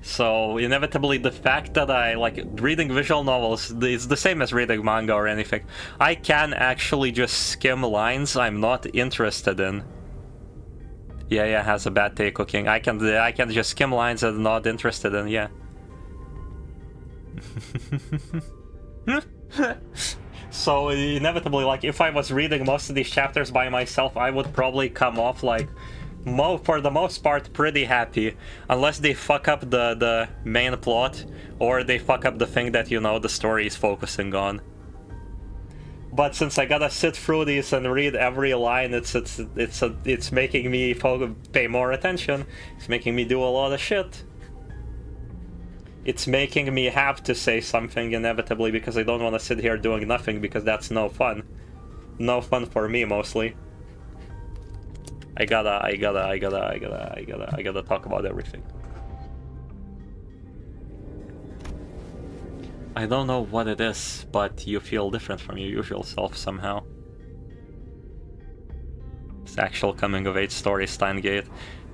Speaker 1: So inevitably the fact that I like reading visual novels is the same as reading manga or anything. I can actually just skim lines I'm not interested in. Yeah, has a bad day cooking. I can just skim lines I'm not interested in, yeah. So inevitably, like, if I was reading most of these chapters by myself, I would probably come off like, for the most part, pretty happy, unless they fuck up the main plot, or they fuck up the thing that, you know, the story is focusing on. But since I gotta sit through these and read every line, it's making me pay more attention. It's making me do a lot of shit. It's making me have to say something inevitably because I don't want to sit here doing nothing because that's no fun. No fun for me mostly. I gotta talk about everything. I don't know what it is, but you feel different from your usual self somehow. It's actual coming-of-age story, Steingate.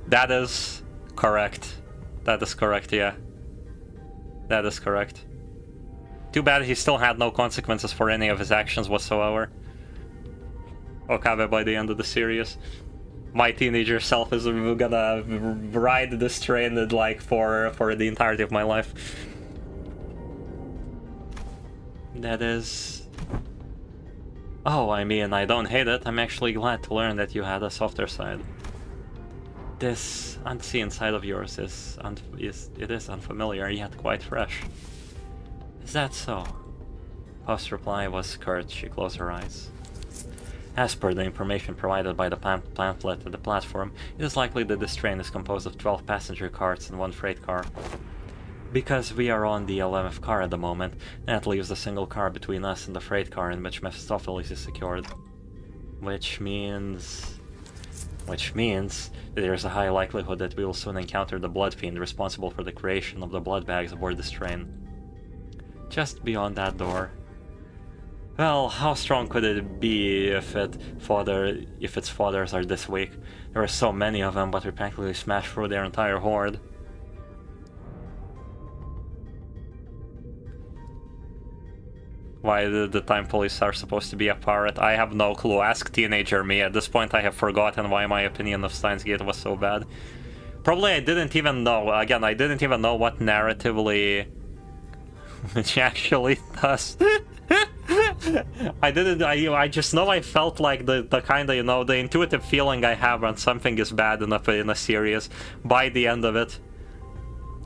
Speaker 1: That is correct. That is correct, yeah. That is correct. Too bad he still had no consequences for any of his actions whatsoever. Okabe by the end of the series. My teenager self is gonna ride this train like for the entirety of my life. That is... Oh, I mean, I don't hate it. I'm actually glad to learn that you had a softer side. This unseen side of yours is unfamiliar, yet quite fresh. Is that so? Post's reply was curt. She closed her eyes. As per the information provided by the pamphlet at the platform, it is likely that this train is composed of 12 passenger cars and 1 freight car. Because we are on the 11th car at the moment, that leaves a single car between us and the freight car in which Mephistopheles is secured. Which means that there's a high likelihood that we will soon encounter the Blood Fiend responsible for the creation of the blood bags aboard this train. Just beyond that door. Well, how strong could it be if its fathers are this weak? There are so many of them, but we practically smashed through their entire horde. Why the time police are supposed to be a pirate? I have no clue. Ask teenager me. At this point I have forgotten why my opinion of Steins Gate was so bad. Probably I didn't even know. Again, I didn't even know what narratively... which actually does. I just know I felt like the kind of, you know, the intuitive feeling I have when something is bad enough in a series by the end of it.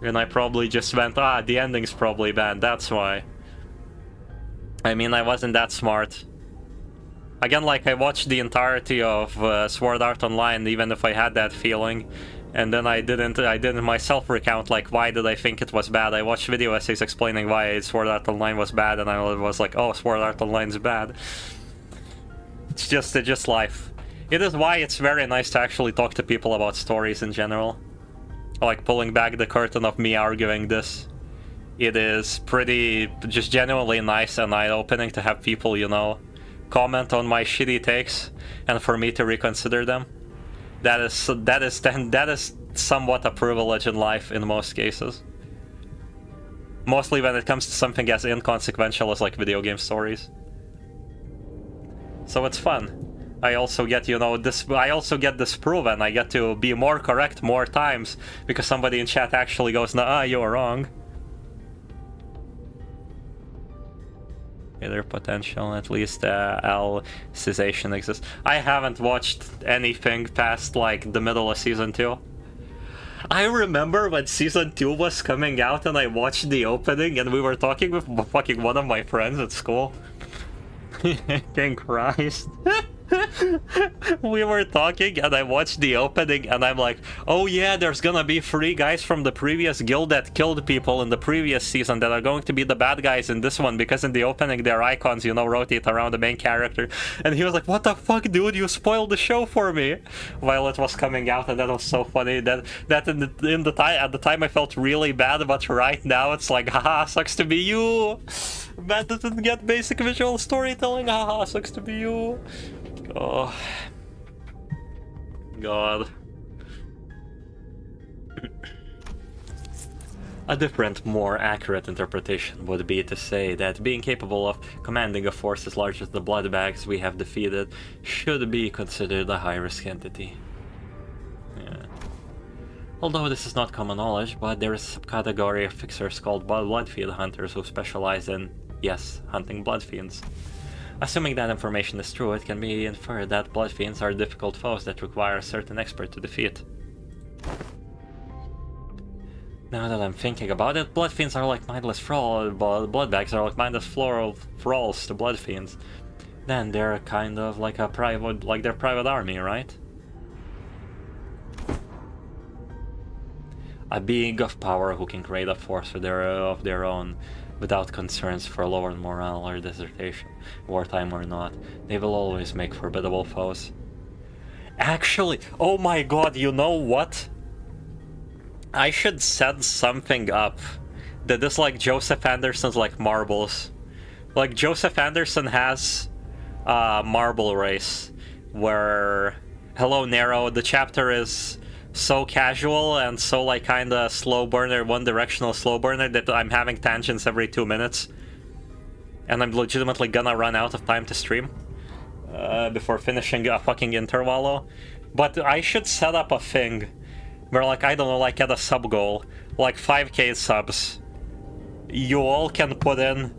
Speaker 1: And I probably just went, the ending's probably bad, that's why. I mean, I wasn't that smart. Again, like, I watched the entirety of Sword Art Online, even if I had that feeling. And then I didn't myself recount, like, why did I think it was bad. I watched video essays explaining why Sword Art Online was bad, and I was like, oh, Sword Art Online's bad. It's just life. It is why it's very nice to actually talk to people about stories in general. Like, pulling back the curtain of me arguing this. It is pretty, just genuinely nice and eye-opening to have people, you know, comment on my shitty takes, and for me to reconsider them. That is somewhat a privilege in life in most cases. Mostly when it comes to something as inconsequential as like video game stories. So it's fun. I also get, you know, I also get disproven. I get to be more correct more times because somebody in chat actually goes, nah, you were wrong. Either potential, at least L-cization exists. I haven't watched anything past like the middle of season 2. I remember when season 2 was coming out and I watched the opening and we were talking with fucking one of my friends at school. King Christ. We were talking and I watched the opening and I'm like, oh yeah, there's gonna be 3 guys from the previous guild that killed people in the previous season that are going to be the bad guys in this one, because in the opening their icons, you know, rotate around the main character. And he was like, what the fuck, dude, you spoiled the show for me while it was coming out. And that was so funny. That at the time I felt really bad, but right now it's like, haha, sucks to be you. Matt doesn't get basic visual storytelling, haha, sucks to be you. Oh, God. A different, more accurate interpretation would be to say that being capable of commanding a force as large as the blood bags we have defeated should be considered a high-risk entity. Yeah. Although this is not common knowledge, but there is a subcategory of fixers called blood fiend hunters who specialize in, yes, hunting blood fiends. Assuming that information is true, it can be inferred that blood fiends are difficult foes that require a certain expert to defeat. Now that I'm thinking about it, blood fiends are like mindless blood bags are like mindless floral thralls to blood fiends. Then they're kind of like a private army, right? A being of power who can create a force of their own, without concerns for lowered morale or desertation, wartime or not. They will always make formidable foes. Actually, oh my god, you know what? I should set something up that this like Joseph Anderson's like marbles. Like Joseph Anderson has a marble race where Hello Nero, the chapter is so casual and so like kinda slow burner, one directional slow burner that I'm having tangents every 2 minutes. And I'm legitimately gonna run out of time to stream before finishing a fucking intervallo. But I should set up a thing where, like, I don't know, like at a sub goal, like 5k subs, you all can put in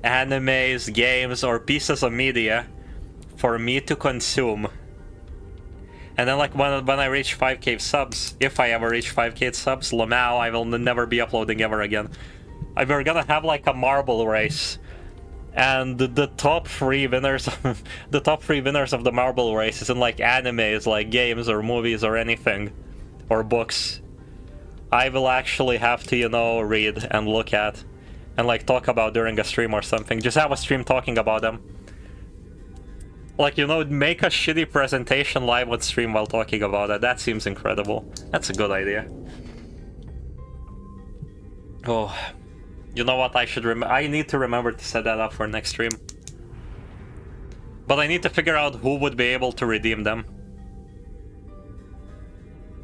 Speaker 1: animes, games, or pieces of media for me to consume. And then, like, when I reach 5k subs, if I ever reach 5k subs, Lamau, I will never be uploading ever again. We're gonna have, like, a marble race. And the top 3 winners of the top 3 winners of the marble race is in like animes, like games or movies or anything, or books. I will actually have to, you know, read and look at and like talk about during a stream or something. Just have a stream talking about them. Like, you know, make a shitty presentation live on stream while talking about it. That seems incredible. That's a good idea. Oh. You know what, I need to remember to set that up for next stream. But I need to figure out who would be able to redeem them.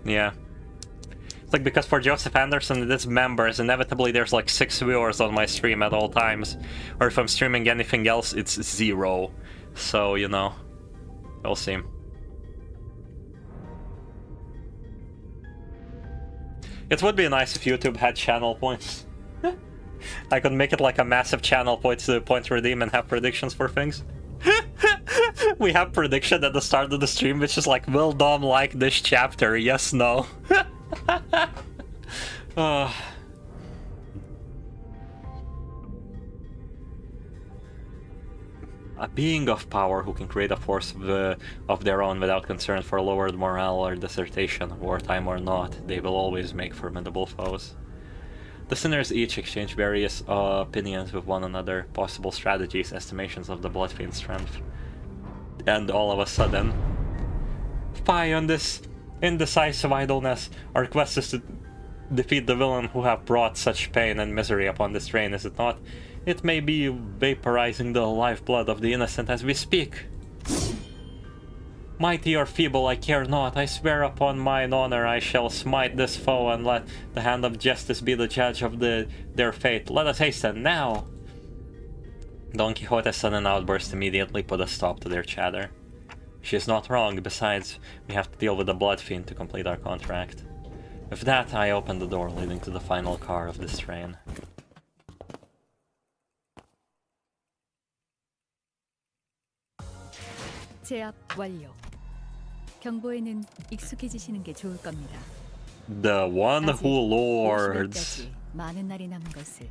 Speaker 1: Yeah. It's like, because for Joseph Anderson and its members, inevitably there's like 6 viewers on my stream at all times. Or if I'm streaming anything else, it's 0. So, you know, we'll see. It would be nice if YouTube had channel points. I could make it like a massive channel point redeem and have predictions for things. We have prediction at the start of the stream, which is like, will Dom like this chapter? Yes, no. A being of power who can create a force of their own without concern for lowered morale or dissertation, wartime or not, they will always make formidable foes. The sinners each exchange various opinions with one another, possible strategies, estimations of the Bloodfiend's strength. And all of a sudden, fie on this indecisive idleness! Our quest is to defeat the villain who have brought such pain and misery upon this train, is it not? It may be vaporizing the lifeblood of the innocent as we speak. Mighty or feeble, I care not. I swear upon mine honor I shall smite this foe and let the hand of justice be the judge of their fate. Let us hasten now! Don Quixote's sudden outburst immediately put a stop to their chatter. She is not wrong. Besides, we have to deal with the Bloodfiend to complete our contract. With that, I open the door leading to the final car of this train.
Speaker 4: 제압 완료. 경보에는 익숙해지시는 게 좋을 겁니다.
Speaker 1: The one
Speaker 4: 아직
Speaker 1: who lords.
Speaker 4: 50일까지 많은 날이 남은 것을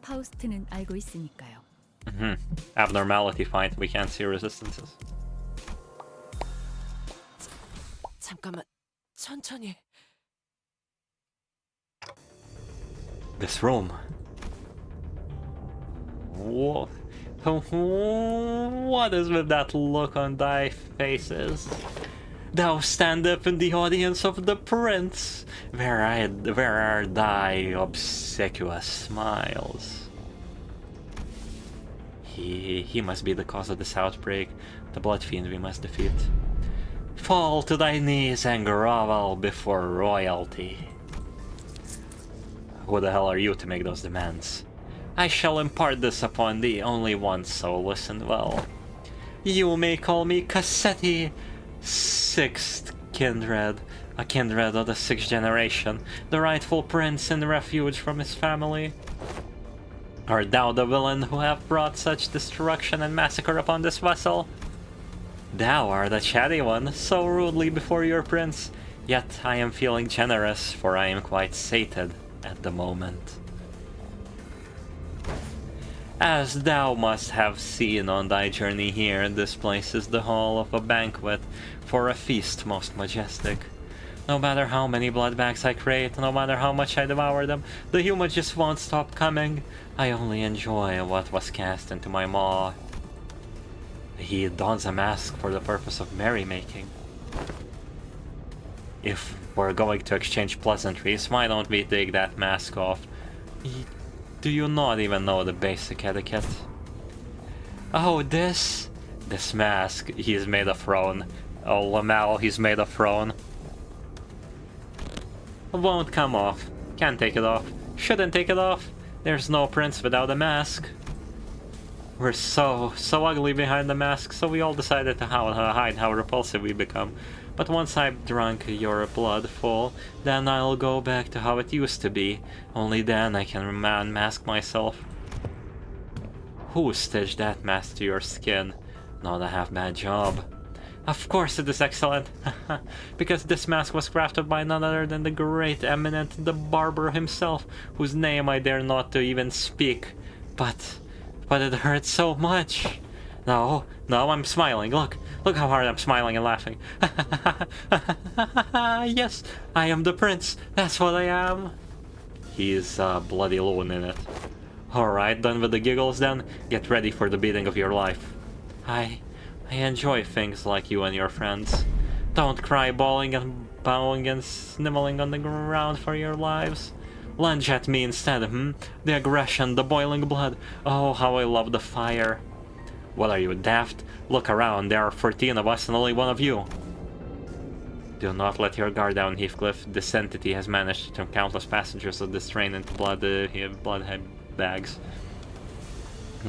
Speaker 4: 파우스트는 알고 있으니까요.
Speaker 1: Abnormality fight. We can't see resistances.
Speaker 6: 잠깐만, 천천히.
Speaker 1: This room. What? What is with that look on thy faces? Thou stand up in the audience of the prince. Where are thy obsequious smiles? He must be the cause of this outbreak. The Bloodfiend we must defeat. Fall to thy knees and grovel before royalty. Who the hell are you to make those demands? I shall impart this upon thee only once, so listen well. You may call me Cassetti, 6th kindred, a kindred of the 6th generation, the rightful prince in refuge from his family. Art thou the villain who have brought such destruction and massacre upon this vessel? Thou art the chatty one, so rudely before your prince, yet I am feeling generous, for I am quite sated at the moment. As thou must have seen on thy journey here, this place is the hall of a banquet for a feast most majestic. No matter how many blood bags I create, no matter how much I devour them, the humor just won't stop coming. I only enjoy what was cast into my maw. He dons a mask for the purpose of merrymaking. If we're going to exchange pleasantries, why don't we take that mask off? Do you not even know the basic etiquette? Oh, this mask, he's made of throne. Oh, Lamal, he's made of throne. Won't come off. Can't take it off. Shouldn't take it off. There's no prince without a mask. We're so ugly behind the mask, so we all decided to hide how repulsive we become. But once I've drunk your blood full, then I'll go back to how it used to be. Only then I can unmask myself. Who stitched that mask to your skin? Not a half-bad job. Of course it is excellent, because this mask was crafted by none other than the great eminent, the barber himself, whose name I dare not to even speak. But it hurts so much. No, I'm smiling. Look how hard I'm smiling and laughing. Yes, I am the prince. That's what I am. He's bloody alone in it. Alright, done with the giggles then. Get ready for the beating of your life. I enjoy things like you and your friends. Don't cry bawling and bowing and sniveling on the ground for your lives. Lunge at me instead, The aggression, the boiling blood. Oh, how I love the fire. What are you, daft? Look around, there are 14 of us and only one of you. Do not let your guard down, Heathcliff. This entity has managed to turn countless passengers of this train into blood bags.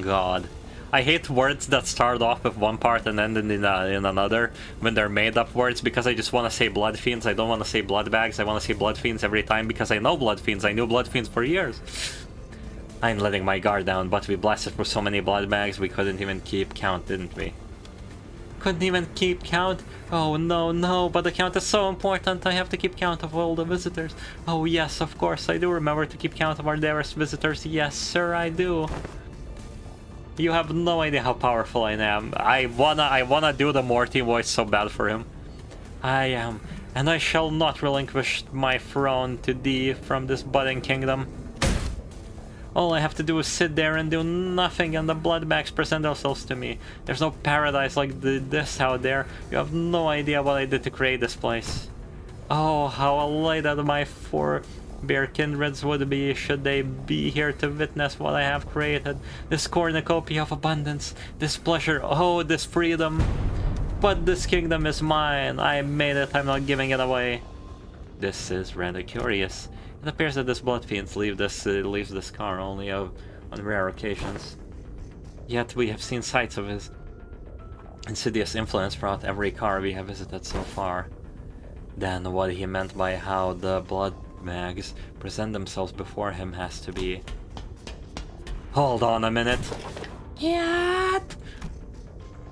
Speaker 1: God. I hate words that start off with one part and end in another when they're made up words, because I just want to say blood fiends. I don't want to say blood bags. I want to say blood fiends every time because I know blood fiends. I knew blood fiends for years. I'm letting my guard down, but we blasted through so many blood bags we couldn't even keep count, didn't we? Couldn't even keep count? Oh no, but the count is so important. I have to keep count of all the visitors. Oh yes, of course, I do remember to keep count of our dearest visitors. Yes, sir, I do. You have no idea how powerful I am. I wanna do the Morty voice so bad for him. I am, and I shall not relinquish my throne to thee from this budding kingdom. All I have to do is sit there and do nothing, and the bloodbags present themselves to me. There's no paradise like this out there. You have no idea what I did to create this place. Oh, how elated my forebear kindreds would be should they be here to witness what I have created. This cornucopia of abundance, this pleasure, oh, this freedom. But this kingdom is mine. I made it, I'm not giving it away. This is rather curious. It appears that this blood fiend leaves this car only on rare occasions. Yet we have seen sights of his insidious influence throughout every car we have visited so far. Then what he meant by how the blood bags present themselves before him has to be... Hold on a minute. Yet!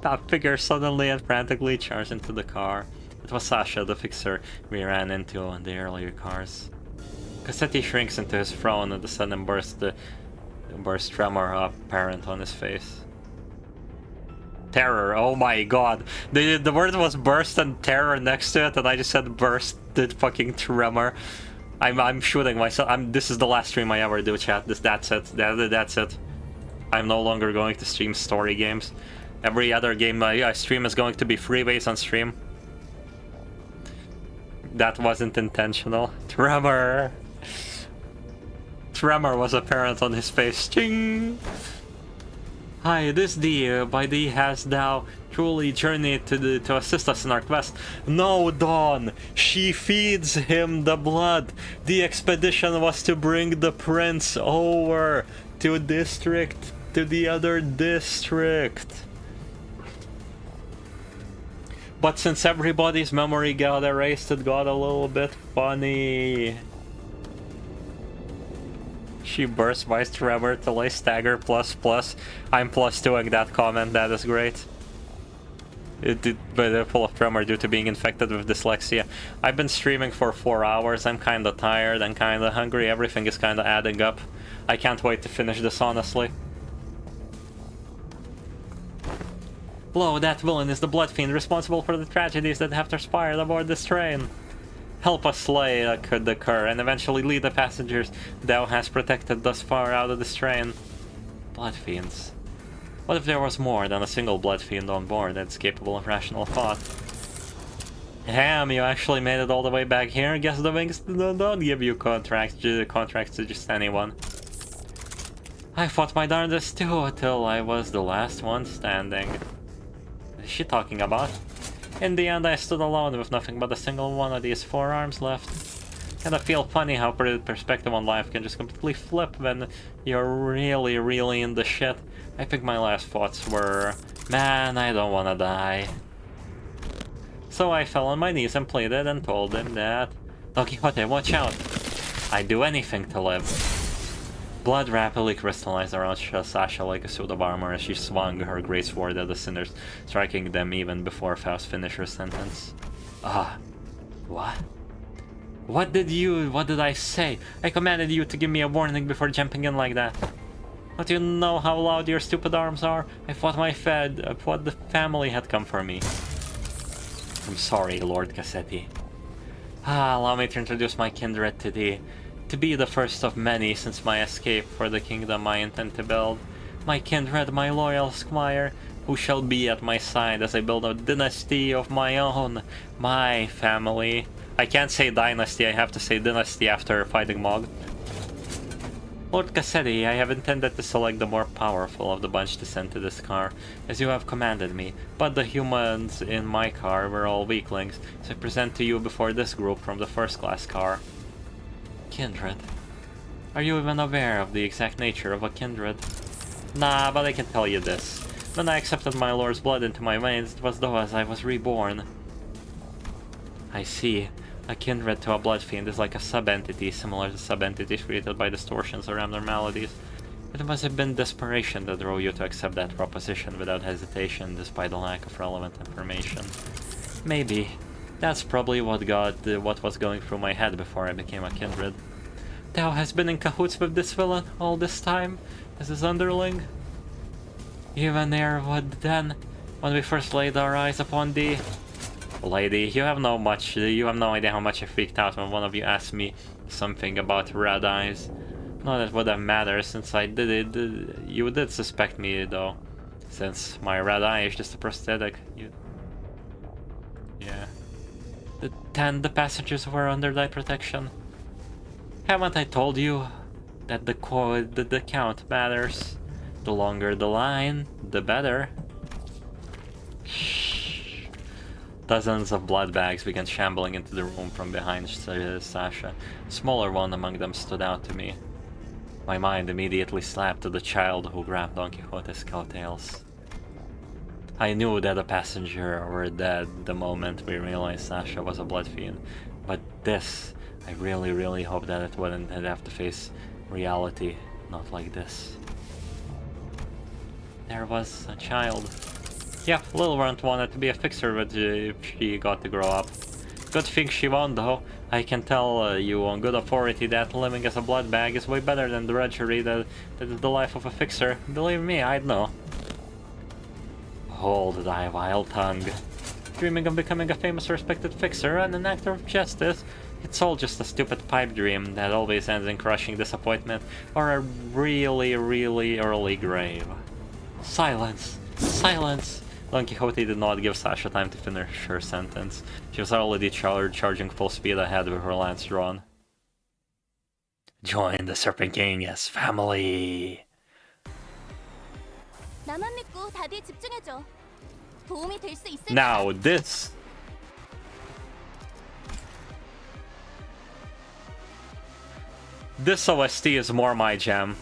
Speaker 1: That figure suddenly and frantically charged into the car. It was Sasha, the fixer we ran into in the earlier cars. Cassetti shrinks into his throne and the sudden burst tremor apparent on his face. Terror, oh my god. The word was burst and terror next to it, and I just said burst, did fucking tremor. I'm shooting myself. This is the last stream I ever do, chat. That's it. That's it. I'm no longer going to stream story games. Every other game I stream is going to be freeways on stream. That wasn't intentional. Tremor! Tremor was apparent on his face. Ching! Hi, this thee, by thee hast thou truly journeyed to assist us in our quest. No, Dawn! She feeds him the blood! The expedition was to bring the prince over to the other district. But since everybody's memory got erased, it got a little bit funny. She burst by tremor till I stagger ++. I'm +2ing that comment, that is great. But full of tremor due to being infected with dyslexia. I've been streaming for 4 hours, I'm kinda tired and kinda hungry, everything is kinda adding up. I can't wait to finish this, honestly. Blow, that villain is the blood fiend responsible for the tragedies that have transpired aboard this train. Help us slay could occur and eventually lead the passengers thou hast protected thus far out of this train. Blood fiends. What if there was more than a single blood fiend on board that's capable of rational thought? Damn, you actually made it all the way back here? Guess the wings don't give you contracts to just anyone. I fought my darndest too, till I was the last one standing. What is she talking about? In the end, I stood alone with nothing but a single one of these forearms left. Kinda feel funny how perspective on life can just completely flip when you're really, really in the shit. I think my last thoughts were, man, I don't wanna die. So I fell on my knees and pleaded and told him that, Don Quixote, watch out. I'd do anything to live. Blood rapidly crystallized around Sasha like a suit of armor as she swung her great sword at the sinners, striking them even before Faust finished her sentence. What? What did I say? I commanded you to give me a warning before jumping in like that. Don't you know how loud your stupid arms are? I thought the family had come for me. I'm sorry, Lord Cassetti. Allow me to introduce my kindred to thee. To be the first of many since my escape for the kingdom I intend to build. My kindred, my loyal squire, who shall be at my side as I build a dynasty of my own. My family. I can't say dynasty, I have to say dynasty after fighting Mog. Lord Cassetti, I have intended to select the more powerful of the bunch to send to this car, as you have commanded me, but the humans in my car were all weaklings, so I present to you before this group from the first-class car. Kindred. Are you even aware of the exact nature of a kindred? Nah, but I can tell you this. When I accepted my lord's blood into my veins, it was though as I was reborn. I see. A kindred to a blood fiend is like a sub-entity, similar to sub-entities created by distortions or abnormalities. It must have been desperation that drove you to accept that proposition without hesitation, despite the lack of relevant information. Maybe. That's probably what was going through my head before I became a kindred. Thou has been in cahoots with this villain all this time, as his underling? Even ere then, when we first laid our eyes upon thee. Lady, you have no idea how much I freaked out when one of you asked me something about red eyes. Not that it would have mattered since I did it. You did suspect me though, since my red eye is just a prosthetic. Yeah. The passengers were under thy protection. Haven't I told you that the count matters? The longer the line, the better. Shh. Dozens of blood bags began shambling into the room from behind Sasha. A smaller one among them stood out to me. My mind immediately slapped to the child who grabbed Don Quixote's coattails. I knew that a passenger were dead the moment we realized Sasha was a blood fiend, but this, I really, really hope that it wouldn't have to face reality, not like this. There was a child. Yep, Lil Runt wanted to be a fixer, but she got to grow up. Good thing she won't though. I can tell you on good authority that living as a blood bag is way better than the drudgery that is the life of a fixer. Believe me, I'd know. Hold thy vile tongue. Dreaming of becoming a famous respected fixer and an actor of justice, it's all just a stupid pipe dream that always ends in crushing disappointment or a really, really early grave. Silence! Silence! Don Quixote did not give Sasha time to finish her sentence. She was already charging full speed ahead with her lance drawn. Join the Serpent King as family!
Speaker 2: 나만 믿고 다들 집중해줘. 도움이 될 수 있을
Speaker 1: Now this! This OST is more my jam.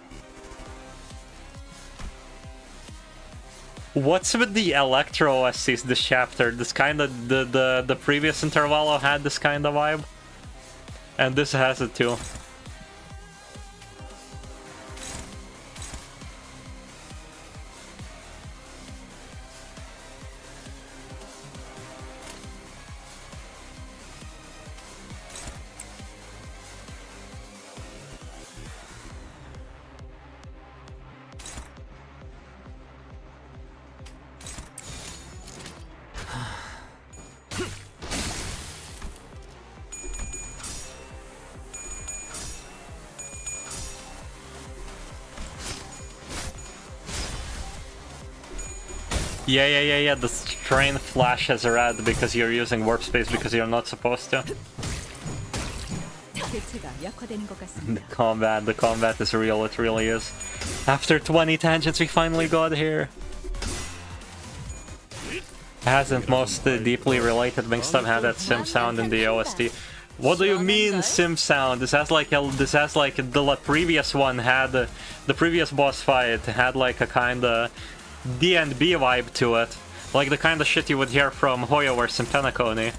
Speaker 1: What's with the electro OSTs this chapter? This kind of the previous Intervallo had this kind of vibe, and this has it too. Yeah, the train flashes red because you're using warp space because you're not supposed to.
Speaker 4: 대체가 약화되는 것
Speaker 1: The
Speaker 4: 같습니다.
Speaker 1: the combat is real, it really is. After 20 tangents, we finally got here. Hasn't most deeply related Wingstop had that sim sound in the OST? What do you mean sim sound? This has like the previous one had the previous boss fight had like a kind of D&B vibe to it, like the kind of shit you would hear from Hoyo or Simpenacone.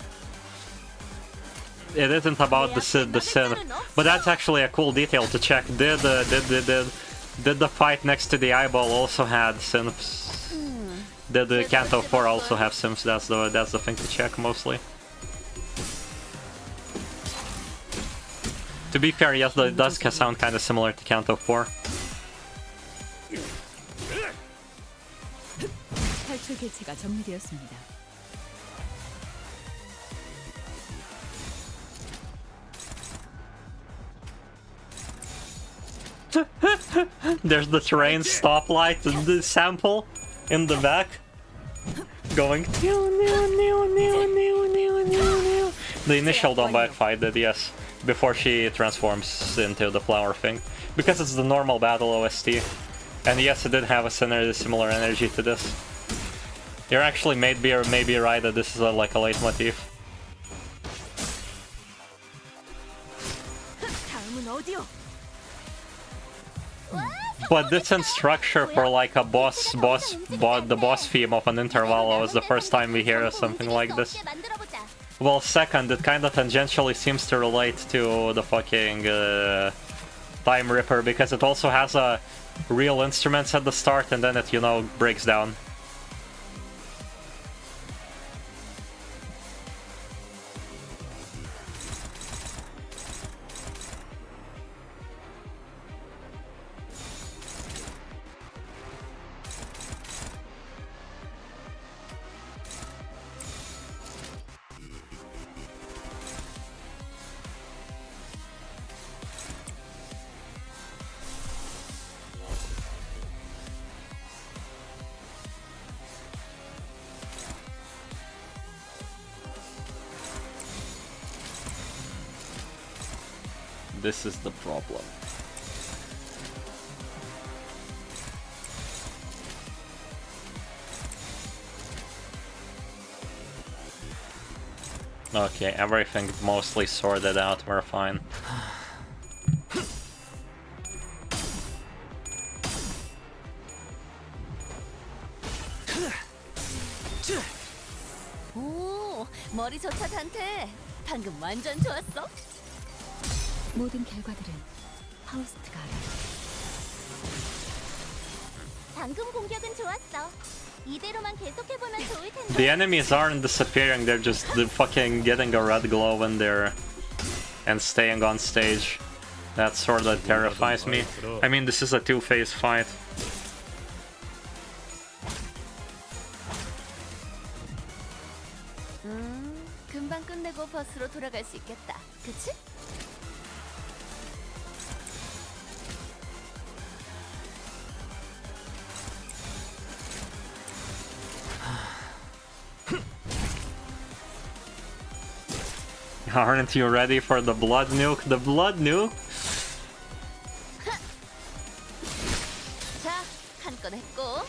Speaker 1: It isn't about the synth, but that's actually a cool detail to check. Did the fight next to the eyeball also had synths? Did the Canto 4 also have synths? That's the thing to check mostly. To be fair, yes, it does sound kind of similar to Canto 4.
Speaker 4: 탈출 개체가 정리되었습니다.
Speaker 1: There's the train stoplight, the sample in the back, going. The initial Donbite fight did, yes, before she transforms into the flower thing, because it's the normal battle OST, and yes, it did have a similar energy to this. You're actually maybe right that this is like a leitmotif. But this in structure for like a the boss theme of an intervalo is the first time we hear something like this. Well, second, it kind of tangentially seems to relate to the fucking Time Ripper, because it also has a real instruments at the start and then it, you know, breaks down. This is the problem. Okay, everything mostly sorted out, we're fine.
Speaker 2: 오, 머리조차 단테. 방금 완전 좋았어.
Speaker 4: 모든 결과들은 파우스트가 알아.
Speaker 2: 방금 공격은 좋았어. 이대로만 계속해보면 좋을 텐데.
Speaker 1: The enemies aren't disappearing, they're just fucking getting a red glow when they're and staying on stage. That sort of terrifies me. I mean, this is a two-phase fight.
Speaker 2: 금방 끝내고 버스로 돌아갈 수 있겠다. 그치?
Speaker 1: Aren't you ready for the blood nuke? The blood nuke?
Speaker 2: 자, 한 건 했고.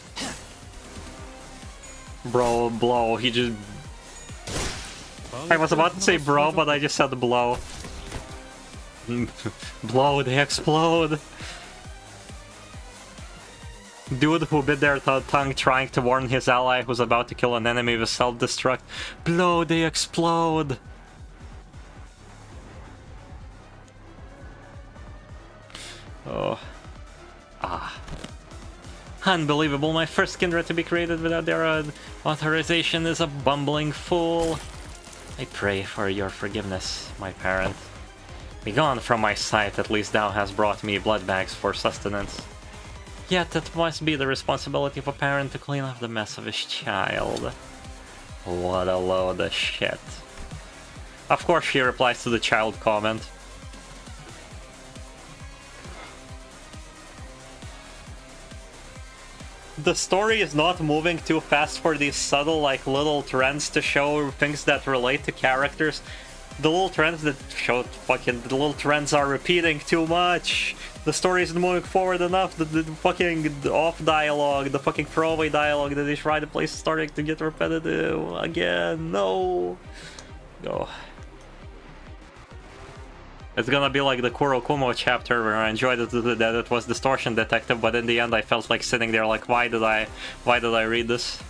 Speaker 1: Bro, blow. He just... I was about to say bro, but I just said blow. Blow, they explode. Dude who bit their tongue trying to warn his ally who's about to kill an enemy with self-destruct. Blow, they explode. Oh. Ah. Unbelievable, my first kindred to be created without their authorization is a bumbling fool. I pray for your forgiveness, my parent. Begone from my sight, at least thou hast brought me blood bags for sustenance. Yet it must be the responsibility of a parent to clean up the mess of his child. What a load of shit. Of course she replies to the child comment. The story is not moving too fast for these subtle, like, little trends to show things that relate to characters. The little trends that showed fucking the little trends are repeating too much. The story isn't moving forward enough. The fucking off dialogue, the fucking throwaway dialogue that they try to play is starting to get repetitive again. No. Go. It's gonna be like the Kurokumo chapter where I enjoyed that it was distortion detective, but in the end I felt like sitting there like, why did I read this?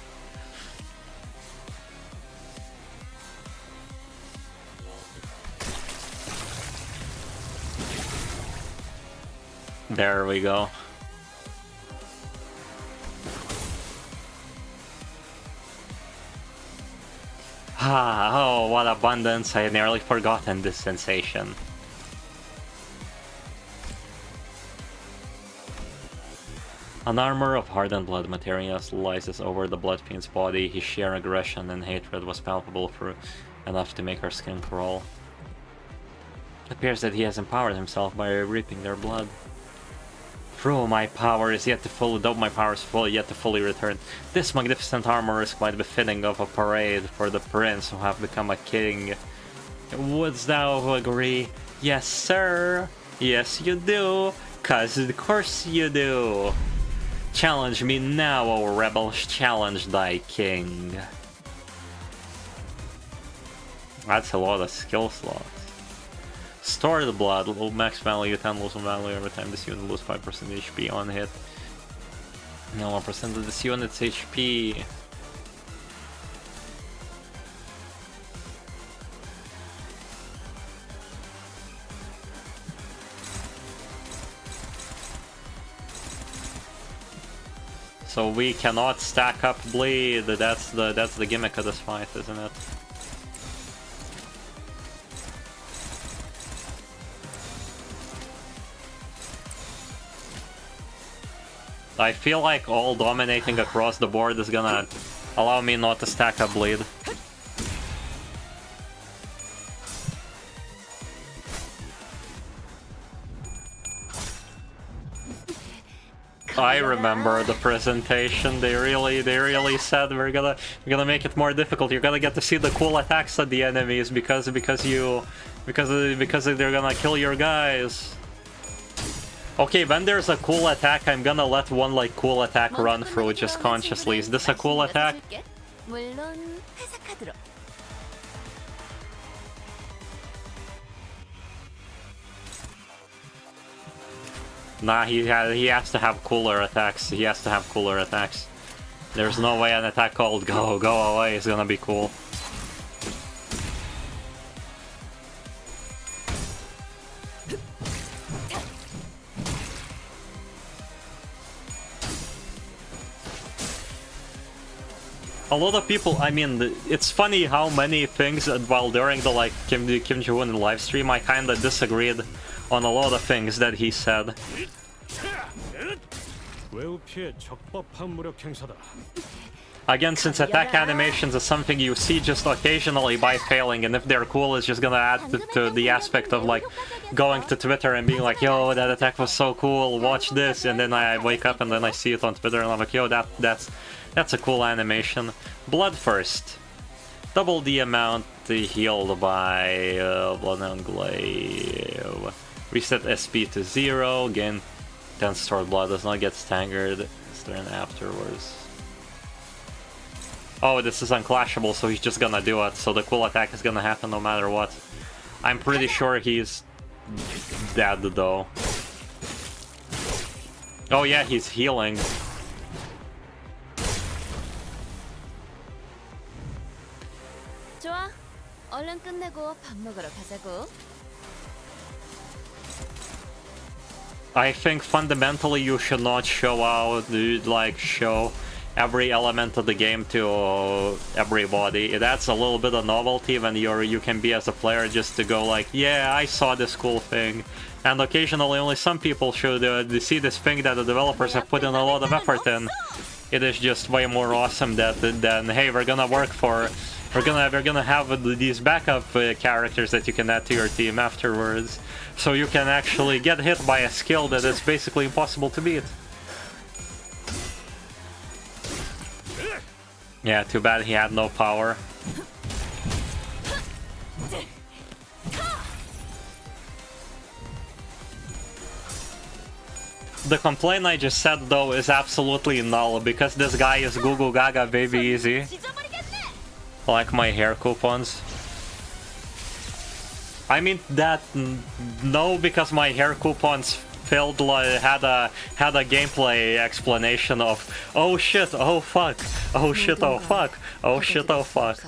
Speaker 1: There we go. Oh, what abundance. I had nearly forgotten this sensation. An armor of hardened blood materializes over the Blood Fiend's body. His sheer aggression and hatred was palpable for enough to make her skin crawl. It appears that he has empowered himself by reaping their blood. Though my power is yet to fully return, this magnificent armor is quite befitting of a parade for the prince who have become a king. Wouldst thou agree? Yes, sir. Yes, you do. 'Cause of course you do. Challenge me now, O rebel, challenge thy king. That's a lot of skill slots. Store the blood, low max value, 10 lose value every time this unit loses 5% HP on hit. No 1% of this unit's HP. So we cannot stack up bleed. That's the gimmick of this fight, isn't it? I feel like all dominating across the board is gonna allow me not to stack up bleed. I remember the presentation. They really said we're gonna make it more difficult. You're gonna get to see the cool attacks of the enemies because they're gonna kill your guys. Okay, when there's a cool attack, I'm gonna let one like cool attack run through just consciously. Is this a cool attack? Nah, he has to have cooler attacks. He has to have cooler attacks. There's no way an attack called go away is gonna be cool. A lot of people, I mean, it's funny how many things while during the like Kim Jong-un live stream I kinda disagreed on a lot of things that he said. Again, since attack animations is something you see just occasionally by failing, and if they're cool, it's just gonna add to the aspect of like going to Twitter and being like, yo, that attack was so cool, watch this, and then I wake up and then I see it on Twitter and I'm like, yo, that's a cool animation. Blood first. Double the amount healed by Blood and Glaive. Reset SP to 0, gain 10 stored blood, does not get staggered. Turn afterwards. Oh, this is unclashable, so he's just gonna do it, so the cool attack is gonna happen no matter what. I'm pretty sure he's dead though. Oh yeah, he's healing.
Speaker 2: 좋아. 얼른 끝내고 밥 먹으러 가자고.
Speaker 1: I think fundamentally you should not show every element of the game to everybody. It adds a little bit of novelty when you can be as a player just to go like, yeah, I saw this cool thing. And occasionally only some people should see this thing that the developers have put in a lot of effort in. It is just way more awesome than hey, we're gonna have these backup characters that you can add to your team afterwards. So you can actually get hit by a skill that is basically impossible to beat. Yeah, too bad he had no power. The complaint I just said though is absolutely null because this guy is Goo Goo Gaga baby easy.
Speaker 2: 지져버리겠네.
Speaker 1: Like my hair coupons. I mean that no, because my hair coupons filled had a gameplay explanation of oh shit, oh fuck, oh shit, oh fuck, oh shit, oh fuck.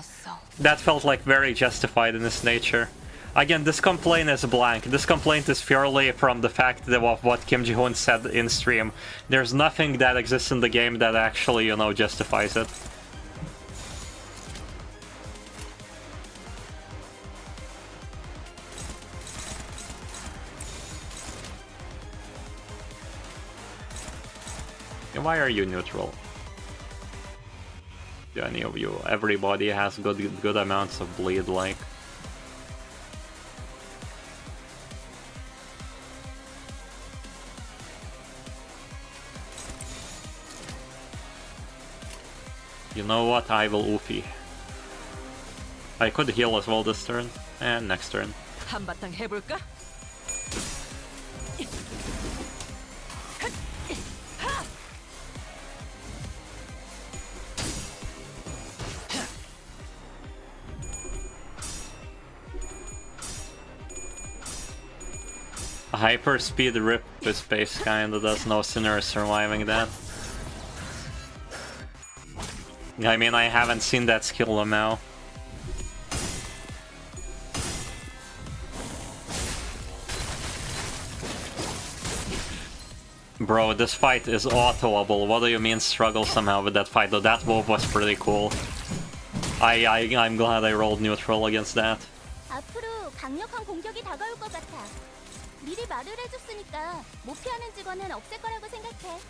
Speaker 1: That felt like very justified in its nature. Again, this complaint is blank. This complaint is purely from the fact of what Kim Ji-hoon said in stream. There's nothing that exists in the game that actually, you know, justifies it. Why are you neutral? Do any of you? Everybody has good amounts of bleed, like. You know what? I will oofy. I could heal as well this turn, and next turn.
Speaker 6: 한바탕 해볼까?
Speaker 1: A hyper speed rip with space kinda does no sinner surviving that. I mean, I haven't seen that skill now. Bro, this fight is autoable. What do you mean struggle somehow with that fight? Though that move was pretty cool. I'm glad I rolled neutral against that.
Speaker 2: 앞으로 강력한 공격이 다가올 것 같아. 미리 말을 해줬으니까 못 피하는 직원은 없을 거라고 생각해.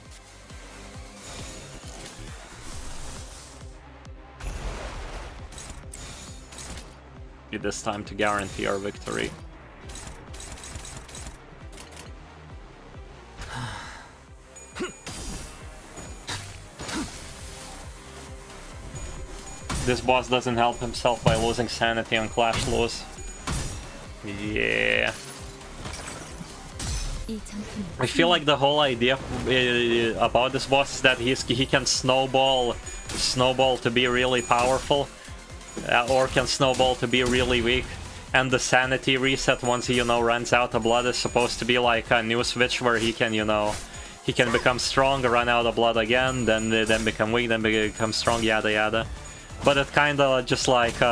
Speaker 1: It is time to guarantee our victory. This boss doesn't help himself by losing sanity on Clash Lows. Yeah. I feel like the whole idea about this boss is that he can snowball to be really powerful, or can snowball to be really weak. And the sanity reset once he, you know, runs out of blood is supposed to be like a new switch where he can, you know, he can become strong, run out of blood again, then become weak, then become strong, yada yada. But it kind of just like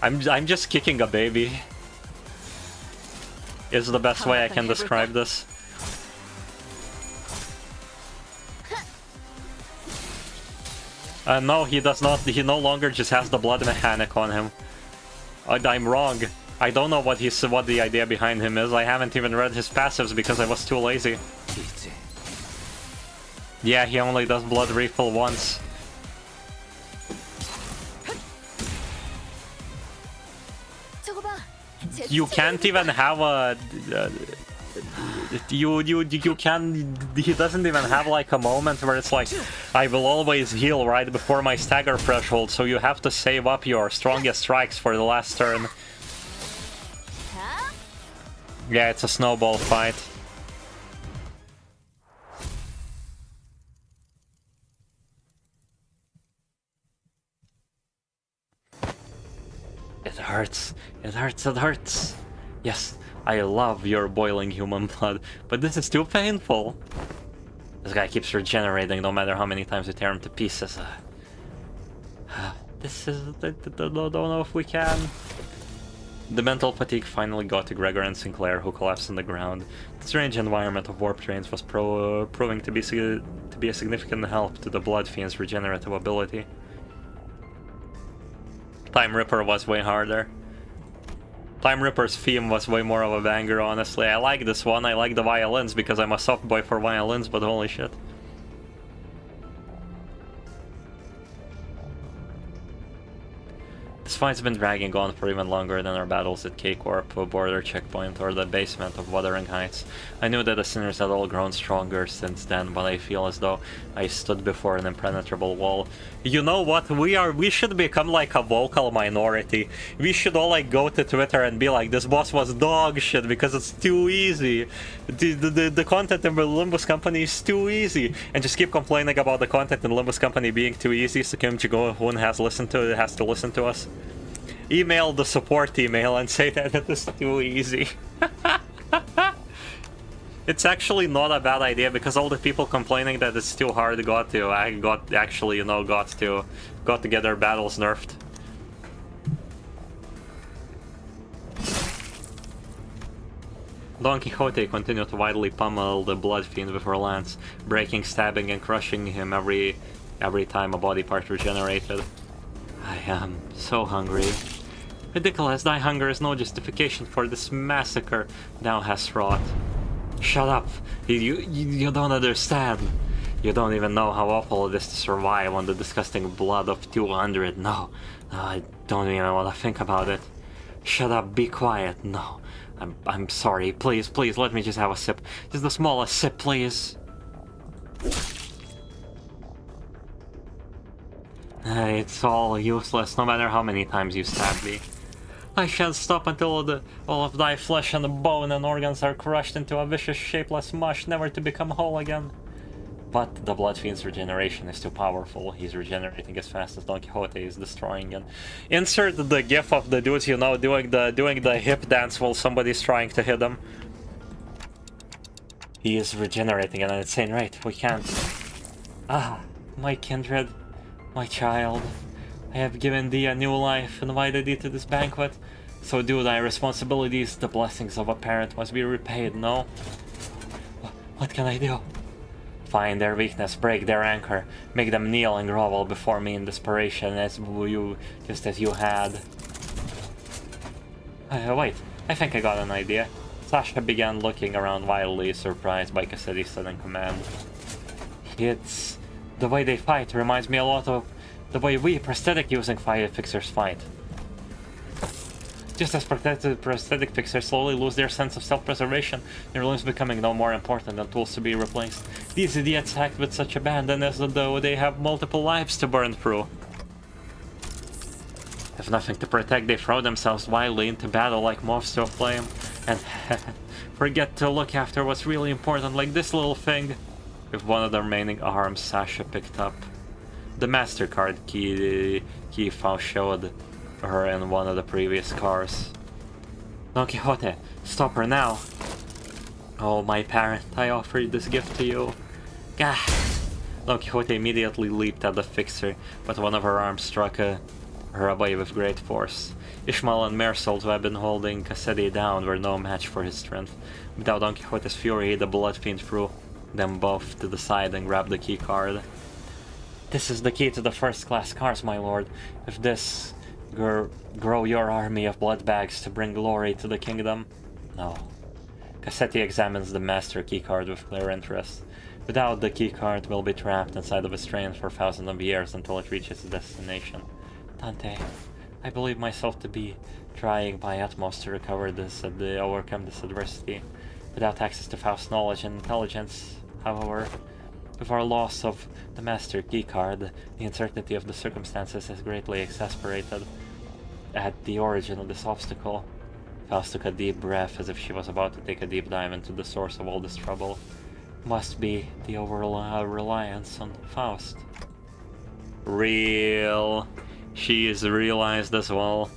Speaker 1: I'm just kicking a baby. Is the best way I can describe this. No, he does not. He no longer just has the blood mechanic on him. I'm wrong. I don't know what the idea behind him is. I haven't even read his passives because I was too lazy. Yeah, he only does blood refill once. You can't even have a you can. He doesn't even have like a moment where it's like I will always heal right before my stagger threshold, so you have to save up your strongest strikes for the last turn. Yeah, it's a snowball fight. It hurts. It hurts. It hurts. Yes, I love your boiling human blood, but this is too painful. This guy keeps regenerating no matter how many times we tear him to pieces. This is... I don't know if we can. The mental fatigue finally got to Gregor and Sinclair, who collapsed on the ground. The strange environment of warp trains was proving to be a significant help to the Blood Fiend's regenerative ability. Time Ripper was way harder. Time Ripper's theme was way more of a banger, honestly. I like this one. I like the violins because I'm a soft boy for violins, but holy shit. This fight's been dragging on for even longer than our battles at K-Corp, a border checkpoint, or the basement of Wuthering Heights. I knew that the sinners had all grown stronger since then, but I feel as though I stood before an impenetrable wall. You know what? We should become like a vocal minority. We should all like go to Twitter and be like, this boss was dog shit because it's too easy. The content in the Limbus company is too easy. And just keep complaining about the content in Limbus company being too easy so Kim Ji-Hoon has to listen to us. Email the support email and say that it is too easy. It's actually not a bad idea because all the people complaining that it's too hard got to get their battles nerfed. Don Quixote continued to widely pummel the Blood Fiend with her lance, breaking, stabbing, and crushing him every time a body part regenerated. I am so hungry. Ridiculous, thy hunger is no justification for this massacre thou hast wrought. Shut up! You don't understand. You don't even know how awful it is to survive on the disgusting blood of 200. No, I don't even want to think about it. Shut up, be quiet. No, I'm sorry. Please, let me just have a sip. Just the smallest sip, please. It's all useless, no matter how many times you stab me. I shan't stop until all of thy flesh and bone and organs are crushed into a vicious, shapeless mush, never to become whole again. But the Blood Fiend's regeneration is too powerful. He's regenerating as fast as Don Quixote is destroying it. Insert the gif of the dudes, doing the hip dance while somebody's trying to hit him. He is regenerating at an insane rate. We can't. Ah, my kindred, my child. I have given thee a new life, invited thee to this banquet. So do thy responsibilities. The blessings of a parent must be repaid, no? What can I do? Find their weakness, break their anchor, make them kneel and grovel before me in desperation, just as you had. Wait, I think I got an idea. Sasha began looking around wildly, surprised by Cassetti's sudden command. It's... the way they fight reminds me a lot of the way we prosthetic using fixers fight. Just as prosthetic fixers slowly lose their sense of self-preservation, their limbs becoming no more important than tools to be replaced. These idiots act with such abandon as though they have multiple lives to burn through. If nothing to protect, they throw themselves wildly into battle like moths to a flame, and forget to look after what's really important, like this little thing. With one of the remaining arms, Sasha picked up the MasterCard key Faust showed her in one of the previous cars. Don Quixote, stop her now. Oh, my parent, I offer this gift to you. Gah! Don Quixote immediately leaped at the fixer, but one of her arms struck her away with great force. Ishmael and Mersault, who had been holding Cassetti down, were no match for his strength. Without Don Quixote's fury, the Blood Fiend threw them both to the side and grabbed the key card. This is the key to the first-class cars, my lord. With this, grow your army of blood bags to bring glory to the kingdom. No. Cassetti examines the master keycard with clear interest. Without the keycard, will be trapped inside of its train for thousands of years until it reaches its destination. Dante, I believe myself to be trying my utmost to overcome this adversity. Without access to Faust's knowledge and intelligence, however, with our loss of the master keycard, the uncertainty of the circumstances has greatly exasperated. At the origin of this obstacle, Faust took a deep breath as if she was about to take a deep dive into the source of all this trouble. Must be the over-reliance on Faust. Real. She is realized as well.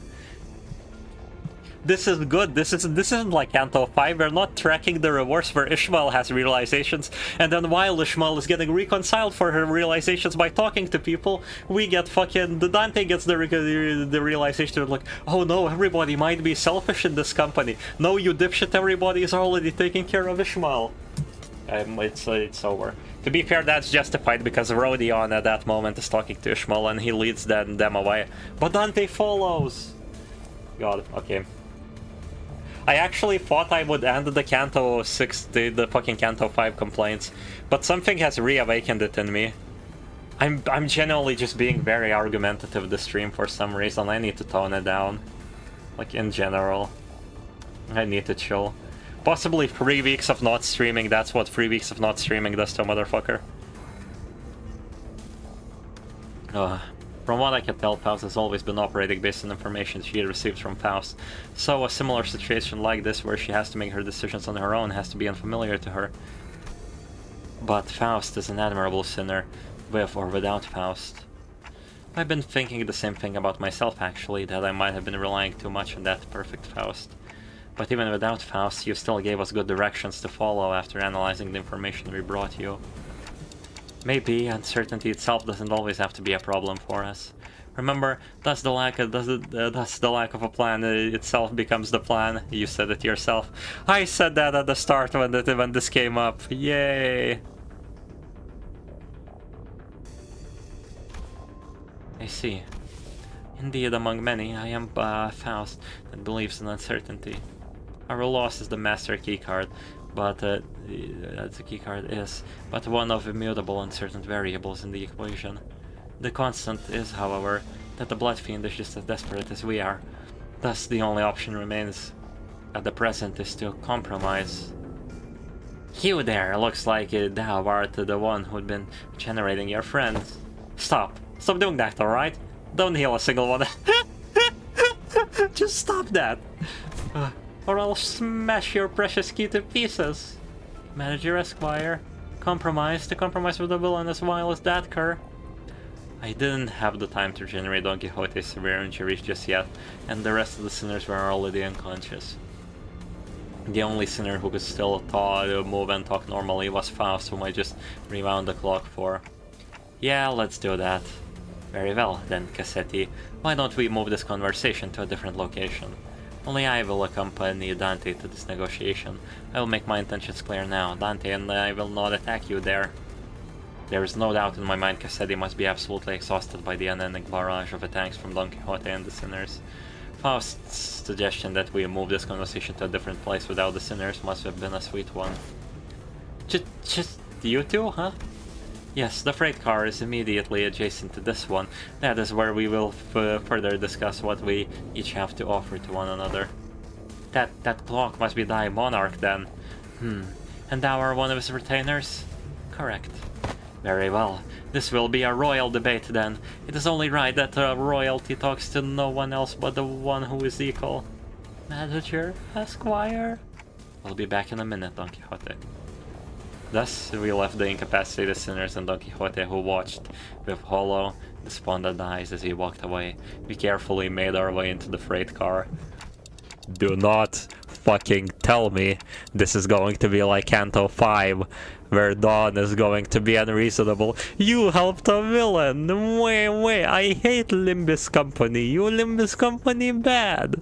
Speaker 1: This is good. This isn't like Canto 5. We're not tracking the reverse where Ishmael has realizations, and then while Ishmael is getting reconciled for her realizations by talking to people, we get fucking... the Dante gets the realization like, oh no, everybody might be selfish in this company. No, you dipshit, everybody is already taking care of Ishmael. It's over. To be fair, that's justified because Rodion at that moment is talking to Ishmael and he leads them away. But Dante follows! God, okay. I actually thought I would end the Canto 6, the fucking Canto 5 complaints, but something has reawakened it in me. I'm genuinely just being very argumentative this stream for some reason. I need to tone it down. Like, in general. I need to chill. Possibly 3 weeks of not streaming, that's what 3 weeks of not streaming does to a motherfucker. From what I can tell, Faust has always been operating based on information she received from Faust. So a similar situation like this, where she has to make her decisions on her own, has to be unfamiliar to her. But Faust is an admirable sinner, with or without Faust. I've been thinking the same thing about myself, actually, that I might have been relying too much on that perfect Faust. But even without Faust, you still gave us good directions to follow after analyzing the information we brought you. Maybe uncertainty itself doesn't always have to be a problem for us. Remember, thus the lack of a plan itself becomes the plan. You said it yourself. I said that at the start when this came up. Yay! I see. Indeed, among many, I am Faust that believes in uncertainty. Our loss is the master keycard, but the keycard is but one of immutable uncertain variables in the equation. The constant is, however, that the Blood Fiend is just as desperate as we are. Thus, the only option remains at the present is to compromise. You there, looks like thou art the one who'd been generating your friends. Stop doing that, alright? Don't heal a single one. Just stop that. Or I'll smash your precious key to pieces. Manager Esquire. Compromise. To compromise with the villain as vile as that cur. I didn't have the time to generate Don Quixote's severe injuries just yet, and the rest of the sinners were already unconscious. The only sinner who could still move and talk normally was Faust, whom I just rewound the clock for. Yeah, let's do that. Very well, then, Cassetti. Why don't we move this conversation to a different location? Only I will accompany Dante to this negotiation. I will make my intentions clear now. Dante and I will not attack you there. There is no doubt in my mind Cassetti must be absolutely exhausted by the unending barrage of attacks from Don Quixote and the sinners. Faust's suggestion that we move this conversation to a different place without the sinners must have been a sweet one. Just you two, huh? Yes, the freight car is immediately adjacent to this one. That is where we will further discuss what we each have to offer to one another. That clock must be thy monarch, then. And thou art one of his retainers? Correct. Very well. This will be a royal debate, then. It is only right that royalty talks to no one else but the one who is equal. Manager, Esquire? We'll be back in a minute, Don Quixote. Thus, we left the incapacitated sinners and Don Quixote, who watched with hollow, despondent eyes as he walked away. We carefully made our way into the freight car. Do not fucking tell me this is going to be like Canto 5, where Dawn is going to be unreasonable. You helped a villain! Wait, I hate Limbus Company. You Limbus Company bad!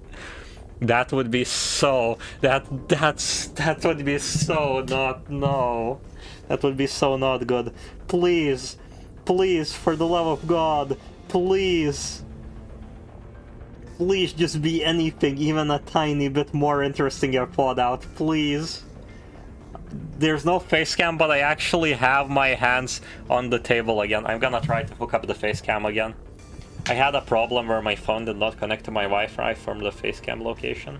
Speaker 1: That would be so... That would be so not... No. That would be so not good. Please. Please, for the love of God. Please. Please just be anything, even a tiny bit more interesting you thought out. Please. There's no face cam, but I actually have my hands on the table again. I'm gonna try to hook up the face cam again. I had a problem where my phone did not connect to my Wi-Fi from the facecam location.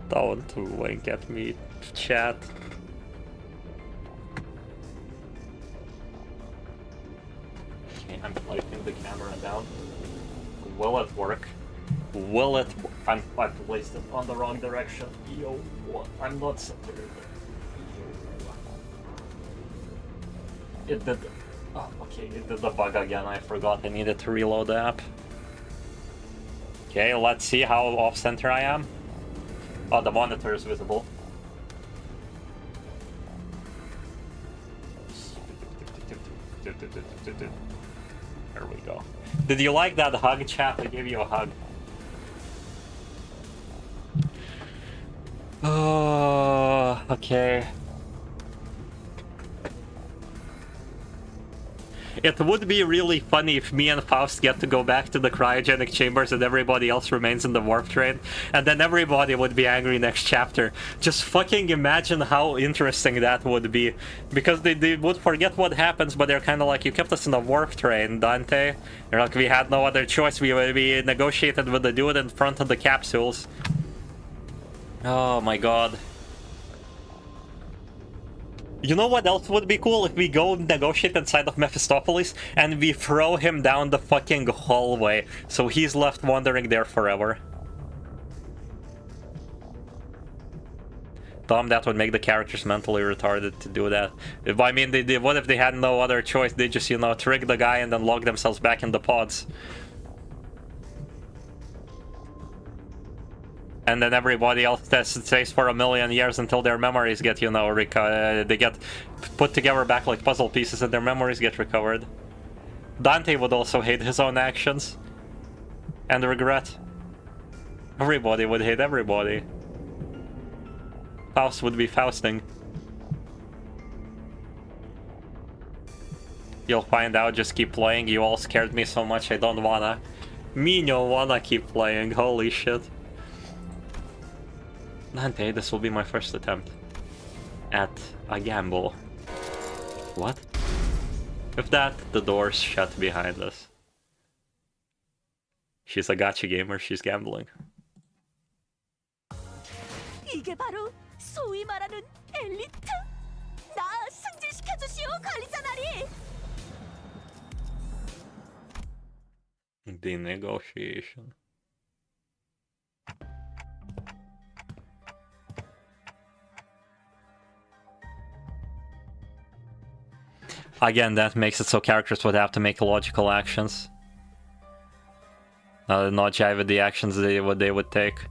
Speaker 1: Don't wink at me, chat. Okay, I'm placing the camera down. Will it work? Will it? I placed it on the wrong direction. Yo, what? I'm not centered. It did. Oh, okay, it did the bug again. I forgot I needed to reload the app. Okay, let's see how off-center I am. Oh, the monitor is visible. There we go. Did you like that hug, chat? I gave you a hug. Oh, okay. It would be really funny if me and Faust get to go back to the cryogenic chambers and everybody else remains in the warp train, and then everybody would be angry next chapter. Just fucking imagine how interesting that would be. Because they would forget what happens, but they're kind of like, you kept us in the warp train, Dante. They're like, we had no other choice. We negotiated with the dude in front of the capsules. Oh my god. You know what else would be cool? If we go negotiate inside of Mephistopheles and we throw him down the fucking hallway, so he's left wandering there forever. Tom, that would make the characters mentally retarded to do that. I mean, what if they had no other choice? They just, you know, trick the guy and then lock themselves back in the pods. And then everybody else stays for a million years until their memories get, you know, they get put together back like puzzle pieces and their memories get recovered. Dante would also hate his own actions. And regret. Everybody would hate everybody. Faust would be Fausting. You'll find out, just keep playing. You all scared me so much I don't wanna. Me no wanna keep playing, holy shit. Dante, this will be my first attempt at a gamble. What? With that, the doors shut behind us. She's a gacha gamer, she's gambling.
Speaker 2: 이게 바로 소위 말하는 엘리트? 나 승진시켜 주시오, 관리자나리.
Speaker 1: The negotiation. Again, that makes it so characters would have to make logical actions. Not jive with the actions they would take.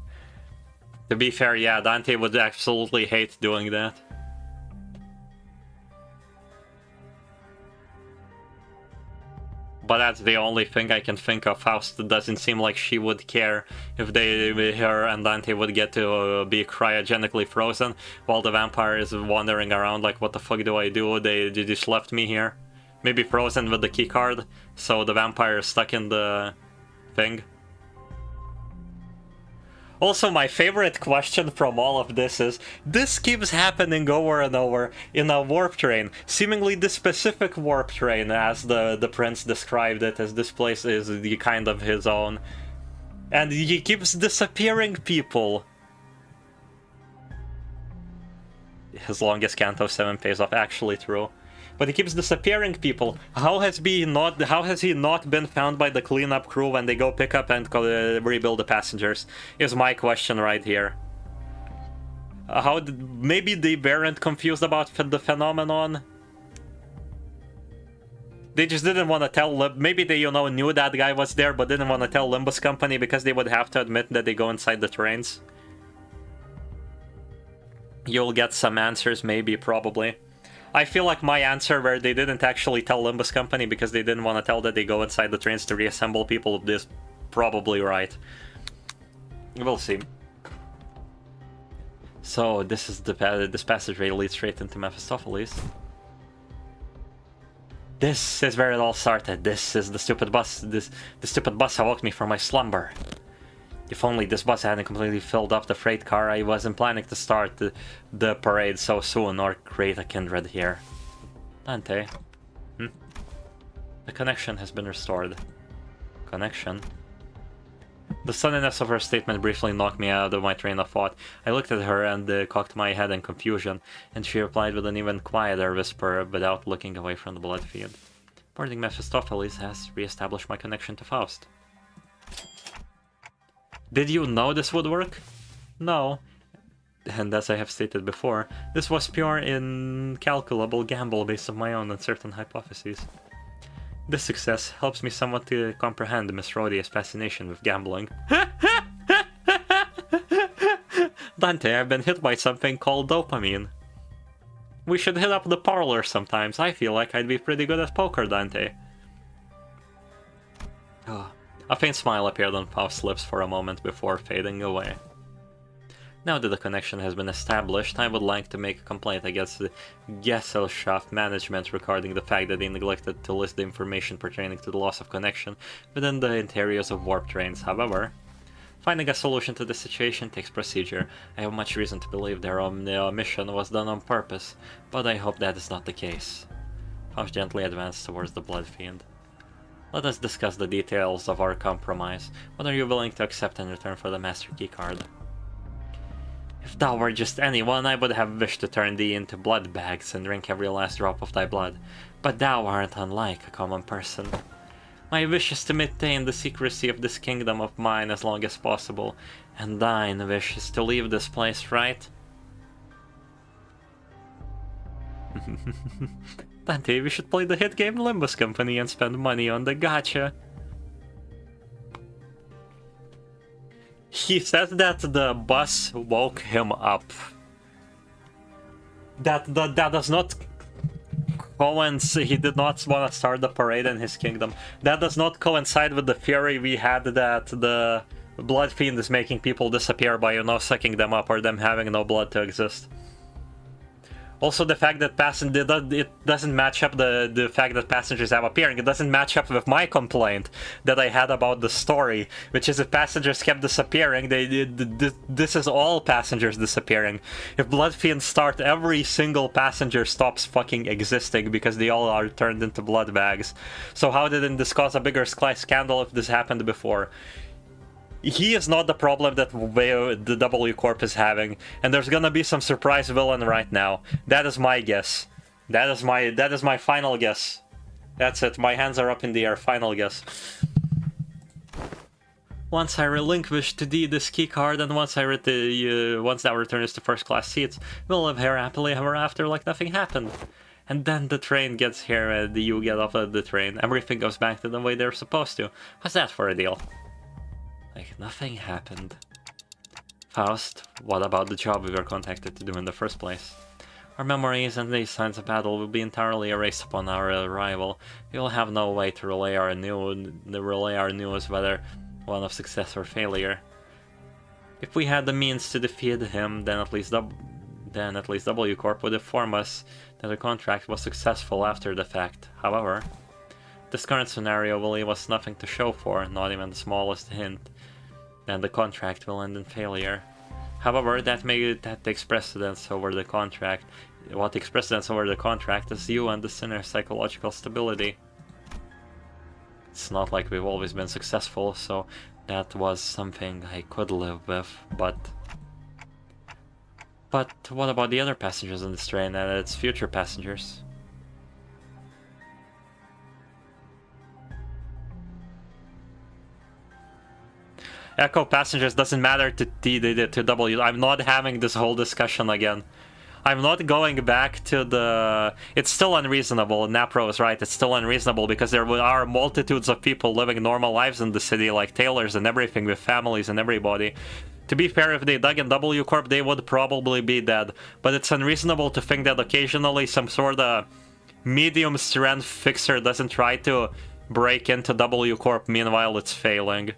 Speaker 1: To be fair, yeah, Dante would absolutely hate doing that. But that's the only thing I can think of. Faust doesn't seem like she would care if her and Dante would get to be cryogenically frozen while the vampire is wandering around like, what the fuck do I do? They just left me here. Maybe frozen with the keycard, so the vampire is stuck in the thing. Also, my favorite question from all of this is, this keeps happening over and over in a warp train. Seemingly the specific warp train, as the prince described it, as this place is the kind of his own. And he keeps disappearing people. His longest Canto 7 pays off, actually true. But he keeps disappearing people. How has he not been found by the cleanup crew when they go pick up and rebuild the passengers? Is my question right here. Maybe they weren't confused about the phenomenon. They just didn't want to tell. Maybe they, you know, knew that guy was there, but didn't want to tell Limbus Company because they would have to admit that they go inside the trains. You'll get some answers, maybe, probably. I feel like my answer where they didn't actually tell Limbus Company because they didn't want to tell that they go inside the trains to reassemble people is probably right. We'll see. So this is this passageway leads straight into Mephistopheles. This is where it all started. This is the stupid bus. The stupid bus awoke me from my slumber. If only this bus hadn't completely filled up the freight car, I wasn't planning to start the parade so soon or create a kindred here. Dante. The connection has been restored. Connection? The suddenness of her statement briefly knocked me out of my train of thought. I looked at her and cocked my head in confusion, and she replied with an even quieter whisper without looking away from the blood field. Boarding Mephistopheles has re-established my connection to Faust. Did you know this would work? No. And as I have stated before, this was pure incalculable gamble based on my own uncertain hypotheses. This success helps me somewhat to comprehend Miss Rhodia's fascination with gambling. Dante, I've been hit by something called dopamine. We should hit up the parlor sometimes. I feel like I'd be pretty good at poker, Dante. A faint smile appeared on Faust's lips for a moment before fading away. Now that the connection has been established, I would like to make a complaint against the Gesellschaft management regarding the fact that they neglected to list the information pertaining to the loss of connection within the interiors of warp trains. However, finding a solution to the situation takes procedure. I have much reason to believe their omission was done on purpose, but I hope that is not the case. Faust gently advanced towards the Blood Fiend. Let us discuss the details of our compromise. What are you willing to accept in return for the Master Key card? If thou were just anyone, I would have wished to turn thee into blood bags and drink every last drop of thy blood. But thou art unlike a common person. My wish is to maintain the secrecy of this kingdom of mine as long as possible, and thine wish is to leave this place, right? Dante, we should play the hit game Limbus Company and spend money on the gacha. He says that the bus woke him up. That does not coincide. He did not want to start the parade in his kingdom. That does not coincide with the theory we had that the Blood Fiend is making people disappear by, you know, sucking them up or them having no blood to exist. Also, the fact that it doesn't match up the fact that passengers have appearing. It doesn't match up with my complaint that I had about the story, which is if passengers kept disappearing, this is all passengers disappearing. If Blood Fiends start, every single passenger stops fucking existing because they all are turned into blood bags. So how didn't this cause a bigger scandal if this happened before? He is not the problem that the W Corp is having, and there's gonna be some surprise villain right now. That is my guess. That is my final guess. That's it. My hands are up in the air. Final guess. Once I relinquish to thee this key card, and once thou returns to first class seats, we'll live here happily ever after like nothing happened. And then the train gets here, and you get off of the train. Everything goes back to the way they're supposed to. How's that for a deal? Like nothing happened. Faust, what about the job we were contacted to do in the first place? Our memories and these signs of battle will be entirely erased upon our arrival. We will have no way to relay our news, whether one of success or failure. If we had the means to defeat him, then at least W Corp would inform us that the contract was successful after the fact. However, this current scenario will leave us nothing to show for, not even the smallest hint. Then the contract will end in failure. However, that takes precedence over the contract. What takes precedence over the contract is you and the sinner's psychological stability. It's not like we've always been successful, so that was something I could live with, but what about the other passengers on this train and its future passengers? Echo passengers doesn't matter to W. I'm not having this whole discussion again. I'm not going back to the... It's still unreasonable. Napro is right. It's still unreasonable because there are multitudes of people living normal lives in the city, like tailors and everything, with families and everybody. To be fair, if they dug in W Corp, they would probably be dead. But it's unreasonable to think that occasionally some sort of medium strength fixer doesn't try to break into W Corp, meanwhile it's failing.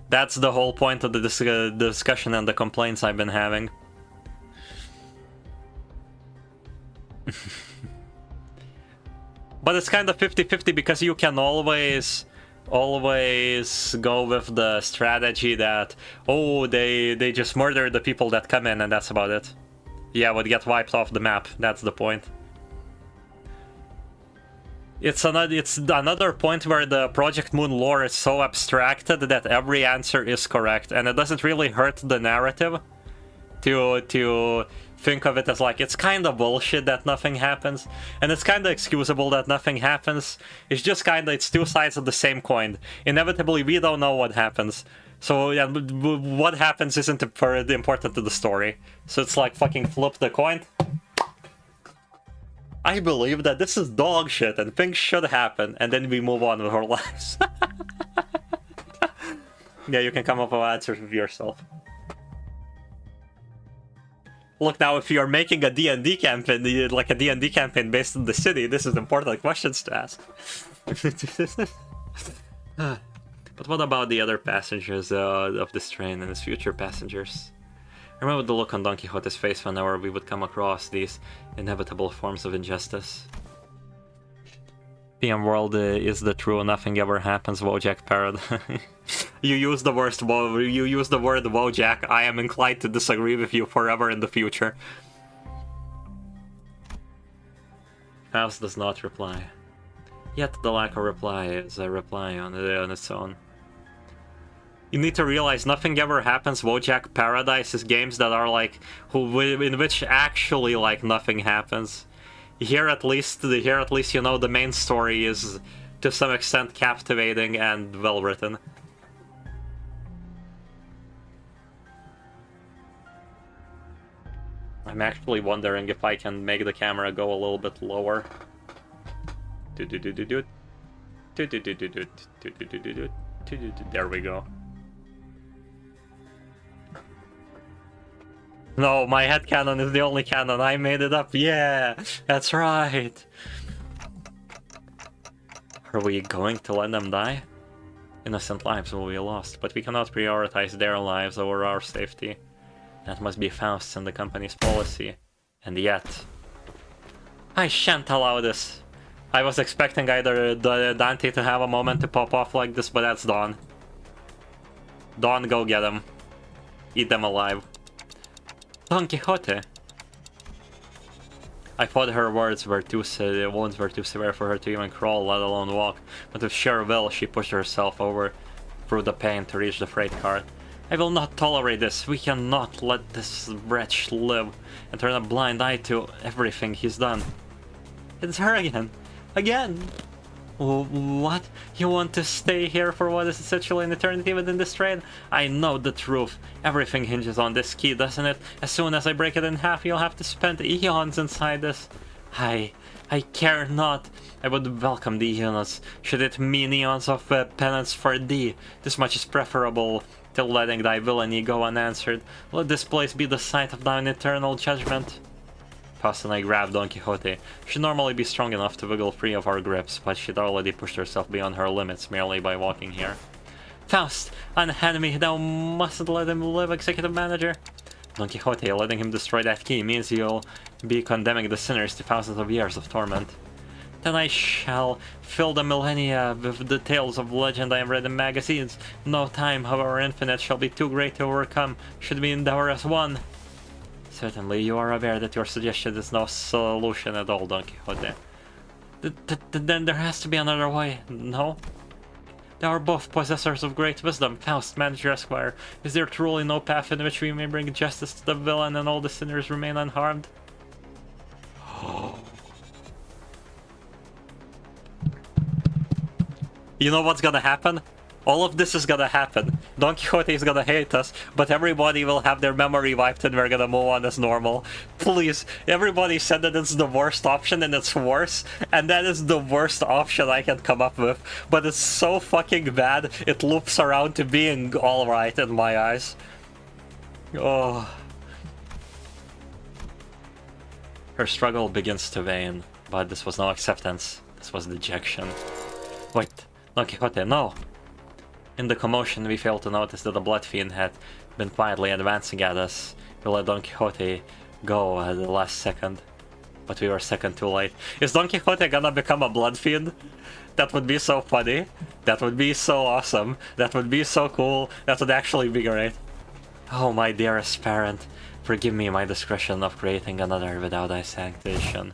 Speaker 1: That's the whole point of the discussion and the complaints I've been having. But it's kind of 50-50 because you can always go with the strategy that, oh, they just murder the people that come in and that's about it. Yeah, would get wiped off the map. That's the point. It's another point where the Project Moon lore is so abstracted that every answer is correct, and it doesn't really hurt the narrative to think of it as like, it's kind of bullshit that nothing happens, and it's kind of excusable that nothing happens. It's just kind of, it's two sides of the same coin. Inevitably, we don't know what happens. So yeah, what happens isn't important to the story. So it's like fucking flip the coin. I believe that this is dog shit and things should happen, and then we move on with our lives. Yeah, you can come up with answers with yourself. Look, now if you're making a D&D campaign, like a D&D campaign based in the city, this is important questions to ask. But what about the other passengers of this train and its future passengers? I remember the look on Don Quixote's face whenever we would come across these inevitable forms of injustice. PM World is the true nothing ever happens Wojak parrot. You use the word Wojak. I am inclined to disagree with you forever in the future. Faust does not reply. Yet the lack of reply is a reply on its own. You need to realize nothing ever happens Wojak Paradise is games that are like in which actually like nothing happens. Here at least you know the main story is to some extent captivating and well written. I'm actually wondering if I can make the camera go a little bit lower. There we go. No, my headcanon is the only canon. I made it up. Yeah, that's right. Are we going to let them die? Innocent lives will be lost, but we cannot prioritize their lives over our safety. That must be Faust's and the company's policy. And yet... I shan't allow this. I was expecting either Dante to have a moment to pop off like this, but that's Dawn. Dawn, go get them. Eat them alive. Don Quixote. I thought her wounds were too severe for her to even crawl, let alone walk, but with sheer will she pushed herself over through the pain to reach the freight cart. I will not tolerate this. We cannot let this wretch live and turn a blind eye to everything he's done. It's her again. Again! What? You want to stay here for what is essentially an eternity within this train? I know the truth. Everything hinges on this key, doesn't it? As soon as I break it in half, you'll have to spend eons inside this. I care not. I would welcome the eons, should it mean eons of penance for thee. This much is preferable to letting thy villainy go unanswered. Let this place be the site of thine eternal judgment. Faust and I grabbed Don Quixote. She'd normally be strong enough to wiggle free of our grips, but she'd already pushed herself beyond her limits merely by walking here. Faust, unhand me, thou mustn't let him live, executive manager. Don Quixote, letting him destroy that key means you'll be condemning the sinners to thousands of years of torment. Then I shall fill the millennia with the tales of legend I have read in magazines. No time, however infinite, shall be too great to overcome, should we endeavor as one. Certainly, you are aware that your suggestion is no solution at all, Don Quixote. Then there has to be another way, no? They are both possessors of great wisdom. Faust, Manager Esquire, is there truly no path in which we may bring justice to the villain and all the sinners remain unharmed? You know what's gonna happen? All of this is gonna happen. Don Quixote is gonna hate us, but everybody will have their memory wiped and we're gonna move on as normal. Please, everybody said that it's the worst option and it's worse, and that is the worst option I can come up with. But it's so fucking bad, it loops around to being alright in my eyes. Oh. Her struggle begins to wane, but this was no acceptance. This was dejection. Wait, Don Quixote, no! In the commotion, we failed to notice that the Blood Fiend had been quietly advancing at us. We let Don Quixote go at the last second, but we were a second too late. Is Don Quixote gonna become a Blood Fiend? That would be so funny. That would be so awesome. That would be so cool. That would actually be great. Oh, my dearest parent, forgive me my discretion of creating another without thy sanctation.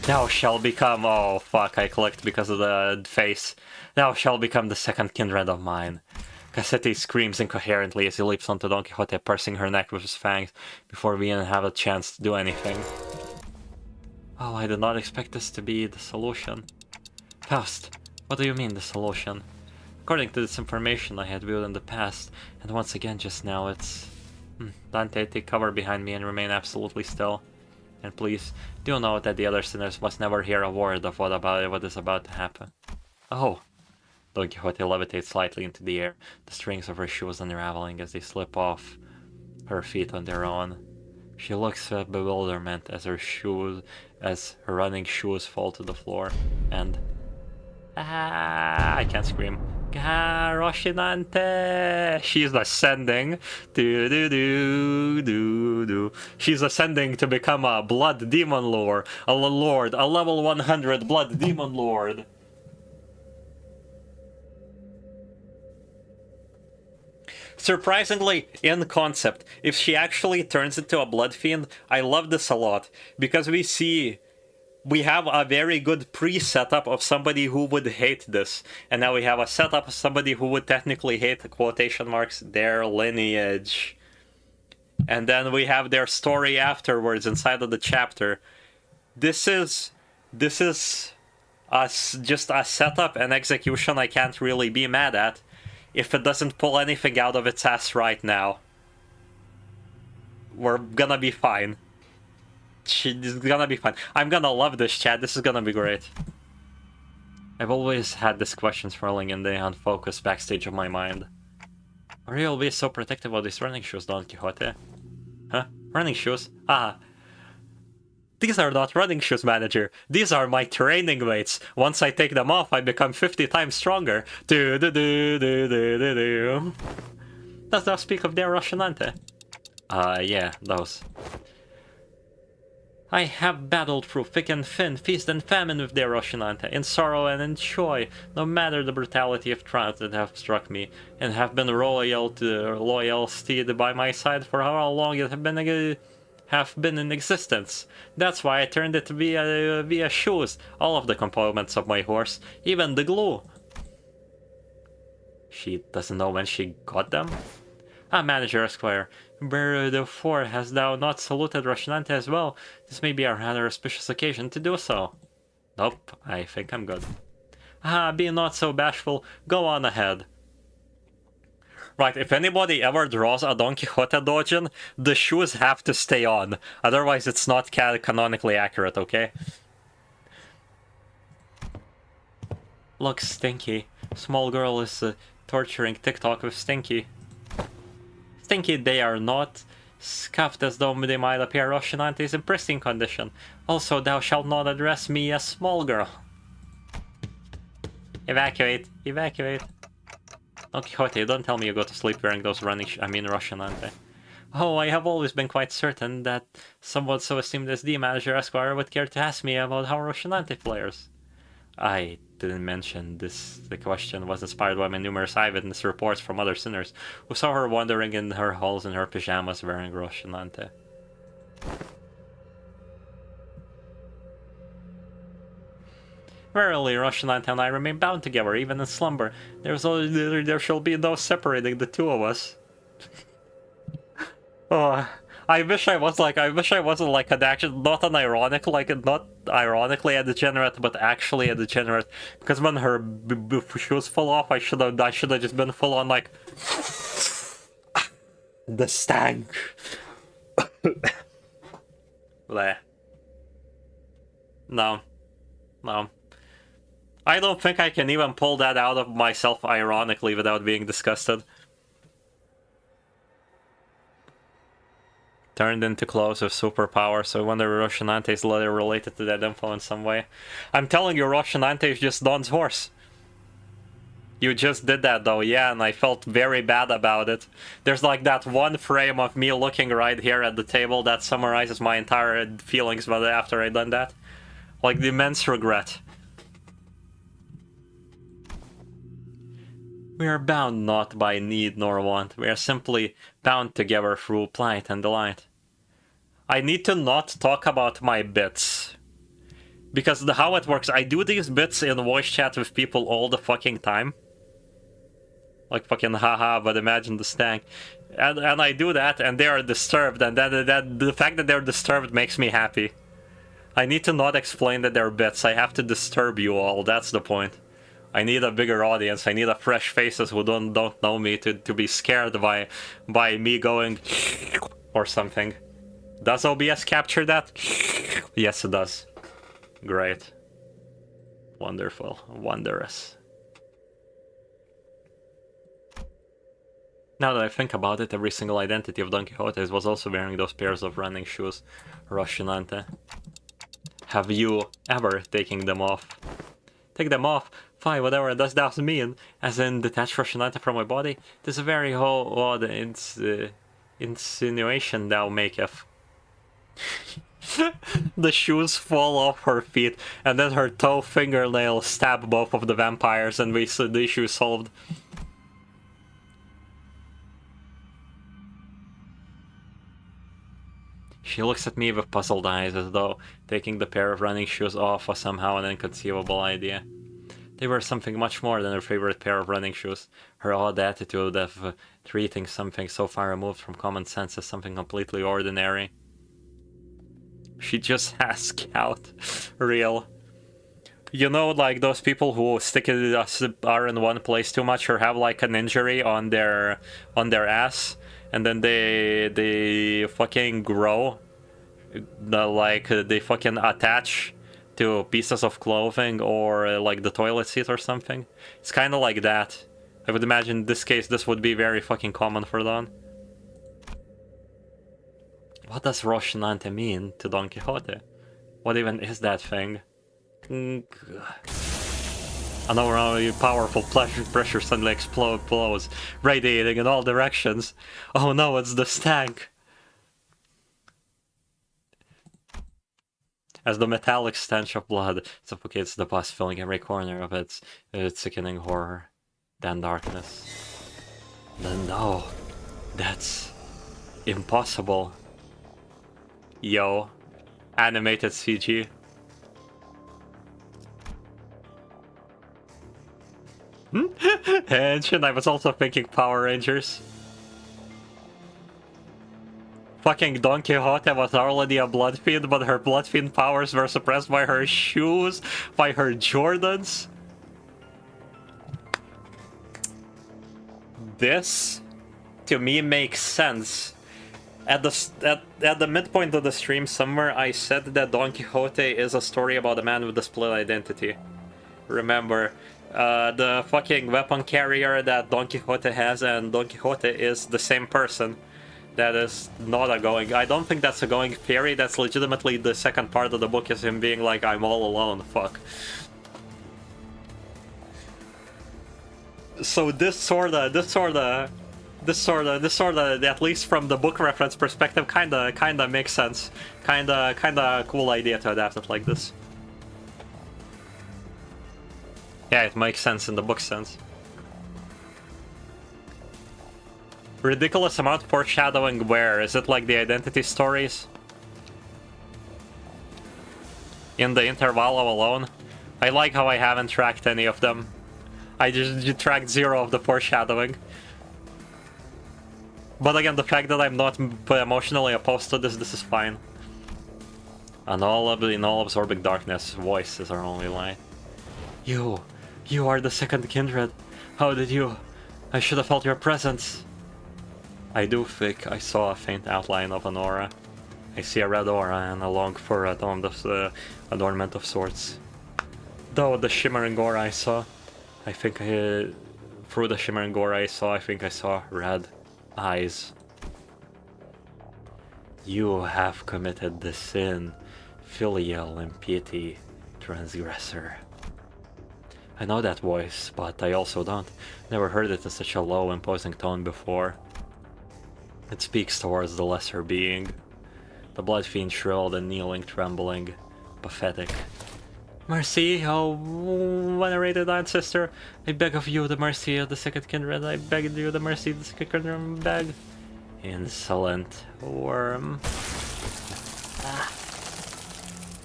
Speaker 1: Thou shalt become... Oh, fuck, I clicked because of the face. Thou shalt become the second kindred of mine. Cassetti screams incoherently as he leaps onto Don Quixote, pursing her neck with his fangs before we even have a chance to do anything. Oh, I did not expect this to be the solution. Faust, what do you mean, the solution? According to this information I had viewed in the past, and once again just now, it's... Dante, take cover behind me and remain absolutely still. And please, do note that the other sinners must never hear a word of what is about to happen. Oh! Don Quixote levitates slightly into the air, the strings of her shoes unraveling as they slip off her feet on their own. She looks at bewilderment as her running shoes fall to the floor, and I can't scream. Roshinante! She's ascending. Do do do do do. She's ascending to become a blood demon lord. A level 100 blood demon lord. Surprisingly, in concept, if she actually turns into a blood fiend, I love this a lot because we have a very good pre-setup of somebody who would hate this, and now we have a setup of somebody who would technically hate, quotation marks, their lineage. And then we have their story afterwards inside of the chapter. This is just a setup and execution I can't really be mad at if it doesn't pull anything out of its ass right now. We're gonna be fine. She's gonna be fine. I'm gonna love this, chat. This is gonna be great. I've always had these questions swirling in the unfocused backstage of my mind. Are you always so protective of these running shoes, Don Quixote? Huh? Running shoes? Ah. These are not running shoes, manager. These are my training weights. Once I take them off, I become 50 times stronger. Do do do do do do do. Does thou speak of their Roshinante? Yeah, those. I have battled through thick and thin, feast and famine with their Roshinante, in sorrow and in joy, no matter the brutality of trials that have struck me, and have been loyal steed by my side for how long it have been in existence. That's why I turned it via shoes, all of the components of my horse, even the glue. She doesn't know when she got them? Manager Esquire, wherefore hast thou not saluted Roshinante as well? This may be a rather auspicious occasion to do so. Nope, I think I'm good. Be not so bashful, go on ahead. Right, if anybody ever draws a Don Quixote dojin, the shoes have to stay on. Otherwise it's not canonically accurate, okay? Look, Stinky. Small girl is torturing TikTok with Stinky. Stinky, they are not. Scuffed as though they might appear. Roshinante is in pristine condition. Also, thou shalt not address me as small girl. Evacuate. Evacuate. Don Quixote, don't tell me you go to sleep wearing those Roshinante. Oh, I have always been quite certain that someone so esteemed as the Manager Esquire would care to ask me about how Roshinante flares. I didn't mention this. The question was inspired by my numerous eyewitness reports from other sinners who saw her wandering in her halls in her pajamas wearing Roshinante. Verily, Roshinante and I remain bound together, even in slumber. There shall be no separating the two of us. Oh, I wish I wasn't like an action, not ironically a degenerate, but actually a degenerate. Because when her shoes fell off, I should have just been full on like the stank. Bleh. No. I don't think I can even pull that out of myself ironically without being disgusted. Turned into clothes with superpower, so I wonder if Roshinante is related to that info in some way. I'm telling you, Roshinante is just Don's horse. You just did that though, yeah, and I felt very bad about it. There's like that one frame of me looking right here at the table that summarizes my entire feelings after I done that. Like the immense regret. We are bound not by need nor want. We are simply bound together through plight and delight. I need to not talk about my bits. Because how it works, I do these bits in voice chat with people all the fucking time. Like fucking haha, but imagine the stank. And I do that and they are disturbed, and the fact that they're disturbed makes me happy. I need to not explain that they're bits, I have to disturb you all, that's the point. I need a bigger audience. I need a fresh faces who don't know me to be scared by me going or something. Does OBS capture that? Yes, it does. Great. Wonderful. Wondrous. Now that I think about it, every single identity of Don Quixote was also wearing those pairs of running shoes. Roshinante. Have you ever taken them off? Take them off. Fine, whatever does that mean? As in, detach Roshinante from my body? This is a very odd insinuation thou maketh. The shoes fall off her feet, and then her toe fingernails stab both of the vampires, and we see the issue solved. She looks at me with puzzled eyes, as though taking the pair of running shoes off was somehow an inconceivable idea. They were something much more than her favorite pair of running shoes. Her odd attitude of treating something so far removed from common sense as something completely ordinary. She just has Scout. Real. You know, like those people who are in one place too much or have like an injury on their ass, and then they fucking grow, they fucking attach to pieces of clothing or like the toilet seat or something. It's kind of like that. I would imagine in this case this would be very fucking common for Don. What does Roshinante mean to Don Quixote? What even is that thing? Another powerful pressure suddenly explodes, radiating in all directions. Oh no, it's the stag! As the metallic stench of blood suffocates the bus, filling every corner of its sickening horror. Then darkness. Then no, that's impossible. Yo, animated CG. And I was also thinking Power Rangers. Fucking Don Quixote was already a Blood Fiend, but her Blood Fiend powers were suppressed by her shoes, by her Jordans. This, to me, makes sense. At the midpoint of the stream somewhere, I said that Don Quixote is a story about a man with a split identity. Remember, the fucking weapon carrier that Don Quixote has and Don Quixote is the same person. That is not a going... I don't think that's a going theory, that's legitimately the second part of the book is him being like, I'm all alone, fuck. So this sorta, at least from the book reference perspective, kinda makes sense. Kinda cool idea to adapt it like this. Yeah, it makes sense in the book sense. Ridiculous amount of foreshadowing where? Is it like the identity stories? In the interval alone? I like how I haven't tracked any of them. I just tracked 0 of the foreshadowing. But again, the fact that I'm not emotionally opposed to this is fine. And in all absorbing darkness, voice is our only light. You are the second kindred. How did you? I should have felt your presence. I do think I saw a faint outline of an aura. I see a red aura and a long fur adornment of sorts. Though the shimmering aura I saw, through the shimmering aura I think I saw red eyes. You have committed the sin, filial impiety, transgressor. I know that voice, but I also don't. Never heard it in such a low, imposing tone before. It speaks towards the lesser being. The blood fiend shrilled and kneeling, trembling, pathetic. Mercy, oh venerated ancestor, I beg of you the mercy of the second kindred. I beg you the mercy of the second kindred. Beg. Insolent worm.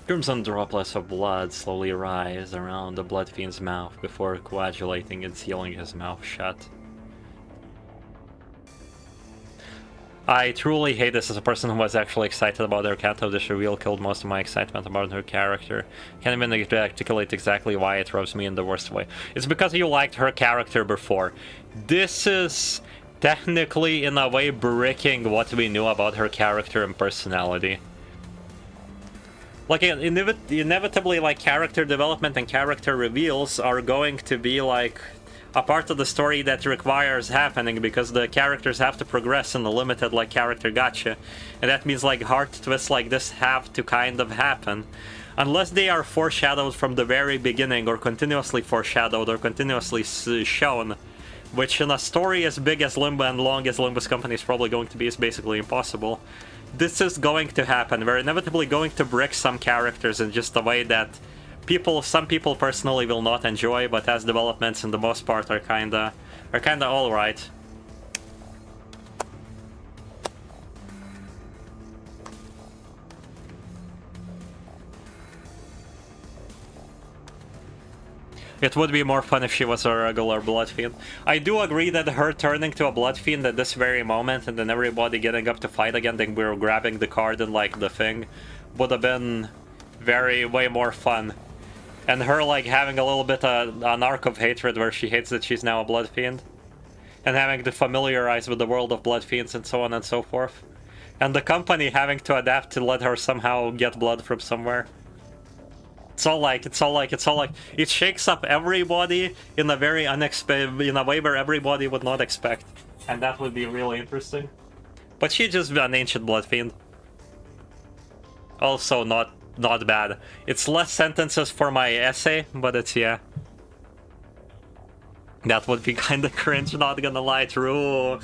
Speaker 1: Crimson droplets of blood slowly rise around the blood fiend's mouth before coagulating and sealing his mouth shut. I truly hate this as a person who was actually excited about their Kanto. This reveal killed most of my excitement about her character. Can't even articulate exactly why it rubs me in the worst way. It's because you liked her character before. This is technically, in a way, breaking what we knew about her character and personality. Like, inevitably, like, character development and character reveals are going to be, like, a part of the story that requires happening, because the characters have to progress in a limited, like, character gacha. And that means, like, hard twists like this have to kind of happen. unless they are foreshadowed from the very beginning, or continuously foreshadowed, or continuously shown, which in a story as big as Limbo and long as Limbus Company is probably going to be, is basically impossible. This is going to happen. We're inevitably going to brick some characters in just a way that some people personally will not enjoy, but as developments in the most part are kinda alright. It would be more fun if she was a regular Blood Fiend. I do agree that her turning to a Blood Fiend at this very moment and then everybody getting up to fight again, then we're grabbing the card and like the thing, would have been way more fun. And her like having a little bit an arc of hatred where she hates that she's now a Blood Fiend. And having to familiarize with the world of Blood Fiends and so on and so forth. And the company having to adapt to let her somehow get blood from somewhere. It's all like, it shakes up everybody in a very in a way where everybody would not expect. And that would be really interesting. But she's just an ancient Blood Fiend. Also not bad. It's less sentences for my essay, but it's, yeah. That would be kinda cringe, not gonna lie, true.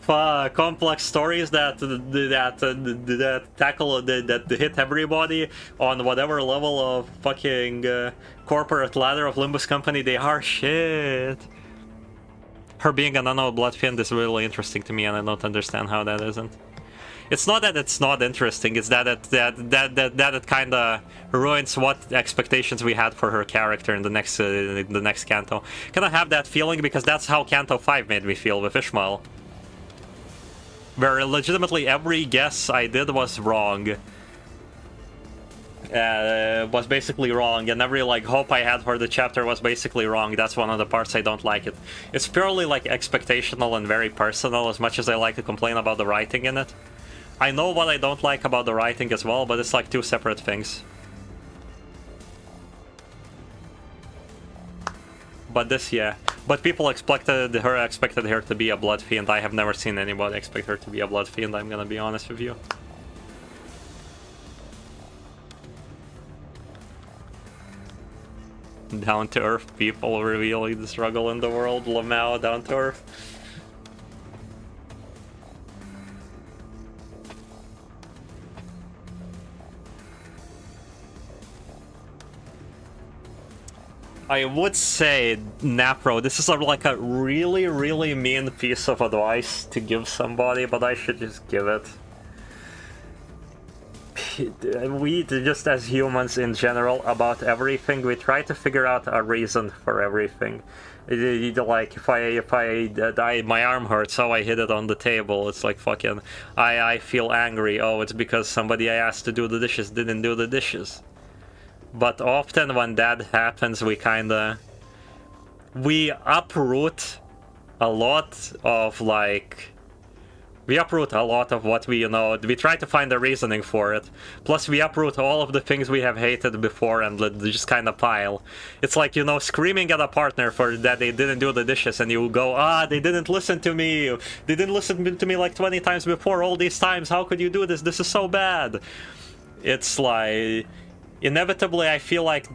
Speaker 1: Complex stories that tackle that hit everybody on whatever level of fucking corporate ladder of Limbus Company they are, shit. Her being an unknown Blood Fiend is really interesting to me, and I don't understand how that isn't. It's not that it's not interesting, it's that it kind of ruins what expectations we had for her character in the next Canto. Can I have that feeling, because that's how Canto 5 made me feel with Ishmael. Where legitimately every guess I did was wrong. Was basically wrong, and every like hope I had for the chapter was basically wrong. That's one of the parts I don't like it. It's purely like expectational and very personal, as much as I like to complain about the writing in it. I know what I don't like about the writing as well, but it's like two separate things. But this, yeah. But people expected her to be a Blood Fiend. I have never seen anybody expect her to be a Blood Fiend, I'm gonna be honest with you. Down to earth people revealing the struggle in the world. Lamau, down to earth. I would say, Napro, this is like a really mean piece of advice to give somebody, but I should just give it. We, just as humans in general, about everything, we try to figure out a reason for everything. Like, if my arm hurts, so I hit it on the table. It's like fucking, I feel angry. Oh, it's because somebody I asked to do the dishes didn't do the dishes. But often when that happens, we uproot a lot of what we, we try to find a reasoning for it. Plus we uproot all of the things we have hated before and just kind of pile. It's like, screaming at a partner for that they didn't do the dishes, and you go, they didn't listen to me. They didn't listen to me like 20 times before all these times. How could you do this? This is so bad. It's like, inevitably I feel like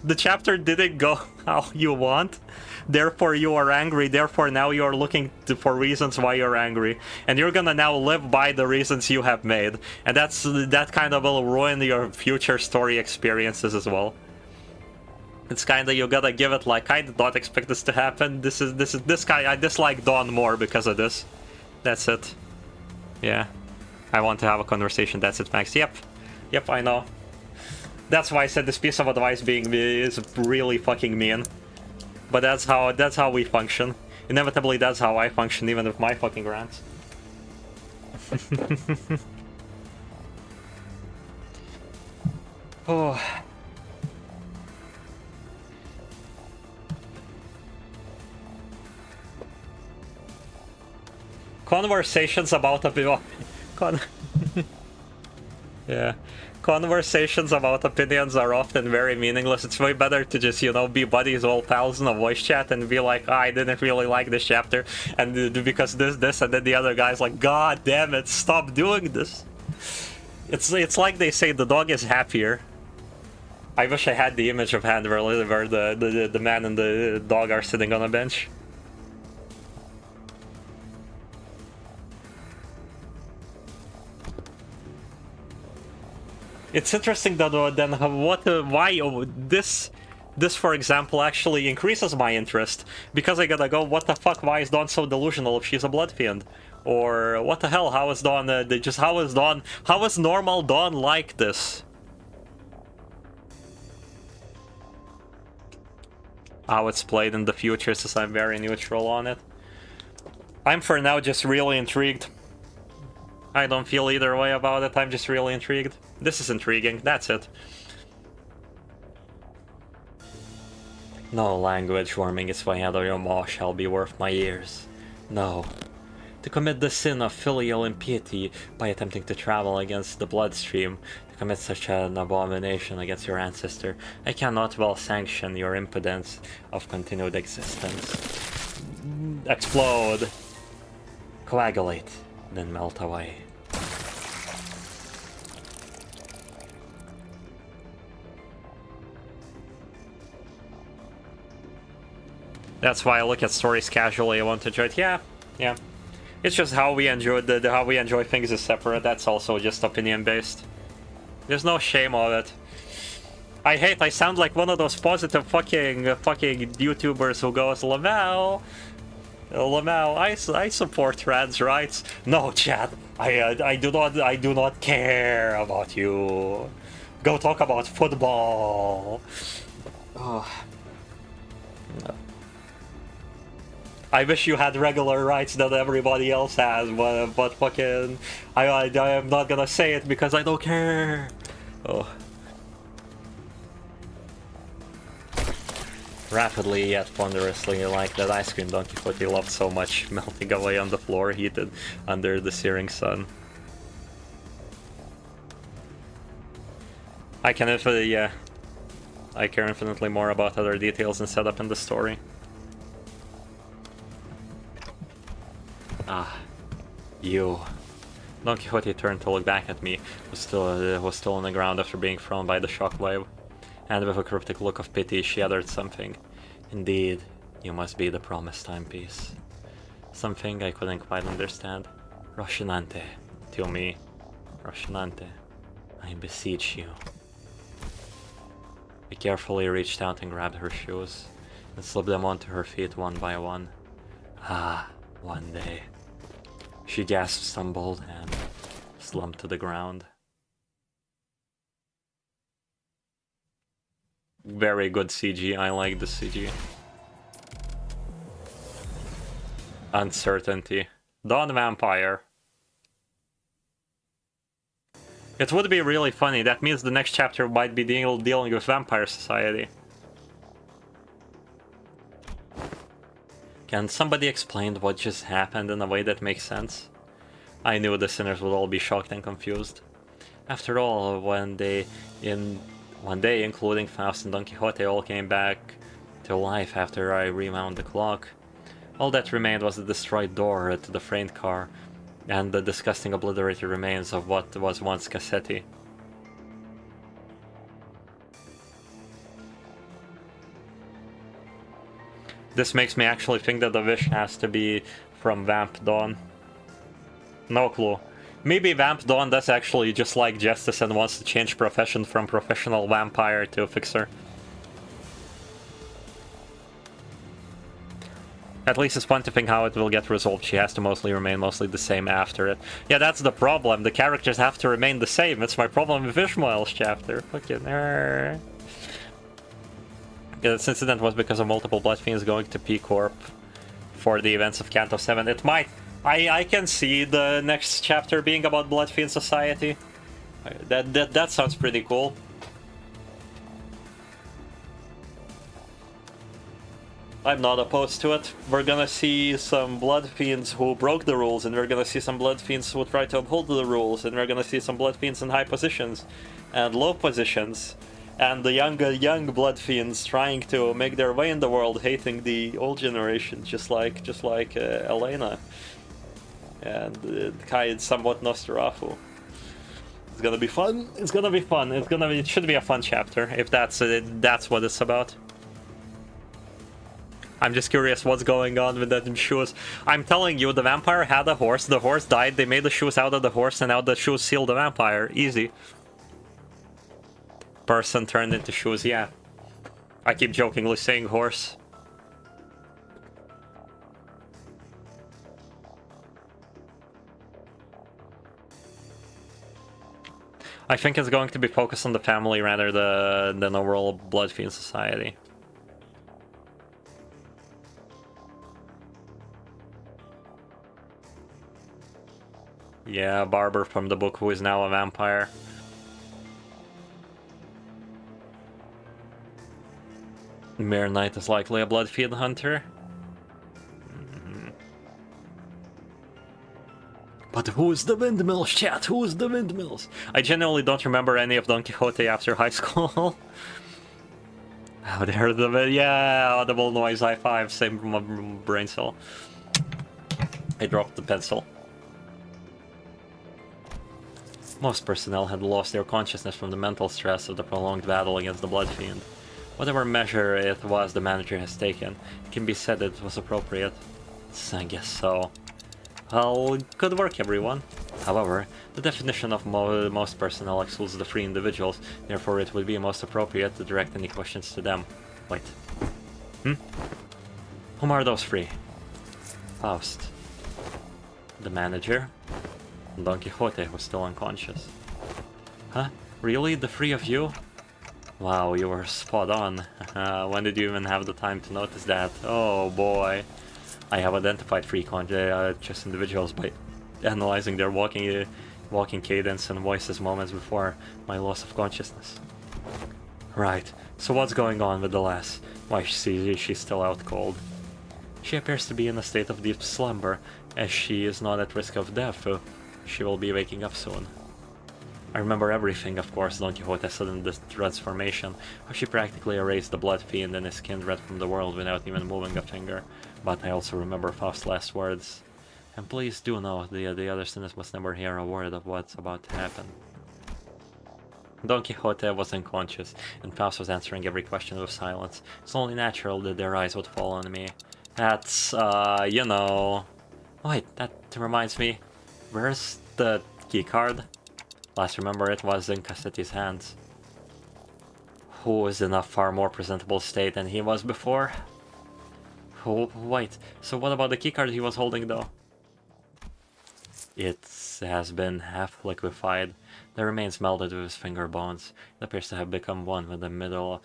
Speaker 1: the chapter didn't go how you want, therefore you are angry, therefore now you're looking for reasons why you're angry, and you're gonna now live by the reasons you have made, and that kind of will ruin your future story experiences as well. It's kind of, you gotta give it like, I did not expect this to happen, this guy, I dislike Dawn more because of this. That's it. Yeah. I want to have a conversation, that's it, Max. Yep, I know. That's why I said this piece of advice is really fucking mean. But that's how we function. Inevitably, that's how I function, even with my fucking rants. Oh. Conversations about yeah. Conversations about opinions are often very meaningless. It's way better to just, be buddies, all pals in a voice chat and be like, I didn't really like this chapter, and because this, and then the other guy's like, God damn it, stop doing this. It's like they say, the dog is happier I wish I had the image of hand where the man and the dog are sitting on a bench. It's interesting that then why this for example actually increases my interest, because I gotta go, what the fuck, why is Dawn so delusional if she's a blood fiend? Or what the hell, how is Dawn how is normal Dawn like this? How it's played in the future, since I'm very neutral on it. I'm for now just really intrigued. I don't feel either way about it, I'm just really intrigued. This is intriguing, that's it. No language worming its way out of your maw shall be worth my ears. No. To commit the sin of filial impiety by attempting to travel against the bloodstream, to commit such an abomination against your ancestor, I cannot well sanction your impotence of continued existence. Explode. Coagulate, then melt away. That's why I look at stories casually. I want to enjoy it. Yeah. It's just how we enjoy how we enjoy things is separate. That's also just opinion based. There's no shame of it. I sound like one of those positive fucking YouTubers who goes, Lamau, I support trans rights. No, chat. I do not care about you. Go talk about football. Oh. I wish you had regular rights that everybody else has, but fucking... I am not gonna say it because I don't care. Oh. Rapidly yet ponderously, like that ice cream Don Quixote loved so much, melting away on the floor, heated under the searing sun. I care infinitely more about other details and setup in the story. Ah, you. Don Quixote turned to look back at me, was still on the ground after being thrown by the shockwave, and with a cryptic look of pity she uttered something. Indeed, you must be the promised timepiece. Something I couldn't quite understand. Roscinante, to me. Roscinante, I beseech you. I carefully reached out and grabbed her shoes, and slipped them onto her feet one by one. Ah, one day. She gasped, stumbled, and slumped to the ground. Very good CG, I like the CG. Uncertainty. Dawn Vampire. It would be really funny, that means the next chapter might be dealing with Vampire Society. Can somebody explain what just happened in a way that makes sense? I knew the sinners would all be shocked and confused. After all, one day, including Faust and Don Quixote, all came back to life after I rewound the clock. All that remained was the destroyed door to the freight car, and the disgusting obliterated remains of what was once Cassetti. This makes me actually think that the wish has to be from Vamp Dawn. No clue. Maybe Vamp Dawn does actually just like justice and wants to change profession from professional vampire to fixer. At least it's fun to think how it will get resolved. She has to remain mostly the same after it. Yeah, that's the problem. The characters have to remain the same. It's my problem with Ishmael's chapter. Fucking this incident was because of multiple Blood Fiends going to P Corp for the events of Canto 7. It might... I can see the next chapter being about Blood Fiend Society. That sounds pretty cool. I'm not opposed to it. We're gonna see some Blood Fiends who broke the rules, and we're gonna see some Blood Fiends who try to uphold the rules, and we're gonna see some Blood Fiends in high positions and low positions. And the young Blood Fiends trying to make their way in the world, hating the old generation, just like Elena and Kai somewhat Nosferatu. It's gonna be fun. It's gonna be fun. It should be a fun chapter if that's what it's about. I'm just curious what's going on with that shoes. I'm telling you, the vampire had a horse. The horse died. They made the shoes out of the horse, and now the shoes sealed the vampire. Easy. Person turned into shoes. Yeah. I keep jokingly saying horse. I think it's going to be focused on the family rather than overall Blood Fiend society. Yeah, Barber from the book who is now a vampire. Mere Knight is likely a Blood Fiend hunter. But who's the windmills, chat? Who's the windmills? I genuinely don't remember any of Don Quixote after high school. Oh, there's the... Yeah, audible noise, high five, same from my brain cell. I dropped the pencil. Most personnel had lost their consciousness from the mental stress of the prolonged battle against the Blood Fiend. Whatever measure it was the manager has taken, it can be said it was appropriate. I guess so. Well, good work everyone. However, the definition of most personnel excludes the free individuals, therefore it would be most appropriate to direct any questions to them. Wait. Whom are those free? Faust. The manager? Don Quixote was still unconscious. Huh? Really? The three of you? Wow, you were spot on. When did you even have the time to notice that? Oh boy. I have identified three conscious individuals by analyzing their walking cadence and voices moments before my loss of consciousness. Right, so what's going on with the lass? Why she's still out cold? She appears to be in a state of deep slumber, as she is not at risk of death. She will be waking up soon. I remember everything, of course, Don Quixote's sudden transformation, how she practically erased the Blood Fiend and his kindred from the world without even moving a finger. But I also remember Faust's last words. And please do know, the other sinners must never hear a word of what's about to happen. Don Quixote was unconscious, and Faust was answering every question with silence. It's only natural that their eyes would fall on me. That's, you know... Wait, that reminds me. Where's the keycard? Last remember it was in Cassetti's hands. Who was in a far more presentable state than he was before? Oh, wait, so what about the keycard he was holding though? It has been half liquefied. The remains melded with his finger bones. It appears to have become one with the middle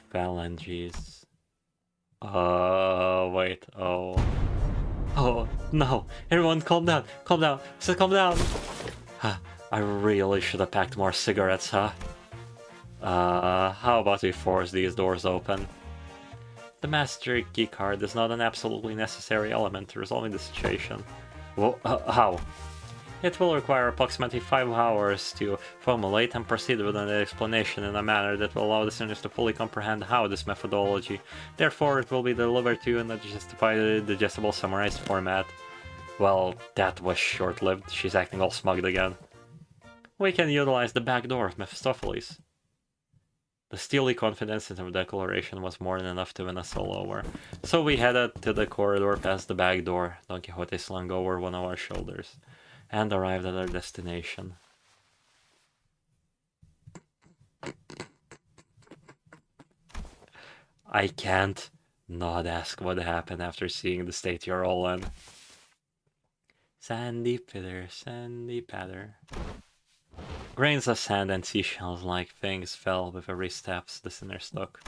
Speaker 1: phalanges. Wait, oh. Oh, no. Everyone calm down, calm down. So calm down. I really should have packed more cigarettes, huh? How about we force these doors open? The master keycard is not an absolutely necessary element to resolving the situation. Well, how? It will require approximately 5 hours to formulate and proceed with an explanation in a manner that will allow the listeners to fully comprehend how this methodology. Therefore, it will be delivered to you in a digestible summarized format. Well, that was short-lived. She's acting all smugged again. We can utilize the back door of Mephistopheles. The steely confidence in her declaration was more than enough to win us all over. So we headed to the corridor past the back door, Don Quixote slung over one of our shoulders, and arrived at our destination. I can't not ask what happened after seeing the state you're all in. Sandy pitter, sandy patter. Grains of sand and seashells like things fell with every step the sinner took.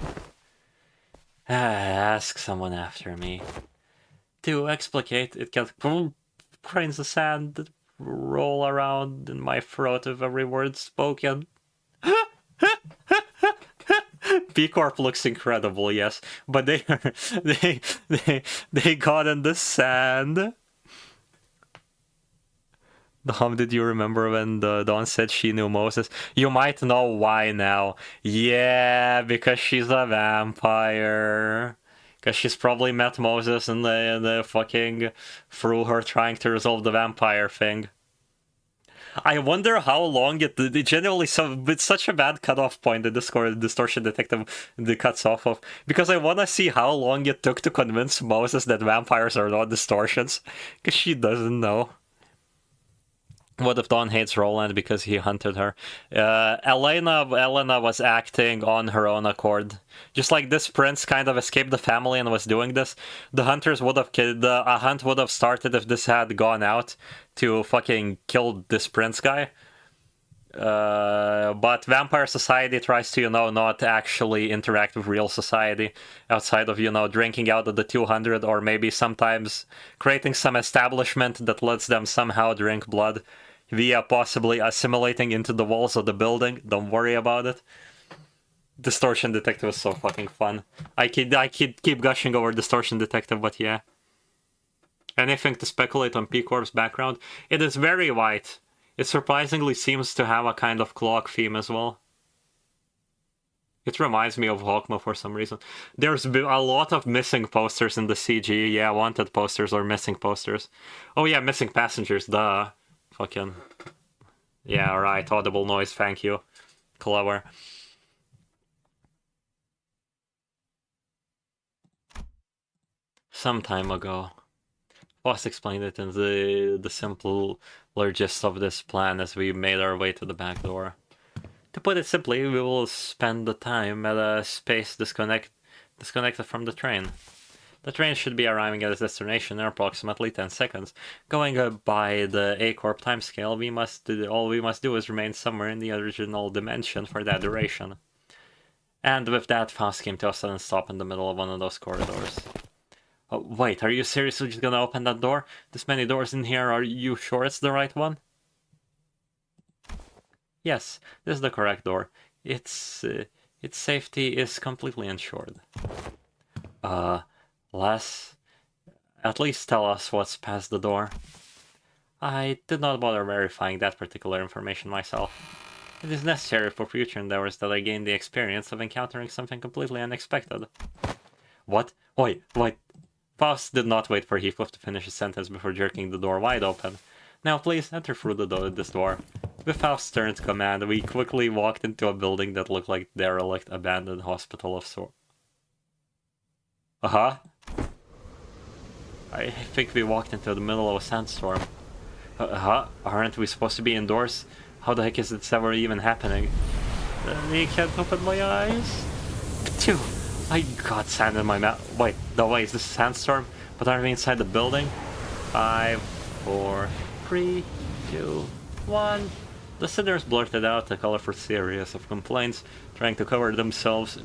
Speaker 1: Ask someone after me. To explicate, it can grains of sand roll around in my throat with every word spoken. B Corp looks incredible, yes, but they got in the sand. Dom, did you remember when Dawn said she knew Moses? You might know why now. Yeah, because she's a vampire. Because she's probably met Moses and the fucking through her trying to resolve the vampire thing. I wonder how long it genuinely it's such a bad cutoff point the distortion detective cuts off of, because I want to see how long it took to convince Moses that vampires are not distortions, because she doesn't know. What if Dawn hates Roland because he hunted her? Elena was acting on her own accord. Just like this prince kind of escaped the family and was doing this, the hunters would have killed. A hunt would have started if this had gone out to fucking kill this prince guy. But vampire society tries to, not actually interact with real society outside of, drinking out of the 200, or maybe sometimes creating some establishment that lets them somehow drink blood via possibly assimilating into the walls of the building. Don't worry about it. Distortion Detective is so fucking fun. I could keep gushing over Distortion Detective, but yeah. Anything to speculate on P-Corp's background? It is very white. It surprisingly seems to have a kind of clock theme as well. It reminds me of Hawkmo for some reason. There's been a lot of missing posters in the CG. Yeah, wanted posters or missing posters. Oh yeah, missing passengers, duh. Fucking... Yeah, right, audible noise, thank you. Clever. Some time ago, Foss explained it in the simpler gist of this plan as we made our way to the back door. To put it simply, we will spend the time at a space disconnected from the train. The train should be arriving at its destination in approximately 10 seconds. Going by the A-Corp timescale, all we must do is remain somewhere in the original dimension for that duration. And with that, Faust came to a sudden stop in the middle of one of those corridors. Oh, wait, are you seriously just gonna open that door? This many doors in here, are you sure it's the right one? Yes, this is the correct door. Its safety is completely ensured. Les, at least tell us what's past the door. I did not bother verifying that particular information myself. It is necessary for future endeavors that I gain the experience of encountering something completely unexpected. What? Wait. Faust did not wait for Heathcliff to finish his sentence before jerking the door wide open. Now please, enter through this door. With Faust's stern command, we quickly walked into a building that looked like a derelict, abandoned hospital of sorts. Uh-huh. I think we walked into the middle of a sandstorm. Aren't we supposed to be indoors? How the heck is this ever even happening? I can't open my eyes. Phew! I got sand in my mouth. Wait, no way, is this a sandstorm? But aren't we inside the building? 5, 4, 3, 2, 1. The sinners blurted out a colorful series of complaints, trying to cover themselves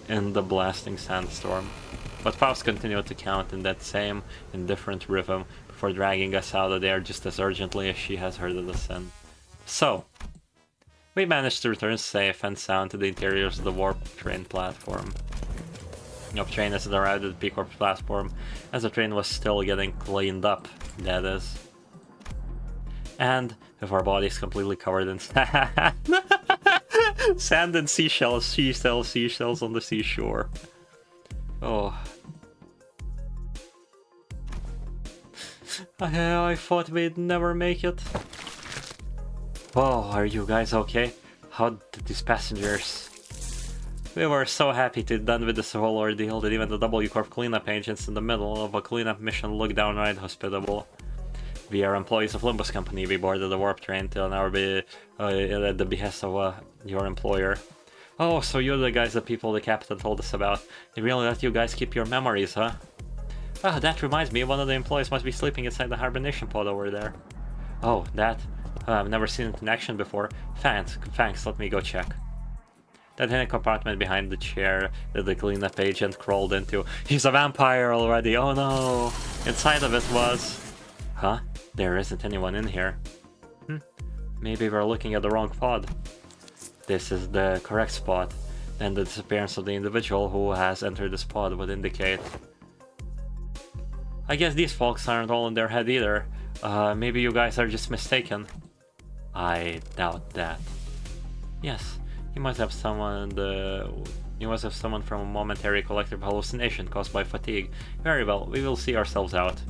Speaker 1: in the blasting sandstorm. But Faust continued to count in that same indifferent rhythm before dragging us out of there just as urgently as she has heard of the sin. So, we managed to return safe and sound to the interiors of the warp train platform. The train has arrived at the P-Corp platform, as the train was still getting cleaned up, that is. And, with our bodies completely covered in sand, sand and seashells on the seashore. Oh. I thought we'd never make it. Whoa, are you guys okay? How did these passengers... We were so happy to be done with this whole ordeal that even the W-Corp cleanup agents in the middle of a cleanup mission looked downright hospitable. We are employees of Limbus Company. We boarded the warp train to an hour at the behest of your employer. Oh, so you're the guys, the people the captain told us about. They really let you guys keep your memories, huh? Ah, that reminds me, one of the employees must be sleeping inside the Hibernation pod over there. Oh, that? I've never seen it in action before. Thanks, let me go check. That hidden compartment behind the chair that the cleanup agent crawled into. He's a vampire already, oh no! Inside of it was... Huh? There isn't anyone in here. Maybe we're looking at the wrong pod. This is the correct spot. Then the disappearance of the individual who has entered this pod would indicate. I guess these folks aren't all in their head either. Maybe you guys are just mistaken. I doubt that. Yes. You must have summoned from a momentary collective hallucination caused by fatigue. Very well, we will see ourselves out.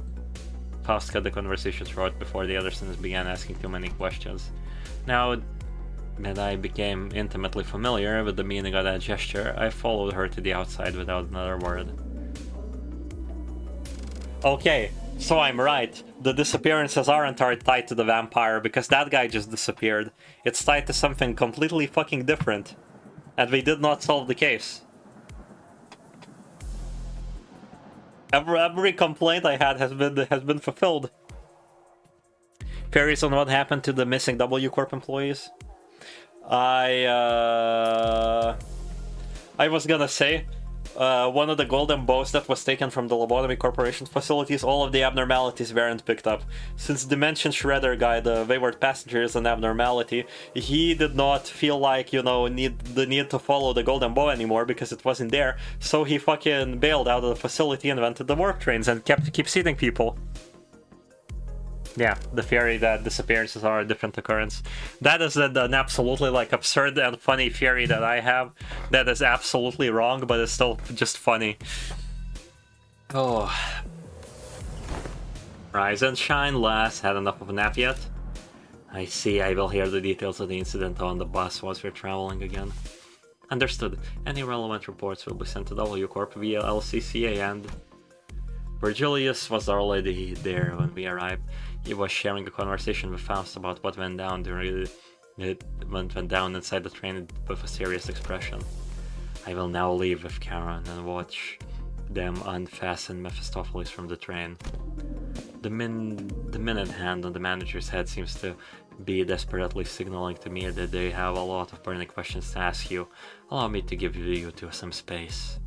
Speaker 1: Faust cut the conversation short before the other sinners began asking too many questions. Now that I became intimately familiar with the meaning of that gesture, I followed her to the outside without another word. Okay, so I'm right. The disappearances aren't tied to the vampire, because that guy just disappeared. It's tied to something completely fucking different. And we did not solve the case. Every complaint I had has been fulfilled. Theories on what happened to the missing W Corp employees? I was gonna say, one of the golden bows that was taken from the Lobotomy Corporation facilities, all of the abnormalities weren't picked up. Since Dimension Shredder guy, the wayward passenger, is an abnormality, he did not feel like, you know, the need to follow the golden bow anymore because it wasn't there, so he fucking bailed out of the facility and went to the warp trains and keeps eating people. Yeah, the theory that disappearances are a different occurrence. That is an absolutely like absurd and funny theory that I have. That is absolutely wrong, but it's still just funny. Oh. Rise and shine, lass. Had enough of a nap yet? I see. I will hear the details of the incident on the bus once we're traveling again. Understood. Any relevant reports will be sent to W Corp via LCCA, and Virgilius was already there when we arrived. He was sharing a conversation with Faust about what went down during it went down inside the train with a serious expression. I will now leave with Karen and watch them unfasten Mephistopheles from the train. The minute hand on the manager's head seems to be desperately signaling to me that they have a lot of burning questions to ask you. Allow me to give you two some space.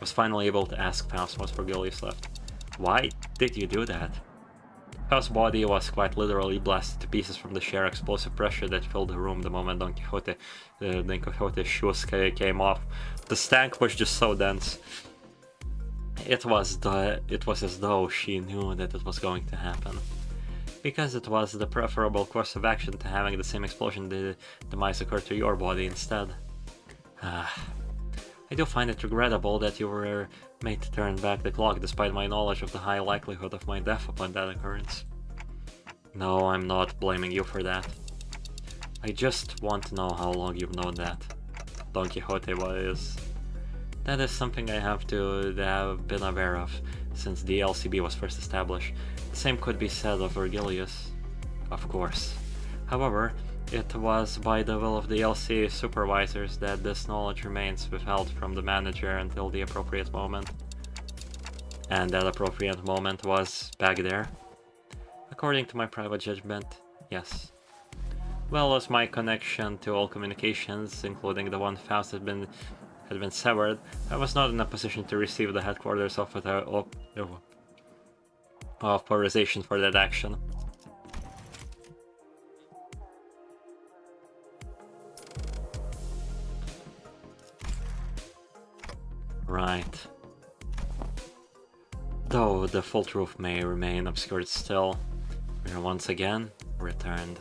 Speaker 1: Was finally able to ask Faust once Virgilius left. Why did you do that? Faust's body was quite literally blasted to pieces from the sheer explosive pressure that filled the room the moment Don Quixote's shoes came off. The stank was just so dense. It was as though she knew that it was going to happen. Because it was the preferable course of action to having the same explosion demise occur to your body instead. I do find it regrettable that you were made to turn back the clock despite my knowledge of the high likelihood of my death upon that occurrence. No, I'm not blaming you for that. I just want to know how long you've known that Don Quixote was. That is something I have been aware of since the LCB was first established. The same could be said of Virgilius, of course. However, it was by the will of the LCA supervisors that this knowledge remains withheld from the manager until the appropriate moment. And that appropriate moment was back there? According to my private judgment, yes. Well as my connection to all communications, including the one Faust had been severed, I was not in a position to receive the headquarters of authorization for that action. Right. Though the full truth may remain obscured still, we are once again returned.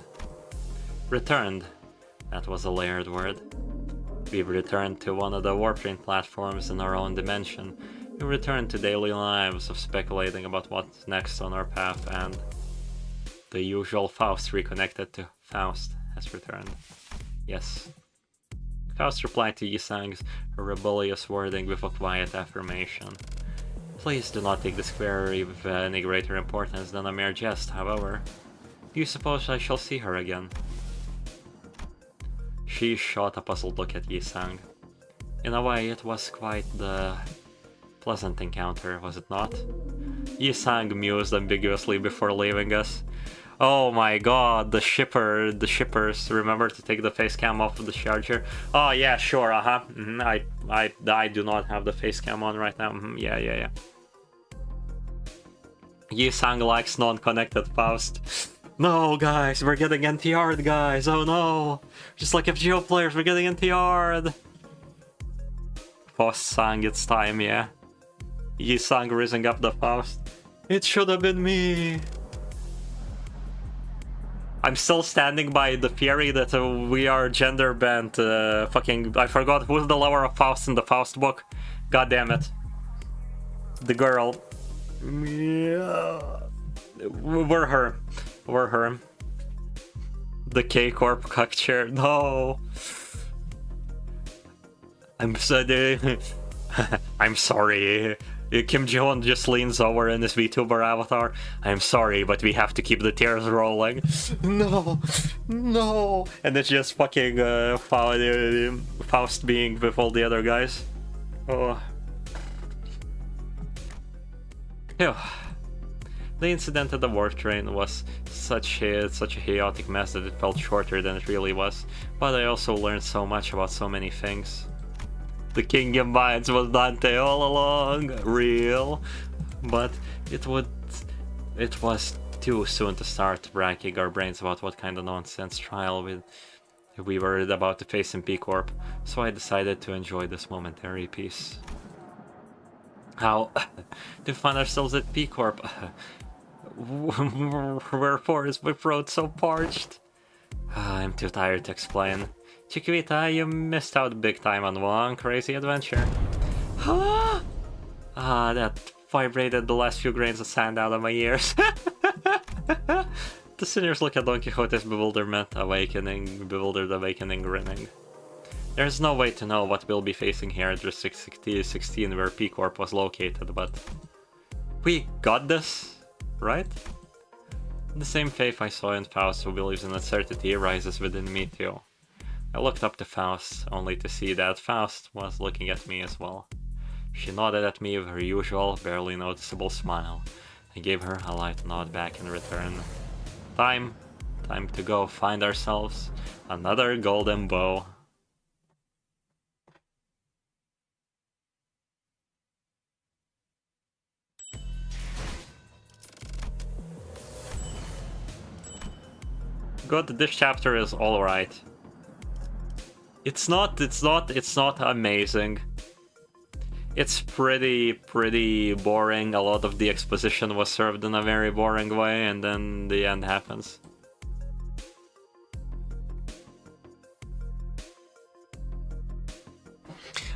Speaker 1: Returned. That was a layered word. We've returned to one of the warp train platforms in our own dimension. We returned to daily lives of speculating about what's next on our path, and the usual Faust reconnected to Faust has returned. Yes. Faust replied to Yisang's rebellious wording with a quiet affirmation. Please do not take this query with any greater importance than a mere jest, however. Do you suppose I shall see her again? She shot a puzzled look at Yisang. In a way, it was quite the pleasant encounter, was it not? Yisang mused ambiguously before leaving us. Oh my god, the shippers, remember to take the face cam off of the charger? Oh yeah, sure, I do not have the face cam on right now. Yeah. Yisang likes non-connected Faust. No guys, we're getting NTR'd guys, oh no! Just like FGO players, we're getting NTR'd! Faust sang it's time, yeah. Yisang raising up the Faust. It should have been me! I'm still standing by the theory that we are gender bent. I forgot who's the lover of Faust in the Faust book. God damn it. The girl. Yeah. We're her. We're her. The K-Corp cuck chair. No. I'm sorry. I'm sorry. Kim Ji-won just leans over in his VTuber avatar. I'm sorry, but we have to keep the tears rolling. No, no. And it's just fucking Faust being with all the other guys. Oh. Phew. The incident at the warp train was such a chaotic mess that it felt shorter than it really was. But I also learned so much about so many things. The King of Minds was Dante all along, real, but it was too soon to start racking our brains about what kind of nonsense trial we were about to face in P-Corp, so I decided to enjoy this momentary peace. How to find ourselves at P-Corp? Wherefore is my throat so parched? I'm too tired to explain. Chiquita, you missed out big time on one crazy adventure. That vibrated the last few grains of sand out of my ears. The sinners look at Don Quixote's bewildered awakening, grinning. There's no way to know what we'll be facing here at District 16 where P-Corp was located, but we got this, right? The same faith I saw in Faust, who believes in uncertainty, rises within me too. I looked up to Faust, only to see that Faust was looking at me as well. She nodded at me with her usual, barely noticeable smile. I gave her a light nod back in return. Time to go find ourselves another golden bow. Good, this chapter is alright. It's not amazing. It's pretty boring. A lot of the exposition was served in a very boring way, and then the end happens.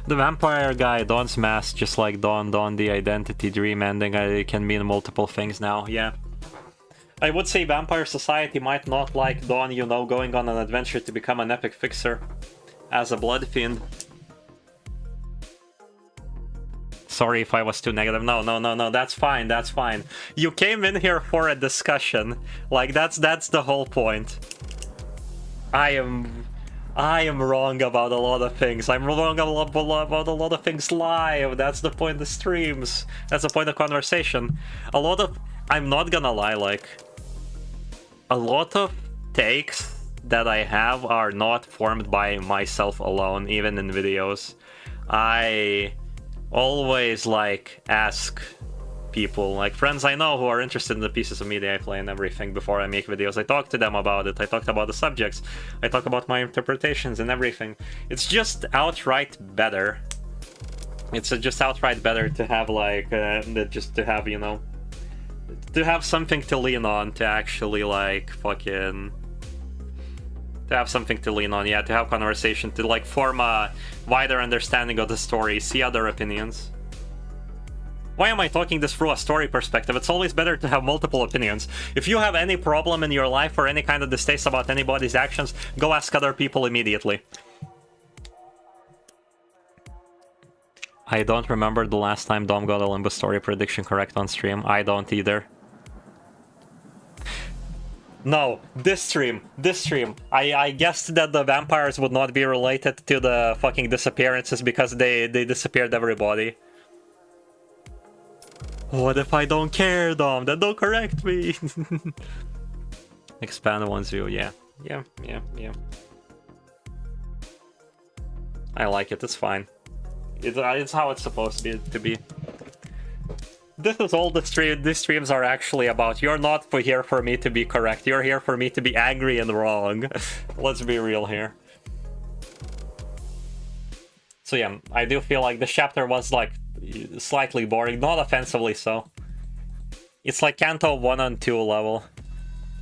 Speaker 1: The vampire guy, Dawn's mask, just like Dawn, the identity dream ending, it can mean multiple things now, yeah. I would say Vampire Society might not like Dawn, you know, going on an adventure to become an epic fixer as a blood fiend. Sorry if I was too negative. No, that's fine, that's fine. You came in here for a discussion. Like, that's the whole point. I am wrong about a lot of things. I'm wrong about a lot of things live. That's the point of streams. That's the point of conversation. I'm not gonna lie, like, a lot of takes that I have are not formed by myself alone, even in videos. I always, like, ask people, like friends I know who are interested in the pieces of media I play and everything before I make videos. I talk to them about it, I talk about the subjects, I talk about my interpretations and everything. It's just outright better. It's just outright better to have, like, just to have, you know, to have something to lean on, to actually, like, fucking... to have something to lean on, yeah, to have conversation, to, like, form a wider understanding of the story, see other opinions. Why am I talking this through a story perspective? It's always better to have multiple opinions. If you have any problem in your life or any kind of distaste about anybody's actions, go ask other people immediately. I don't remember the last time Dom got a Limbus story prediction correct on stream. I don't either. No, this stream. I guessed that the vampires would not be related to the fucking disappearances because they disappeared everybody. What if I don't care, Dom? Then don't correct me. Expand one's view, yeah. I like it, it's fine. It's how it's supposed to be. This is all these streams are actually about. You're not here for me to be correct. You're here for me to be angry and wrong. Let's be real here. So yeah, I do feel like this chapter was, like, slightly boring, not offensively so. It's like Kanto 1 and 2 level.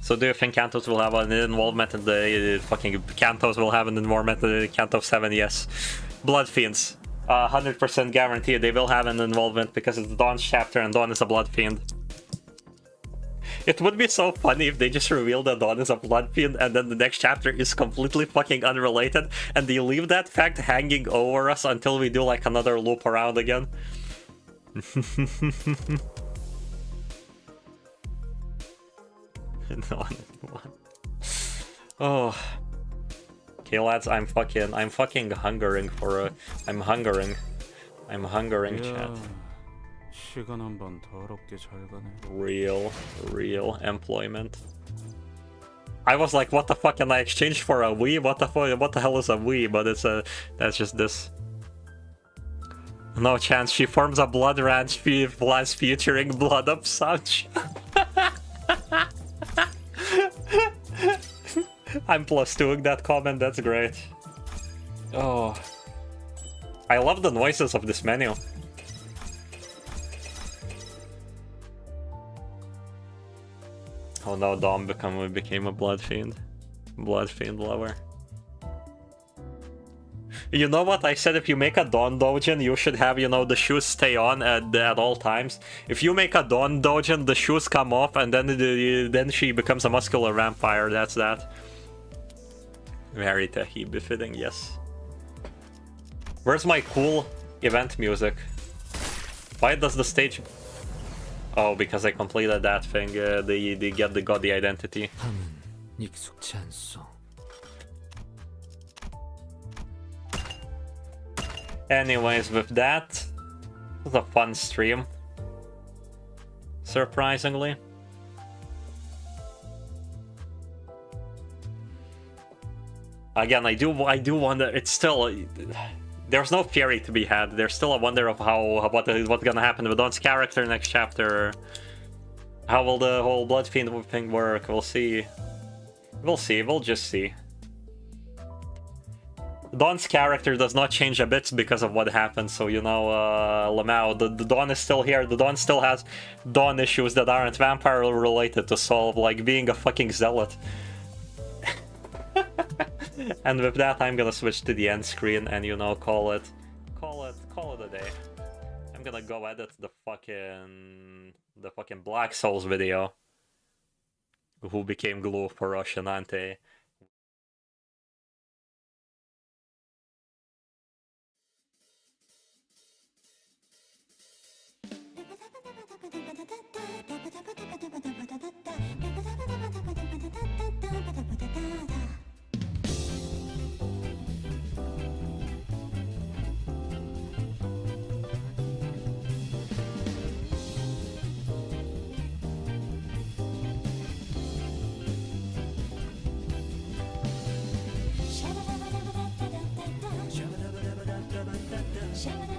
Speaker 1: So do you think Kantos will have an involvement in the fucking Kantos will have an involvement in the Kanto 7? Yes. Blood Fiends. 100% guaranteed they will have an involvement because it's Dawn's chapter and Dawn is a blood fiend. It would be so funny if they just revealed that Dawn is a blood fiend and then the next chapter is completely fucking unrelated and they leave that fact hanging over us until we do like another loop around again. No, oh. Okay, lads, I'm fucking hungering for a... I'm hungering, chat.
Speaker 5: 시간 한 번 더럽게 잘 가네.
Speaker 1: Real employment. I was like, what the fuck can I exchange for a Wii? What the hell is a Wii? But it's a... that's just this. No chance, she forms a blood ranch featuring blood up Sanch. I'm +2ing that comment, that's great. Oh. I love the noises of this menu. Oh no, Dom became a blood fiend. Blood fiend lover. You know what? I said if you make a Dawn Dojin, you should have, you know, the shoes stay on at all times. If you make a Dawn Dojin, the shoes come off and then she becomes a muscular vampire, that's that. Very Tehi befitting, yes. Where's my cool event music? Why does the stage... Oh, because I completed that thing, they got the identity.
Speaker 3: 익숙치 않소.
Speaker 1: Anyways, with that, it was a fun stream. Surprisingly. Again, I do wonder. It's still there's no theory to be had. There's still a wonder of what's gonna happen with Dawn's character next chapter. How will the whole Blood Fiend thing work? We'll see. We'll see. We'll just see. Dawn's character does not change a bit because of what happened, so you know, Lamau, the Dawn is still here. The Dawn still has Dawn issues that aren't vampire related to solve, like being a fucking zealot. And with that, I'm gonna switch to the end screen and, you know, call it a day. I'm gonna go edit the fucking Black Souls video. Who became glue for Roshinante.
Speaker 2: Shabba